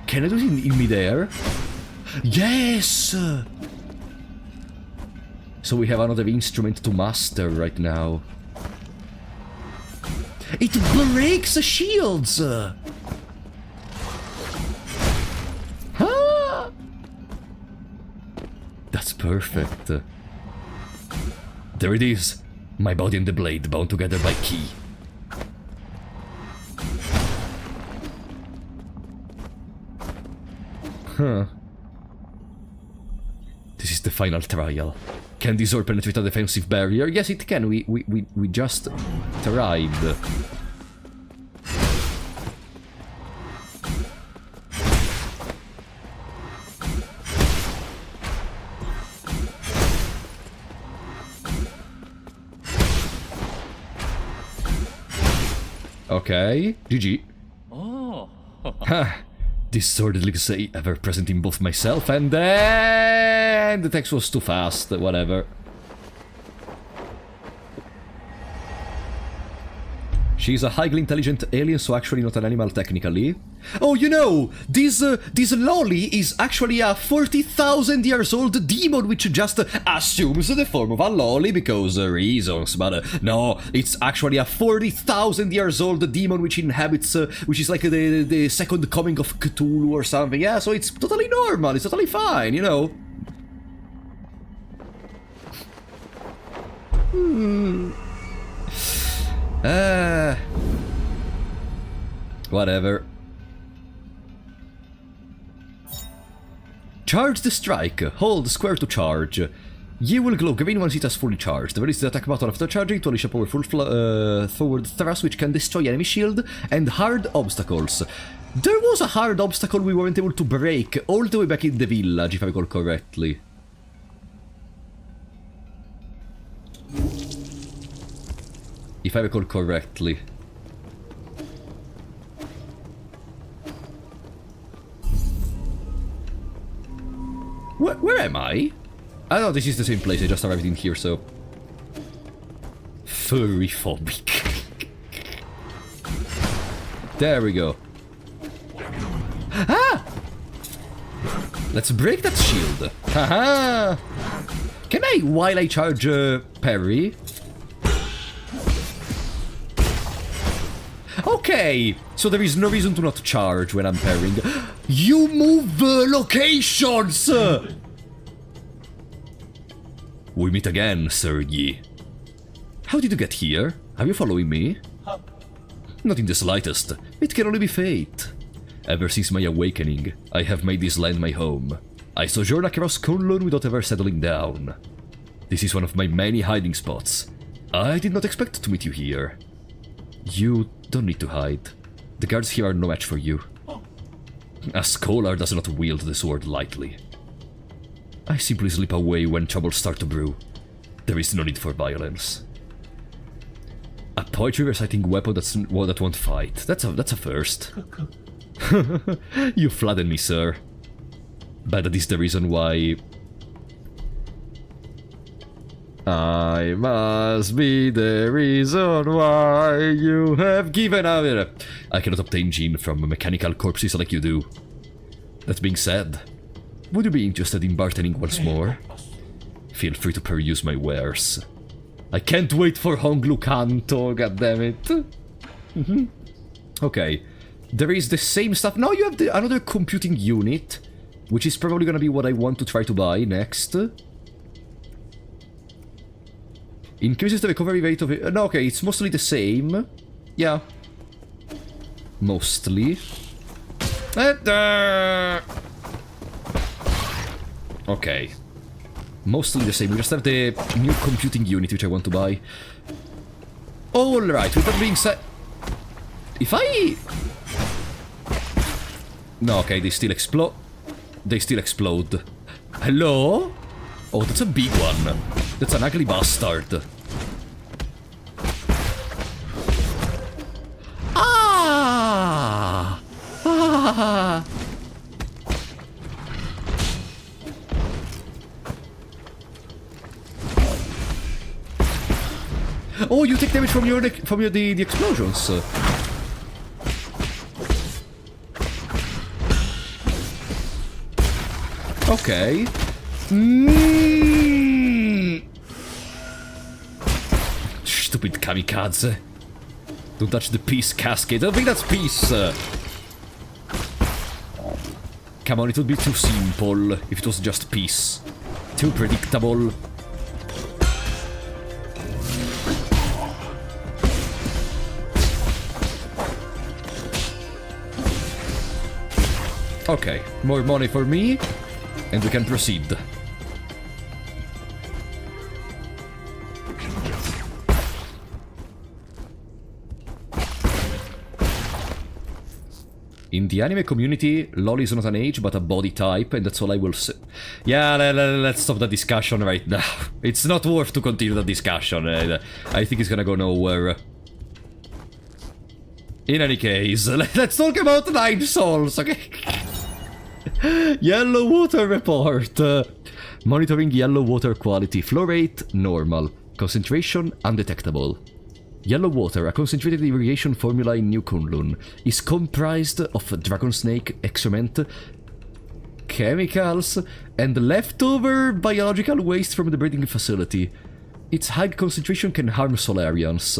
Can I do it in midair? Yes! So we have another instrument to master right now. It breaks the shields! Huh? That's perfect. There it is. My body and the blade bound together by key. Huh. This is the final trial. Can this door penetrate a defensive barrier? Yes, it can. We just tried. Okay, GG. Oh. Ha! This sword looks ever present in both myself and then the text was too fast, whatever. She's a highly intelligent alien, so actually not an animal technically. Oh, you know, this lolly is actually a 40,000 years old demon which just assumes the form of a lolly because reasons, but no, it's actually a 40,000 years old demon which inhabits, which is like the second coming of Cthulhu or something. Yeah, so it's totally normal, it's totally fine, you know. Whatever. Charge the strike. Hold square to charge. You will glow green once it has fully charged. Release the attack button after charging to unleash a powerful forward thrust which can destroy enemy shield and hard obstacles. There was a hard obstacle we weren't able to break all the way back in the village, if I recall correctly. If I recall correctly. Where am I? I know this is the same place, I just arrived in here, so... Furry phobic. There we go. Ah! Let's break that shield. Haha! Can I, while I charge parry? Okay, so there is no reason to not charge when I'm parrying. You move locations! We meet again, Sergei. How did you get here? Are you following me? Not in the slightest. It can only be fate. Ever since my awakening, I have made this land my home. I sojourn across Kunlun without ever settling down. This is one of my many hiding spots. I did not expect to meet you here. You don't need to hide. The guards here are no match for you. A scholar does not wield the sword lightly. I simply slip away when troubles start to brew. There is no need for violence. A poetry reciting weapon that won't fight. That's a first. You flattered me, sir. But that is the reason why... I must be the reason why you have given up. I cannot obtain gin from mechanical corpses like you do. That being said, would you be interested in bartending once more? Feel free to peruse my wares. I can't wait for Honglu Kanto, goddammit. Okay. There is the same stuff. Now you have another computing unit, which is probably gonna be what I want to try to buy next. Increases the recovery rate of it. No, okay, it's mostly the same. Yeah. Mostly. Okay. Mostly the same. We just have the new computing unit, which I want to buy. Alright, with that being said... If I... No, okay, they still explode. They still explode. Hello? Oh, that's a big one. That's an ugly bastard. Ah! Ah! Oh, you take damage from the explosions. Okay. Stupid kamikaze. Don't touch the peace cascade. I don't think that's peace. Come on, it would be too simple if it was just peace. Too predictable. Okay, more money for me, and we can proceed. In the anime community, LOL is not an age, but a body type, and that's all I will say. Yeah, let's stop the discussion right now. It's not worth to continue the discussion. I think it's gonna go nowhere. In any case, let's talk about 9 souls, okay? Yellow water report. Monitoring yellow water quality. Flow rate, normal. Concentration, undetectable. Yellow water, a concentrated irrigation formula in New Kunlun, is comprised of dragon snake excrement, chemicals, and leftover biological waste from the breeding facility. Its high concentration can harm Solarians,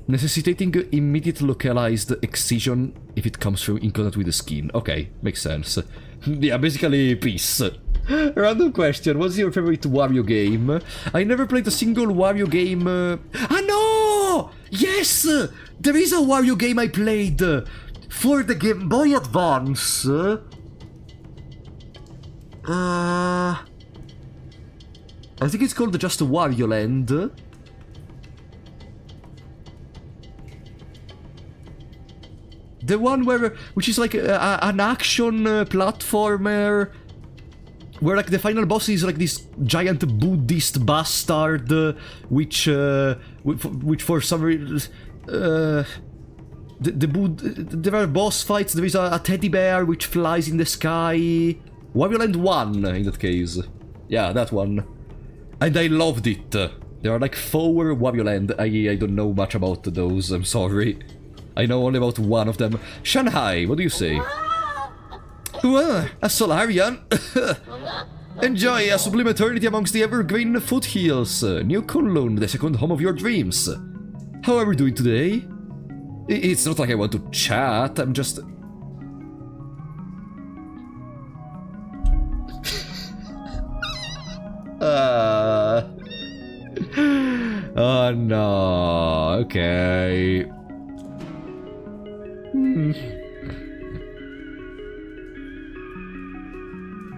necessitating immediate localized excision if it comes in contact with the skin. Okay, makes sense. Yeah, basically peace. Random question, what's your favorite Wario game? I never played a single Wario game... Ah, no! Yes! There is a Wario game I played for the Game Boy Advance. I think it's called just Wario Land. The one which is like an action platformer, where like the final boss is like this giant Buddhist bastard, which for some reason, there are boss fights. There is a teddy bear which flies in the sky. Wario Land 1 in that case, yeah, that one, and I loved it. There are like 4 Wario Land. I don't know much about those. I'm sorry. I know only about one of them. Shanghai, what do you say? Well, a Solarian. Enjoy a sublime eternity amongst the evergreen foothills. New Kunlun, the second home of your dreams. How are we doing today? It's not like I want to chat, I'm just... Oh no, okay.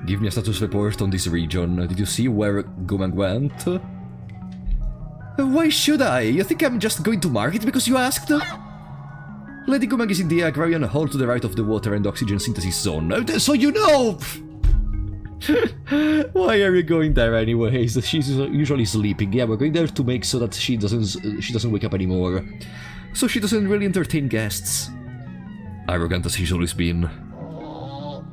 Give me a status report on this region. Did you see where Gumang went? Why should I? You think I'm just going to mark it because you asked? Lady Gumang is in the agrarian hall to the right of the water and oxygen synthesis zone. So you know! Why are you going there anyways? She's usually sleeping. Yeah, we're going there to make so that she doesn't wake up anymore. So she doesn't really entertain guests. Arrogant as she's always been.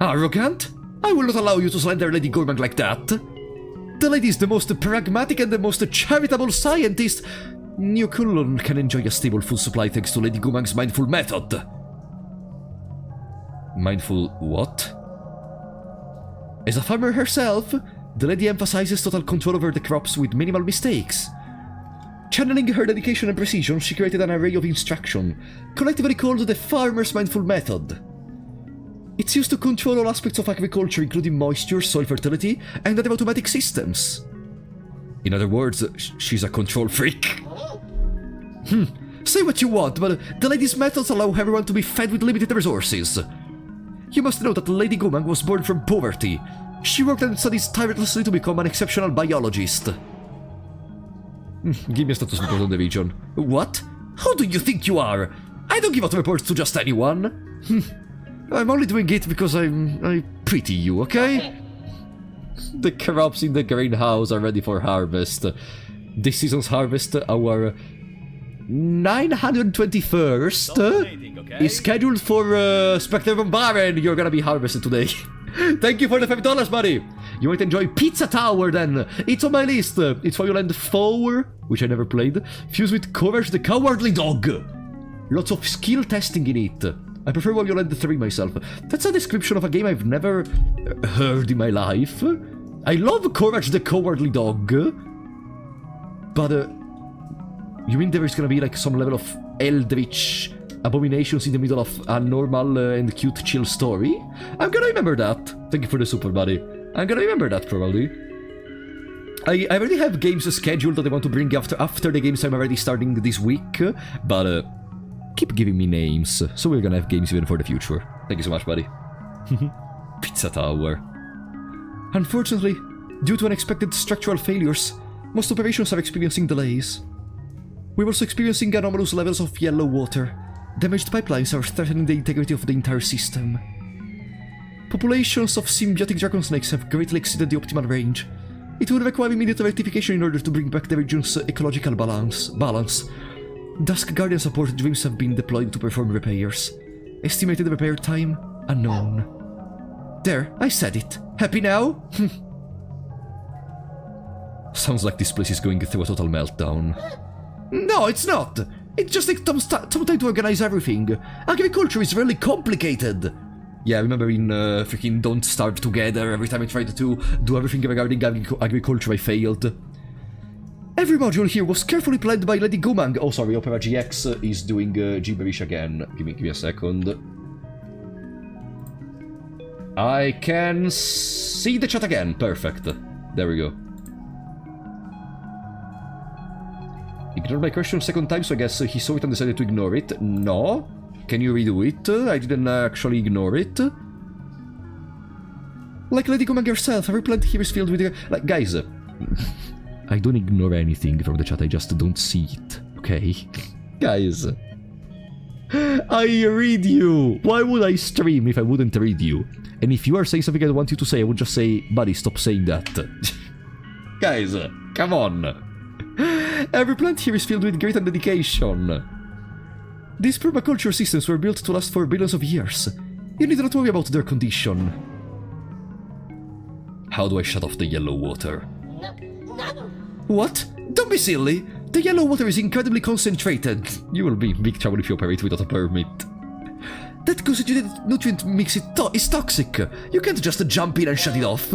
Arrogant? I will not allow you to slander Lady Gumang like that. The lady is the most pragmatic and the most charitable scientist. New Kunlun can enjoy a stable food supply thanks to Lady Gumang's mindful method. Mindful what? As a farmer herself, the lady emphasizes total control over the crops with minimal mistakes. Channeling her dedication and precision, she created an array of instruction, collectively called the Farmer's Mindful Method. It's used to control all aspects of agriculture, including moisture, soil fertility, and other automatic systems. In other words, she's a control freak. Say what you want, but the lady's methods allow everyone to be fed with limited resources. You must know that Lady Gumang was born from poverty. She worked and studied tirelessly to become an exceptional biologist. Give me a status report on the region. What? How do you think you are? I don't give out reports to just anyone. I'm only doing it because I pity you, okay? The crops in the greenhouse are ready for harvest. This season's harvest, our 921st, is scheduled for Spectre von Baron. You're gonna be harvested today. Thank you for the $5, buddy. You might enjoy Pizza Tower then. It's on my list. It's Violent 4, which I never played, fused with Courage the Cowardly Dog. Lots of skill testing in it. I prefer Violent 3 myself. That's a description of a game I've never heard in my life. I love Courage the Cowardly Dog. But, you mean there is gonna be like some level of eldritch abominations in the middle of a normal and cute chill story? I'm gonna remember that. Thank you for the super, buddy. I'm gonna remember that, probably. I already have games scheduled that I want to bring after the games I'm already starting this week, but keep giving me names, so we're gonna have games even for the future. Thank you so much, buddy. Pizza Tower. Unfortunately, due to unexpected structural failures, most operations are experiencing delays. We're also experiencing anomalous levels of yellow water. Damaged pipelines are threatening the integrity of the entire system. Populations of symbiotic dragon snakes have greatly exceeded the optimal range. It will require immediate rectification in order to bring back the region's ecological balance. Dusk Guardian support dreams have been deployed to perform repairs. Estimated repair time unknown. There, I said it. Happy now? Sounds like this place is going through a total meltdown. No, it's not! It just takes some time to organize everything. Agriculture is really complicated. Yeah, I remember in freaking Don't Starve Together, every time I tried to do everything regarding agriculture, I failed. Every module here was carefully planned by Lady Gumang. Oh, sorry, Opera GX is doing gibberish again. Give me a second. I can see the chat again. Perfect. There we go. Ignored my question second time, so I guess he saw it and decided to ignore it. No. Can you redo it? I didn't actually ignore it. Like Lady Gumang herself, every plant here is filled with... Like, guys, I don't ignore anything from the chat, I just don't see it, okay? Guys, I read you! Why would I stream if I wouldn't read you? And if you are saying something I don't want you to say, I would just say, buddy, stop saying that. Guys, come on. Every plant here is filled with great dedication. These permaculture systems were built to last for billions of years. You need not worry about their condition. How do I shut off the yellow water? What? Don't be silly! The yellow water is incredibly concentrated. You will be in big trouble if you operate without a permit. That concentrated nutrient mix is toxic. You can't just jump in and shut it off.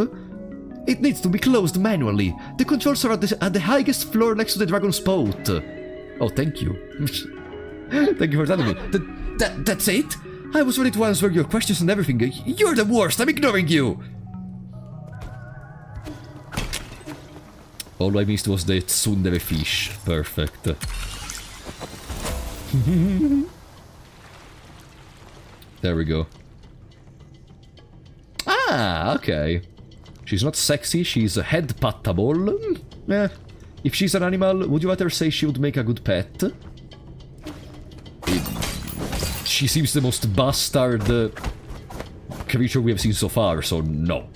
It needs to be closed manually. The controls are at the highest floor next to the dragon's boat. Oh, thank you. Thank you for telling me. That's it? I was ready to answer your questions and everything. You're the worst. I'm ignoring you. All I missed was the tsundere fish. Perfect. There we go. Ah, okay. She's not sexy, she's head-pattable. If she's an animal, would you rather say she would make a good pet? She seems the most bastard creature we have seen so far, so no.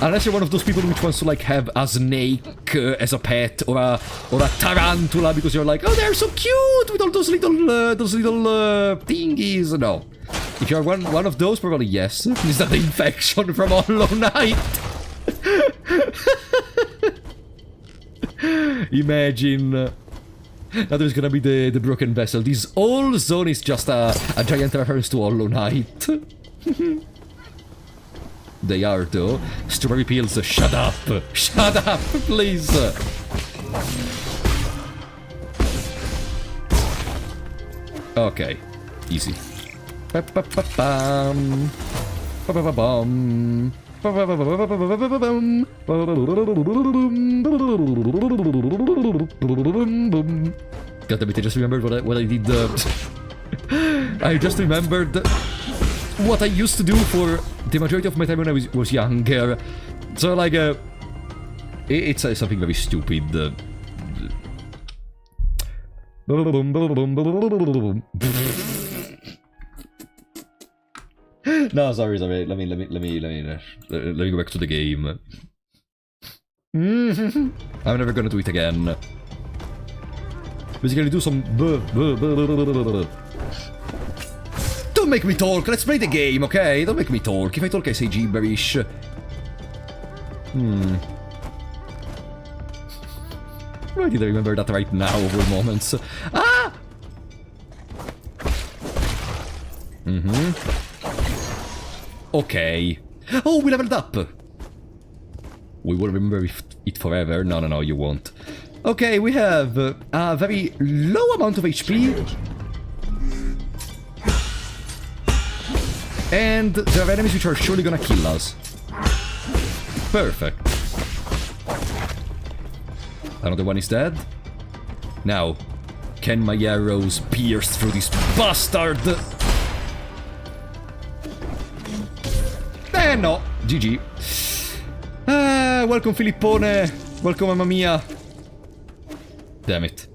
Unless you're one of those people which wants to, like, have a snake as a pet, or a tarantula, because you're like, oh, they're so cute with all those little thingies. No. If you're one of those, probably yes. Is that the infection from Hollow Knight? Imagine. Now there's gonna be the broken vessel. This whole zone is just a giant reference to Hollow Knight. They are, though. Strawberry pills, shut up! Shut up, please! Okay. Easy. Pa-pa-pa-bam. Pa-pa-pa-bam. God damn it, I just remembered what I did. I just remembered what I used to do for the majority of my time when I was younger. So, like, it's something very stupid. No, sorry. Let me go back to the game. I'm never gonna do it again. Basically, do some. Don't make me talk. Let's play the game, okay? Don't make me talk. If I talk, I say gibberish. Why did I remember that right now of all moments? Ah! Okay. Oh, we leveled up! We will remember it forever. No, you won't. Okay, we have a very low amount of HP. And there are enemies which are surely gonna kill us. Perfect. Another one is dead. Now, can my arrows pierce through this bastard? No. GG. Welcome, Filippone. Welcome, mamma mia. Damn it.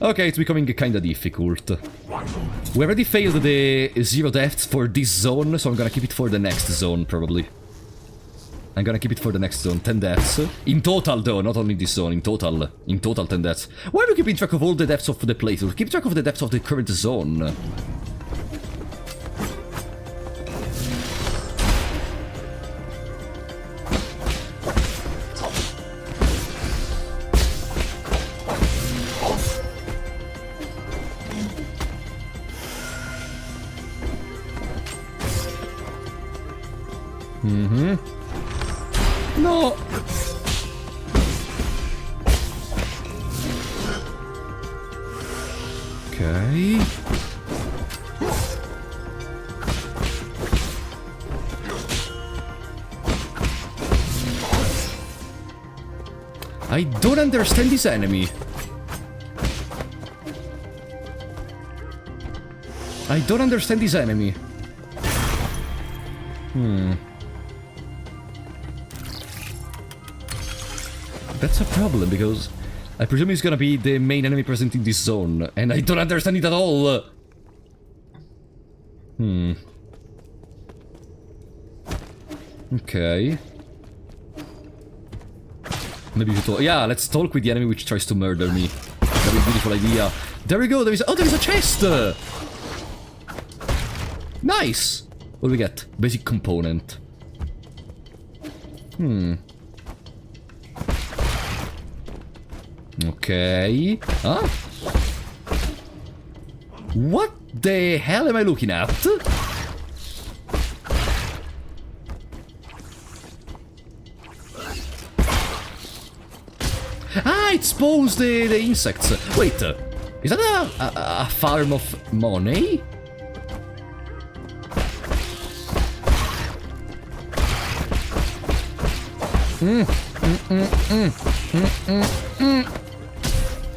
Okay, it's becoming kinda difficult. We already failed the 0 deaths for this zone, so I'm gonna keep it for the next zone, probably. I'm gonna keep it for the next zone. 10 deaths. In total, though, not only this zone. In total, 10 deaths. Why are you keeping track of all the deaths of the playthrough? Keep track of the deaths of the current zone. No! Okay. I don't understand this enemy. I don't understand this enemy. That's a problem, because I presume he's gonna be the main enemy present in this zone, and I don't understand it at all! Okay. Maybe you talk. Yeah, let's talk with the enemy which tries to murder me. Very beautiful idea. There we go, there is a chest! Nice! What do we get? Basic component. Okay. Huh? What The hell am I looking at? Ah, it spawns the insects. Wait, is that a farm of money?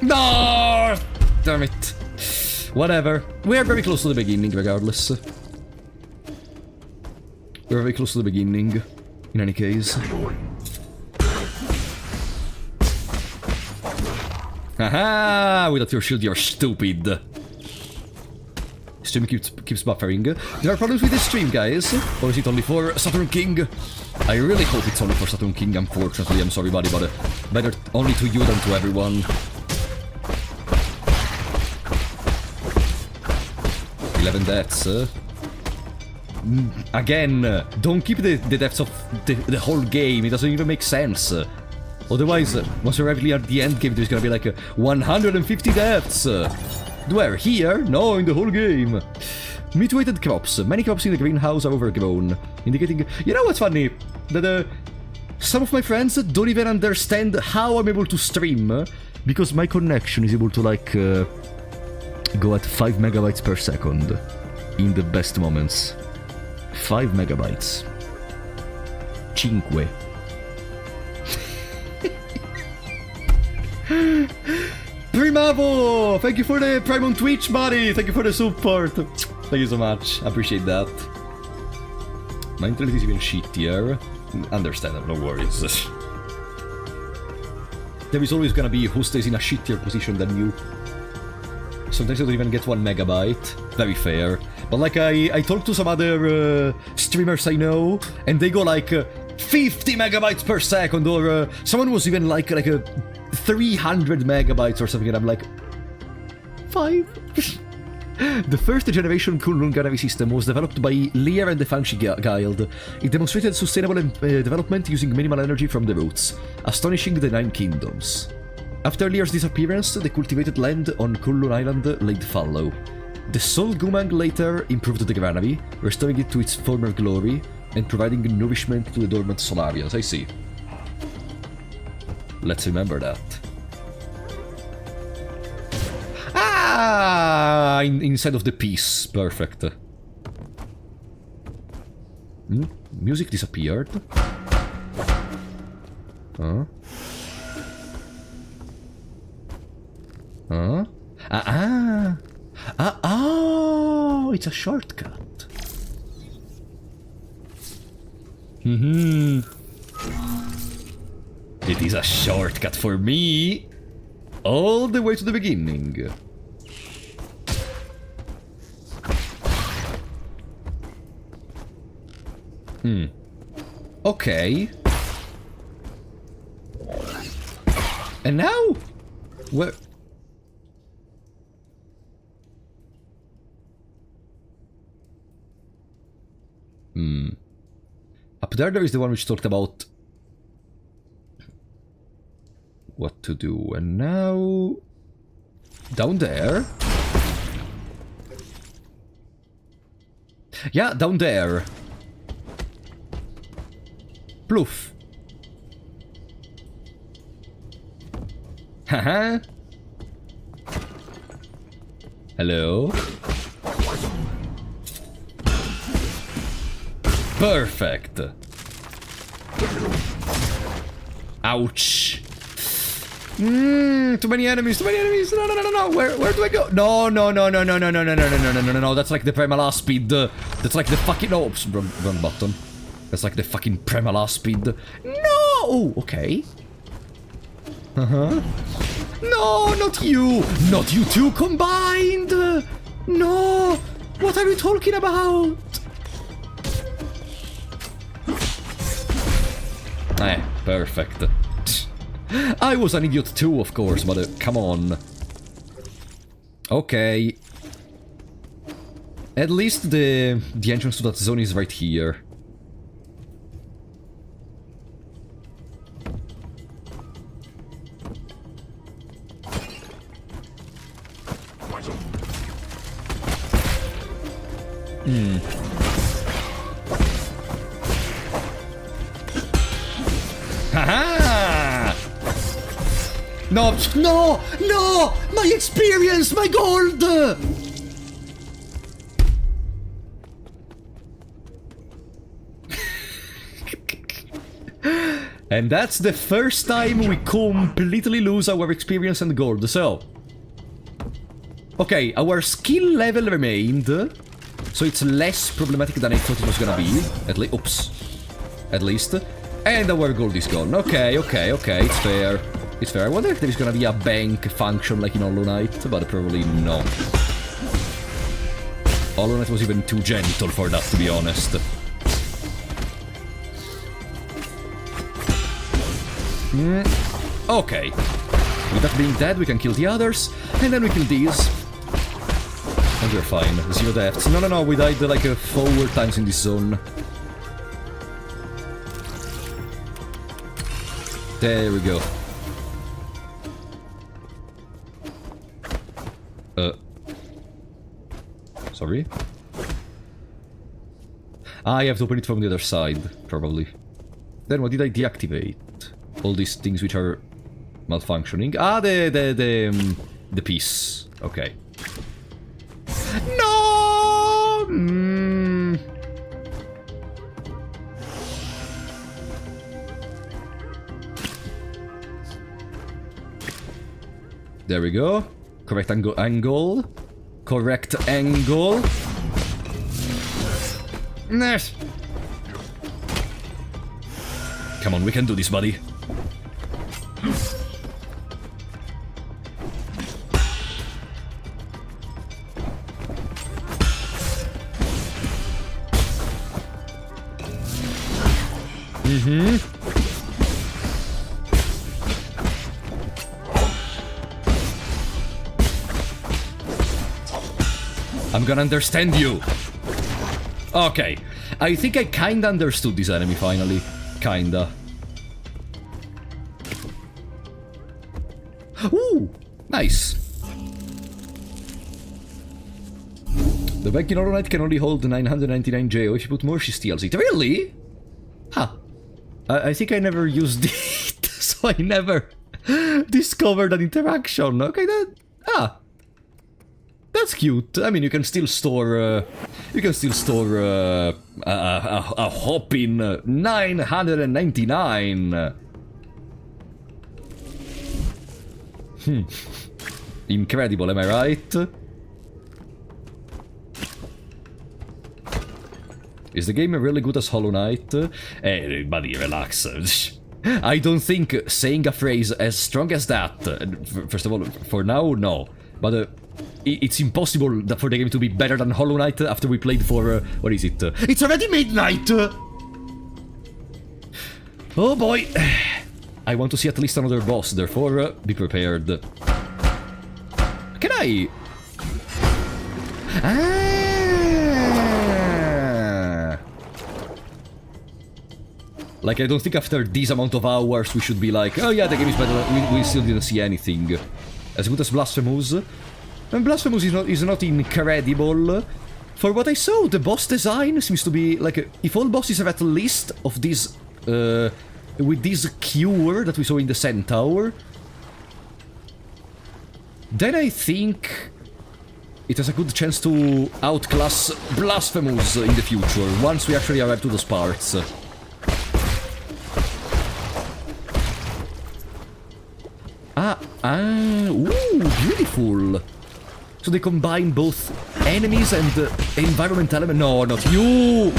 No! Damn it. Whatever. We're very close to the beginning, regardless. We're very close to the beginning, in any case. Haha! Without your shield, you're stupid. Stream keeps buffering. There are problems with this stream, guys. Or is it only for Saturn King? I really hope it's only for Saturn King, unfortunately. I'm sorry, buddy, but better only to you than to everyone. 11 deaths. Again, don't keep the deaths of the whole game. It doesn't even make sense. Otherwise, once you're actually at the end game, there's gonna be like 150 deaths. Where? Here? No, in the whole game. Mutilated crops. Many crops in the greenhouse are overgrown, indicating... You know what's funny? That some of my friends don't even understand how I'm able to stream, because my connection is able to, like, go at 5 megabytes per second in the best moments. 5 megabytes. Cinque. Primavo! Thank you for the Prime on Twitch, buddy! Thank you for the support! Thank you so much. I appreciate that. My internet is even shittier. Understandable, no worries. There is always gonna be who stays in a shittier position than you. Sometimes I don't even get 1 megabyte. Very fair. But like I talked to some other streamers I know, and they go like 50 megabytes per second, or someone was even like a 300 megabytes or something, and I'm like, 5? The first generation Kunlun Ganavi system was developed by Lear and the Fanshi Guild. It demonstrated sustainable development using minimal energy from the roots, astonishing the 9 kingdoms. After Lear's disappearance, the cultivated land on Kunlun Island laid fallow. The Sol Gumang later improved the Granavi, restoring it to its former glory and providing nourishment to the dormant Solarians. I see. Let's remember that. Ah! Inside of the piece. Perfect. Music disappeared. Huh? Huh? Oh, it's a shortcut. It is a shortcut for me. All the way to the beginning. Okay. And now? Where? Up there is the one which talked about what to do, and now down there. Yeah, down there. Ploof. Haha. Hello. Perfect. Ouch. Too many enemies, too many enemies. No. Where do I go? No. That's like the Premala speed. That's like the fucking... Oh, oops, wrong button. That's like the fucking Premala speed. No! Oh, okay. No, not you. Not you two combined. No. What are you talking about? Perfect. I was an idiot too, of course, but come on. Okay. At least the entrance to that zone is right here. Haha! No, no, no! My experience, my gold! And that's the first time we completely lose our experience and gold, so... Okay, our skill level remained, so it's less problematic than I thought it was gonna be. At least. And our gold is gone. Okay, it's fair. It's fair. I wonder if there's gonna be a bank function like in Hollow Knight, but probably no. Hollow Knight was even too gentle for that, to be honest. Okay. With that being dead, we can kill the others, and then we kill these. And we're fine. 0 deaths. No, we died like 4 times in this zone. There we go. Sorry? I have to open it from the other side, probably. Then what did I deactivate? All these things which are malfunctioning. Ah, the piece. Okay. No! There we go. Correct angle. Correct angle. Yes. Come on, we can do this, buddy. I'm gonna understand you. Okay. I think I kinda understood this enemy finally. Kinda. Ooh! Nice. The bank in Hollow Knight can only hold 999 JO. If you put more, she steals it. Really? Huh. I think I never used it, so I never discovered an interaction. Okay, then. That's cute. I mean, you can still store. A whopping 999. Incredible, am I right? Is the game really good as Hollow Knight? Hey, buddy, relax. I don't think saying a phrase as strong as that, first of all, for now, no. But it's impossible for the game to be better than Hollow Knight after we played for, what is it? It's already midnight! Oh boy. I want to see at least another boss, therefore, be prepared. Can I... Like, I don't think after this amount of hours we should be like, oh yeah, the game is better, we still didn't see anything. As good as Blasphemous. And Blasphemous is not incredible. For what I saw, the boss design seems to be, like, if all bosses have at least of this, with this cure that we saw in the Centaur, then I think it has a good chance to outclass Blasphemous in the future, once we actually arrive to those parts. Ooh, beautiful. So they combine both enemies and environment element. No, not you!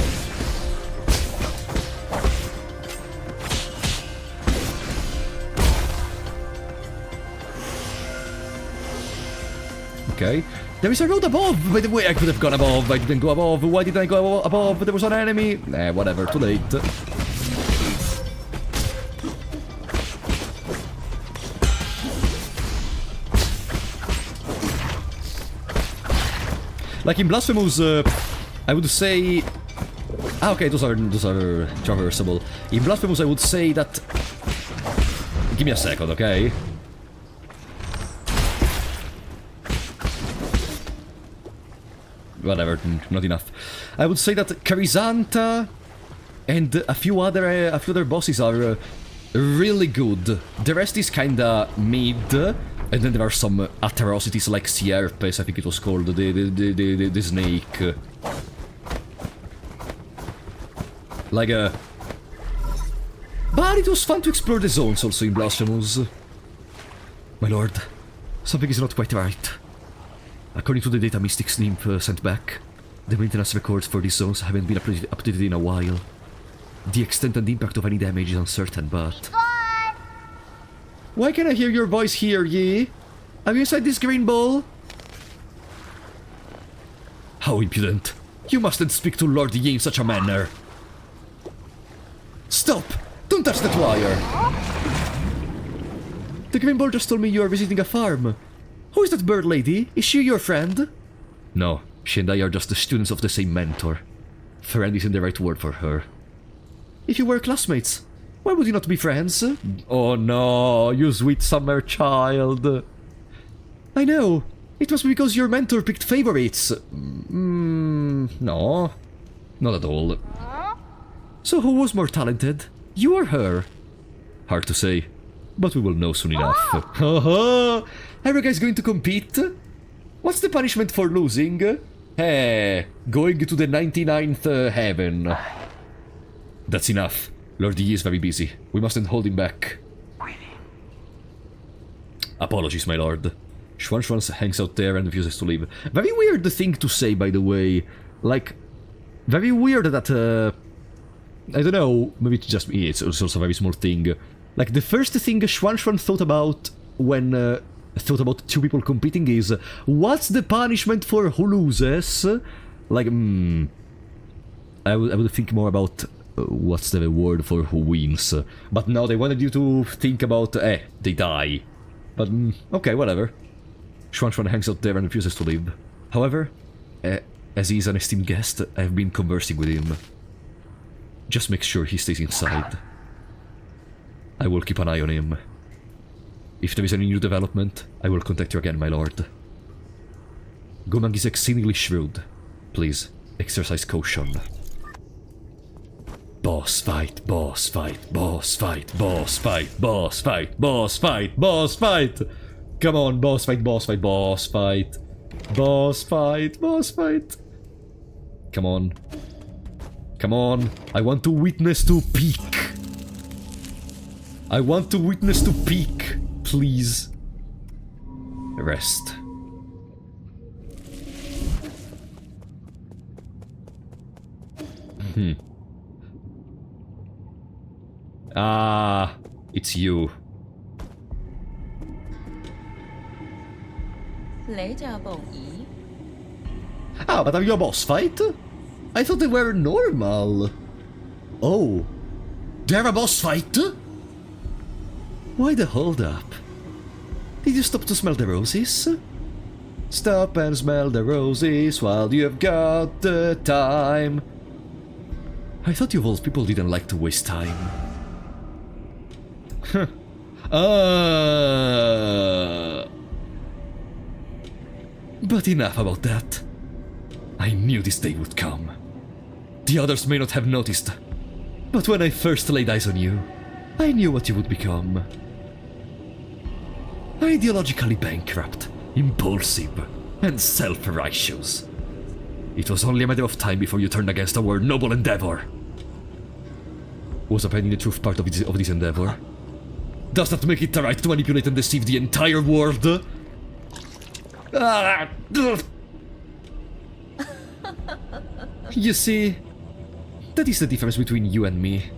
Okay. There is a road above! By the way, I could have gone above. I didn't go above. Why didn't I go above? There was an enemy. Whatever. Too late. Like in Blasphemous, I would say... okay, those are traversable. In Blasphemous, I would say that... Give me a second, okay? whatever, not enough. I would say that Carizanta and a few other bosses are really good. The rest is kinda mid, and then there are some atrocities like Sierpes, I think it was called, the snake. Like But it was fun to explore the zones also in Blasphemous. My lord, something is not quite right. According to the data Mystic's Nymph sent back, the maintenance records for these zones haven't been updated in a while. The extent and impact of any damage is uncertain, but... Why can I hear your voice here, Yi? Are you inside this green ball? How impudent. You mustn't speak to Lord Yi in such a manner. Stop! Don't touch that wire! The green ball just told me you are visiting a farm. Who is that bird lady? Is she your friend? No, she and I are just the students of the same mentor. Friend isn't the right word for her. If you were classmates, why would you not be friends? Oh no, you sweet summer child. I know. It was because your mentor picked favorites. No. Not at all. So who was more talented? You or her? Hard to say. But we will know soon enough. Haha! Are you guys going to compete? What's the punishment for losing? Hey, going to the 99th heaven. That's enough. Lord Yi is very busy. We mustn't hold him back. Apologies, my lord. Schwan hangs out there and refuses to leave. Very weird thing to say, by the way. Like, very weird that, I don't know, maybe it's just me, it's also a very small thing. Like, the first thing Schwan thought about when thought about two people competing is, what's the punishment for who loses? Like, I would think more about what's the reward for who wins. But now they wanted you to think about, they die. But, okay, whatever. Schwan hangs out there and refuses to leave. However, as he is an esteemed guest, I have been conversing with him. Just make sure he stays inside. I will keep an eye on him. If there is any new development, I will contact you again, my lord. Gomang is exceedingly shrewd. Please, exercise caution. Boss fight, boss fight, boss fight, boss fight, boss fight, boss fight, boss fight! Come on, boss fight, boss fight, boss fight. Boss fight, boss fight. Come on. Come on. I want to witness to peak. I want to witness to peak. Please. Rest. Ah, it's you. 你就無疑 Ah, but are you a boss fight? I thought they were normal. Oh. They're a boss fight? Why the hold up? Did you stop to smell the roses? Stop and smell the roses while you've got the time. I thought you of all people didn't like to waste time. But enough about that. I knew this day would come. The others may not have noticed, but when I first laid eyes on you, I knew what you would become. Ideologically bankrupt, impulsive, and self-righteous. It was only a matter of time before you turned against our noble endeavor. Was upending the truth part of this endeavor? Does that make it right to manipulate and deceive the entire world? You see, that is the difference between you and me.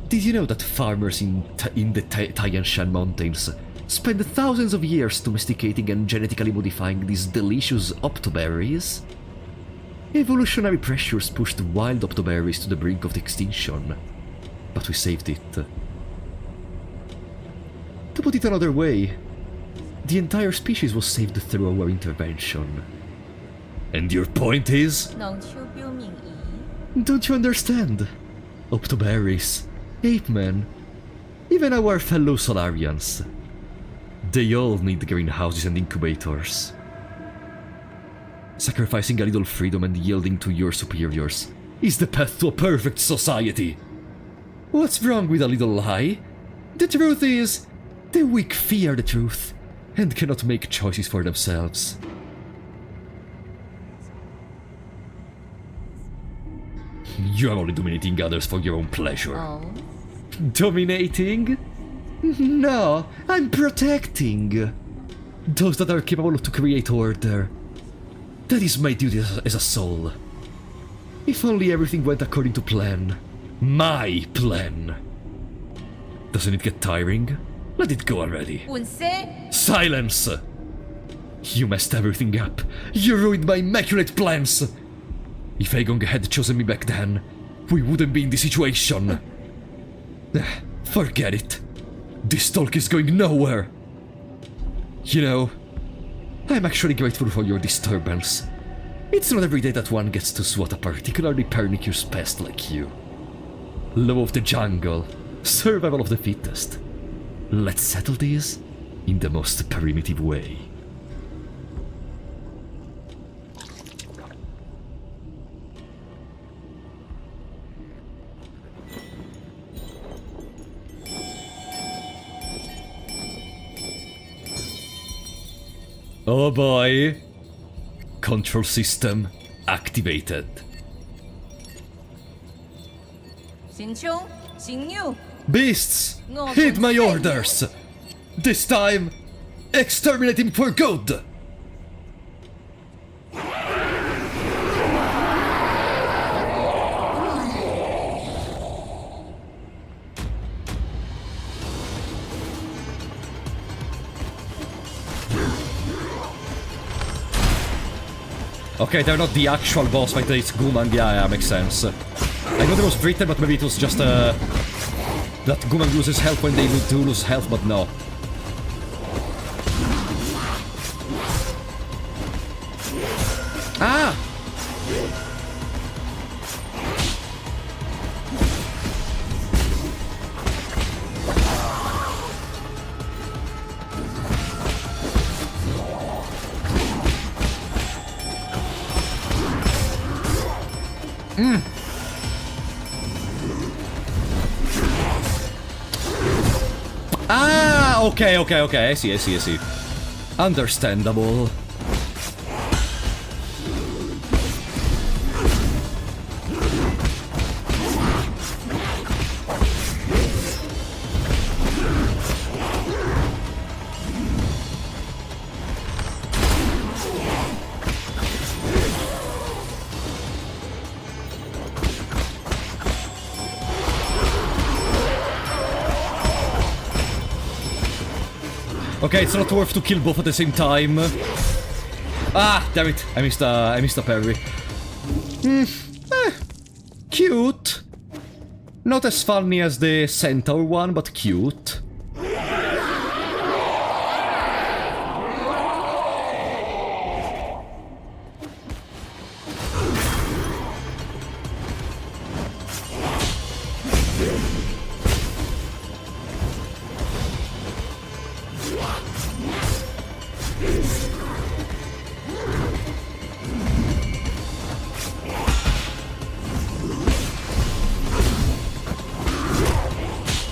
Did you know that farmers in the Tianshan Mountains spend thousands of years domesticating and genetically modifying these delicious octoberries? Evolutionary pressures pushed wild octoberries to the brink of extinction, but we saved it. To put it another way, the entire species was saved through our intervention. And your point is? 能超標明儀 Don't you understand? Octoberries, ape men, even our fellow Solarians. They all need greenhouses and incubators. Sacrificing a little freedom and yielding to your superiors is the path to a perfect society. What's wrong with a little lie? The truth is, the weak fear the truth and cannot make choices for themselves. You are only dominating others for your own pleasure. Oh. Dominating? No, I'm protecting those that are capable to create order. That is my duty as a soul. If only everything went according to plan. My plan. Doesn't it get tiring? Let it go already. Silence! You messed everything up. You ruined my immaculate plans. If Aegon had chosen me back then, we wouldn't be in this situation. Forget it. This talk is going nowhere. You know, I'm actually grateful for your disturbance. It's not every day that one gets to swat a particularly pernicious pest like you. Law of the jungle, survival of the fittest. Let's settle this in the most primitive way. Oh boy. Control system activated. 行凶，行怒。 Beasts, heed my orders. This time, exterminate him for good. Okay, they're not the actual boss fight, it's Gumang, yeah, makes sense. I know there was Britain, but maybe it was just, that Gumang loses health when they do lose health, but no. Ah! Ah, okay, I see. Understandable. Okay, it's not worth to kill both at the same time. Ah, damn it! I missed a parry. Cute. Not as funny as the centaur one, but cute.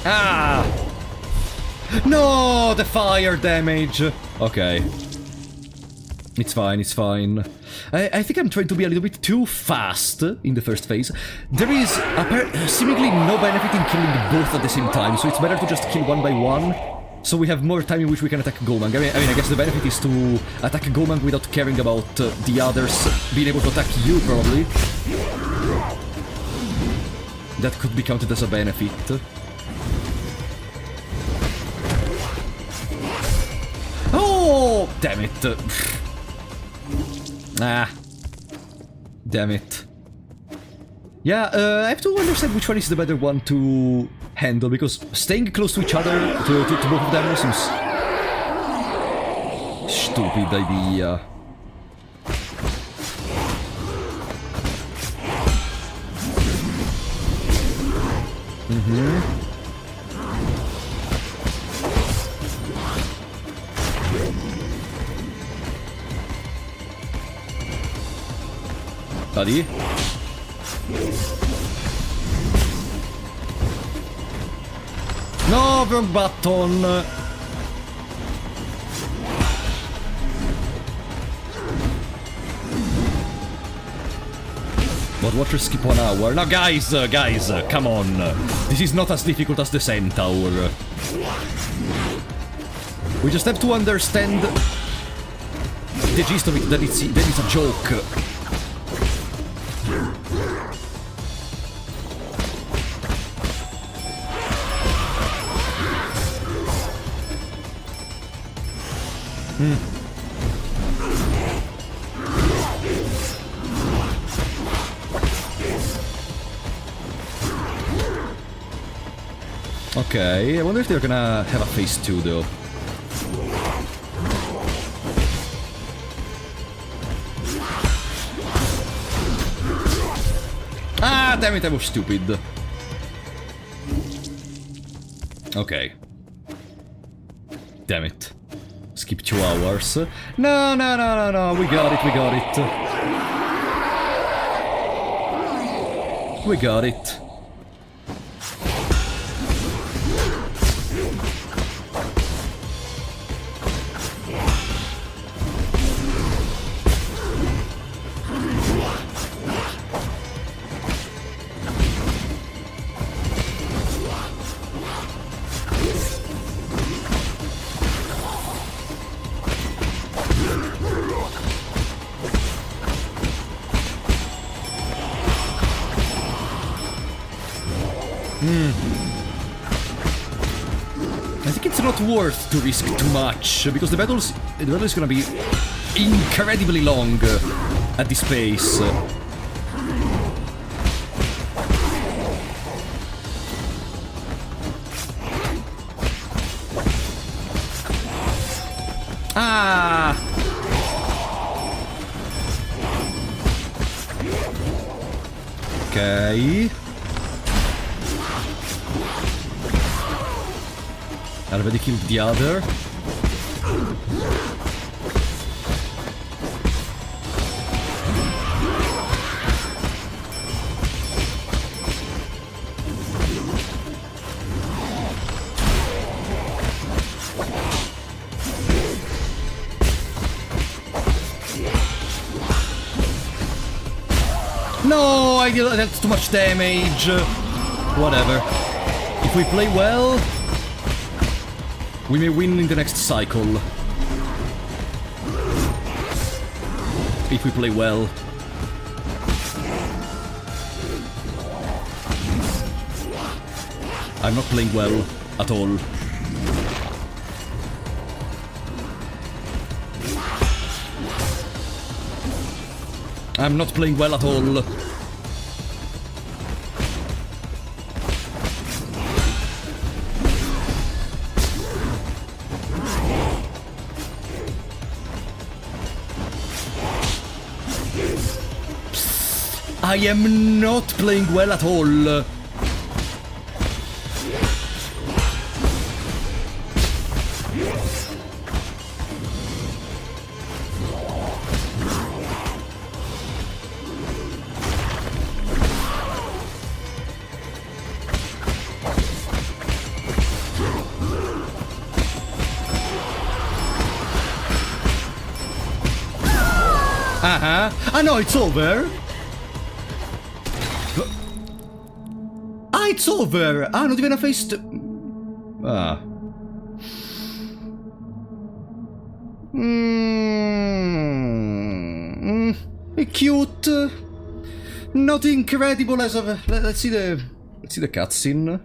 Ah! No, the fire damage. Okay. It's fine. I think I'm trying to be a little bit too fast in the first phase. There is seemingly no benefit in killing both at the same time, so it's better to just kill one by one, so we have more time in which we can attack Gomang. I mean, I guess the benefit is to attack Gomang without caring about the others being able to attack you, probably. That could be counted as a benefit. Oh, damn it. Ah. Damn it. Yeah, I have to understand which one is the better one to handle, because staying close to each other, to both of them, seems... stupid idea. Buddy. No, wrong button. But watchers skip 1 hour. Now, guys, come on. This is not as difficult as the Centaur. We just have to understand the gist of it, that it's a joke. Okay, I wonder if they're gonna have a phase 2 though. Ah, damn it, I was stupid. Okay. Damn it. Skip 2 hours. No, we got it. We got it. I think it's not worth to risk too much, because the battle is gonna be incredibly long at this pace. Ah! Okay. I already killed the other. No, I did that's too much damage. Whatever. If we play well, we may win in the next cycle. If we play well. I'm not playing well at all. I'm not playing well at all. I am not playing well at all. Ah no, it's over. Ah, it's over. Ah, not even a phase 2. Ah. Cute. Not incredible as of. Let's see the cutscene.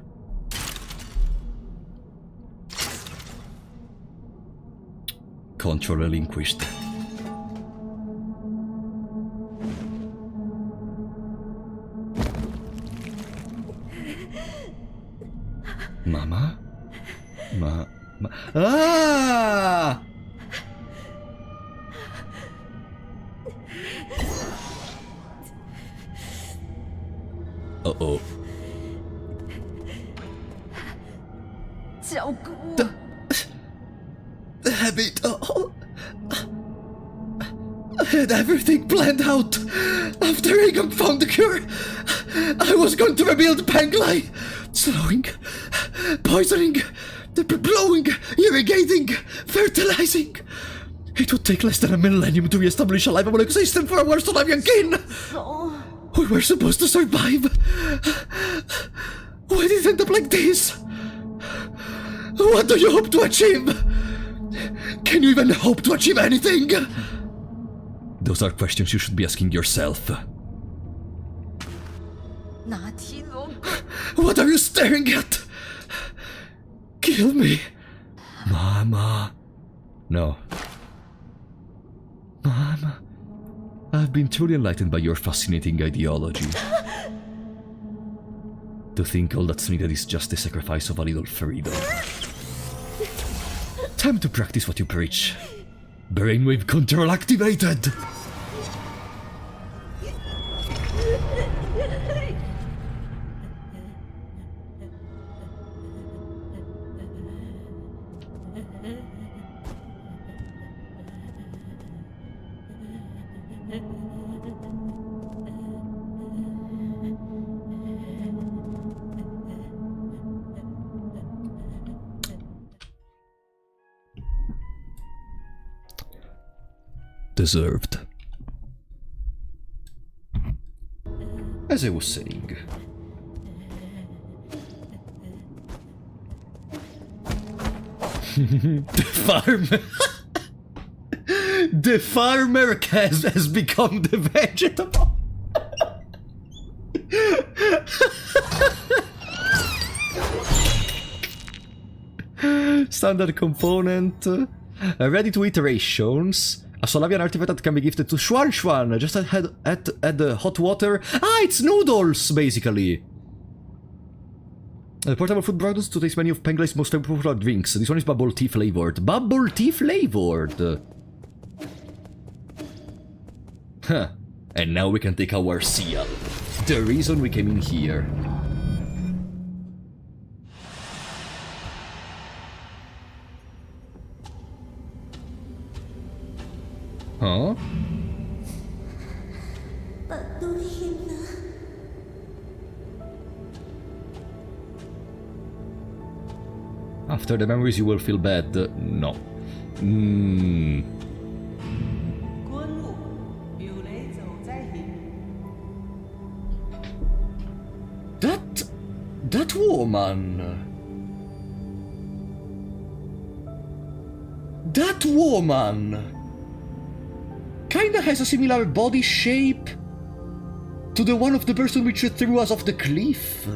Control relinquished. Mama? Ah! Uh-oh. 照顾 The habit. Oh. I had everything planned out. After Aegon found the cure, I was going to rebuild Penglai. Slowing, poisoning, blowing, irrigating, fertilizing. It would take less than a millennium to re-establish a livable existence for our Solavian kin. We were supposed to survive. Why did it end up like this? What do you hope to achieve? Can you even hope to achieve anything? Those are questions you should be asking yourself. 拿提罗棍， What are you staring at? Kill me. Mama. No. Mama. I've been truly enlightened by your fascinating ideology. To think all that's needed is just the sacrifice of a little freedom. Time to practice what you preach. Brainwave control activated! Deserved. As I was saying. The farmer... The farmer has become the vegetable. Standard component. Ready to iterations. A Solavian artifact that can be gifted to Schwan. Just add the hot water. Ah, it's noodles, basically. Portable food products to taste many of Penglai's most popular drinks. This one is bubble tea flavored. Bubble tea flavored! Huh. And now we can take our seal. The reason we came in here. Huh? After the memories you will feel bad. No. That woman. That woman kinda has a similar body shape to the one of the person which threw us off the cliff.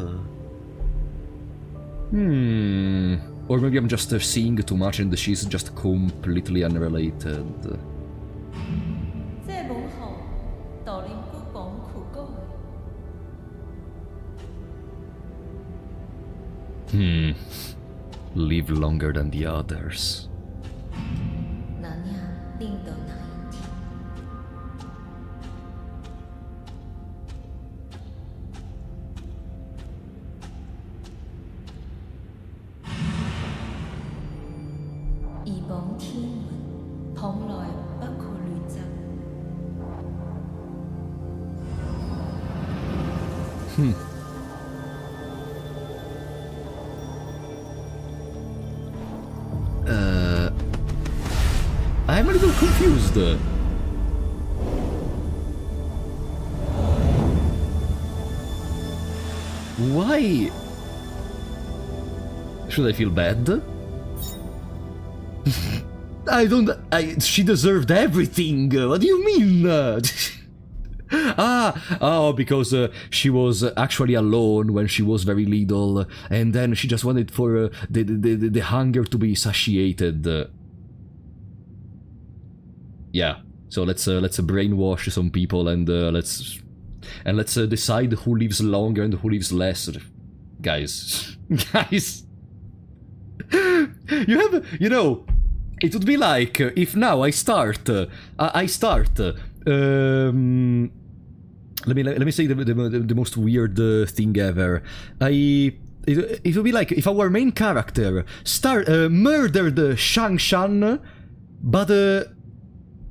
Or maybe I'm just seeing too much and she's just completely unrelated. Live longer than the others. I'm a little confused. Why? Should I feel bad? She deserved everything. What do you mean? Because she was actually alone when she was very little, and then she just wanted for the hunger to be satiated. Yeah, so let's brainwash some people and let's decide who lives longer and who lives less, guys. Guys, you know, it would be like if now I start. Let me say the most weird thing ever. It would be like if our main character murdered Shang Shan, but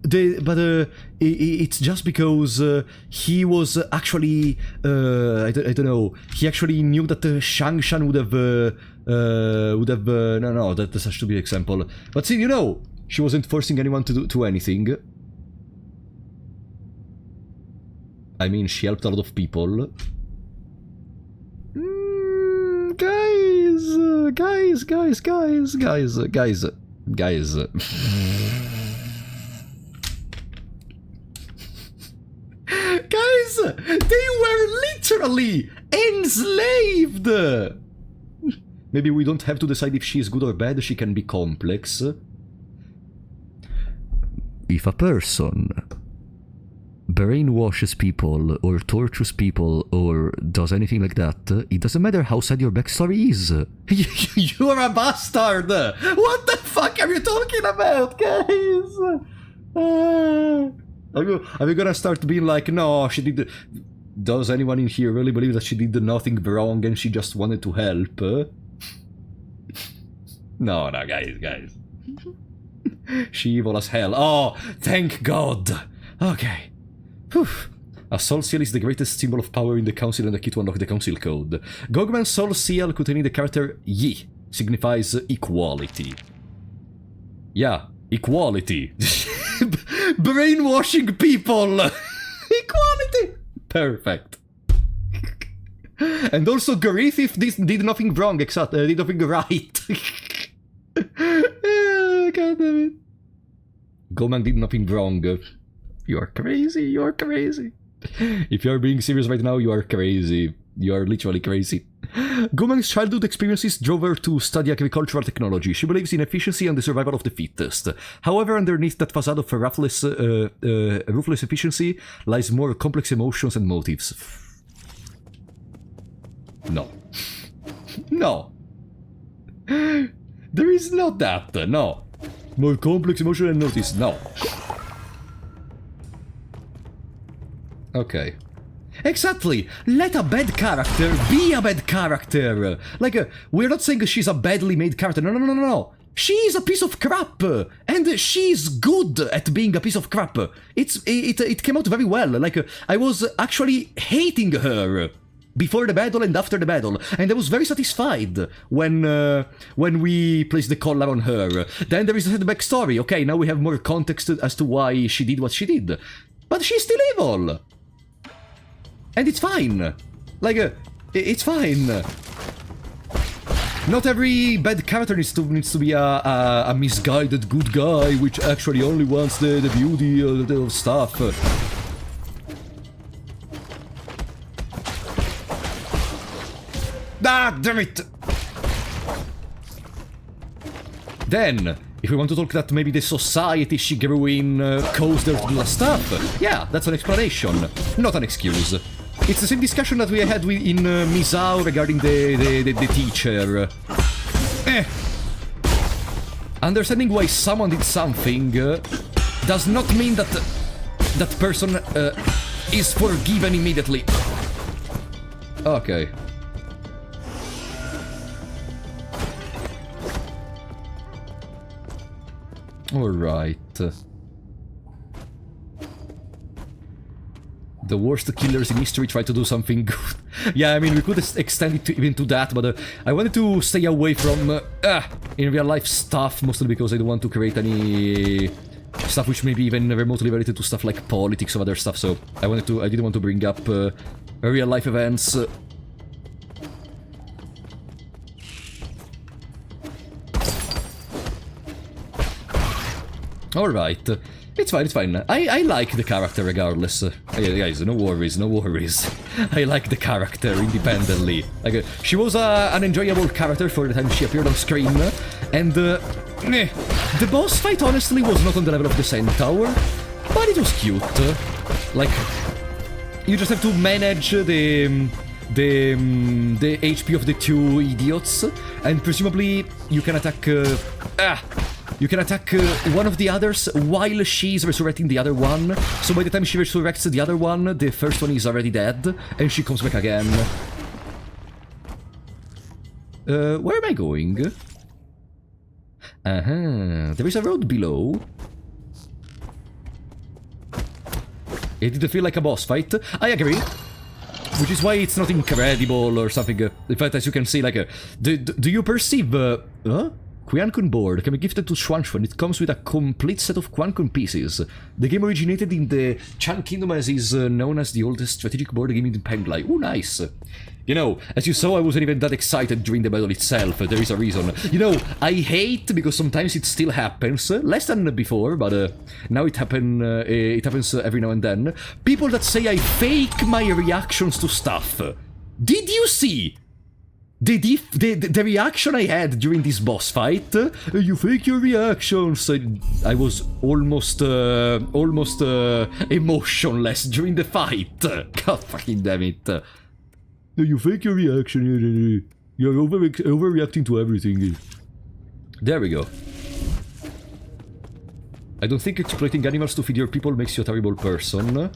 it's just because he was actually I don't know. He actually knew that Shangshan would have no, that's a stupid example. But see, you know, she wasn't forcing anyone to do anything. I mean, she helped a lot of people. Guys. Guys, they were literally enslaved! Maybe we don't have to decide if she is good or bad, she can be complex. If a person brainwashes people, or tortures people, or does anything like that, it doesn't matter how sad your backstory is. You're a bastard! What the fuck are you talking about, guys? Are we gonna start being like, no, she did... Does anyone in here really believe that she did nothing wrong and she just wanted to help? No, guys. She evil as hell. Oh, thank God! Okay. Whew. A soul seal is the greatest symbol of power in the council and the key to unlock the council code. Gogman's soul seal containing the character Yi signifies equality. Yeah, equality. Brainwashing people! Equality! Perfect. And also Garithif did nothing wrong, did nothing right. God damn it. Goman did nothing wrong. You're crazy. If you're being serious right now, you are crazy. You are literally crazy. Goman's childhood experiences drove her to study agricultural technology. She believes in efficiency and the survival of the fittest. However, underneath that facade of ruthless efficiency lies more complex emotions and motives. No. No. There is not that. No. More complex emotion and motives. No. Okay. Exactly! Let a bad character be a bad character! Like, we're not saying she's a badly made character, no. She's a piece of crap! And she's good at being a piece of crap! It came out very well, like, I was actually hating her before the battle and after the battle, and I was very satisfied when we placed the collar on her. Then there is the backstory, okay, now we have more context as to why she did what she did. But she's still evil! And it's fine. Like, it's fine. Not every bad character needs to be a misguided good guy, which actually only wants the beauty of stuff. Ah, damn it! Then, if we want to talk that maybe the society she grew in caused her to do that stuff, yeah, that's an explanation, not an excuse. It's the same discussion that we had in Misao regarding the teacher. Understanding why someone did something does not mean that that person is forgiven immediately. Okay. Alright. The worst killers in history try to do something good. Yeah, I mean, we could extend it even to that, but I wanted to stay away from in real life stuff, mostly because I don't want to create any stuff which may be even remotely related to stuff like politics or other stuff, so I didn't want to bring up real life events. Alright. It's fine. I like the character regardless. Guys, no worries. I like the character independently. Like, she was an enjoyable character for the time she appeared on screen, and the boss fight honestly was not on the level of the Centaur, but it was cute. Like, you just have to manage the HP of the two idiots, and presumably you can attack you can attack one of the others while she's resurrecting the other one. So by the time she resurrects the other one, the first one is already dead, and she comes back again. Where am I going? There is a road below. It didn't feel like a boss fight. I agree. Which is why it's not incredible or something. In fact, as you can see, like, do you perceive, Qiankun board can be gifted to Xuanxuan. It comes with a complete set of Qiankun pieces. The game originated in the Chan Kingdom as is known as the oldest strategic board game in Penglai. Ooh, nice. You know, as you saw, I wasn't even that excited during the battle itself. There is a reason. You know, I hate because sometimes it still happens. Less than before, but now it happens every now and then. People that say I fake my reactions to stuff. Did you see? The reaction I had during this boss fight, you fake your reactions. I was almost emotionless during the fight. God fucking damn it. You fake your reaction. You're overreacting to everything. There we go. I don't think exploiting animals to feed your people makes you a terrible person.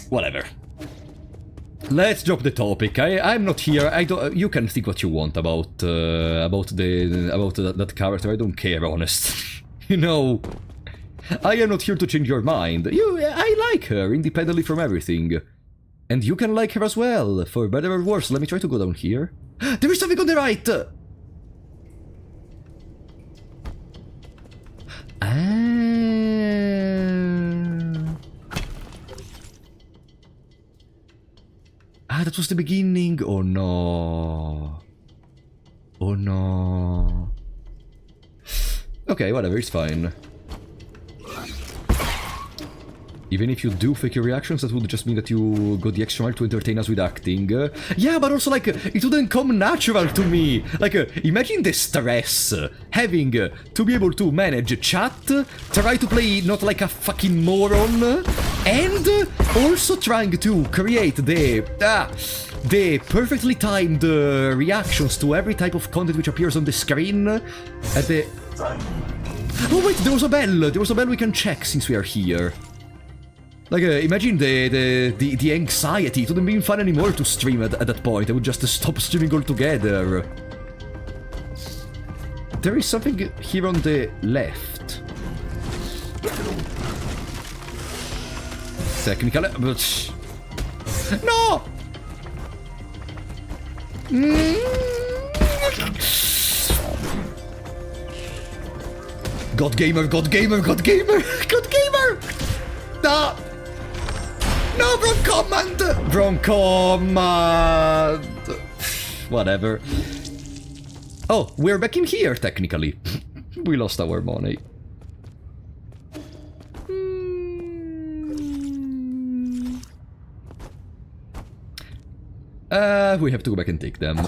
Whatever. Let's drop the topic. I'm not here. I don't. You can think what you want about that character. I don't care, honest. You know, I am not here to change your mind. I like her independently from everything, and you can like her as well, for better or worse. Let me try to go down here. There is something on the right. That was the beginning? Oh no. Oh no. Okay, whatever, it's fine. Even if you do fake your reactions, that would just mean that you go the extra mile to entertain us with acting. Yeah, but also, like, it wouldn't come natural to me. Like, imagine the stress. Having to be able to manage chat, try to play not like a fucking moron, and also trying to create the perfectly timed reactions to every type of content which appears on the screen at the... Oh wait, there was a bell! There was a bell we can check since we are here. Like, imagine the anxiety. It wouldn't be fun anymore to stream at that point. I would just stop streaming altogether. There is something here on the left. Technically, but... No! God gamer, God gamer, God gamer, God gamer! No! No, Broncommand! Broncommand! Whatever. Oh, we're back in here, technically. We lost our money. We have to go back and take them.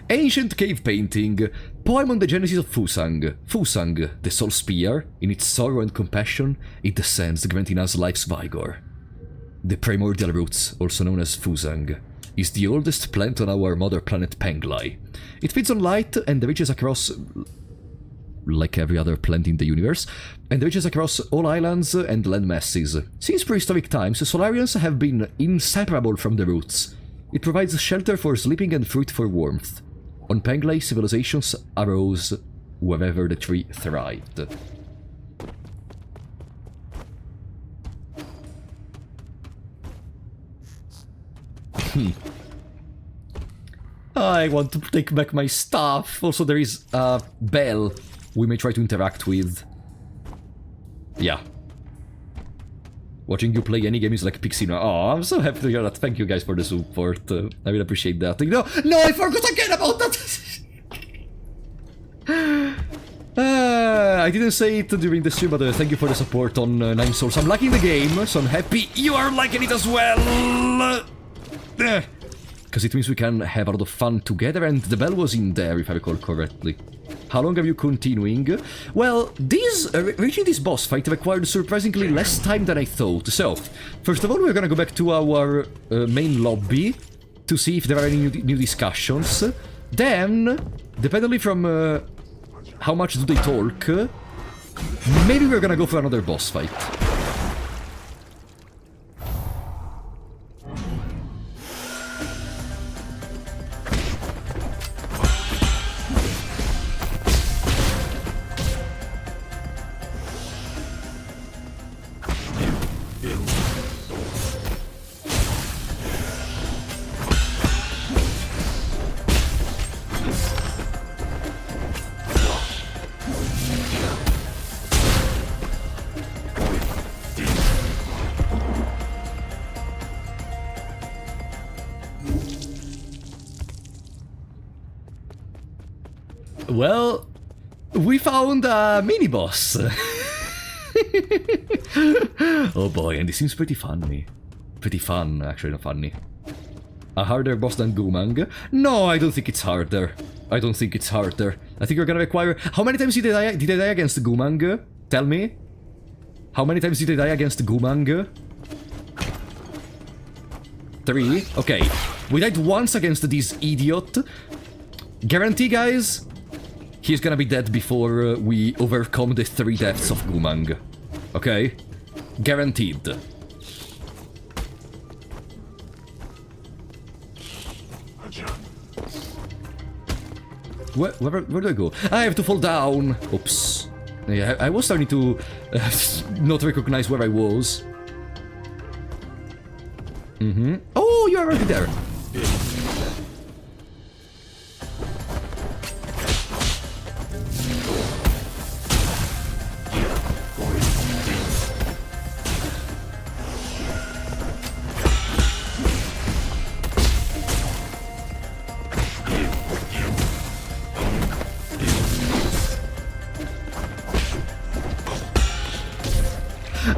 Ancient cave painting. Poem on the genesis of Fusang. Fusang, the soul spear, in its sorrow and compassion, it descends, granting us life's vigor. The primordial roots, also known as Fusang, is the oldest plant on our mother planet Penglai. It feeds on light and reaches across, like every other plant in the universe, and reaches across all islands and land masses. Since prehistoric times, Solarians have been inseparable from the roots. It provides shelter for sleeping and fruit for warmth. On Penglai, civilizations arose wherever the tree thrived. I want to take back my stuff. Also, there is a bell we may try to interact with. Yeah. Watching you play any game is like Pixie. Oh, I'm so happy to hear that. Thank you guys for the support. I will appreciate that. No, I forgot again about that! I didn't say it during the stream, but thank you for the support on Nine Souls. I'm liking the game, so I'm happy you are liking it as well! Because it means we can have a lot of fun together, and the bell was in there, if I recall correctly. How long are you continuing? Well, reaching this boss fight required surprisingly less time than I thought. So, first of all, we're gonna go back to our main lobby to see if there are any new discussions. Then, dependently from how much do they talk, maybe we're gonna go for another boss fight. Well, we found a mini-boss. Oh boy, and this seems pretty funny. Pretty fun, actually, not funny. A harder boss than Gumang? No, I don't think it's harder. I don't think it's harder. I think you're gonna require... How many times did I die against Gumang? Tell me. How many times did I die against Gumang? 3? Okay. We died once against this idiot. Guarantee, guys, he's gonna be dead before we overcome the 3 deaths of Gumang. Okay? Guaranteed. Where do I go? I have to fall down. Oops. Yeah, I was starting to not recognize where I was. Oh, you're already there.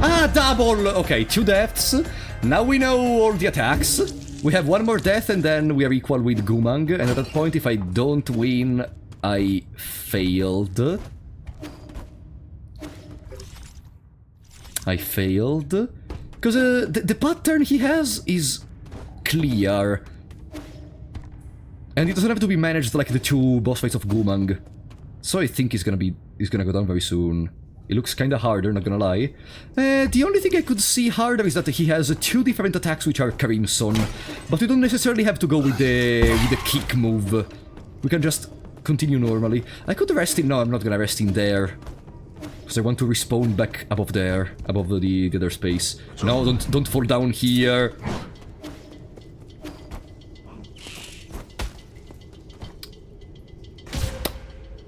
Ah, double! Okay, 2 deaths. Now we know all the attacks. We have 1 more death and then we are equal with Gumang. And at that point, if I don't win, I failed. I failed. Because the pattern he has is clear. And it doesn't have to be managed like the 2 boss fights of Gumang. So I think he's gonna go down very soon. It looks kinda harder, not gonna lie. The only thing I could see harder is that he has 2 different attacks which are Crimson. But we don't necessarily have to go with the kick move. We can just continue normally. I could rest him. No, I'm not gonna rest him there. Because I want to respawn back above there, above the other space. No, don't fall down here.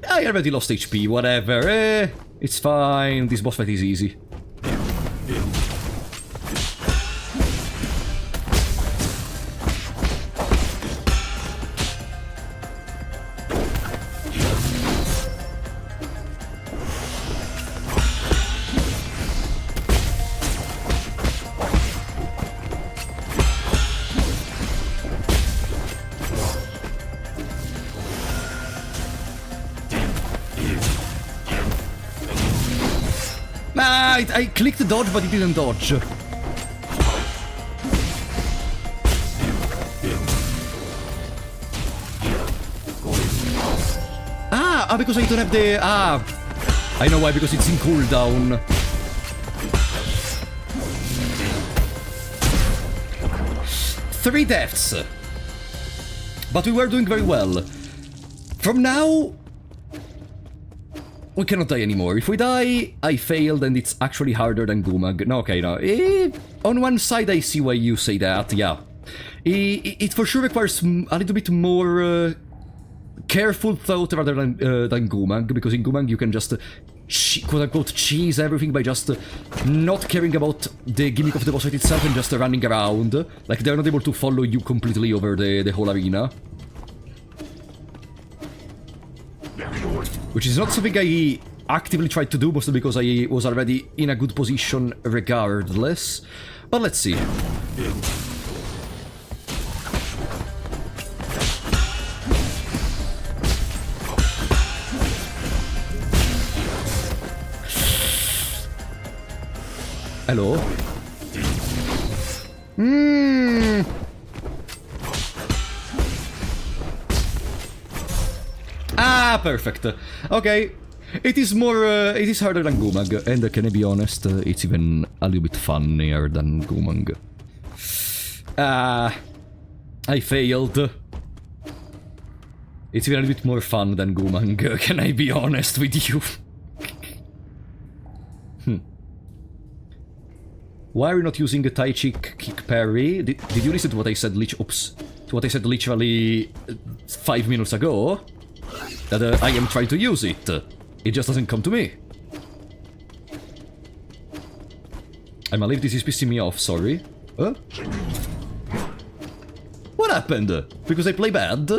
I already lost HP, whatever. It's fine, this boss fight is easy. I clicked dodge, but it didn't dodge. Because I don't have the... I know why, because it's in cooldown. Three deaths. But we were doing very well. From now... we cannot die anymore. If we die, I failed and it's actually harder than Gumag. No, okay, no. On one side, I see why you say that, yeah. It for sure requires a little bit more careful thought rather than Gumag, because in Gumag you can just quote-unquote cheese everything by just not caring about the gimmick of the boss fight itself and just running around. Like, they're not able to follow you completely over the whole arena. Which is not something I actively tried to do, mostly because I was already in a good position regardless. But let's see. Hello? Perfect. Okay. It is more, it is harder than Gumag, and can I be honest, it's even a little bit funnier than Gumag. I failed. It's even a little bit more fun than Gumag, can I be honest with you? Why are we not using a Tai Chi kick parry? Did you listen to what I said, oops, to what I said literally 5 minutes ago? That I am trying to use it. It just doesn't come to me. I believe this is pissing me off, sorry. Huh? What happened? Because I play bad?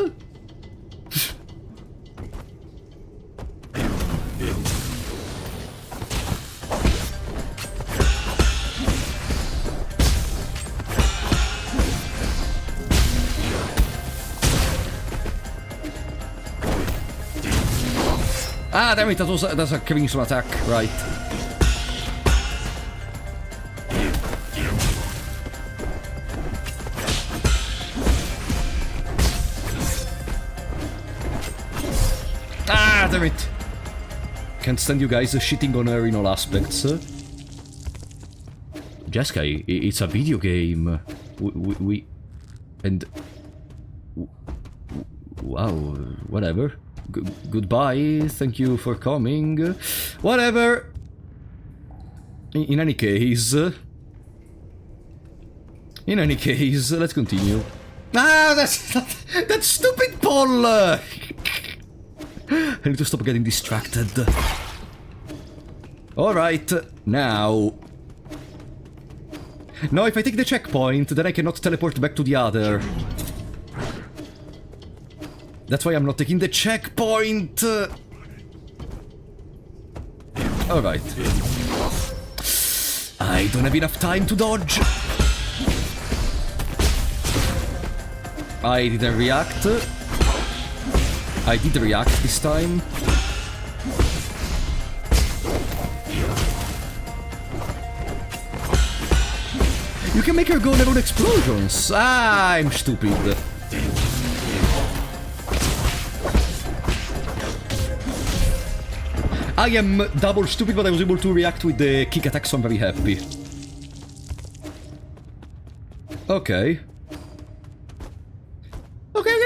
damn it, that's a crimson attack, right. Ah, damn it. Can't stand you guys shitting on her in all aspects. Jessica, it's a video game. And... Wow, whatever. Goodbye, thank you for coming. Whatever. In any case... let's continue. Ah, that stupid Paul! I need to stop getting distracted. Alright, now... No, if I take the checkpoint, then I cannot teleport back to the other. That's why I'm not taking the checkpoint! Alright. I don't have enough time to dodge. I didn't react. I did react this time. You can make her go never explosions. Ah, I'm stupid. I am double stupid, but I was able to react with the kick attack, so I'm very happy. Okay. Okay,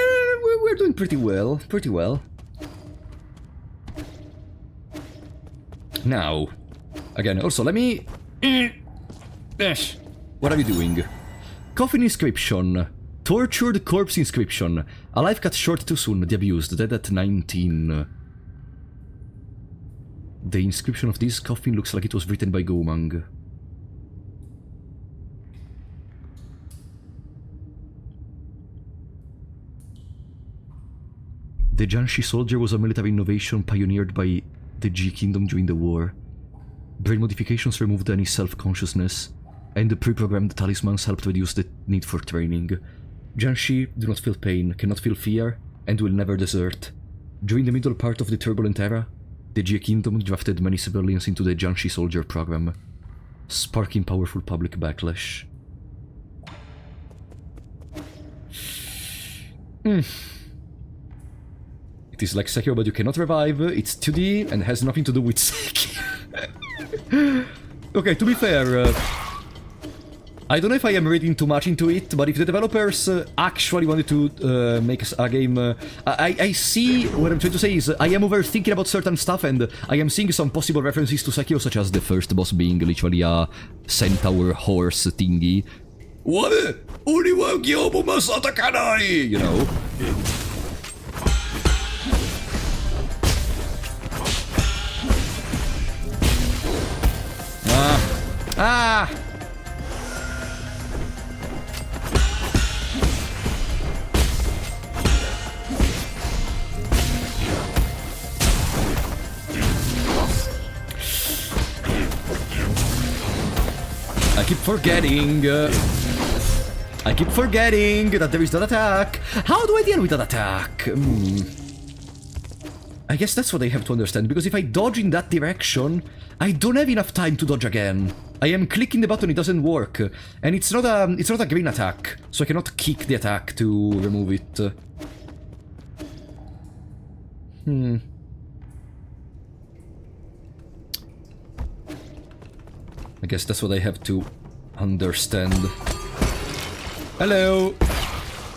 we're doing pretty well. Pretty well. Now, again, also let me... What are you doing? Coffin inscription. Tortured corpse inscription. A life cut short too soon. The abused. Dead at 19. The inscription of this coffin looks like it was written by Gomang. The Janshi soldier was a military innovation pioneered by the G Kingdom during the war. Brain modifications removed any self-consciousness, and the pre-programmed talismans helped reduce the need for training. Janshi do not feel pain, cannot feel fear, and will never desert. During the middle part of the turbulent era, the G Kingdom drafted many civilians into the Janshi soldier program, sparking powerful public backlash. It is like Sekiro, but you cannot revive, it's 2D, and has nothing to do with Sekiro. Okay, to be fair, I don't know if I am reading too much into it, but if the developers actually wanted to make a game... I see what I'm trying to say is I am overthinking about certain stuff, and I am seeing some possible references to Sekiro, such as the first boss being literally a centaur horse thingy. What? You know? Ah! I keep forgetting that there is that attack. How do I deal with that attack? I guess that's what I have to understand, because if I dodge in that direction, I don't have enough time to dodge again. I am clicking the button, it doesn't work, and it's not a green attack, so I cannot kick the attack to remove it. I guess that's what I have to understand. Hello!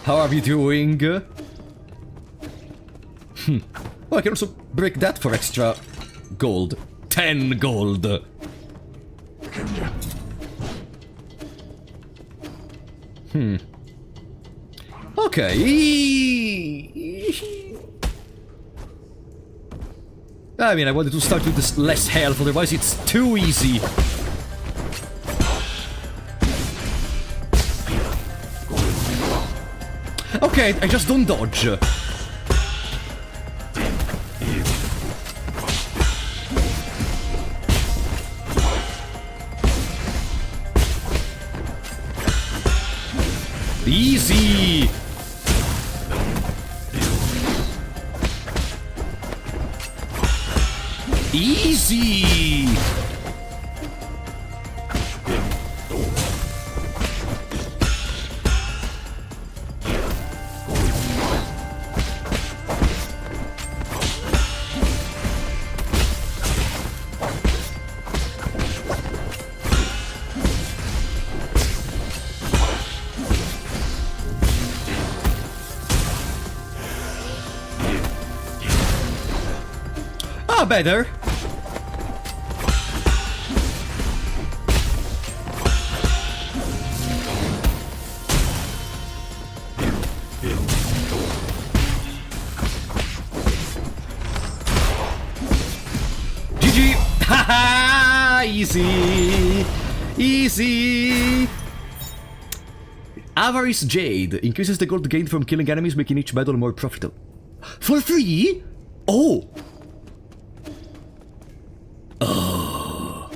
How are you doing? Oh, I can also break that for extra gold. 10 gold! Okay. I mean, I wanted to start with this less health, otherwise it's too easy. Okay, I just don't dodge. Easy! Easy! Ah, better. GG! Haha! Easy! Easy! Avarice Jade increases the gold gained from killing enemies, making each battle more profitable. For free? Oh! Oh,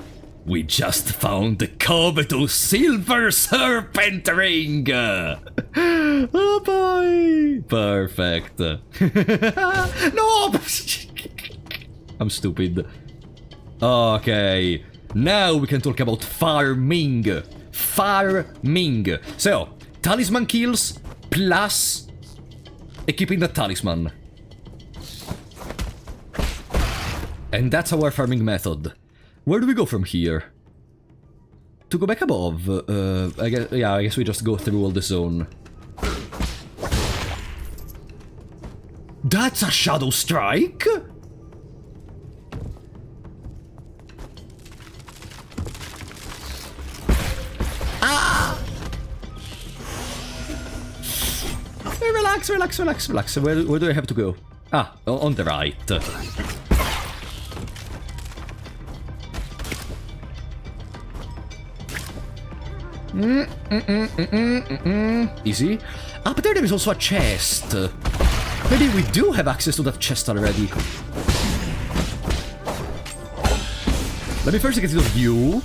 we just found the covetous silver serpent ring! Oh boy! Perfect. No! I'm stupid. Okay, now we can talk about farming. Farming. So, talisman kills plus equipping the talisman. And that's our farming method. Where do we go from here? To go back above, I guess we just go through all the zone. That's a shadow strike? Ah! Relax, relax, relax, relax. Where do I have to go? Ah, on the right. Easy. Up there is also a chest. Maybe we do have access to that chest already. Let me first get rid of you.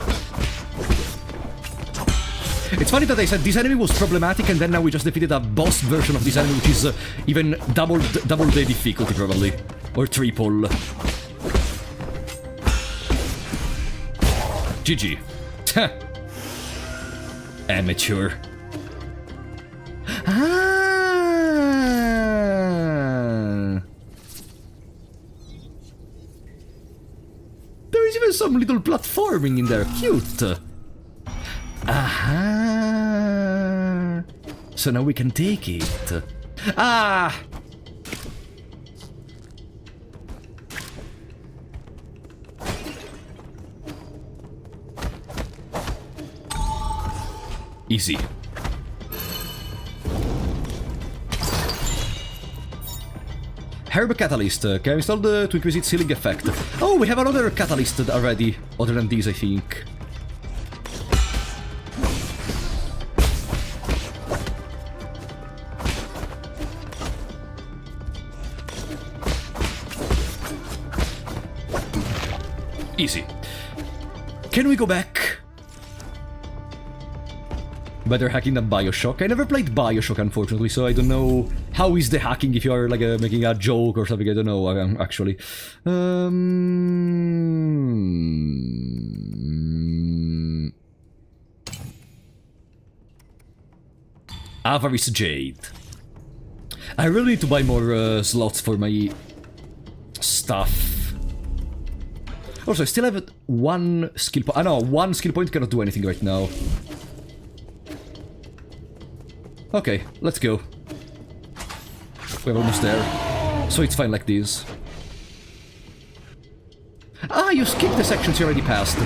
It's funny that I said this enemy was problematic and then now we just defeated a boss version of this enemy which is even double the difficulty probably. Or triple. GG. Amateur. Ah. There is even some little platforming in there. Cute. Aha. So now we can take it. Ah. Easy. Herb Catalyst can install to increase its healing effect. Oh, we have another catalyst already, other than these, I think. Easy. Can we go back? Better hacking than Bioshock. I never played Bioshock, unfortunately, so I don't know how is the hacking if you are like making a joke or something. I don't know, actually. Avarice Jade. I really need to buy more slots for my stuff. Also, I still have one skill point. No, one skill point cannot do anything right now. Okay, let's go. We're almost there. So it's fine like this. Ah, you skipped the sections you already passed.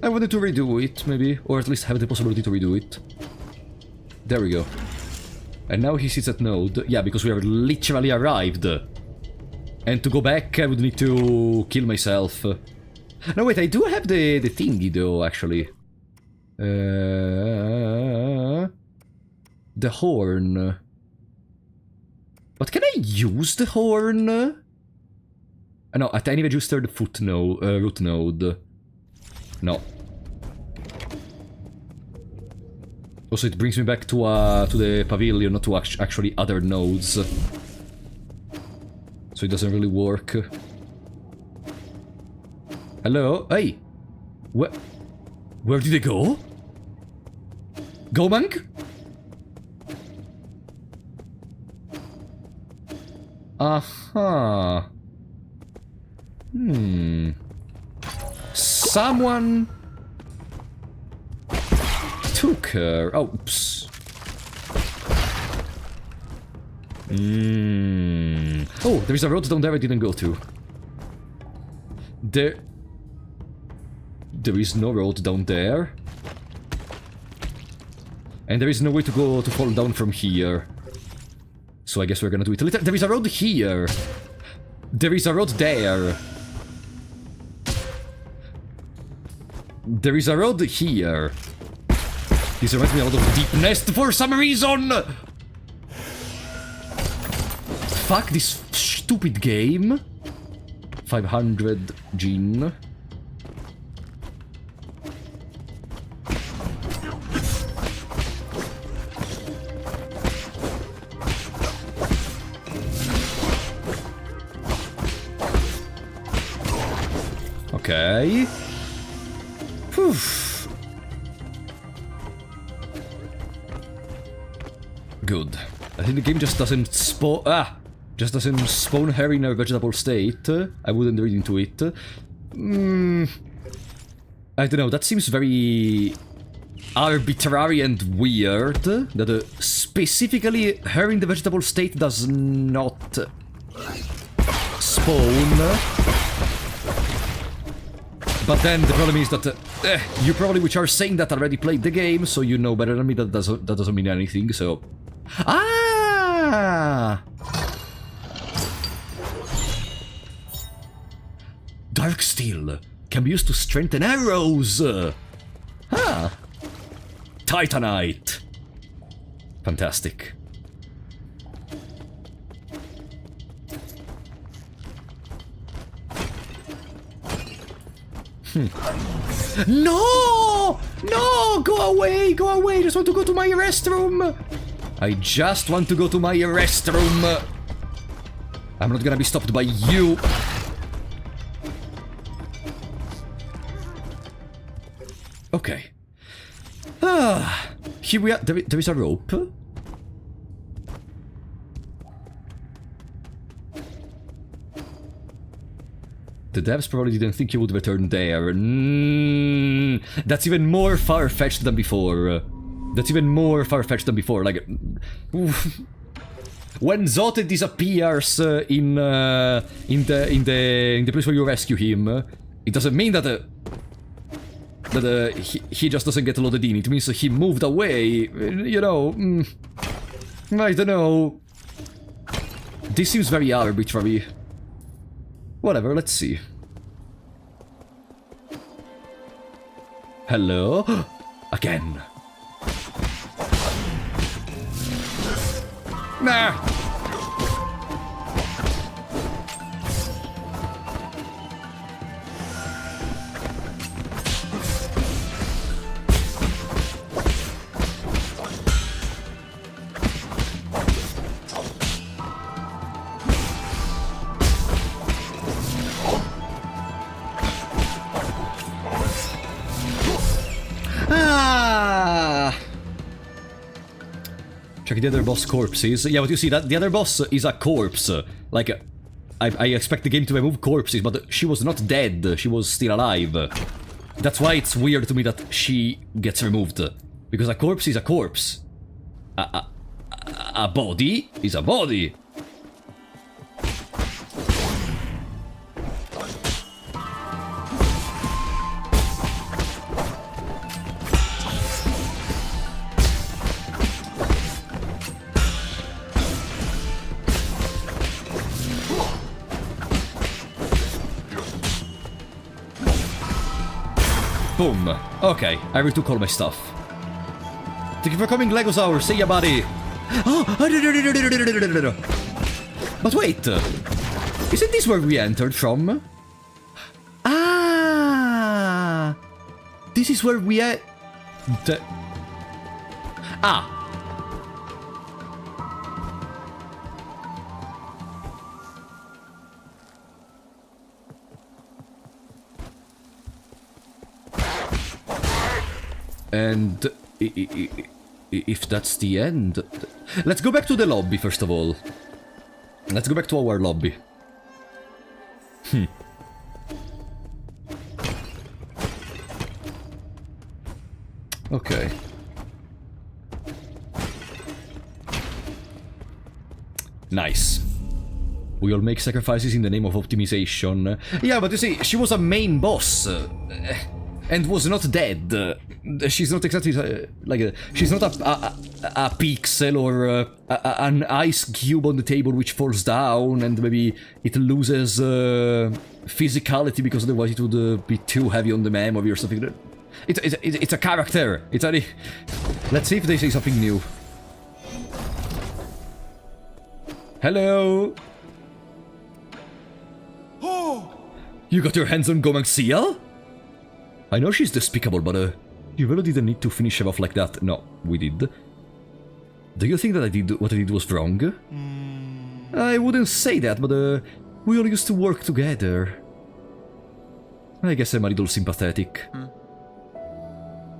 I wanted to redo it, maybe. Or at least have the possibility to redo it. There we go. And now he sits at node. Yeah, because we have literally arrived. And to go back, I would need to kill myself. No, wait, I do have the thingy, though, actually. The horn. But can I use the horn? No, a tiny registered root node. No. Also, it brings me back to the pavilion, not to actually other nodes. So it doesn't really work. Hello? Hey! Where did they go? Go, monk? Uh-huh. Someone took her. Oops. Oh, there is a road down there I didn't go to. There is no road down there. And there is no way to go to fall down from here. So I guess we're gonna do it later. There is a road here. There is a road there. There is a road here. This reminds me a lot of Deep Nest for some reason! Fuck this stupid game. 500 Jin. Okay. Whew. Good. I think the game just doesn't spawn. Just doesn't spawn her in a vegetable state. I wouldn't read into it. I don't know. That seems very arbitrary and weird. That specifically her in the vegetable state does not spawn. But then the problem is that you probably, which are saying that already played the game, so you know better than me that doesn't mean anything. So, Dark Steel can be used to strengthen arrows. Titanite. Fantastic. No! No! Go away! Go away! I just want to go to my restroom! I just want to go to my restroom! I'm not gonna be stopped by you! Okay. Here we are. There is a rope. The devs probably didn't think you would return there. That's even more far-fetched than before. That's even more far-fetched than before. Like, when Zote disappears in the place where you rescue him, it doesn't mean that he just doesn't get loaded in. It means he moved away. You know, I don't know. This seems very arbitrary. Whatever, let's see. Hello? Again. Nah! Check the other boss corpses. Yeah, but you see that the other boss is a corpse. Like, I expect the game to remove corpses, but she was not dead. She was still alive. That's why it's weird to me that she gets removed. Because a corpse is a corpse. A body is a body. Boom. Okay, I retook all my stuff. Thank you for coming, Legosaur. See ya, buddy. But wait. Isn't this where we entered from? This is where we And if that's the end... Let's go back to the lobby, first of all. Let's go back to our lobby. Okay. Nice. We all make sacrifices in the name of optimization. Yeah, but you see, she was a main boss. And was not dead. She's not exactly she's not a pixel or an ice cube on the table which falls down and maybe it loses physicality because otherwise it would be too heavy on the memory or something. It's a character. It's a... Let's see if they say something new. Hello. You got your hands on Gomang Seal? I know she's despicable, but you really didn't need to finish her off like that. No, we did. Do you think that what I did was wrong? I wouldn't say that, but we all used to work together. I guess I'm a little sympathetic.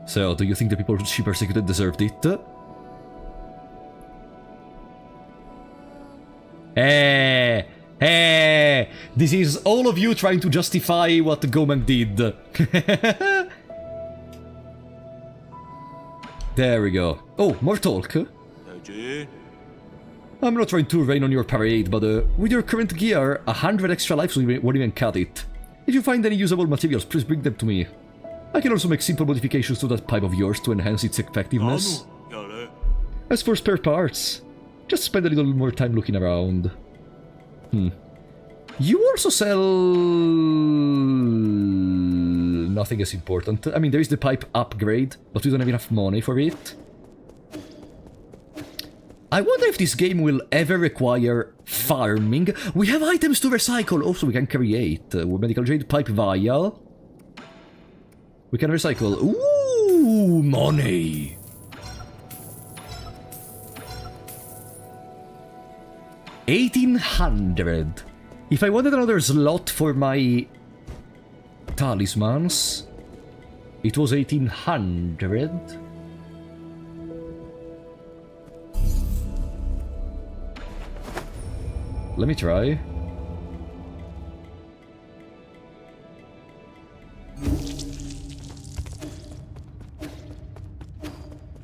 So, do you think the people she persecuted deserved it? Hey, this is all of you trying to justify what Gomang did. There we go. Oh, more talk. I'm not trying to rain on your parade, but with your current gear, 100 extra lives won't even cut it. If you find any usable materials, please bring them to me. I can also make simple modifications to that pipe of yours to enhance its effectiveness. As for spare parts, just spend a little more time looking around. You also sell... nothing as important. I mean, there is the pipe upgrade, but we don't have enough money for it. I wonder if this game will ever require farming. We have items to recycle. Also, we can create medical jade pipe vial. We can recycle. Ooh, money. $1,800. If I wanted another slot for my talismans, it was 1,800. Let me try.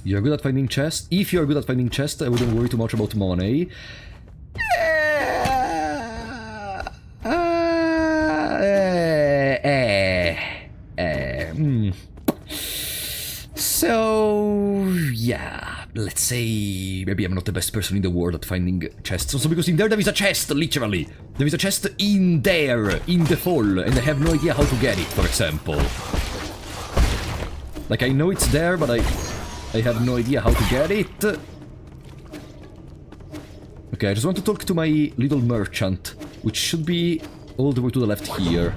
You're good at finding chests? If you're good at finding chests, I wouldn't worry too much about money. So, yeah, let's say maybe I'm not the best person in the world at finding chests. Also because in there is a chest, literally. There is a chest in there, in the fall, and I have no idea how to get it, for example. Like, I know it's there, but I have no idea how to get it. Okay, I just want to talk to my little merchant, which should be all the way to the left here.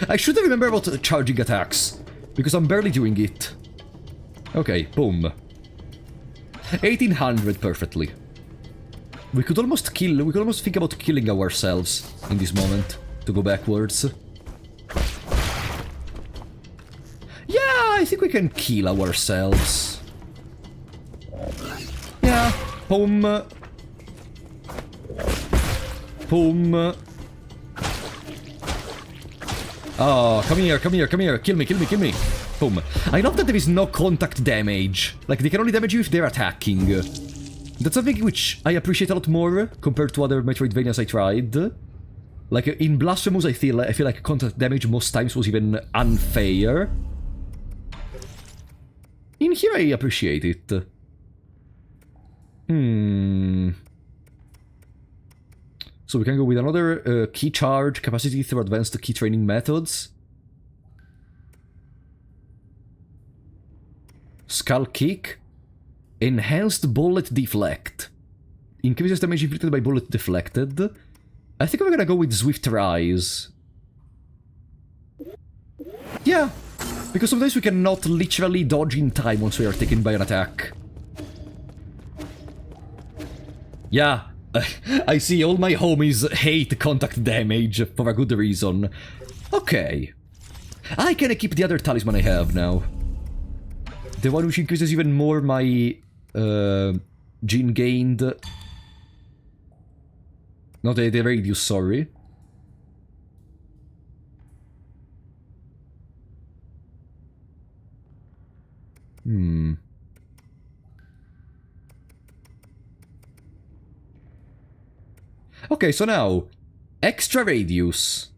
I should remember about charging attacks, because I'm barely doing it. Okay, boom. 1,800 perfectly. We could almost think about killing ourselves in this moment, to go backwards. Yeah, I think we can kill ourselves. Yeah, boom. Boom. Oh, come here, come here, come here. Kill me, kill me, kill me. Boom. I love that there is no contact damage. Like, they can only damage you if they're attacking. That's something which I appreciate a lot more compared to other Metroidvanias I tried. Like, in Blasphemous, I feel like contact damage most times was even unfair. In here, I appreciate it. So we can go with another key charge capacity through advanced key training methods. Skull kick. Enhanced bullet deflect. Increases damage inflicted by bullet deflected. I think we're gonna go with Swift Rise. Yeah, because sometimes we cannot literally dodge in time once we are taken by an attack. Yeah, I see all my homies hate contact damage for a good reason. Okay. I can keep the other talisman I have now. The one which increases even more my gene gained. Not the radius, sorry. Okay, so now, extra radius.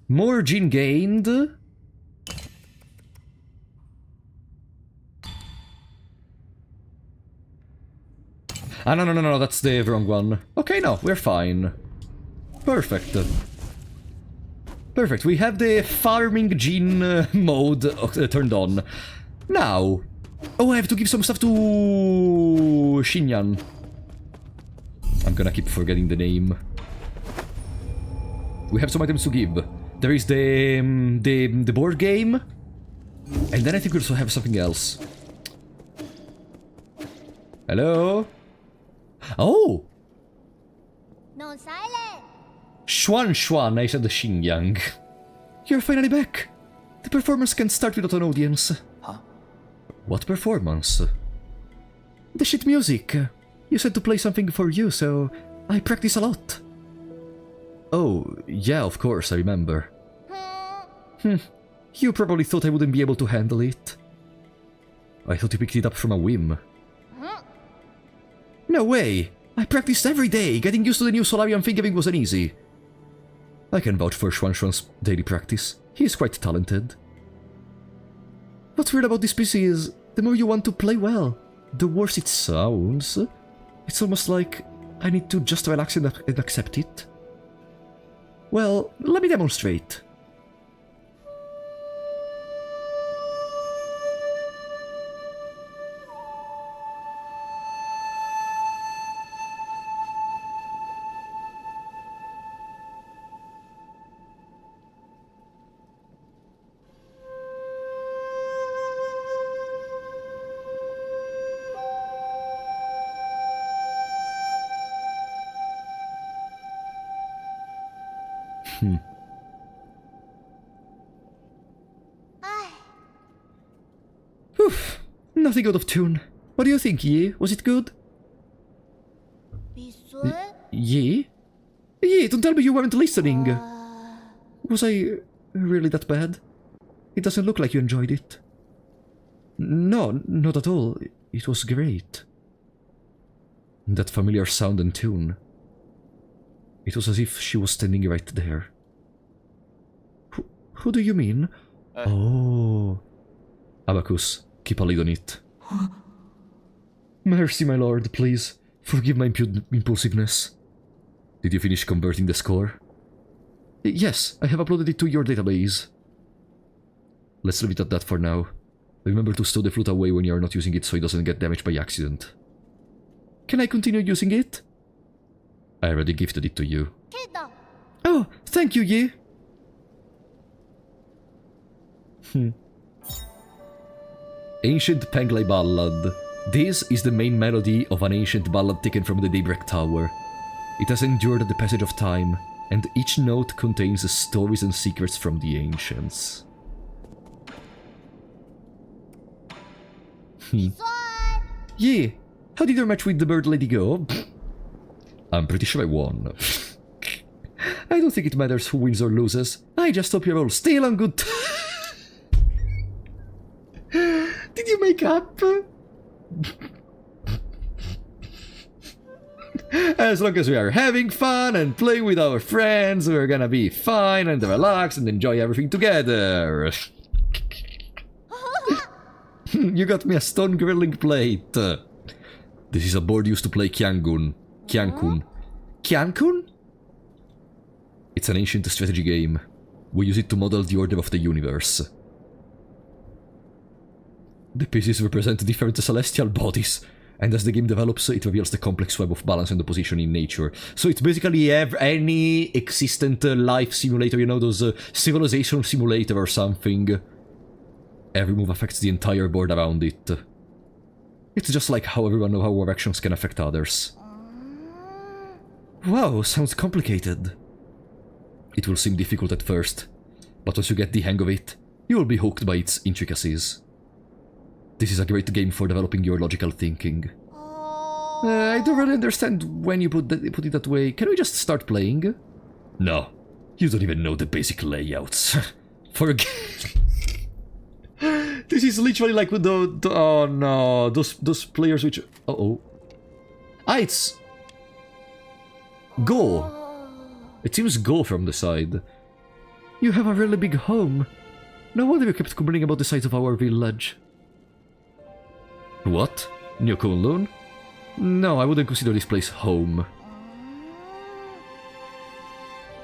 More gene gained. Ah, no, that's the wrong one. Okay, no, we're fine. Perfect. Perfect, we have the farming gene mode turned on. Now... Oh, I have to give some stuff to... Xinyan. I'm gonna keep forgetting the name. We have some items to give. There is the board game. And then I think we also have something else. Hello? Oh! No silent. Xuan, I said the Xinjiang. You're finally back. The performance can start without an audience. Huh? What performance? The shit music. You said to play something for you, so I practice a lot. Oh, yeah, of course, I remember. You probably thought I wouldn't be able to handle it. I thought you picked it up from a whim. No way! I practiced every day. Getting used to the new Solarian fingering wasn't easy. I can vouch for Xuan's daily practice. He is quite talented. What's weird about this PC is, the more you want to play well, the worse it sounds. It's almost like I need to just relax and accept it. Well, let me demonstrate. Oof, nothing out of tune. What do you think, Yi? Was it good? 미술? Yi? Yi, don't tell me you weren't listening. Was I really that bad? It doesn't look like you enjoyed it. No, not at all. It was great. That familiar sound and tune. It was as if she was standing right there. Who do you mean? Oh. Abacus, keep a lid on it. Mercy, my lord, please. Forgive my impulsiveness. Did you finish converting the score? Yes, I have uploaded it to your database. Let's leave it at that for now. Remember to stow the flute away when you are not using it so it doesn't get damaged by accident. Can I continue using it? I already gifted it to you. 킬더. Oh, thank you, Yi. Ancient Penglai Ballad. This is the main melody of an ancient ballad taken from the Daybreak Tower. It has endured the passage of time, and each note contains stories and secrets from the ancients. Yeah, how did your match with the bird lady go? I'm pretty sure I won. I don't think it matters who wins or loses. I just hope you're all still on good Did you make up? As long as we are having fun and playing with our friends, we're gonna be fine and relax and enjoy everything together. You got me a stone grilling plate. This is a board used to play Qiankun. Qiankun? It's an ancient strategy game. We use it to model the order of the universe. The pieces represent different celestial bodies, and as the game develops, it reveals the complex web of balance and opposition in nature. So it's basically any existent life simulator, you know, those civilization simulator or something. Every move affects the entire board around it. It's just like how everyone knows how our actions can affect others. Wow, sounds complicated. It will seem difficult at first, but once you get the hang of it, you will be hooked by its intricacies. This is a great game for developing your logical thinking. I don't really understand when you put it that way. Can we just start playing? No. You don't even know the basic layouts. Forget. This is literally like with the oh no, those players which... Uh-oh. Ah, it's... Go. It seems go from the side. You have a really big home. No wonder you kept complaining about the size of our village. What? New Kunlun? No, I wouldn't consider this place home.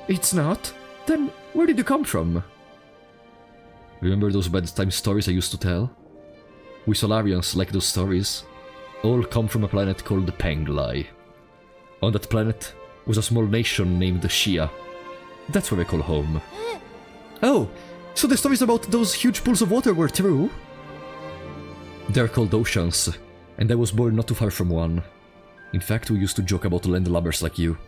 It's not? Then where did you come from? Remember those bedtime stories I used to tell? We Solarians like those stories. All come from a planet called Penglai. On that planet was a small nation named Shia. That's where I call home. Oh, so the stories about those huge pools of water were true? They're called oceans, and I was born not too far from one. In fact, we used to joke about landlubbers like you.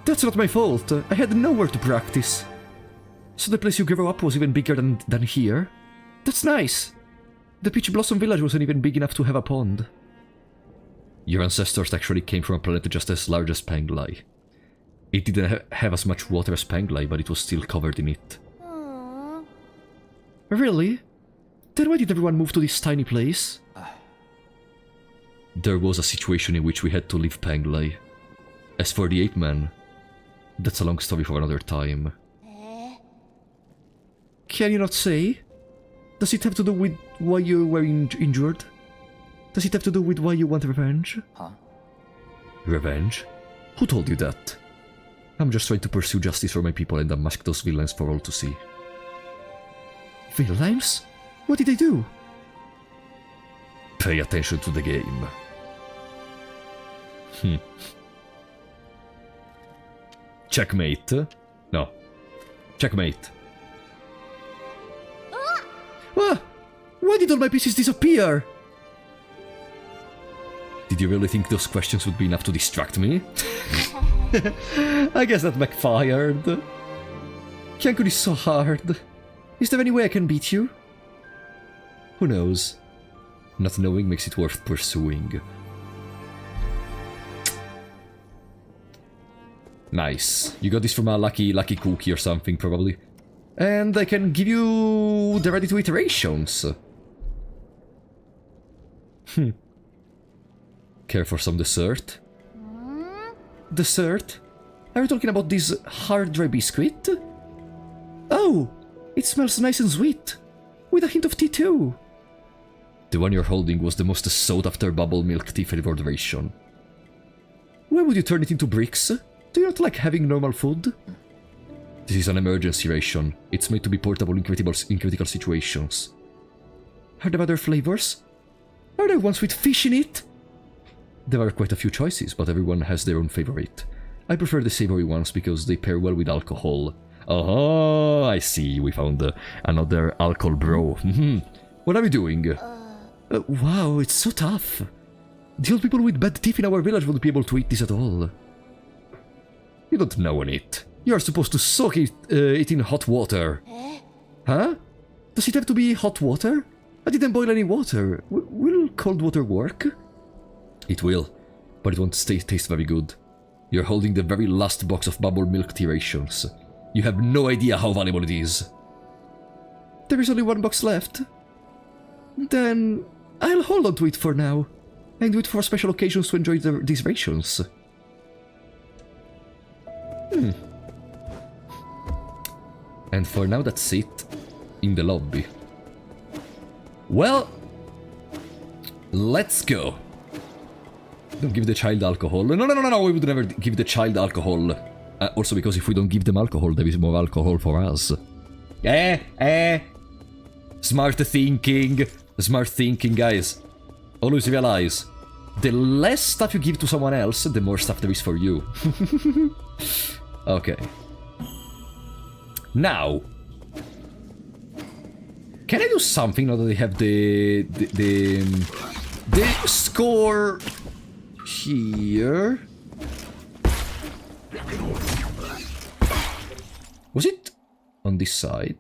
That's not my fault. I had nowhere to practice. So the place you grew up was even bigger than here? That's nice. The Peach Blossom Village wasn't even big enough to have a pond. Your ancestors actually came from a planet just as large as Penglai. It didn't have as much water as Penglai, but it was still covered in it. Really? Then why did everyone move to this tiny place? There was a situation in which we had to leave Penglai. As for the ape man, that's a long story for another time. Can you not say? Does it have to do with why you were injured? Does it have to do with why you want revenge? Huh? Revenge? Who told you that? I'm just trying to pursue justice for my people and unmask those villains for all to see. Villains? What did they do? Pay attention to the game. Checkmate? No. Checkmate. Ah! Why did all my pieces disappear? Did you really think those questions would be enough to distract me? I guess that backfired. Kyankun is so hard. Is there any way I can beat you? Who knows? Not knowing makes it worth pursuing. Nice. You got this from a lucky cookie or something, probably. And I can give you the ready-to-eat rations. Care for some dessert? Dessert? Are you talking about this hard dry biscuit? Oh! It smells nice and sweet. With a hint of tea too. The one you're holding was the most sought-after bubble milk tea flavored ration. Why would you turn it into bricks? Do you not like having normal food? This is an emergency ration. It's made to be portable in critical situations. Are there other flavors? Are there ones with fish in it? There are quite a few choices, but everyone has their own favorite. I prefer the savory ones because they pair well with alcohol. Oh, I see. We found another alcohol bro. What are we doing? Wow, it's so tough. The old people with bad teeth in our village wouldn't be able to eat this at all. You don't know on it. You are supposed to soak it in hot water. Huh? Does it have to be hot water? I didn't boil any water. Will cold water work? It will, but it won't taste very good. You're holding the very last box of bubble milk tea rations. You have no idea how valuable it is. There is only one box left. Then I'll hold on to it for now, and wait for special occasions to enjoy these rations. And for now, that's it in the lobby. Well, let's go. Don't give the child alcohol. No, we would never give the child alcohol. Also because if we don't give them alcohol, there is more alcohol for us. Smart thinking, guys. Always realize, the less stuff you give to someone else, the more stuff there is for you. Okay. Now, can I do something now that they have the score here? Was it on this side?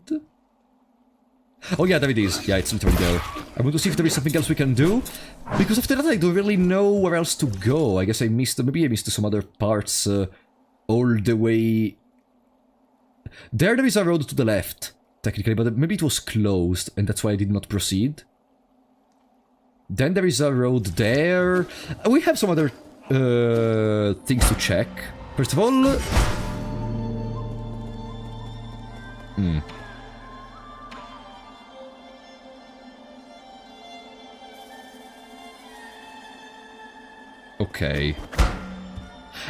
Oh yeah, there it is. Yeah, it's literally there. I want to see if there is something else we can do. Because after that I don't really know where else to go. I guess I missed... Maybe I missed some other parts all the way... There is a road to the left, technically, but maybe it was closed, and that's why I did not proceed. Then there is a road there. We have some other things to check. First of all... Okay.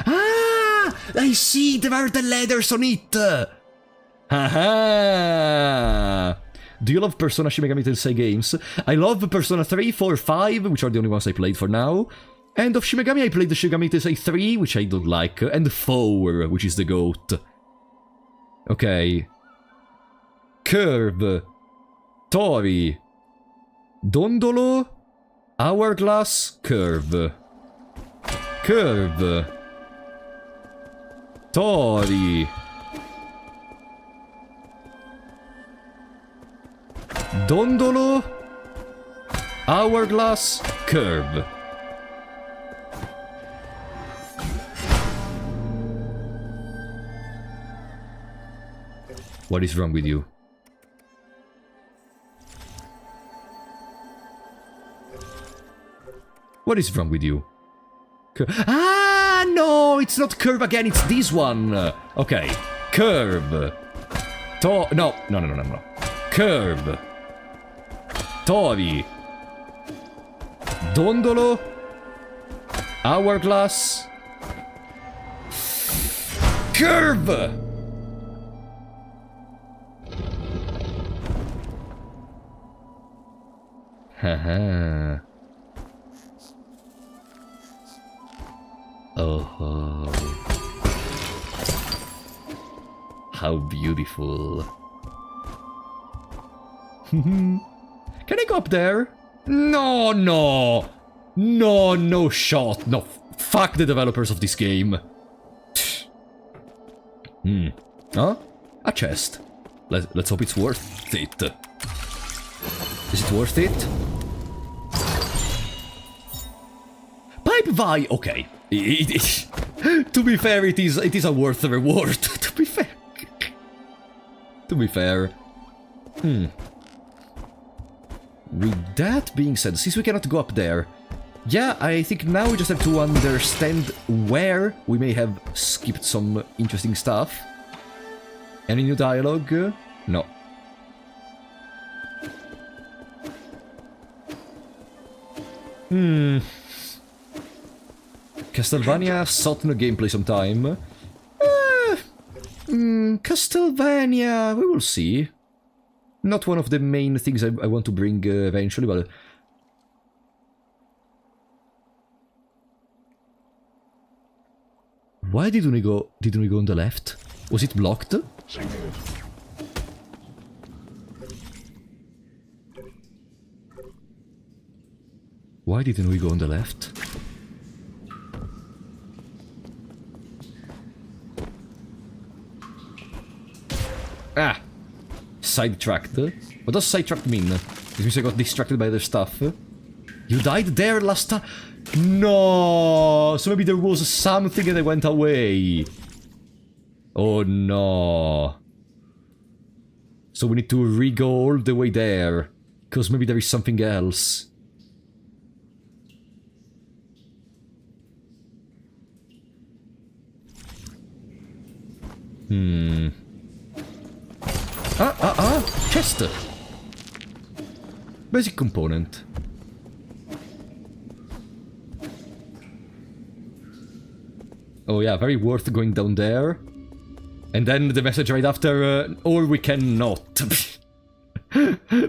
Ah! I see! There are the letters on it! Haha! Do you love Persona Shin Megami Tensei games? I love Persona 3, 4, 5, which are the only ones I played for now. And of Shin Megami I played the Shin Megami Tensei 3, which I don't like, and 4, which is the GOAT. Okay. Curve. Tori. Dondolo. Hourglass. Curve. Curve. Tori. Dondolo. Hourglass. Curve. What is wrong with you? What is wrong with you? Ah, no, it's not curve again, it's this one. Okay, curve. No. Curve. Tori. Dondolo. Hourglass. Curve. Haha. Oh, how beautiful. Can I go up there? No, no. No, no shot. No, fuck the developers of this game. Huh? A chest. Let's hope it's worth it. Is it worth it? Pipe Vi! Okay. To be fair, it is a worth the reward. To be fair. To be fair. With that being said, since we cannot go up there, yeah, I think now we just have to understand where we may have skipped some interesting stuff. Any new dialogue? No. Castlevania sought no gameplay sometime. Castlevania, we will see. Not one of the main things I want to bring eventually, but... Why didn't we go on the left? Was it blocked? Why didn't we go on the left? Ah! Sidetracked. What does sidetracked mean? It means I got distracted by other stuff. You died there last time? No! So maybe there was something and I went away. Oh no. So we need to re-go all the way there. Because maybe there is something else. Chest! Basic component. Oh yeah, very worth going down there. And then the message right after, or we cannot.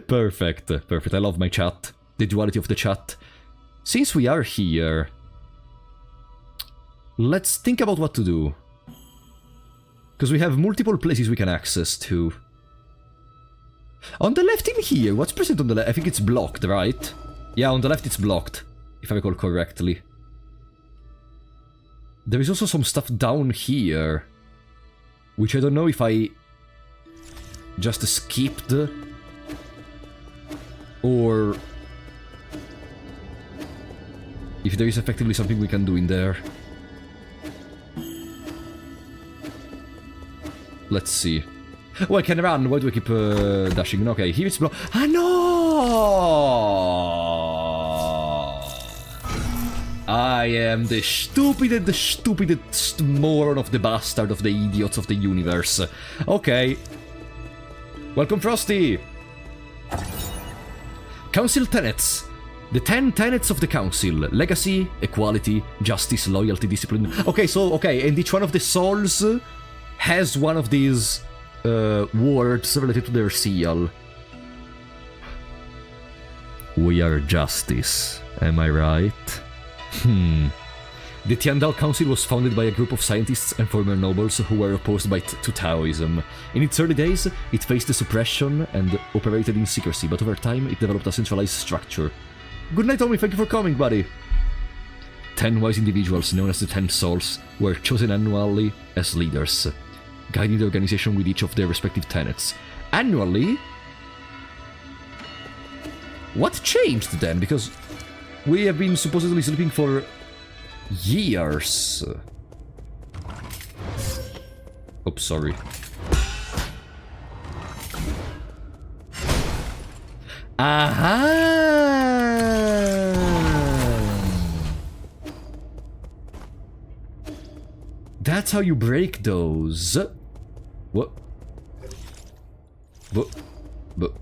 Perfect, perfect. I love my chat. The duality of the chat. Since we are here, let's think about what to do. Because we have multiple places we can access to. On the left in here, what's present on the left? I think it's blocked, right? Yeah, on the left it's blocked, if I recall correctly. There is also some stuff down here, which I don't know if I just skipped or if there is effectively something we can do in there. Let's see. Oh, I can run. Why do I keep dashing? Okay, here it's Ah, no! I am the stupidest moron of the bastard of the idiots of the universe. Okay. Welcome, Frosty! Council tenets. The 10 tenets of the council. Legacy, equality, justice, loyalty, discipline. Okay, so, okay, and each one of the souls has one of these words related to their seal. We are justice, am I right? The Tiandao Council was founded by a group of scientists and former nobles who were opposed to Taoism. In its early days, it faced suppression and operated in secrecy, but over time it developed a centralized structure. Good night, Tommy, thank you for coming, buddy! 10 wise individuals, known as the 10 Souls, were chosen annually as leaders, guiding the organization with each of their respective tenets. Annually? What changed then? Because we have been supposedly sleeping for years. Oops, sorry. Aha! That's how you break those. What? What? What?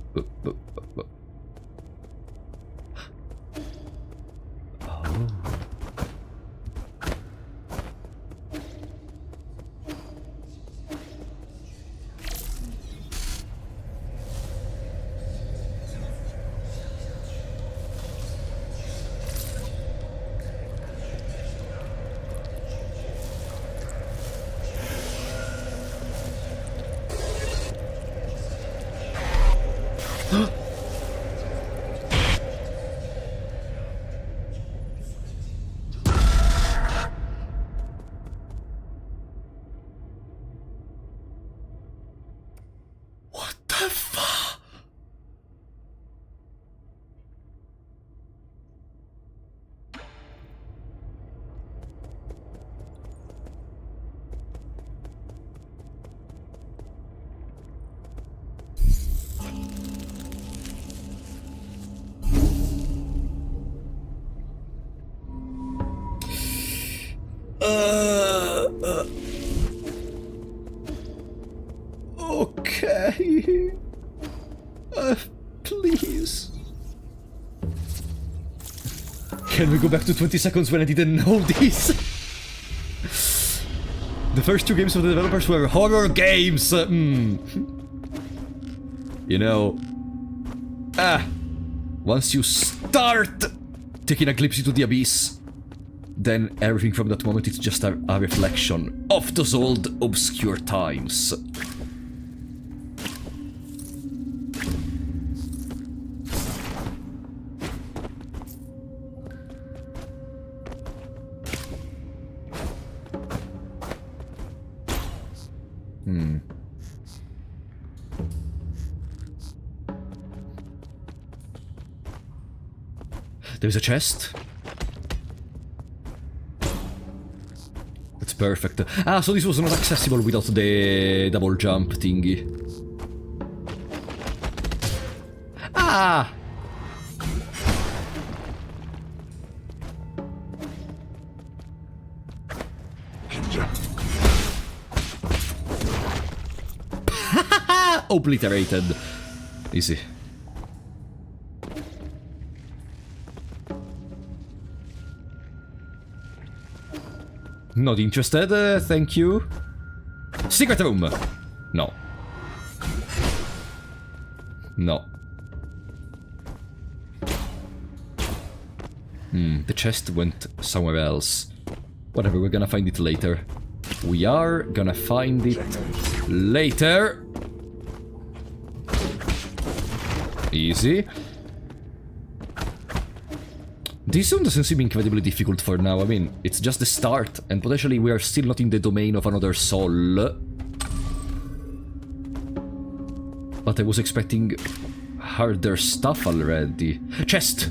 Oh. Okay. Please. Can we go back to 20 seconds when I didn't know this? The first 2 games of the developers were horror games. You know, once you start taking a glimpse into the abyss, then everything from that moment is just a reflection of those old obscure times. There's a chest. That's perfect. Ah, so this was not accessible without the double jump thingy. Ah! Obliterated. Easy. Not interested, thank you. Secret room! No. No. The chest went somewhere else. Whatever, we're gonna find it later. We are gonna find it later. Easy. This zone doesn't seem incredibly difficult for now. I mean, it's just the start, and potentially we are still not in the domain of another soul. But I was expecting harder stuff already. Chest!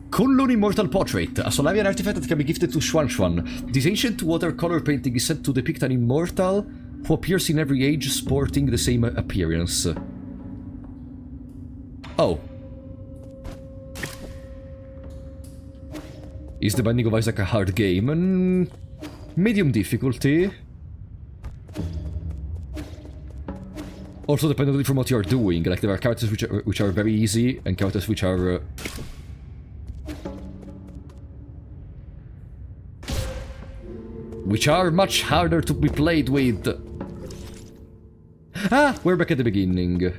Kunlun Immortal Portrait, a Solarian artifact that can be gifted to Xuan Xuan. This ancient watercolor painting is said to depict an immortal who appears in every age sporting the same appearance. Oh. Is the Binding of Isaac a hard game? Medium difficulty. Also depending from what you are doing. Like there are characters which are very easy and characters which are much harder to be played with. Ah, we're back at the beginning.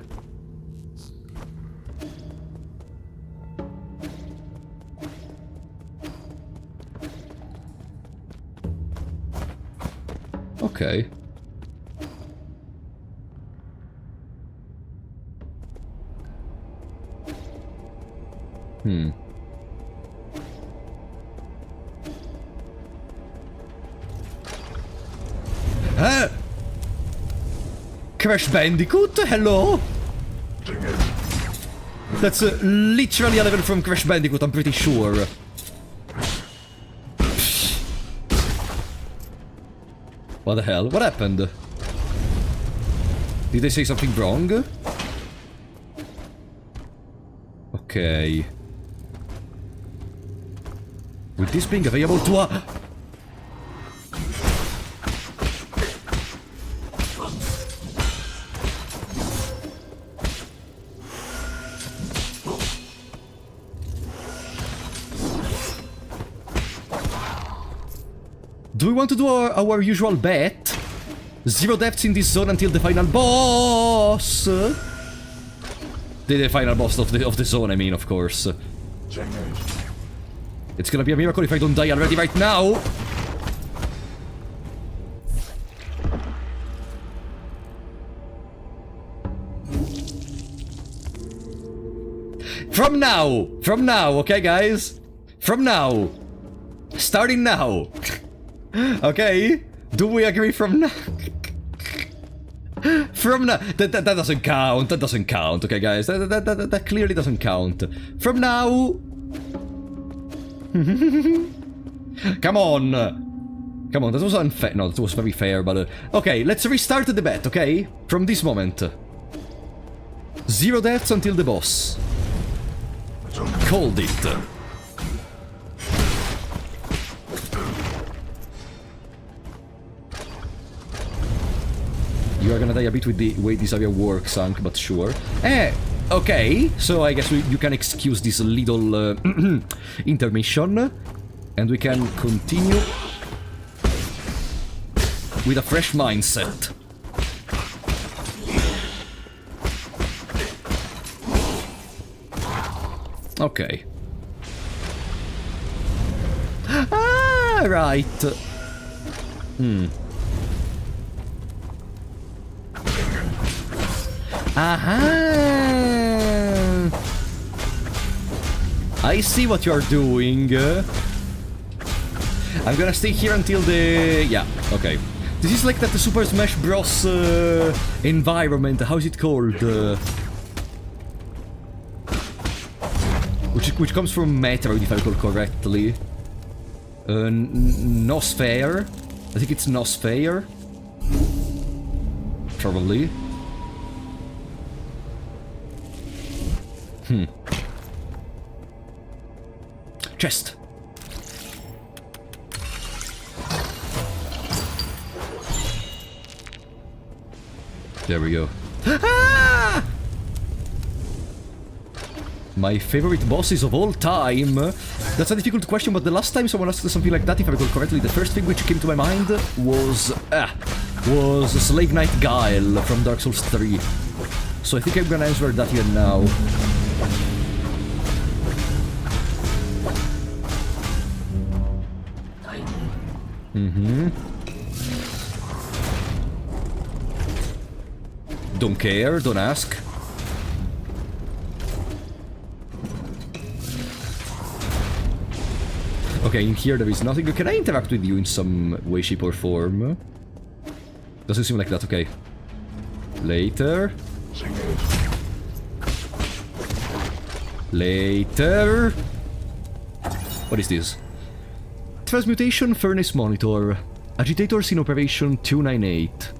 Okay. Crash Bandicoot, hello? That's literally a level from Crash Bandicoot, I'm pretty sure. What the hell? What happened? Did they say something wrong? Okay. With this being available to a... Do we want to do our usual bet? 0 deaths in this zone until the final boss! The final boss of the zone, I mean, of course. It's gonna be a miracle if I don't die already right now! From now, okay guys? From now! Starting now! Okay? Do we agree from now? From now... That doesn't count, that doesn't count, okay guys? That clearly doesn't count. From now... Come on! Come on, that was unfair. No, that was very fair, but... okay, let's restart the bet, okay? From this moment. 0 deaths until the boss. Called it. You are gonna die a bit with the way this area works, Hank, but sure. Okay, so I guess you can excuse this little intermission. And we can continue with a fresh mindset. Okay. Ah, right. Aha! I see what you're doing. I'm gonna stay here until the... yeah, okay. This is like that the Super Smash Bros. Environment, how's it called? Which comes from Metroid, if I recall correctly. Nossphere? I think it's Nossphere. Probably. Chest. There we go. Ah! My favorite bosses of all time? That's a difficult question, but the last time someone asked something like that, if I recall correctly, the first thing which came to my mind was Slave Knight Guile from Dark Souls 3. So I think I'm gonna answer that here now. Don't care, don't ask. Okay, in here there is nothing. Can I interact with you in some way, shape, or form? Doesn't seem like that, okay. Later. Later. What is this? Transmutation Furnace Monitor. Agitators in operation 298.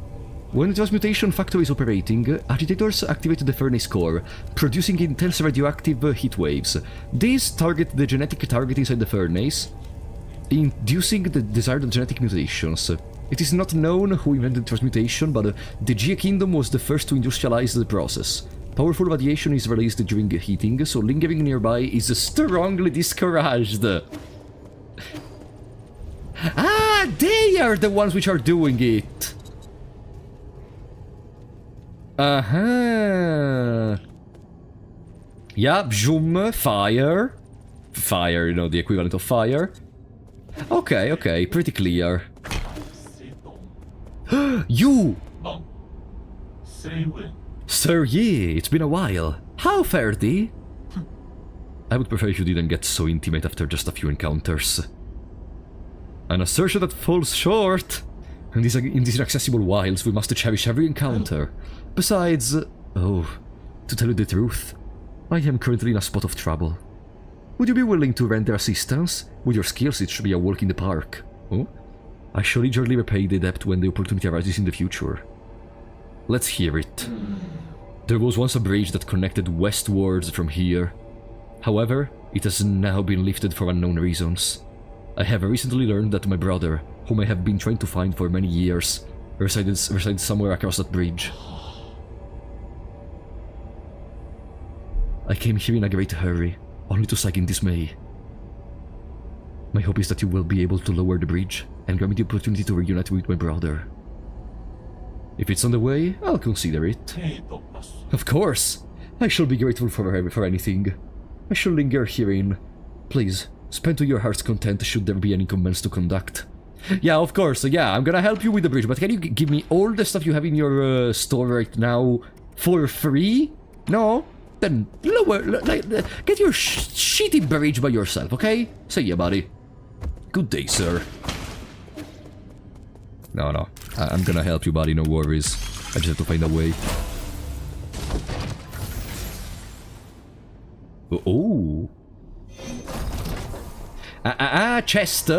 When the transmutation factory is operating, agitators activate the furnace core, producing intense radioactive heat waves. These target the genetic target inside the furnace, inducing the desired genetic mutations. It is not known who invented transmutation, but the Jia Kingdom was the first to industrialize the process. Powerful radiation is released during heating, so lingering nearby is strongly discouraged. Ah, they are the ones which are doing it! Uh-huh. Yeah, zoom, fire. Fire, you know, the equivalent of fire. Okay, okay, pretty clear. You! Sir Yi, it's been a while. How fare thee? I would prefer if you didn't get so intimate after just a few encounters. An assertion that falls short. In these inaccessible wilds, we must cherish every encounter. Besides, oh, to tell you the truth, I am currently in a spot of trouble. Would you be willing to render assistance? With your skills, it should be a walk in the park. Oh? I shall eagerly repay the debt when the opportunity arises in the future. Let's hear it. There was once a bridge that connected westwards from here. However, it has now been lifted for unknown reasons. I have recently learned that my brother, whom I have been trying to find for many years, resides somewhere across that bridge. I came here in a great hurry, only to sigh in dismay. My hope is that you will be able to lower the bridge and grant me the opportunity to reunite with my brother. If it's on the way, I'll consider it. Of course! I shall be grateful for anything. I shall linger herein. Please, spend to your heart's content should there be any comments to conduct. Yeah, of course, yeah, I'm gonna help you with the bridge, but can you give me all the stuff you have in your store right now for free? No? Then lower, get your shitty bridge by yourself, okay? See ya, buddy. Good day, sir. No, I'm gonna help you, buddy, no worries. I just have to find a way. Oh. Chest.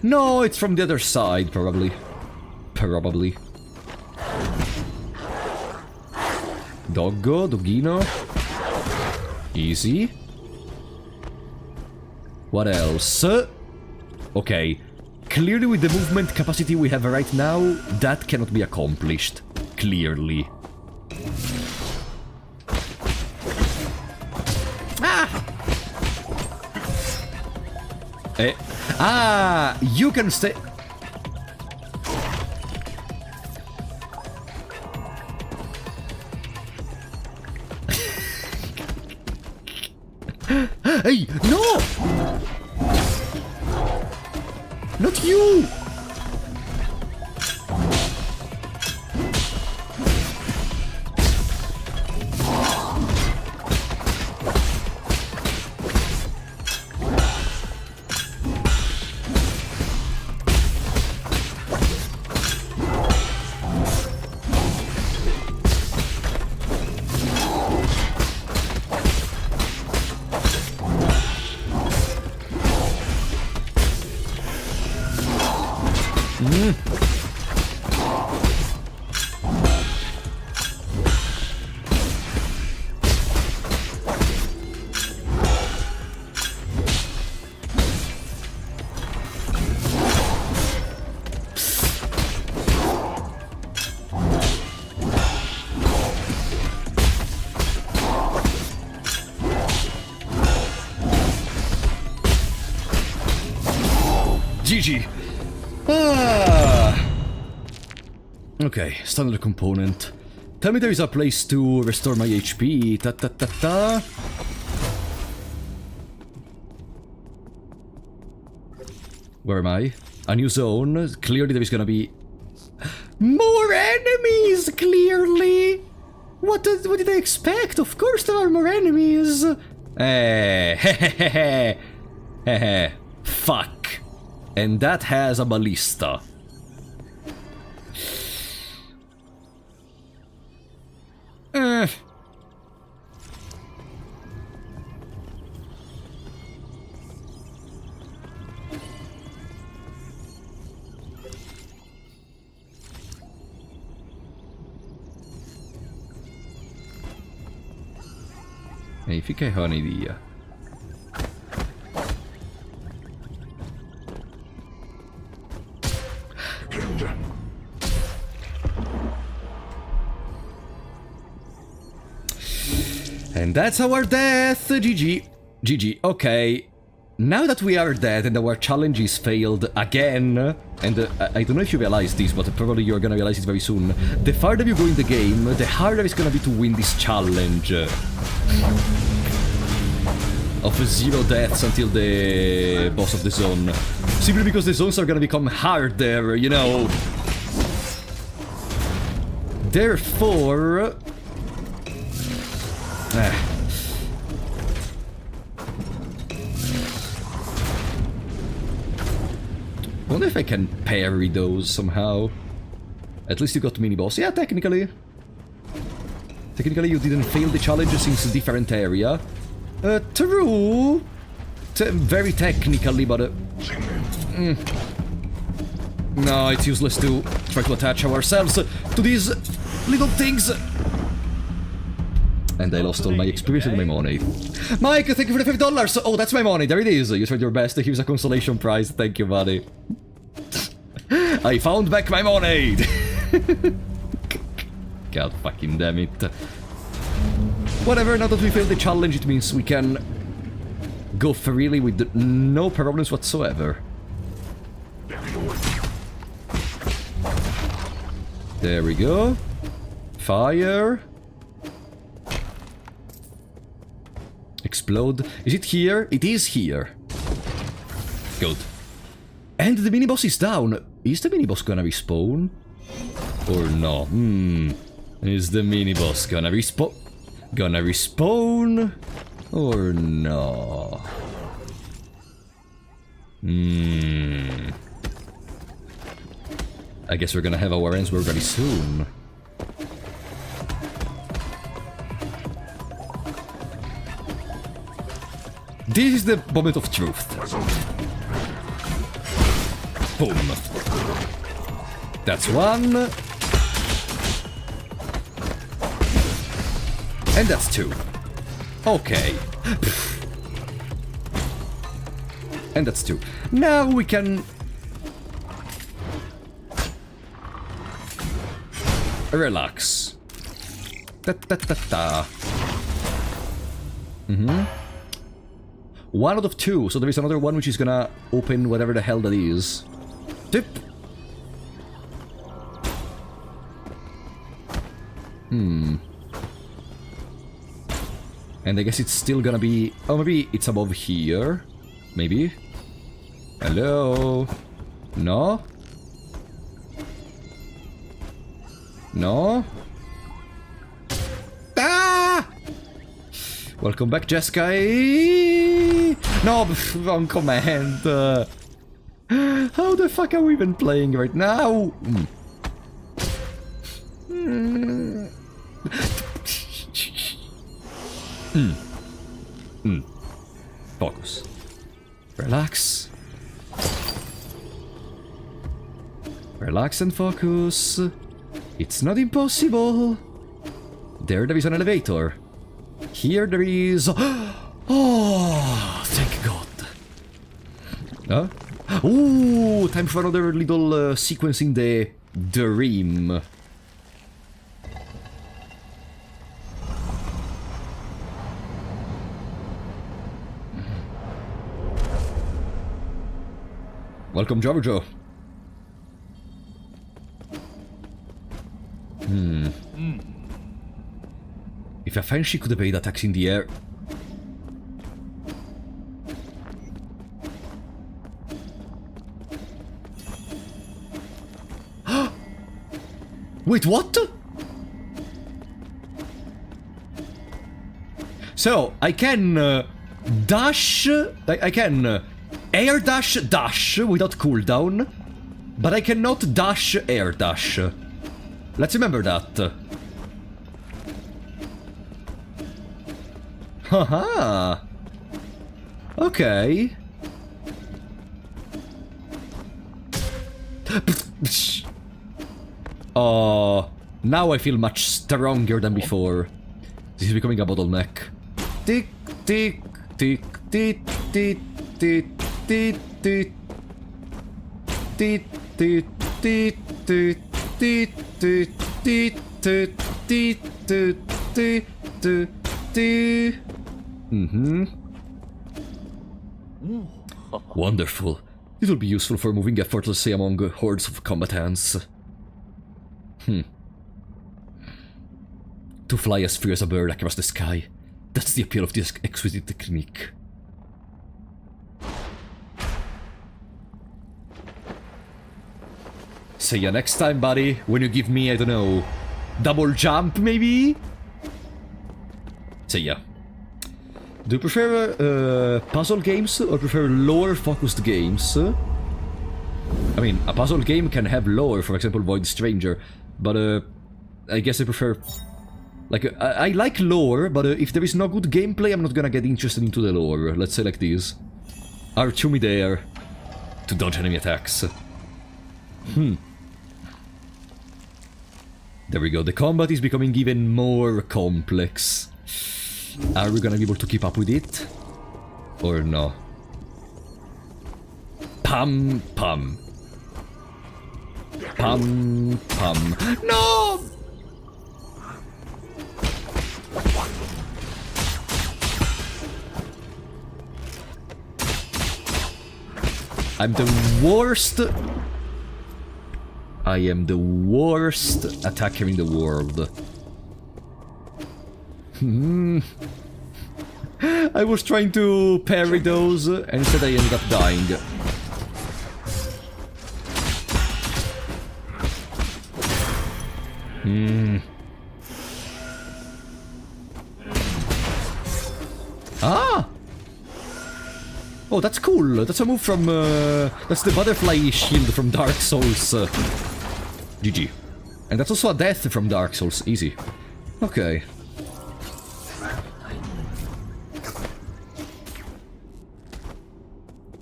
No, it's from the other side, probably. Probably. Doggo, Doggino. Easy. What else? Okay. Clearly with the movement capacity we have right now, that cannot be accomplished. Clearly. You can stay... Hey, no! Not you! GG. Okay, standard component. Tell me there is a place to restore my HP. Ta-ta-ta-ta. Where am I? A new zone. Clearly there is gonna be... more enemies, clearly! What did I expect? Of course there are more enemies! Heh. Fuck. And that has a ballista. E fica aí uma ideia. And that's our death! GG. GG. Okay. Now that we are dead and our challenge is failed again, and I don't know if you realize this, but probably you're gonna realize it very soon, the farther you go in the game, the harder it's gonna be to win this challenge. Of 0 deaths until the boss of the zone. Simply because the zones are gonna become harder, you know. Therefore... I wonder if I can parry those somehow. At least you got mini-boss. Yeah, technically. Technically you didn't fail the challenge since a different area. True. Very technically, but... No, it's useless to try to attach ourselves to these little things. And I lost all my experience and my money. Mike, thank you for the $50! Oh, that's my money, there it is. You tried your best, here's a consolation prize. Thank you, buddy. I found back my money! God fucking damn it. Whatever, now that we failed the challenge, it means we can go freely with no problems whatsoever. There we go. Fire. Explode. Is it here? It is here. Good. And the mini-boss is down. Is the mini-boss gonna respawn? Or no? Is the mini-boss gonna respawn? Gonna respawn? Or no? I guess we're gonna have our answer very soon. This is the moment of truth. Boom. That's one. And that's two. Okay. And that's two. Now we can... relax. Ta-ta-ta-ta. One out of two, so there is another one which is gonna open whatever the hell that is. Tip. And I guess it's still gonna be... oh, maybe it's above here. Maybe. Hello? No? No? Ah! Welcome back, Jessica. No, wrong command. How the fuck are we even playing right now? Focus. Relax. Relax and focus. It's not impossible. There is an elevator. Here there is... oh, thank God. Huh? Ooh, time for another little sequence in the dream. Welcome, Giorgio. If I find she could evade attacks in the air... Wait, what? So, I can dash... I can air dash dash without cooldown, but I cannot dash air dash. Let's remember that. Haha. Okay. Oh, now I feel much stronger than before. This is becoming a bottleneck. Tick, tick, tick, tick, tick, tick, tick, tick. Tick, tick, tick, tick, tick, tick, tick, tick, tick, tick, tick, tick, tick. Wonderful. It will be useful for moving effortlessly among hordes of combatants. To fly as free as a bird across the sky. That's the appeal of this exquisite technique. See ya next time, buddy, when you give me, I don't know, double jump, maybe? See ya. Do you prefer puzzle games or prefer lore-focused games? I mean, a puzzle game can have lore, for example, Void Stranger, but I guess I prefer... Like, I like lore, but if there is no good gameplay, I'm not gonna get interested into the lore. Let's say like this. Archumi there to dodge enemy attacks. There we go, the combat is becoming even more complex. Are we gonna be able to keep up with it? Or no? Pam pam. Pam pam. No! I'm the worst... I am the worst attacker in the world. I was trying to parry those, and instead I ended up dying. Ah! Oh, that's cool. That's a move from... that's the butterfly shield from Dark Souls. GG. And that's also a death from Dark Souls. Easy. Okay.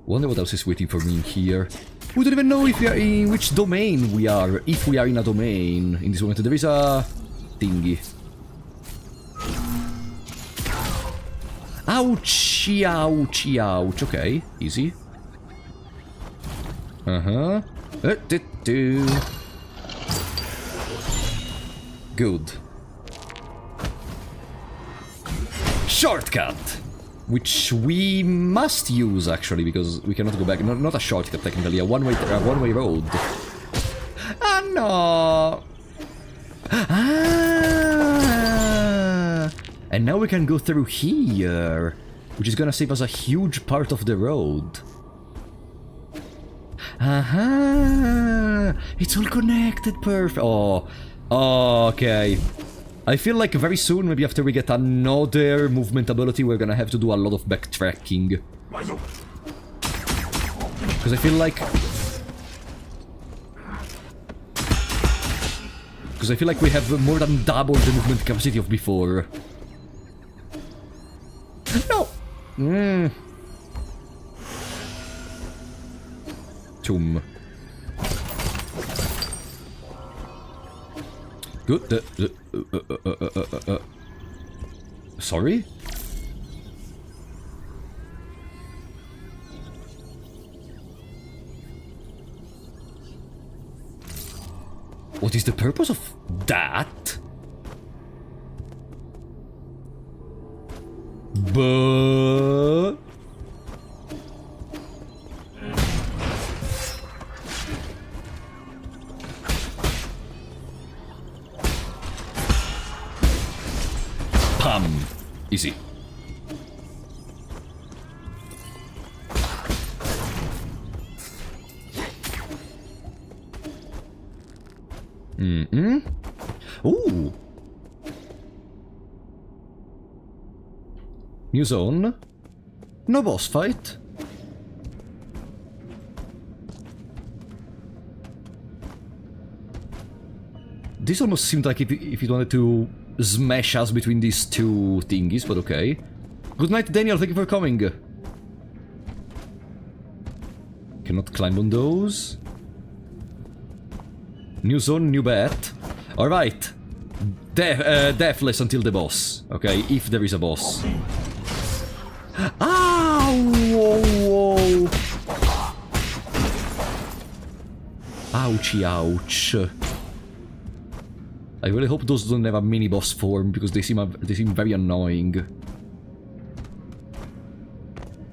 Wonder what else is waiting for me in here. We don't even know if we are in which domain we are. If we are in a domain in this moment. There is a thingy. Ouchie, ouchie, ouch. Okay, easy. Uh-huh. Good. Shortcut! Which we must use, actually, because we cannot go back. Not a shortcut, technically. A one-way road. Ah, no! Ah! And now we can go through here, which is gonna save us a huge part of the road. Aha! It's all connected, perfect. Oh, okay. I feel like very soon, maybe after we get another movement ability, we're gonna have to do a lot of backtracking. Because I feel like... Because I feel like we have more than double the movement capacity of before. No! Tomb. Good. Sorry? What is the purpose of that? But... Pam! Easy. Ooh! New zone. No boss fight. This almost seemed like if it wanted to smash us between these two thingies, but okay. Good night, Daniel, thank you for coming. Cannot climb on those. New zone, new bet. Alright. Deathless until the boss. Okay, if there is a boss. Ow! Whoa, whoa. Ouchie, ouch. I really hope those don't have a mini-boss form, because they seem very annoying.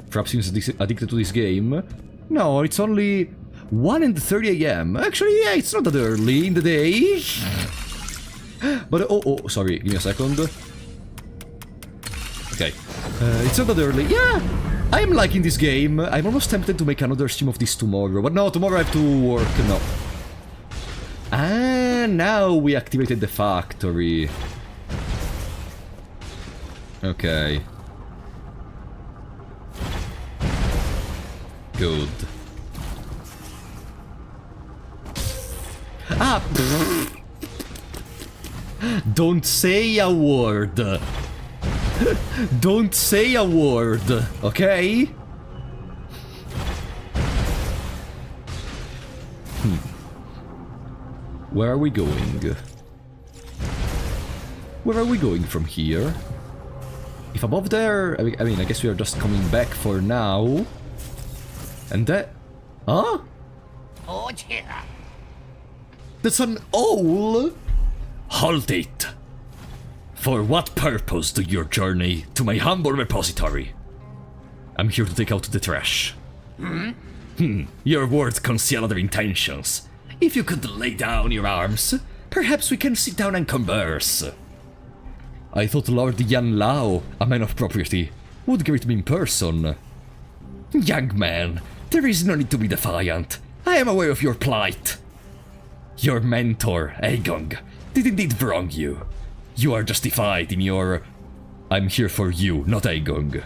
Perhaps he's addicted to this game. No, it's only 1:30 AM. Actually, yeah, it's not that early in the day. But, oh, sorry, give me a second. Okay. It's not that early. Yeah, I'm liking this game. I'm almost tempted to make another stream of this tomorrow. But no, tomorrow I have to work. No. Ah, now we activated the factory. Okay. Good. Ah! Don't say a word. Don't say a word, okay? Where are we going? Where are we going from here? If above there... I mean, I guess we are just coming back for now. And that... Huh? Oh, yeah. That's an owl? Halt it! For what purpose do your journey to my humble repository? I'm here to take out the trash. Your words conceal other intentions. If you could lay down your arms, perhaps we can sit down and converse. I thought Lord Yan Lao, a man of property, would greet me in person. Young man, there is no need to be defiant. I am aware of your plight. Your mentor, Aegong, did indeed wrong you. You are justified in your... I'm here for you, not Aegong.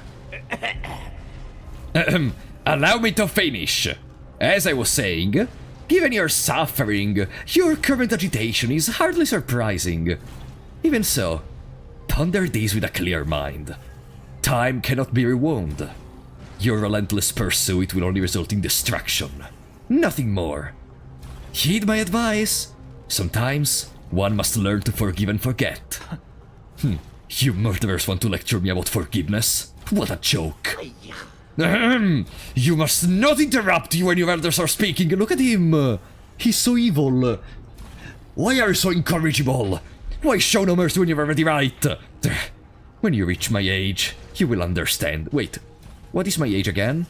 Allow me to finish. As I was saying, given your suffering, your current agitation is hardly surprising. Even so, ponder these with a clear mind. Time cannot be rewound. Your relentless pursuit will only result in destruction. Nothing more. Heed my advice. Sometimes, one must learn to forgive and forget. You murderers want to lecture me about forgiveness? What a joke. You must not interrupt when your elders are speaking. Look at him. He's so evil. Why are you so incorrigible? Why show no mercy when you're already right? When you reach my age, you will understand. Wait, what is my age again?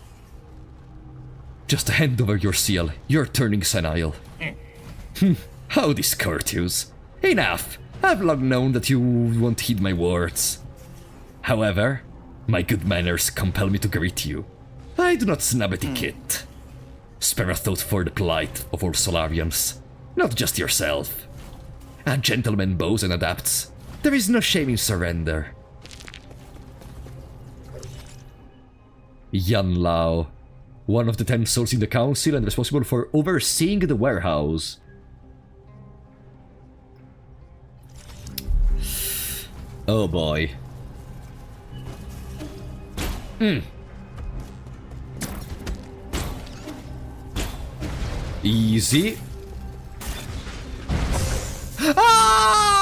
Just hand over your seal. You're turning senile. How discourteous. Enough. I've long known that you won't heed my words. However, my good manners compel me to greet you. I do not snub etiquette. Spare a thought for the plight of all Solarians, not just yourself. A gentleman bows and adapts. There is no shame in surrender. Yan Lao, one of the 10 souls in the council and responsible for overseeing the warehouse. Oh boy. Easy. Ah!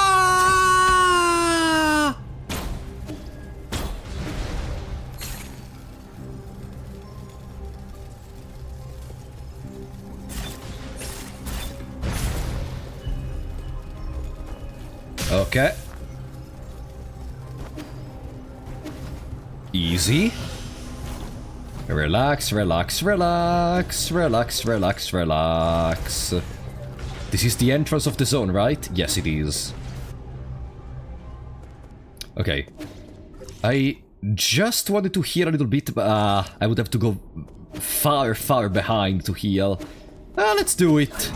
Okay. Easy. Relax, relax, relax, relax, relax, relax. This is the entrance of the zone, right? Yes, it is. Okay. I just wanted to heal a little bit, but I would have to go far, far behind to heal. Let's do it.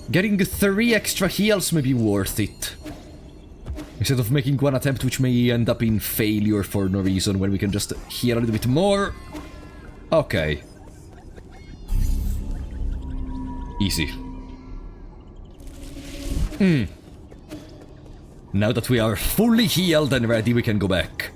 Getting 3 extra heals may be worth it. Instead of making one attempt which may end up in failure for no reason, when we can just heal a little bit more. Okay. Easy. Now that we are fully healed and ready, we can go back.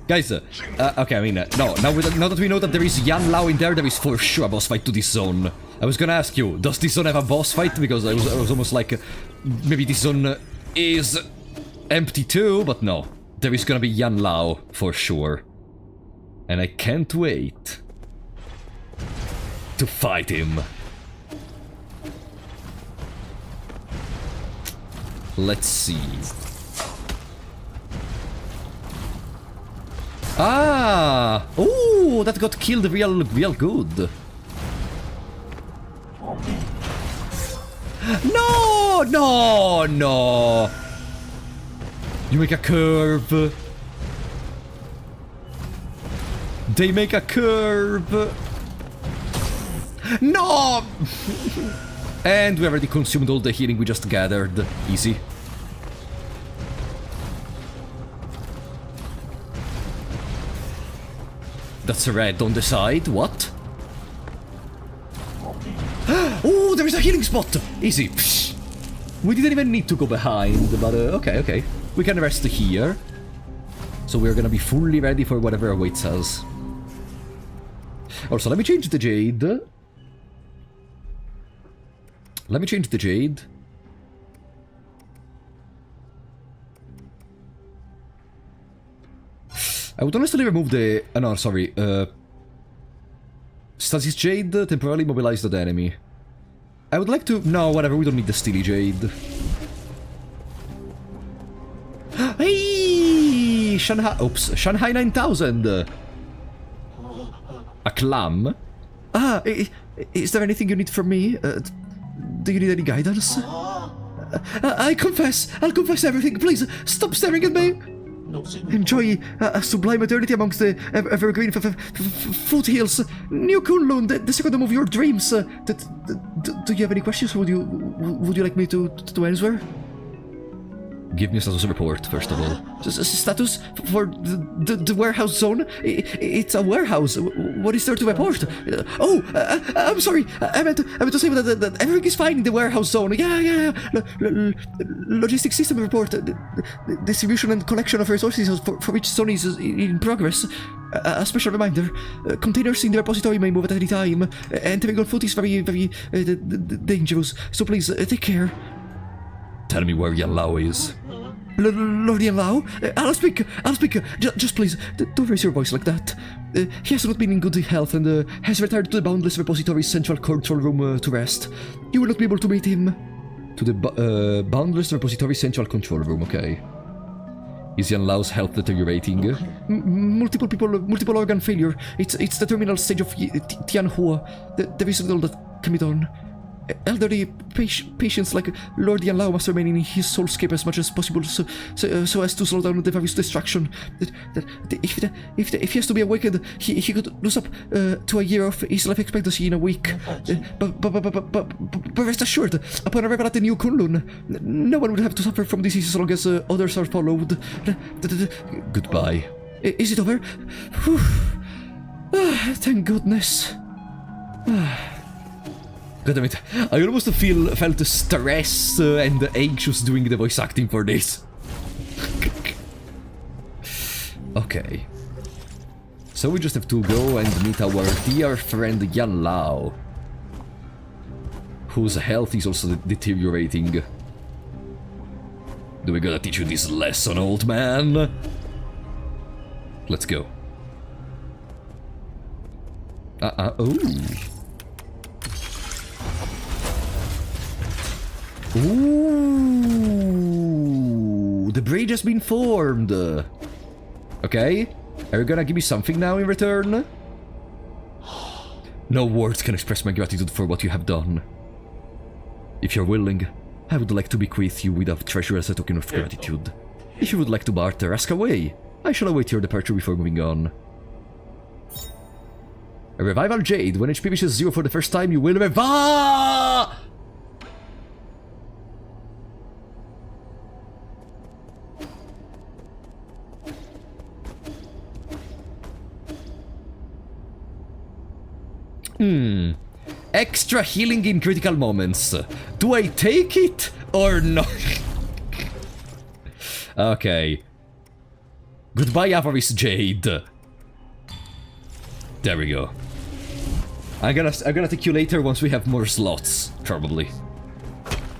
Guys, okay, I mean, no, now that we know that there is Yan Lao in there, there is for sure a boss fight to this zone. I was gonna ask you, does this zone have a boss fight? Because I was almost like, maybe this zone is empty too, but no. There is gonna be Yan Lao, for sure. And I can't wait to fight him. Let's see. Ah! Oh, that got killed real good. No! No! No! You make a curve. They make a curve. No! And we already consumed all the healing we just gathered. Easy. That's a red on the side. What? Oh, there is a healing spot! Easy. Psh. We didn't even need to go behind, but okay. We can rest here. So we're gonna be fully ready for whatever awaits us. Also, let me change the Jade. I would honestly remove the... no, sorry. Stasis Jade temporarily mobilized the enemy. I would like to... no, whatever, we don't need the Steely Jade. Hey! Shanghai... oops. Shanghai 9000! A clam? Ah, is there anything you need from me? Do you need any guidance? I'll confess everything. Please, stop staring at me! Enjoy a sublime eternity amongst the evergreen foothills. New Kunlun, the second home of your dreams. Do you have any questions? Would you like me to answer? Give me a status report, first of all. Status for the warehouse zone? It's a warehouse. What is there to report? I'm sorry. I meant to say that everything is fine in the warehouse zone. Yeah. Logistics system report. The distribution and collection of resources for each zone is in progress. A special reminder. Containers in the repository may move at any time. Entering on foot is very dangerous. So please, take care. Tell me where Yan Lao is. Lord Yan Lao? I'll speak. Just please, don't raise your voice like that. He has not been in good health and has retired to the Boundless Repository's central control room to rest. You will not be able to meet him. To the Boundless Repository central control room, okay. Is Yan Lao's health deteriorating? Multiple organ failure. It's the terminal stage of Tianhua. There is little that can be done. Elderly patients like Lord Yan Lao must remain in his soulscape as much as possible, so as to slow down the various destruction. If he has to be awakened, he could lose up to a year of his life expectancy in a week. But rest assured, upon arrival at the New Kunlun, no one will have to suffer from disease as long as others are followed. Goodbye. Is it over? Whew. Thank goodness. God damn it, I almost felt stress and anxious doing the voice acting for this. Okay. So we just have to go and meet our dear friend Yan Lao, whose health is also deteriorating. Do we gotta teach you this lesson, old man? Let's go. Oh. Ooh, the bridge has been formed. Okay, are you gonna give me something now in return? No words can express my gratitude for what you have done. If you're willing, I would like to bequeath you with a treasure as a token of gratitude. If you would like to barter, ask away. I shall await your departure before moving on. A revival jade. When HP reaches 0 for the first time, you will revive. Extra healing in critical moments. Do I take it Or not. Okay. Goodbye, Avarice Jade. There we go. I'm gonna take you later once we have more slots, probably.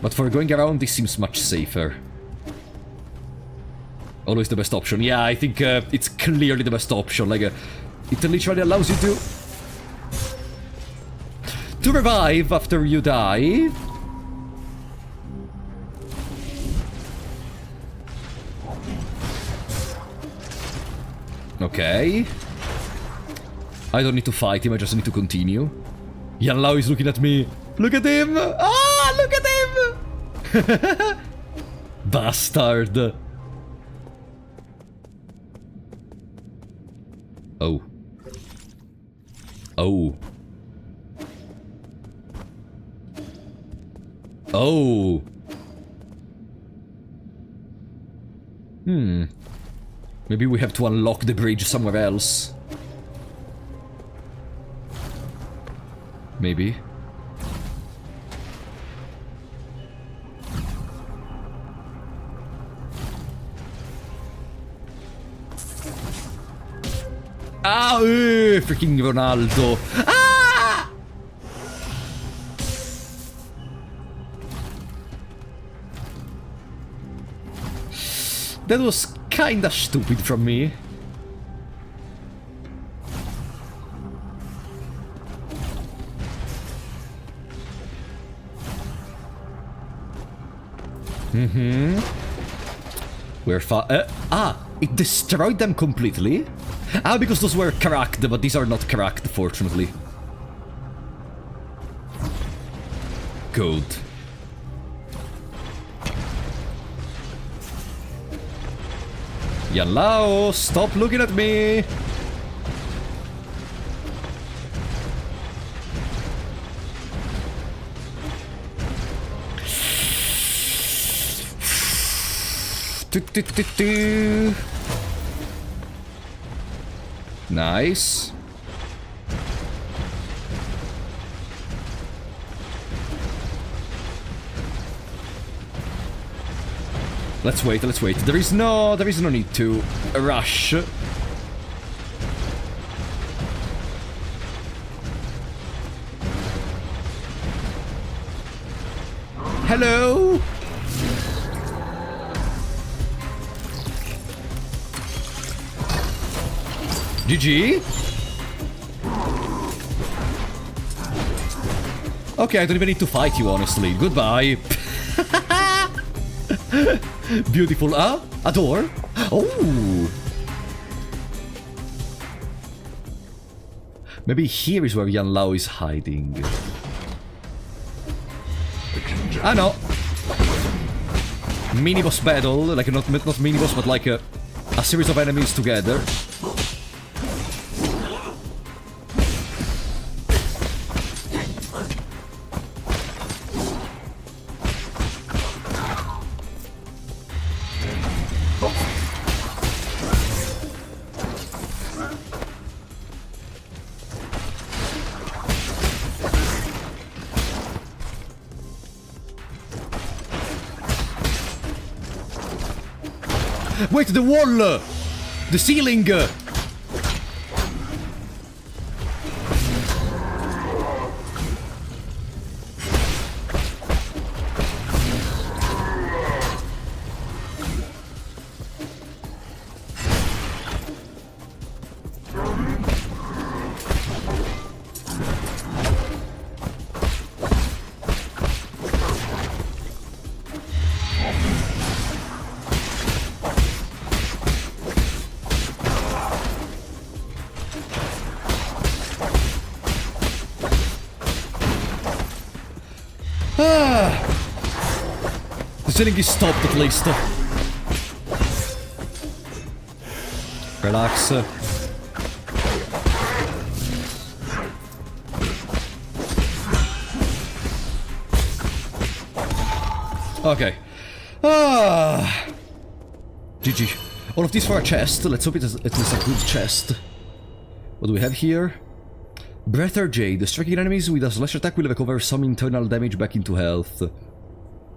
But for going around, this seems much safer. Always the best option. Yeah, I think it's clearly the best option. Like, it literally allows you to revive after you die. Okay. I don't need to fight him, I just need to continue. Yan Lao is looking at me. Look at him! Ah, look at him! Bastard. Oh. Oh. Oh. Maybe we have to unlock the bridge somewhere else. Maybe. Ah, freaking Ronaldo. Ah! That was kinda stupid from me. We're it destroyed them completely? Ah, because those were cracked, but these are not cracked, fortunately. Good. Yan Lao, stop looking at me! Nice. Let's wait, let's wait. There is no need to rush. Hello? GG? Okay, I don't even need to fight you, honestly. Goodbye. Beautiful. Ah? A door? Oh! Maybe here is where Yan Lao is hiding. Ah, no. Mini-boss battle. Like, not mini-boss, but like a series of enemies together. Wait, the wall! The ceiling! The ceiling is stopped at least. Relax. Okay. GG. All of these for a chest. Let's hope it is at least a good chest. What do we have here? Breather Jade. Striking enemies with a slash attack will recover some internal damage back into health.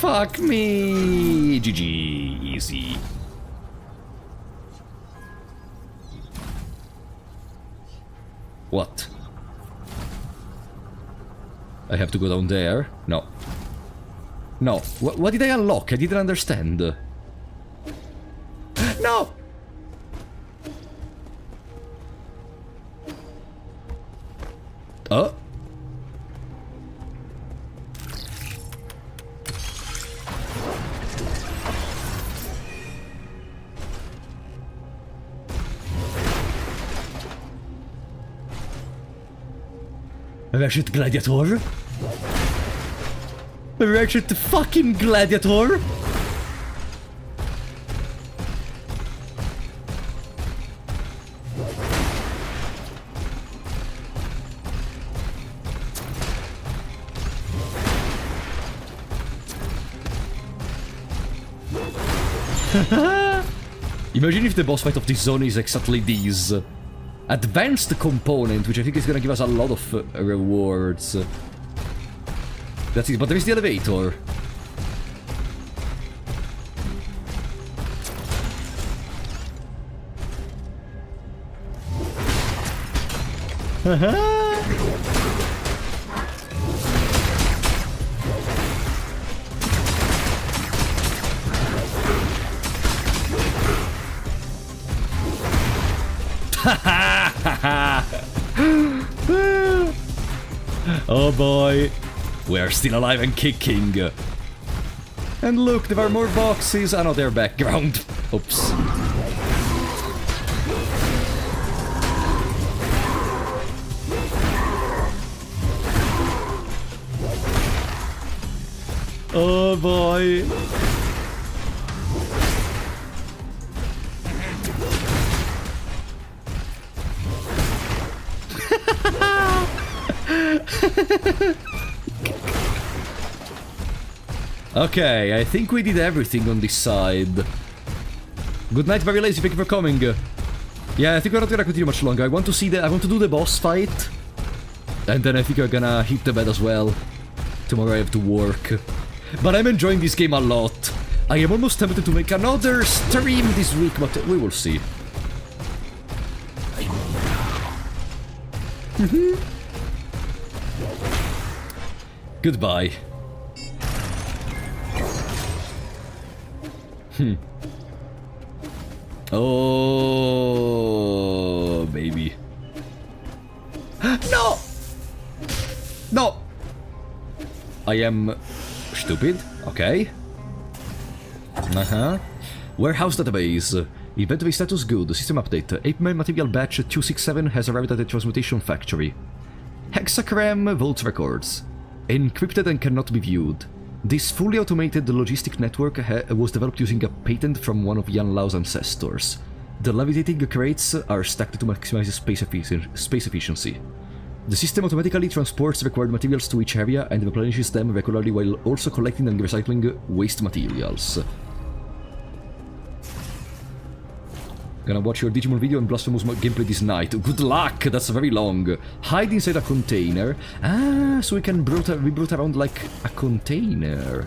Fuck me! GG. Easy. What? I have to go down there? No. No. What did I unlock? I didn't understand. No! Oh? Ratchet Gladiator? Ratchet fucking Gladiator? Imagine if the boss fight of this zone is exactly this. Advanced component, which I think is gonna give us a lot of rewards. That's it, but there is the elevator. Oh boy, we are still alive and kicking. And look, there are more boxes. Oh no, they're background. Oops. Oh boy. Okay, I think we did everything on this side. Good night, very lazy. Thank you for coming. Yeah, I think we're not gonna continue much longer. I want to do the boss fight, and then I think we're gonna hit the bed as well. Tomorrow I have to work, but I'm enjoying this game a lot. I am almost tempted to make another stream this week, but we will see. Goodbye. Oh, baby. No! No! I am stupid. Okay. Warehouse database. Inventory status good. System update. Ape-Man material batch 267 has arrived at the transmutation factory. Hexacram vault records. Encrypted and cannot be viewed. This fully automated logistic network was developed using a patent from one of Yan Lao's ancestors. The levitating crates are stacked to maximize space efficiency. The system automatically transports required materials to each area and replenishes them regularly while also collecting and recycling waste materials. Gonna watch your Digimon video and Blasphemous gameplay this night. Good luck! That's very long. Hide inside a container. Ah, so we can broot around like a container.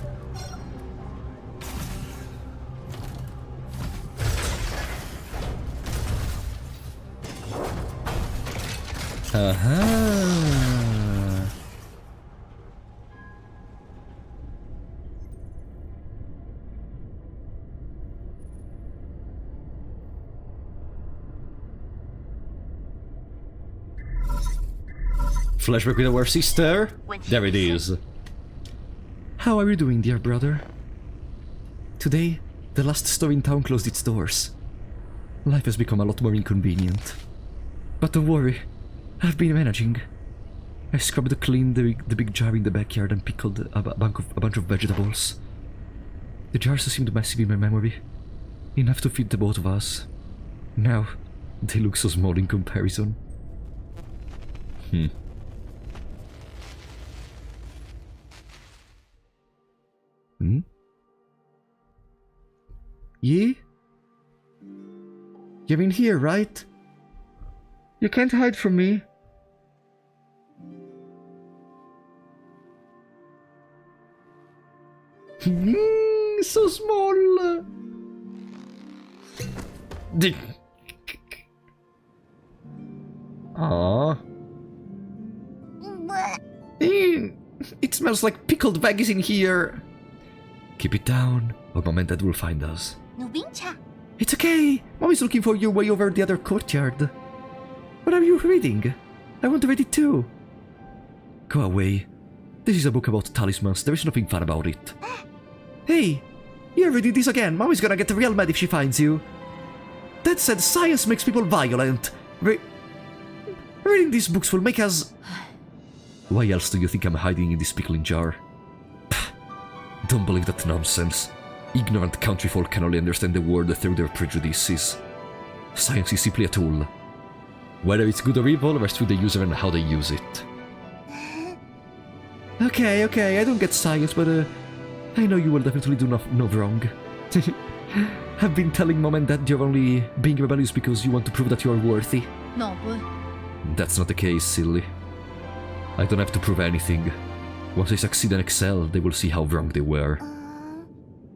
Flashback with our sister. There it is. How are you doing, dear brother? Today, the last store in town closed its doors. Life has become a lot more inconvenient. But don't worry, I've been managing. I scrubbed clean the big jar in the backyard and pickled a bunch of vegetables. The jars seemed massive in my memory, enough to feed the both of us. Now, they look so small in comparison. Ye? You're in here, right? You can't hide from me. So small. Aww. It smells like pickled veggies in here. Keep it down, or Mom and Dad will find us. Nubincha. It's okay. Mommy's looking for you way over the other courtyard. What are you reading? I want to read it too. Go away. This is a book about talismans. There is nothing fun about it. Hey, you're reading this again. Mommy's gonna get real mad if she finds you. Dad said science makes people violent. Reading these books will make us... Why else do you think I'm hiding in this pickling jar? Don't believe that nonsense. Ignorant countryfolk can only understand the world through their prejudices. Science is simply a tool. Whether it's good or evil rests with the user and how they use it. Okay, I don't get science, but I know you will definitely do no wrong. I've been telling Mom and Dad you're only being rebellious because you want to prove that you're worthy. No, but... That's not the case, silly. I don't have to prove anything. Once I succeed and excel, they will see how wrong they were.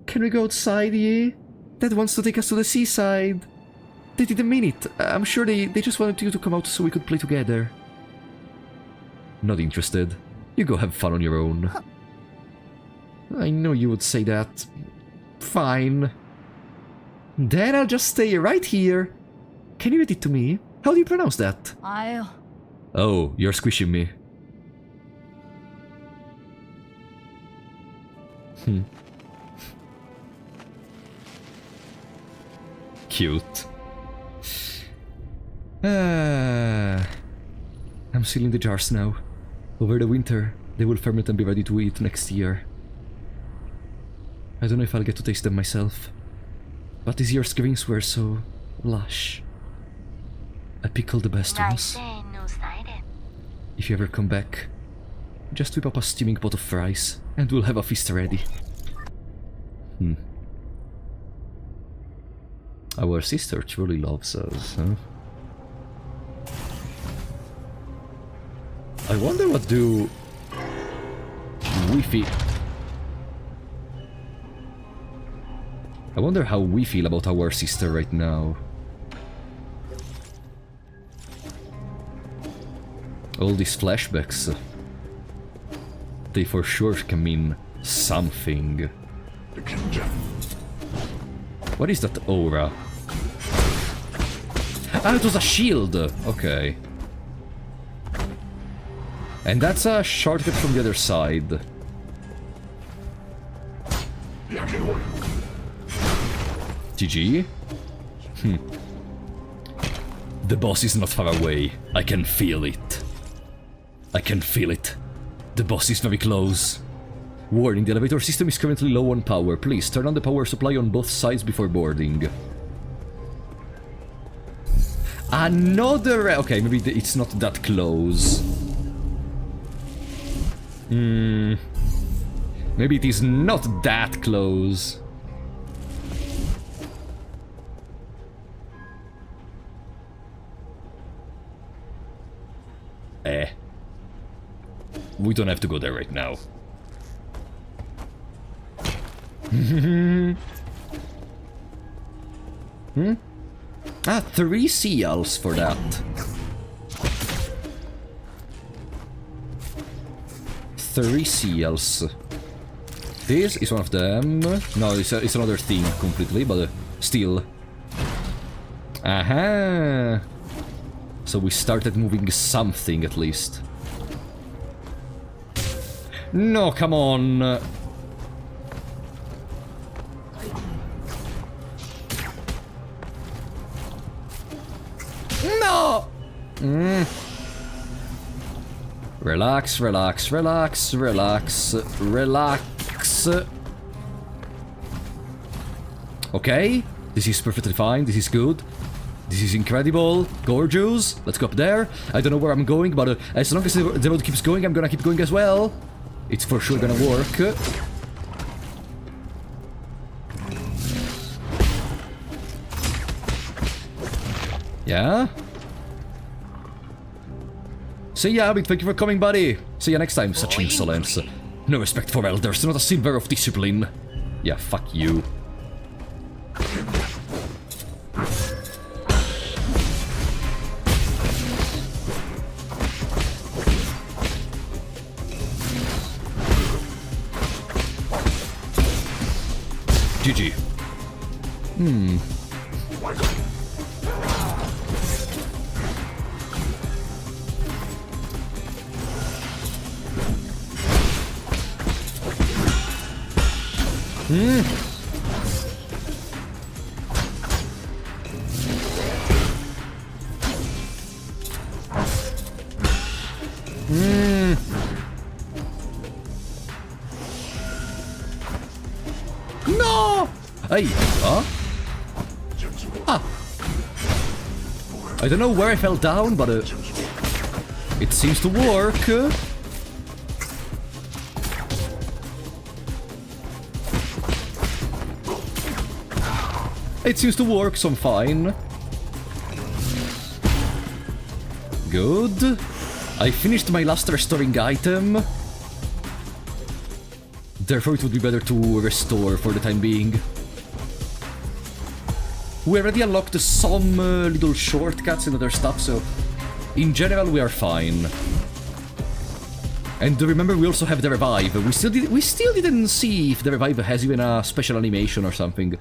Can we go outside, yeah? Dad wants to take us to the seaside. They didn't mean it. I'm sure they just wanted you to come out so we could play together. Not interested. You go have fun on your own. I know you would say that. Fine. Then I'll just stay right here. Can you read it to me? How do you pronounce that? Oh, you're squishing me. Cute. I'm sealing the jars now. Over the winter, they will ferment and be ready to eat next year. I don't know if I'll get to taste them myself. But this year's greens were so lush. I pickle the best ones. If you ever come back, just whip up a steaming pot of fries, and we'll have a feast ready. Our sister truly loves us, huh? I wonder what do... we feel... I wonder how we feel about our sister right now. All these flashbacks... they for sure can mean something. What is that aura? Ah, it was a shield! Okay. And that's a shortcut from the other side. GG? The boss is not far away. I can feel it. I can feel it. The boss is very close. Warning, the elevator system is currently low on power. Please turn on the power supply on both sides before boarding. Another... okay, maybe it's not that close. Maybe it is not that close. We don't have to go there right now. Ah, 3 seals for that. 3 seals. This is one of them. No, it's another thing completely, but still. Aha! So we started moving something at least. No, come on! No! Relax, relax, relax, relax, relax. Okay, this is perfectly fine, this is good. This is incredible, gorgeous. Let's go up there. I don't know where I'm going, but as long as the road keeps going, I'm gonna keep going as well. It's for sure gonna work. Yeah? See ya, Abby, thank you for coming, buddy. See ya next time. Such insolence. No respect for elders, not a silver of discipline. Yeah, fuck you. GG. No! Hey, huh? Ah. I don't know where I fell down, but it seems to work. It seems to work, so I'm fine. Good. I finished my last restoring item. Therefore it would be better to restore for the time being. We already unlocked some little shortcuts and other stuff, so in general we are fine. And remember, we also have the revive. We still didn't see if the revive has even a special animation or something.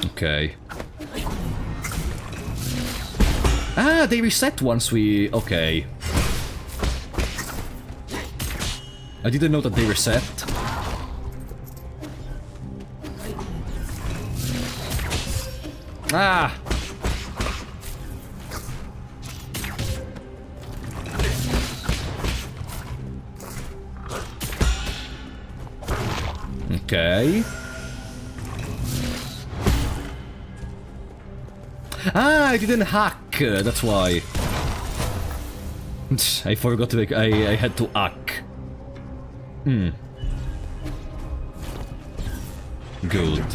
Okay. Ah, they reset once we... Okay. I didn't know that they reset. Ah! Okay. Ah, I didn't hack, that's why. I forgot to... I had to hack. Good.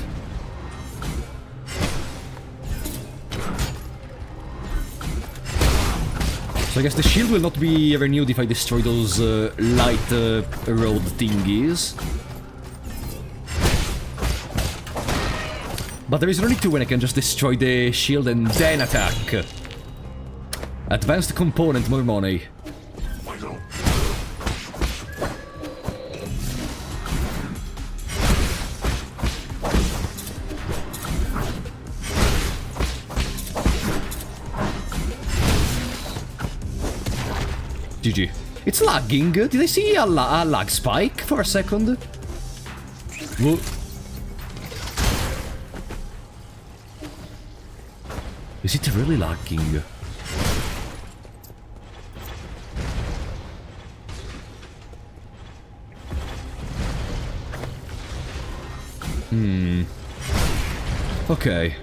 So I guess the shield will not be renewed if I destroy those light road thingies. But there is no need to when I can just destroy the shield and then attack. Advanced component, more money. GG. It's lagging. Did I see a lag spike for a second? Whoa. Is it really lagging? Okay.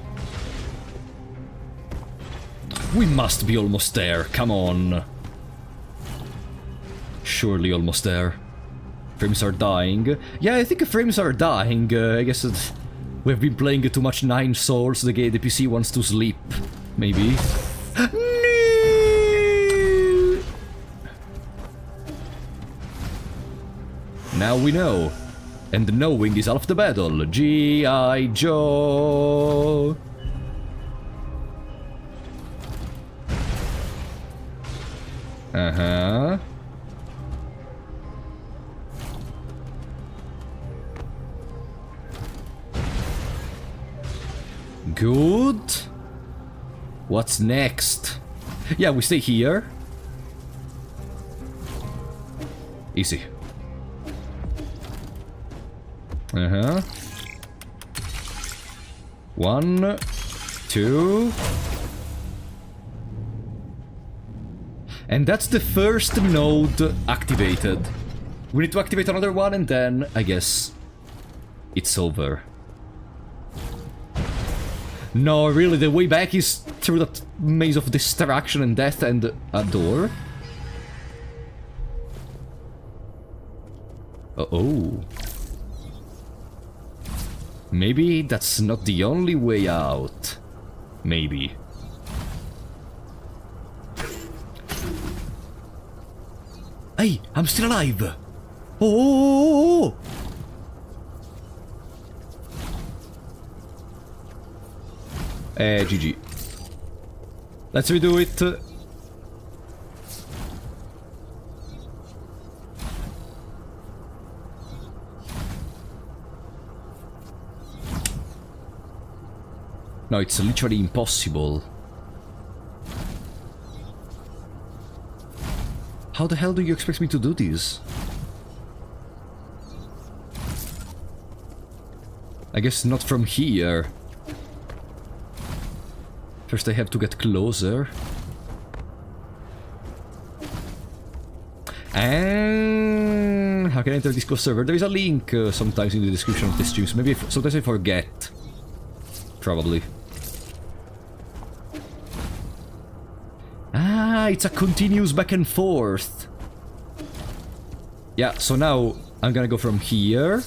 We must be almost there, come on. Surely almost there. Frames are dying. Yeah, I think frames are dying. I guess we've been playing too much Nine Souls. The PC wants to sleep. Maybe. No! Now we know. And knowing is half the battle. G.I. Joe. Uh-huh. Good. What's next? Yeah, we stay here. Easy. Uh-huh. 1, 2. And that's the first node activated. We need to activate another one and then, I guess, it's over. No, really, the way back is through that maze of distraction and death and a door. Uh-oh. Maybe that's not the only way out. Maybe. Hey, I'm still alive! Oh! GG. Let's redo it. No, it's literally impossible. How the hell do you expect me to do this? I guess not from here. First I have to get closer. And how can I enter Discord server? There is a link sometimes in the description of the streams. Maybe sometimes I forget. Probably. Ah, it's a continuous back and forth. Yeah, so now I'm gonna go from here.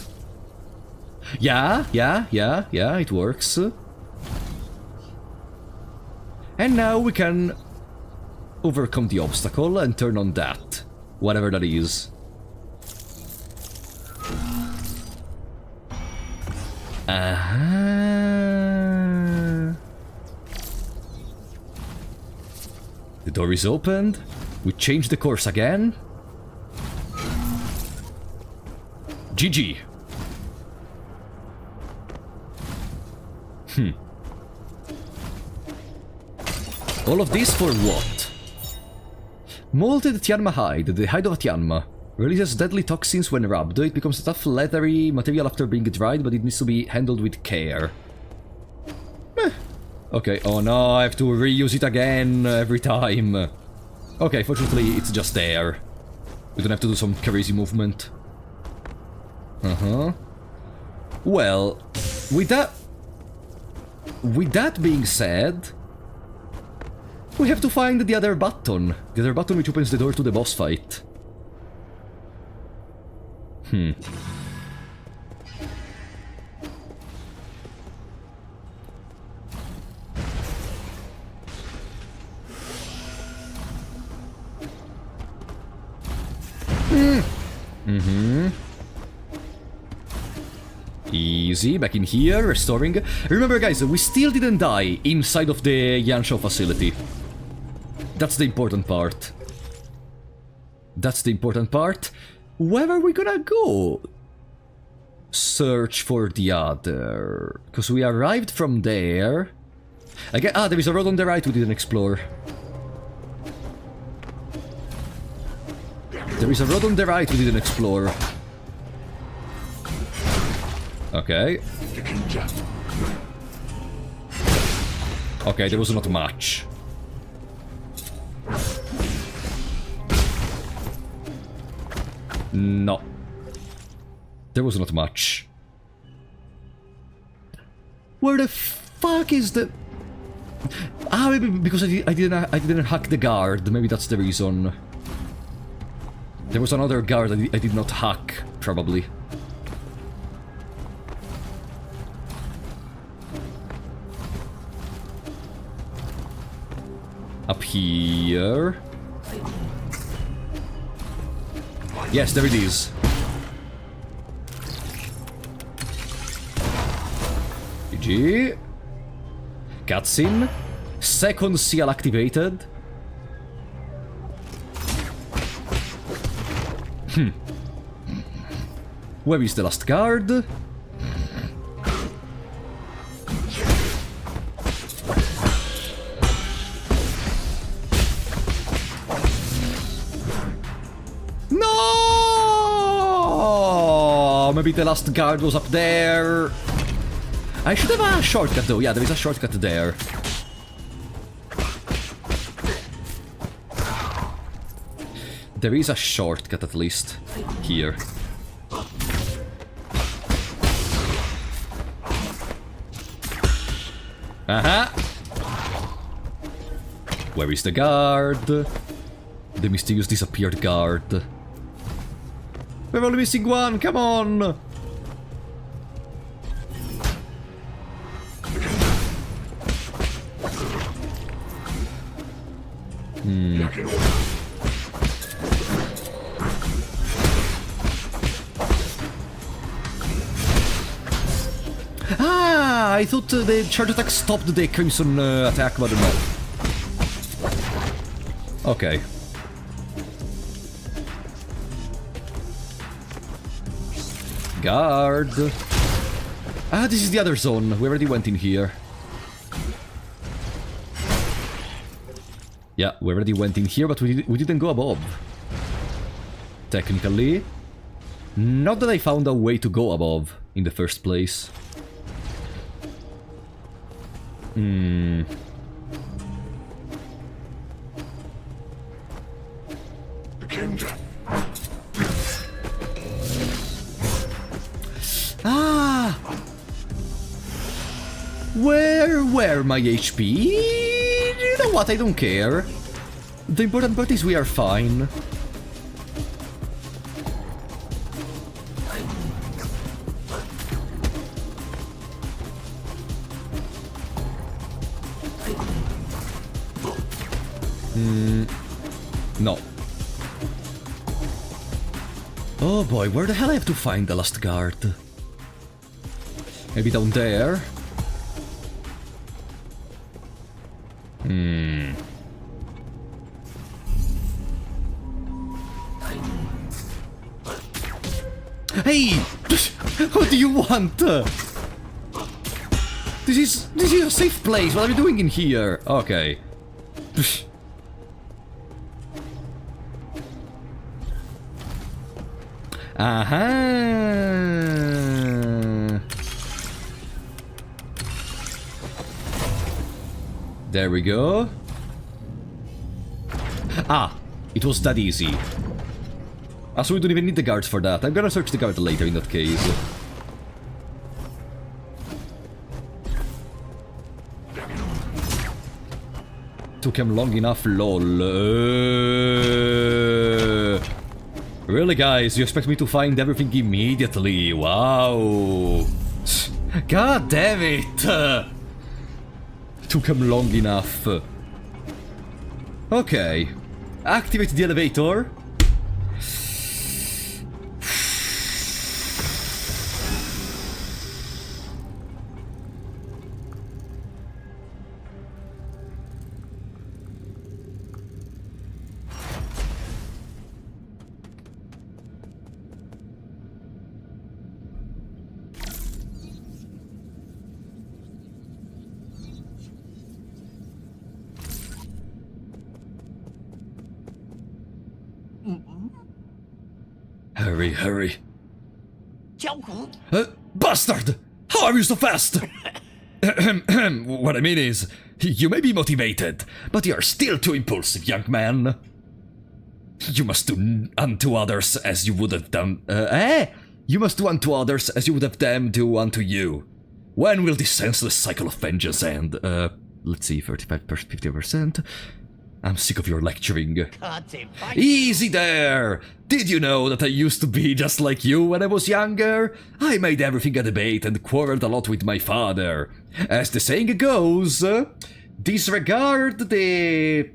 Yeah, it works. And now we can overcome the obstacle and turn on that. Whatever that is. The door is opened. We change the course again. GG. All of this for what? Molted Tianma hide. The hide of a Tianma. Releases deadly toxins when rubbed. It becomes a tough, leathery material after being dried, but it needs to be handled with care. Okay, oh no, I have to reuse it again every time. Okay, fortunately it's just there. We don't have to do some crazy movement. Well, with that being said, we have to find the other button. The other button which opens the door to the boss fight. Easy, back in here, restoring. Remember guys, we still didn't die inside of the Yanshaw facility. That's the important part. That's the important part. Where are we gonna go? Search for the other... Because we arrived from there. Again, there is a road on the right we didn't explore. There is a road on the right we didn't explore. Okay. Okay, there was not much. No. There was not much. Where the fuck is the... Ah, maybe because I didn't hack the guard. Maybe that's the reason. There was another guard I did not hack, probably. Up here. Yes, there it is. GG. Cutscene. Second seal activated. Where is the last guard? No! Maybe the last guard was up there. I should have a shortcut though. Yeah, there is a shortcut there. There is a shortcut at least here. Where is the guard? The mysterious disappeared guard. We're only missing one, come on! I thought the charge attack stopped the Crimson attack, but no. Okay. Guard. Ah, this is the other zone. We already went in here. Yeah, we already went in here, but we didn't go above. Technically. Not that I found a way to go above in the first place. Ah! Where my HP? You know what, I don't care. The important part is we are fine. No. Oh boy, where the hell I have to find the last guard? Maybe down there? Hey! What do you want? This is a safe place. What are you doing in here? Okay. Aha! There we go. Ah, it was that easy. Ah, so we don't even need the guards for that. I'm gonna search the guard later in that case. Took him long enough, lol. Really, guys? You expect me to find everything immediately? Wow. God damn it! Took him long enough. Okay. Activate the elevator. Hurry, hurry. Bastard! How are you so fast? What I mean is, you may be motivated, but you are still too impulsive, young man. You must do unto others as you would have done... You must do unto others as you would have them do unto you. When will this senseless cycle of vengeance end? Let's see, 35%, 50%. I'm sick of your lecturing. Easy there! Did you know that I used to be just like you when I was younger? I made everything a debate and quarreled a lot with my father. As the saying goes, disregard the...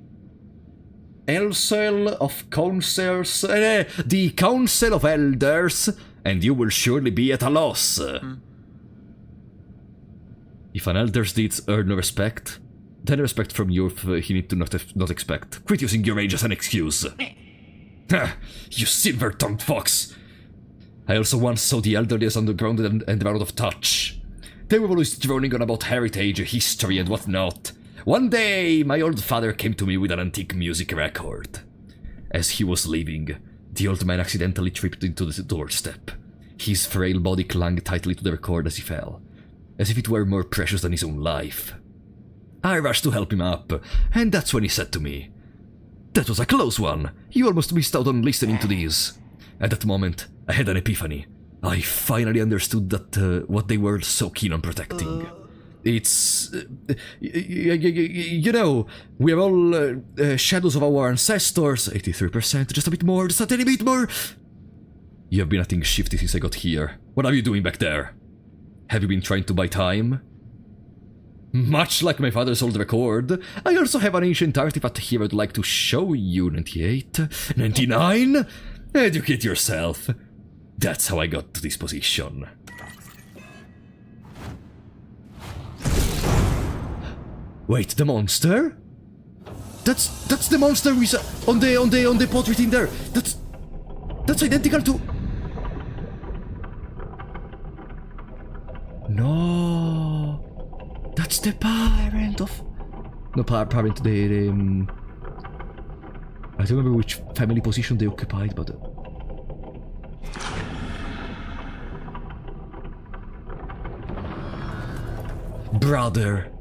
Council of Councils... the Council of Elders, and you will surely be at a loss. If an elder's deeds earn no respect, then respect from you he need to not expect. Quit using your age as an excuse. You silver-tongued fox. I also once saw the elderly as underground and out of touch. They were always droning on about heritage, history, and whatnot. One day, my old father came to me with an antique music record. As he was leaving, the old man accidentally tripped into the doorstep. His frail body clung tightly to the record as he fell, as if it were more precious than his own life. I rushed to help him up, and that's when he said to me, "That was a close one. You almost missed out on listening to these." At that moment, I had an epiphany. I finally understood that what they were so keen on protecting. It's... you know, we are all shadows of our ancestors. 83%, just a bit more, just a tiny bit more. You have been acting shifty since I got here. What are you doing back there? Have you been trying to buy time? Much like my father's old record, I also have an ancient artifact here I'd like to show you. 98? 99? Educate yourself. That's how I got to this position. Wait, the monster? That's the monster we saw on the portrait in there. That's identical to. No, that's the parent of. No, parent. I don't remember which family position they occupied, but. Brother.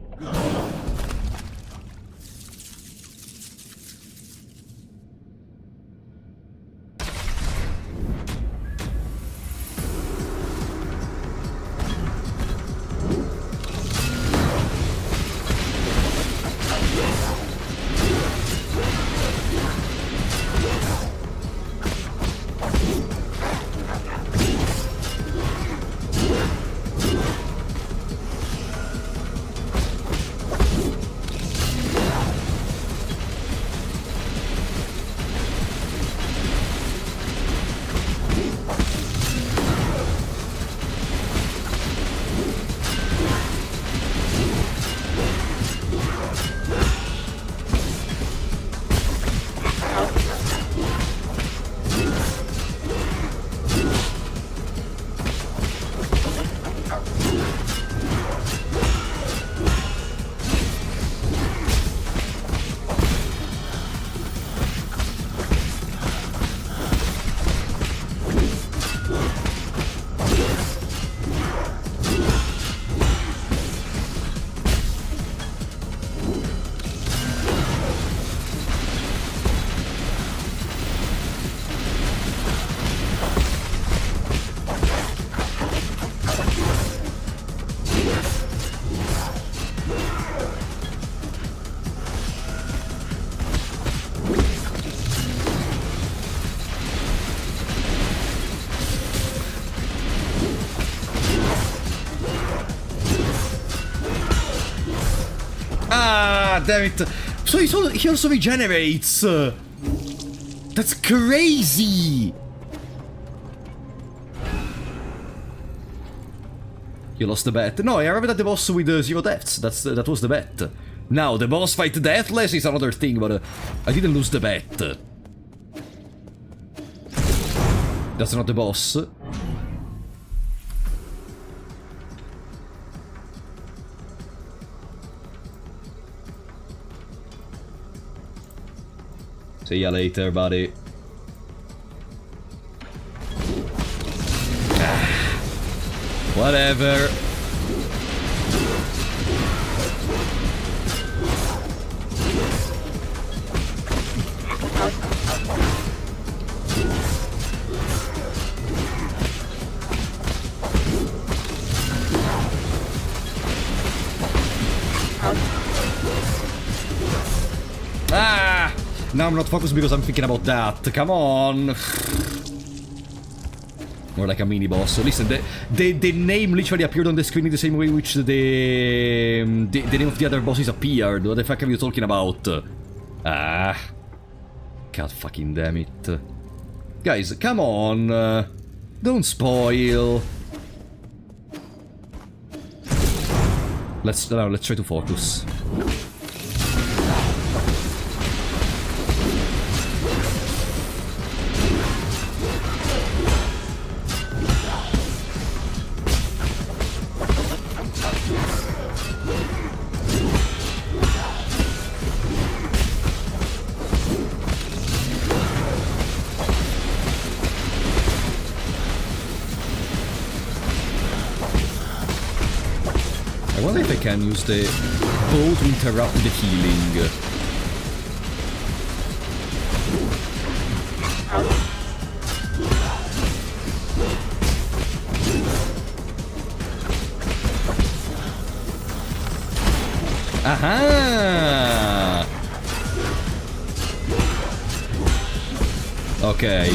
Ah, damn it. So he also regenerates. That's crazy. You lost the bet. No, I arrived at the boss with 0 deaths. That was the bet. Now, the boss fight deathless is another thing, but I didn't lose the bet. That's not the boss. See ya later, buddy. Whatever. Ah! Now I'm not focused because I'm thinking about that. Come on. More like a mini boss. Listen, the name literally appeared on the screen in the same way which the name of the other bosses appeared. What the fuck are you talking about? Ah. God fucking damn it. Guys, come on. Don't spoil. Let's try to focus. I wonder if I can use the bow to interrupt the healing. Aha! Okay.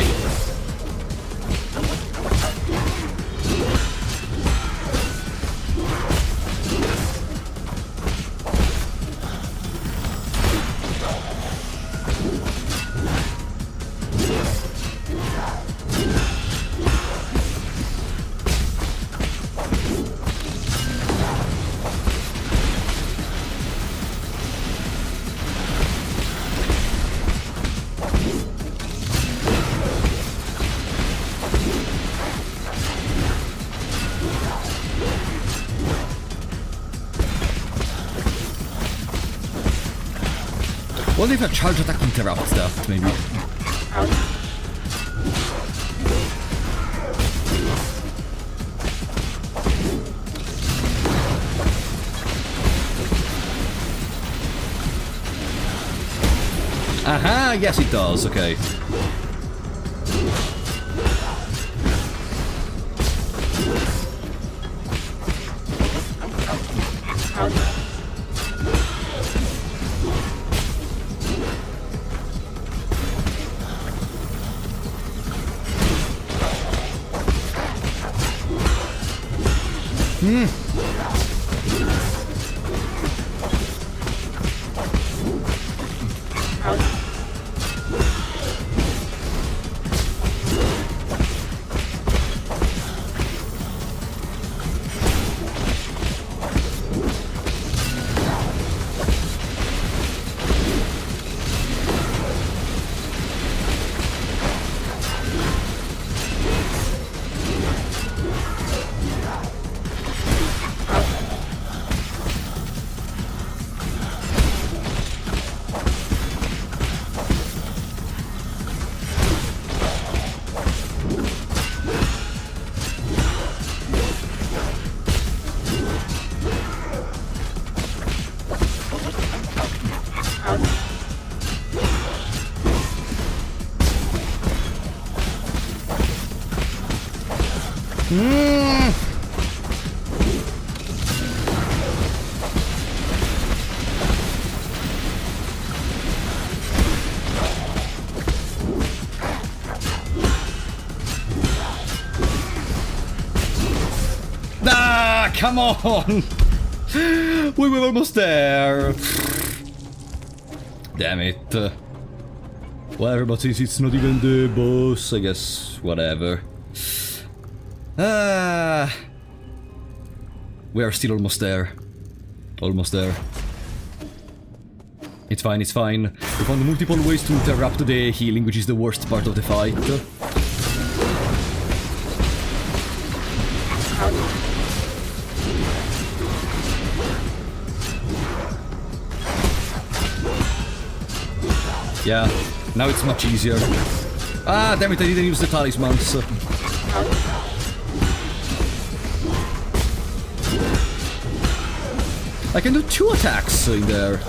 What if a charge attack interrupts that, maybe? Aha, yes it does, okay. Ah, come on! We were almost there. Damn it. Whatever, but since it's not even the boss, I guess whatever. We are still almost there. Almost there. It's fine, it's fine. We found multiple ways to interrupt the healing, which is the worst part of the fight. Yeah, now it's much easier. Ah, damn it, I didn't use the talismans. I can do 2 attacks in there.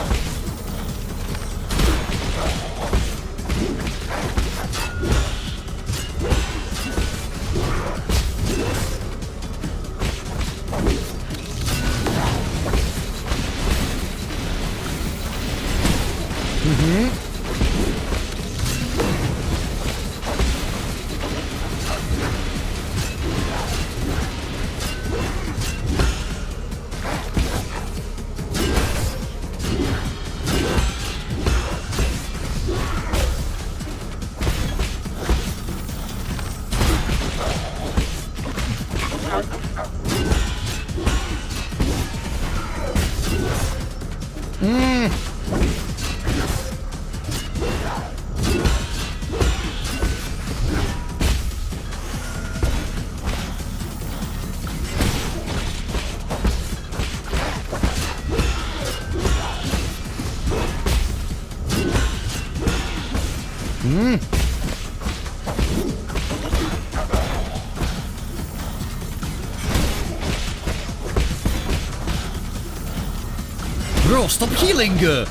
Bro, stop healing! The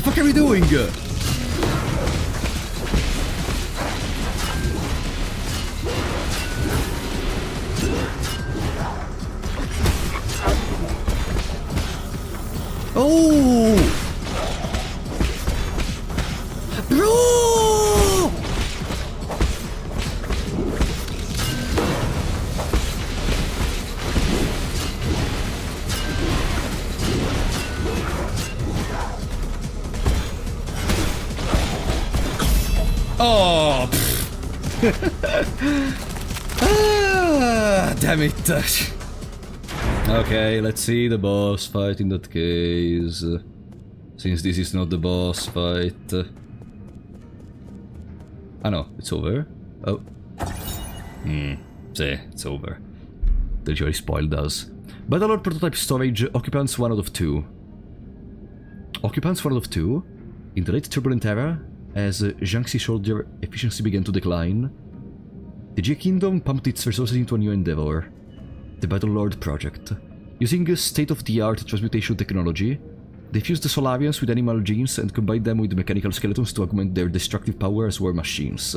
fuck are we doing? Oh! Bro! Oh! Ah, damn it! Okay, let's see the boss fight in that case. Since this is not the boss fight. Ah no, it's over. Oh. See, it's over. The literally spoiled us. Battlelord prototype storage occupants 1 out of 2. Occupants 1 out of 2? In the late turbulent era, as Jiangxi soldier efficiency began to decline, the Jie Kingdom pumped its resources into a new endeavor, the Battle Lord Project. Using state-of-the-art transmutation technology, they fused the Solarians with animal genes and combined them with mechanical skeletons to augment their destructive power as war machines.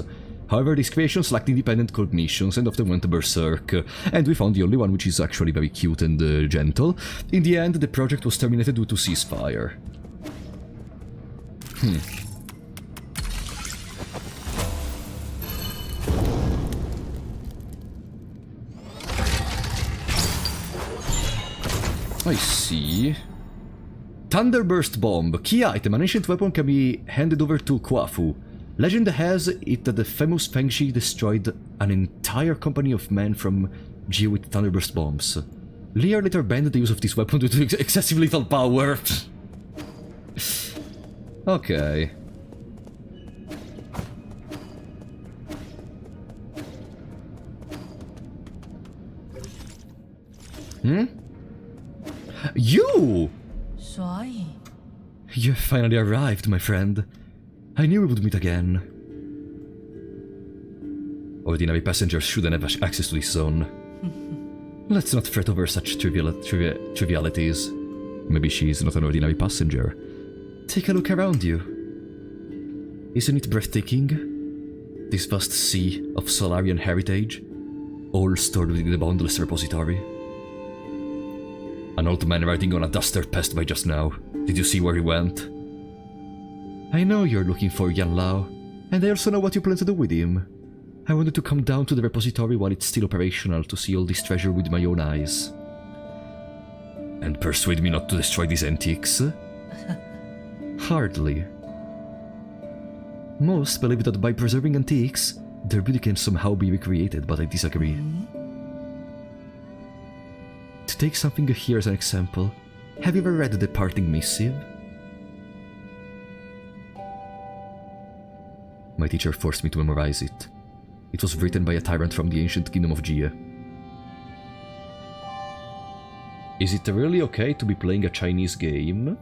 However, these creations lacked independent cognitions and often went berserk, and we found the only one which is actually very cute and gentle. In the end, the project was terminated due to ceasefire. I see. Thunderburst Bomb. Key item. An ancient weapon can be handed over to Kwafu. Legend has it that the famous Fengshi destroyed an entire company of men from Jie with Thunderburst Bombs. Lear later banned the use of this weapon due to excessive lethal power. Okay. You! 所以 You finally arrived, my friend. I knew we would meet again. Ordinary passengers shouldn't have access to this zone. Let's not fret over such trivialities. Maybe she's not an ordinary passenger. Take a look around you. Isn't it breathtaking? This vast sea of Solarian heritage, all stored within the boundless repository. An old man riding on a duster passed by just now. Did you see where he went? I know you're looking for Yan Lao, and I also know what you plan to do with him. I wanted to come down to the repository while it's still operational to see all this treasure with my own eyes. And persuade me not to destroy these antiques? Hardly. Most believe that by preserving antiques, their beauty can somehow be recreated, but I disagree. To take something here as an example, have you ever read The Parting Missive? My teacher forced me to memorize it. It was written by a tyrant from the ancient kingdom of Jie. Is it really okay to be playing a Chinese game?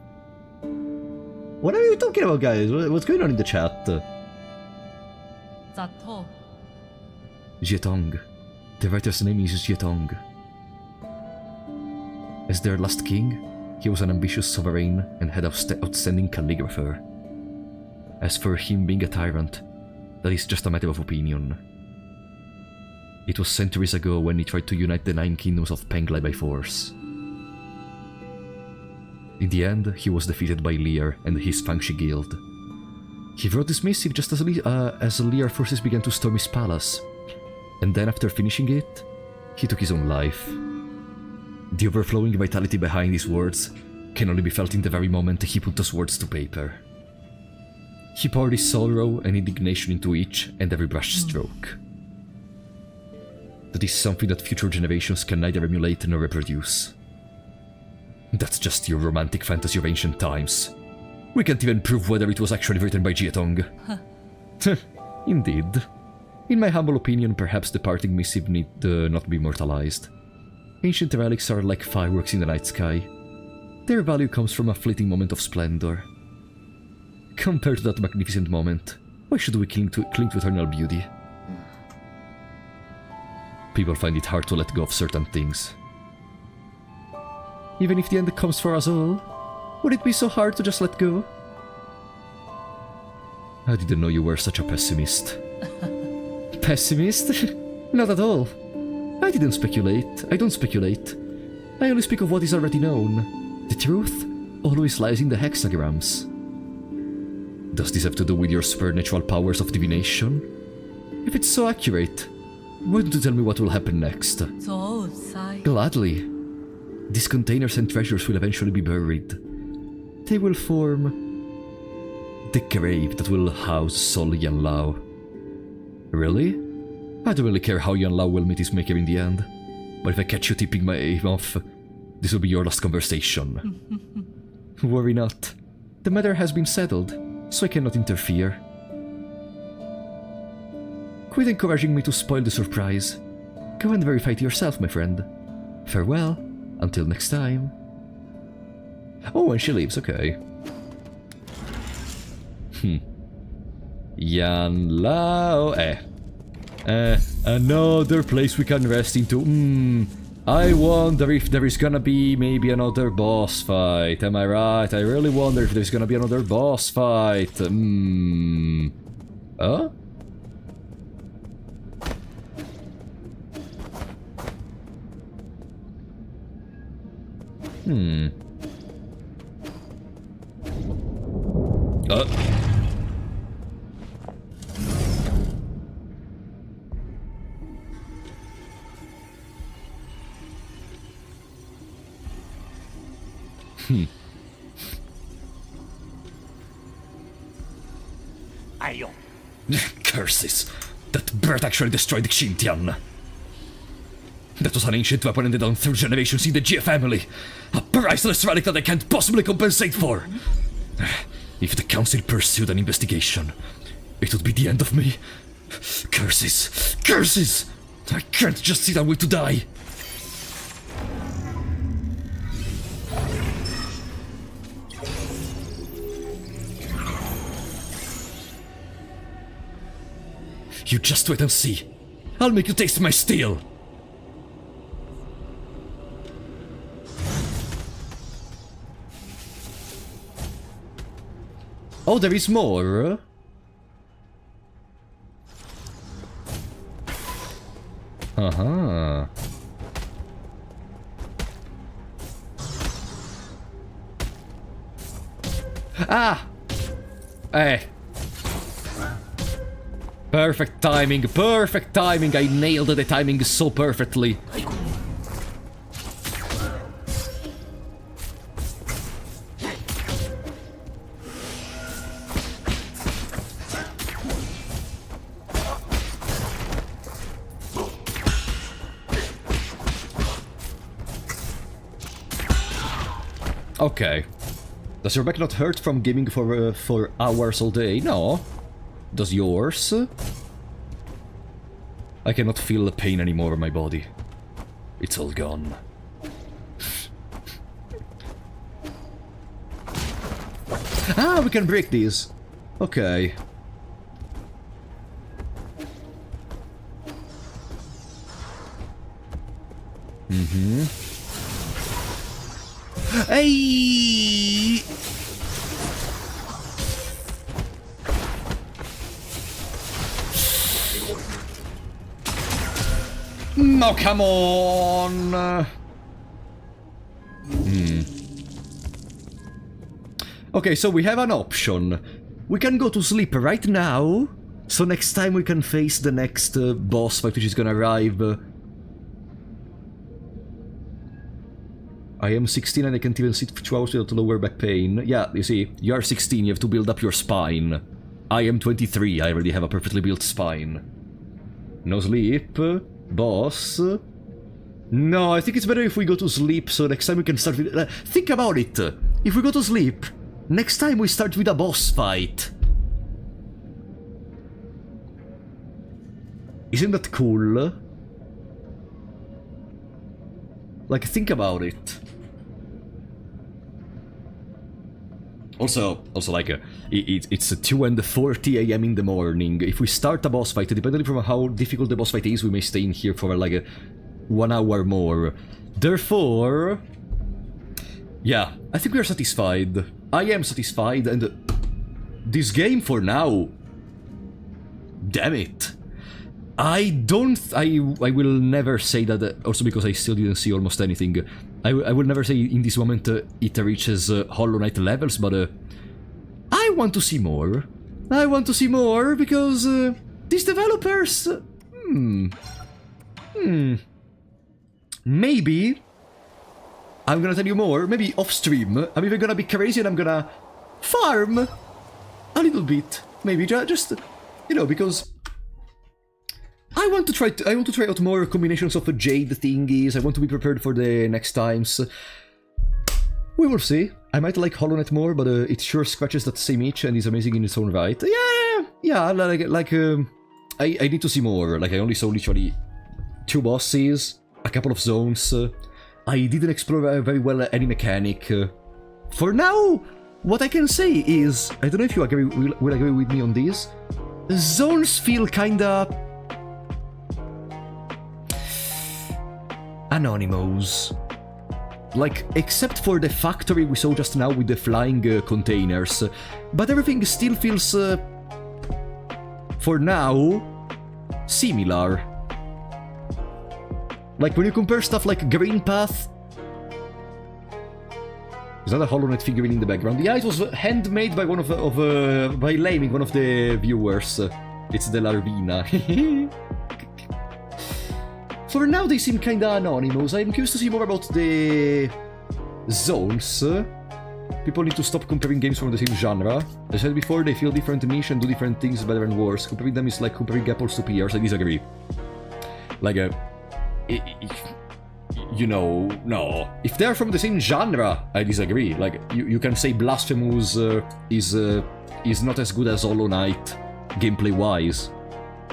What are you talking about, guys? What's going on in the chat? Zato. Jietong. The writer's name is Jietong. As their last king, he was an ambitious sovereign and had outstanding calligrapher. As for him being a tyrant, that is just a matter of opinion. It was centuries ago when he tried to unite the 9 kingdoms of Penglai by force. In the end, he was defeated by Lear and his Fangshi guild. He wrote this missive just as Lear forces began to storm his palace, and then after finishing it, he took his own life. The overflowing vitality behind his words can only be felt in the very moment he put those words to paper. He poured his sorrow and indignation into each and every brush stroke. That is something that future generations can neither emulate nor reproduce. That's just your romantic fantasy of ancient times. We can't even prove whether it was actually written by Jietong. Indeed. In my humble opinion, perhaps the parting missive need not be immortalized. Ancient relics are like fireworks in the night sky. Their value comes from a fleeting moment of splendor. Compared to that magnificent moment, why should we cling to eternal beauty? People find it hard to let go of certain things. Even if the end comes for us all, would it be so hard to just let go? I didn't know you were such a pessimist. Pessimist? Not at all. I don't speculate. I only speak of what is already known. The truth always lies in the hexagrams. Does this have to do with your supernatural powers of divination? If it's so accurate, why don't you tell me what will happen next? Gladly. These containers and treasures will eventually be buried. They will form the grave that will house Sol Yan Lao. Really? I don't really care how Yan Lao will meet his maker in the end, but if I catch you tipping my aim off, this will be your last conversation. Worry not. The matter has been settled, so I cannot interfere. Quit encouraging me to spoil the surprise. Go and verify it yourself, my friend. Farewell, until next time. Oh, and she leaves, okay. Yan Lao. Another place we can rest into. I wonder if there is gonna be maybe another boss fight. Am I right? I really wonder if there's gonna be another boss fight. Huh? Ayo. Curses! That bird actually destroyed Xintian. That was an ancient weapon handed down through generations in the Jia family. A priceless relic that I can't possibly compensate for. If the council pursued an investigation, it would be the end of me. Curses! Curses! I can't just sit and wait to die. You just wait and see. I'll make you taste my steel. Oh, there is more. Uh-huh. Ah! Hey. Perfect timing, perfect timing. I nailed the timing so perfectly. Okay. Does your back not hurt from gaming for hours all day? No. Does yours? I cannot feel the pain anymore in my body. It's all gone. Ah, we can break these. Okay. Hey! Oh, come on! Okay, so we have an option. We can go to sleep right now, so next time we can face the next boss fight which is gonna arrive. I am 16 and I can't even sit for 2 hours without lower back pain. Yeah, you see, you are 16, you have to build up your spine. I am 23, I already have a perfectly built spine. No sleep. Boss. No, I think it's better if we go to sleep, so next time we can start with... think about it! If we go to sleep, next time we start with a boss fight. Isn't that cool? Like, think about it. Also, like, it's 2:40 AM in the morning. If we start a boss fight, depending from how difficult the boss fight is, we may stay in here for like 1 hour more. Therefore, yeah, I think we are satisfied. I am satisfied, and this game for now, damn it. I will never say that, also because I still didn't see almost anything. I will never say in this moment it reaches Hollow Knight levels, but I want to see more. I want to see more because these developers... Maybe I'm gonna tell you more, maybe off stream. I'm even gonna be crazy and I'm gonna farm a little bit. Maybe just, you know, because... I want to try out more combinations of jade thingies. I want to be prepared for the next times. We will see. I might like Hollow Knight more, but it sure scratches that same itch and is amazing in its own right. Yeah. I need to see more. Like, I only saw literally 2 bosses, a couple of zones. I didn't explore very well any mechanic. For now, what I can say is, I don't know if you will agree with me on this, zones feel kinda anonymous. Like, except for the factory we saw just now with the flying containers. But everything still feels, for now, similar. Like, when you compare stuff like Green Path... Is that a Hollow Knight figurine in the background? Yeah, it was handmade by one by Laming, one of the viewers. It's the Larvina. For now, they seem kinda anonymous. I'm curious to see more about the zones. People need to stop comparing games from the same genre. As I said before, they feel different niche and do different things better and worse. Comparing them is like comparing apples to pears. I disagree. Like, you know, no. If they're from the same genre, I disagree. Like, you can say Blasphemous is not as good as Hollow Knight, gameplay-wise.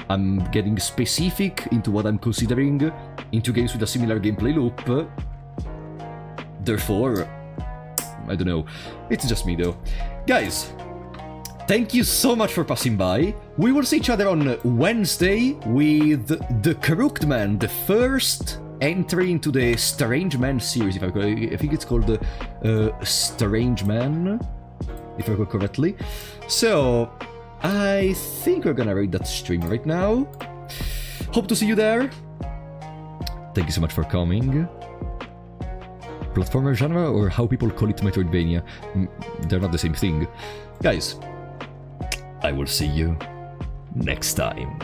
I'm getting specific into what I'm considering into games with a similar gameplay loop. Therefore, I don't know. It's just me, though. Guys, thank you so much for passing by. We will see each other on Wednesday with The Crooked Man, the first entry into the Strange Man series, if I think it's called Strange Man, if I recall correctly. So, I think we're gonna rate that stream right now. Hope to see you there. Thank you so much for coming. Platformer genre, or how people call it Metroidvania. They're not the same thing. Guys, I will see you next time.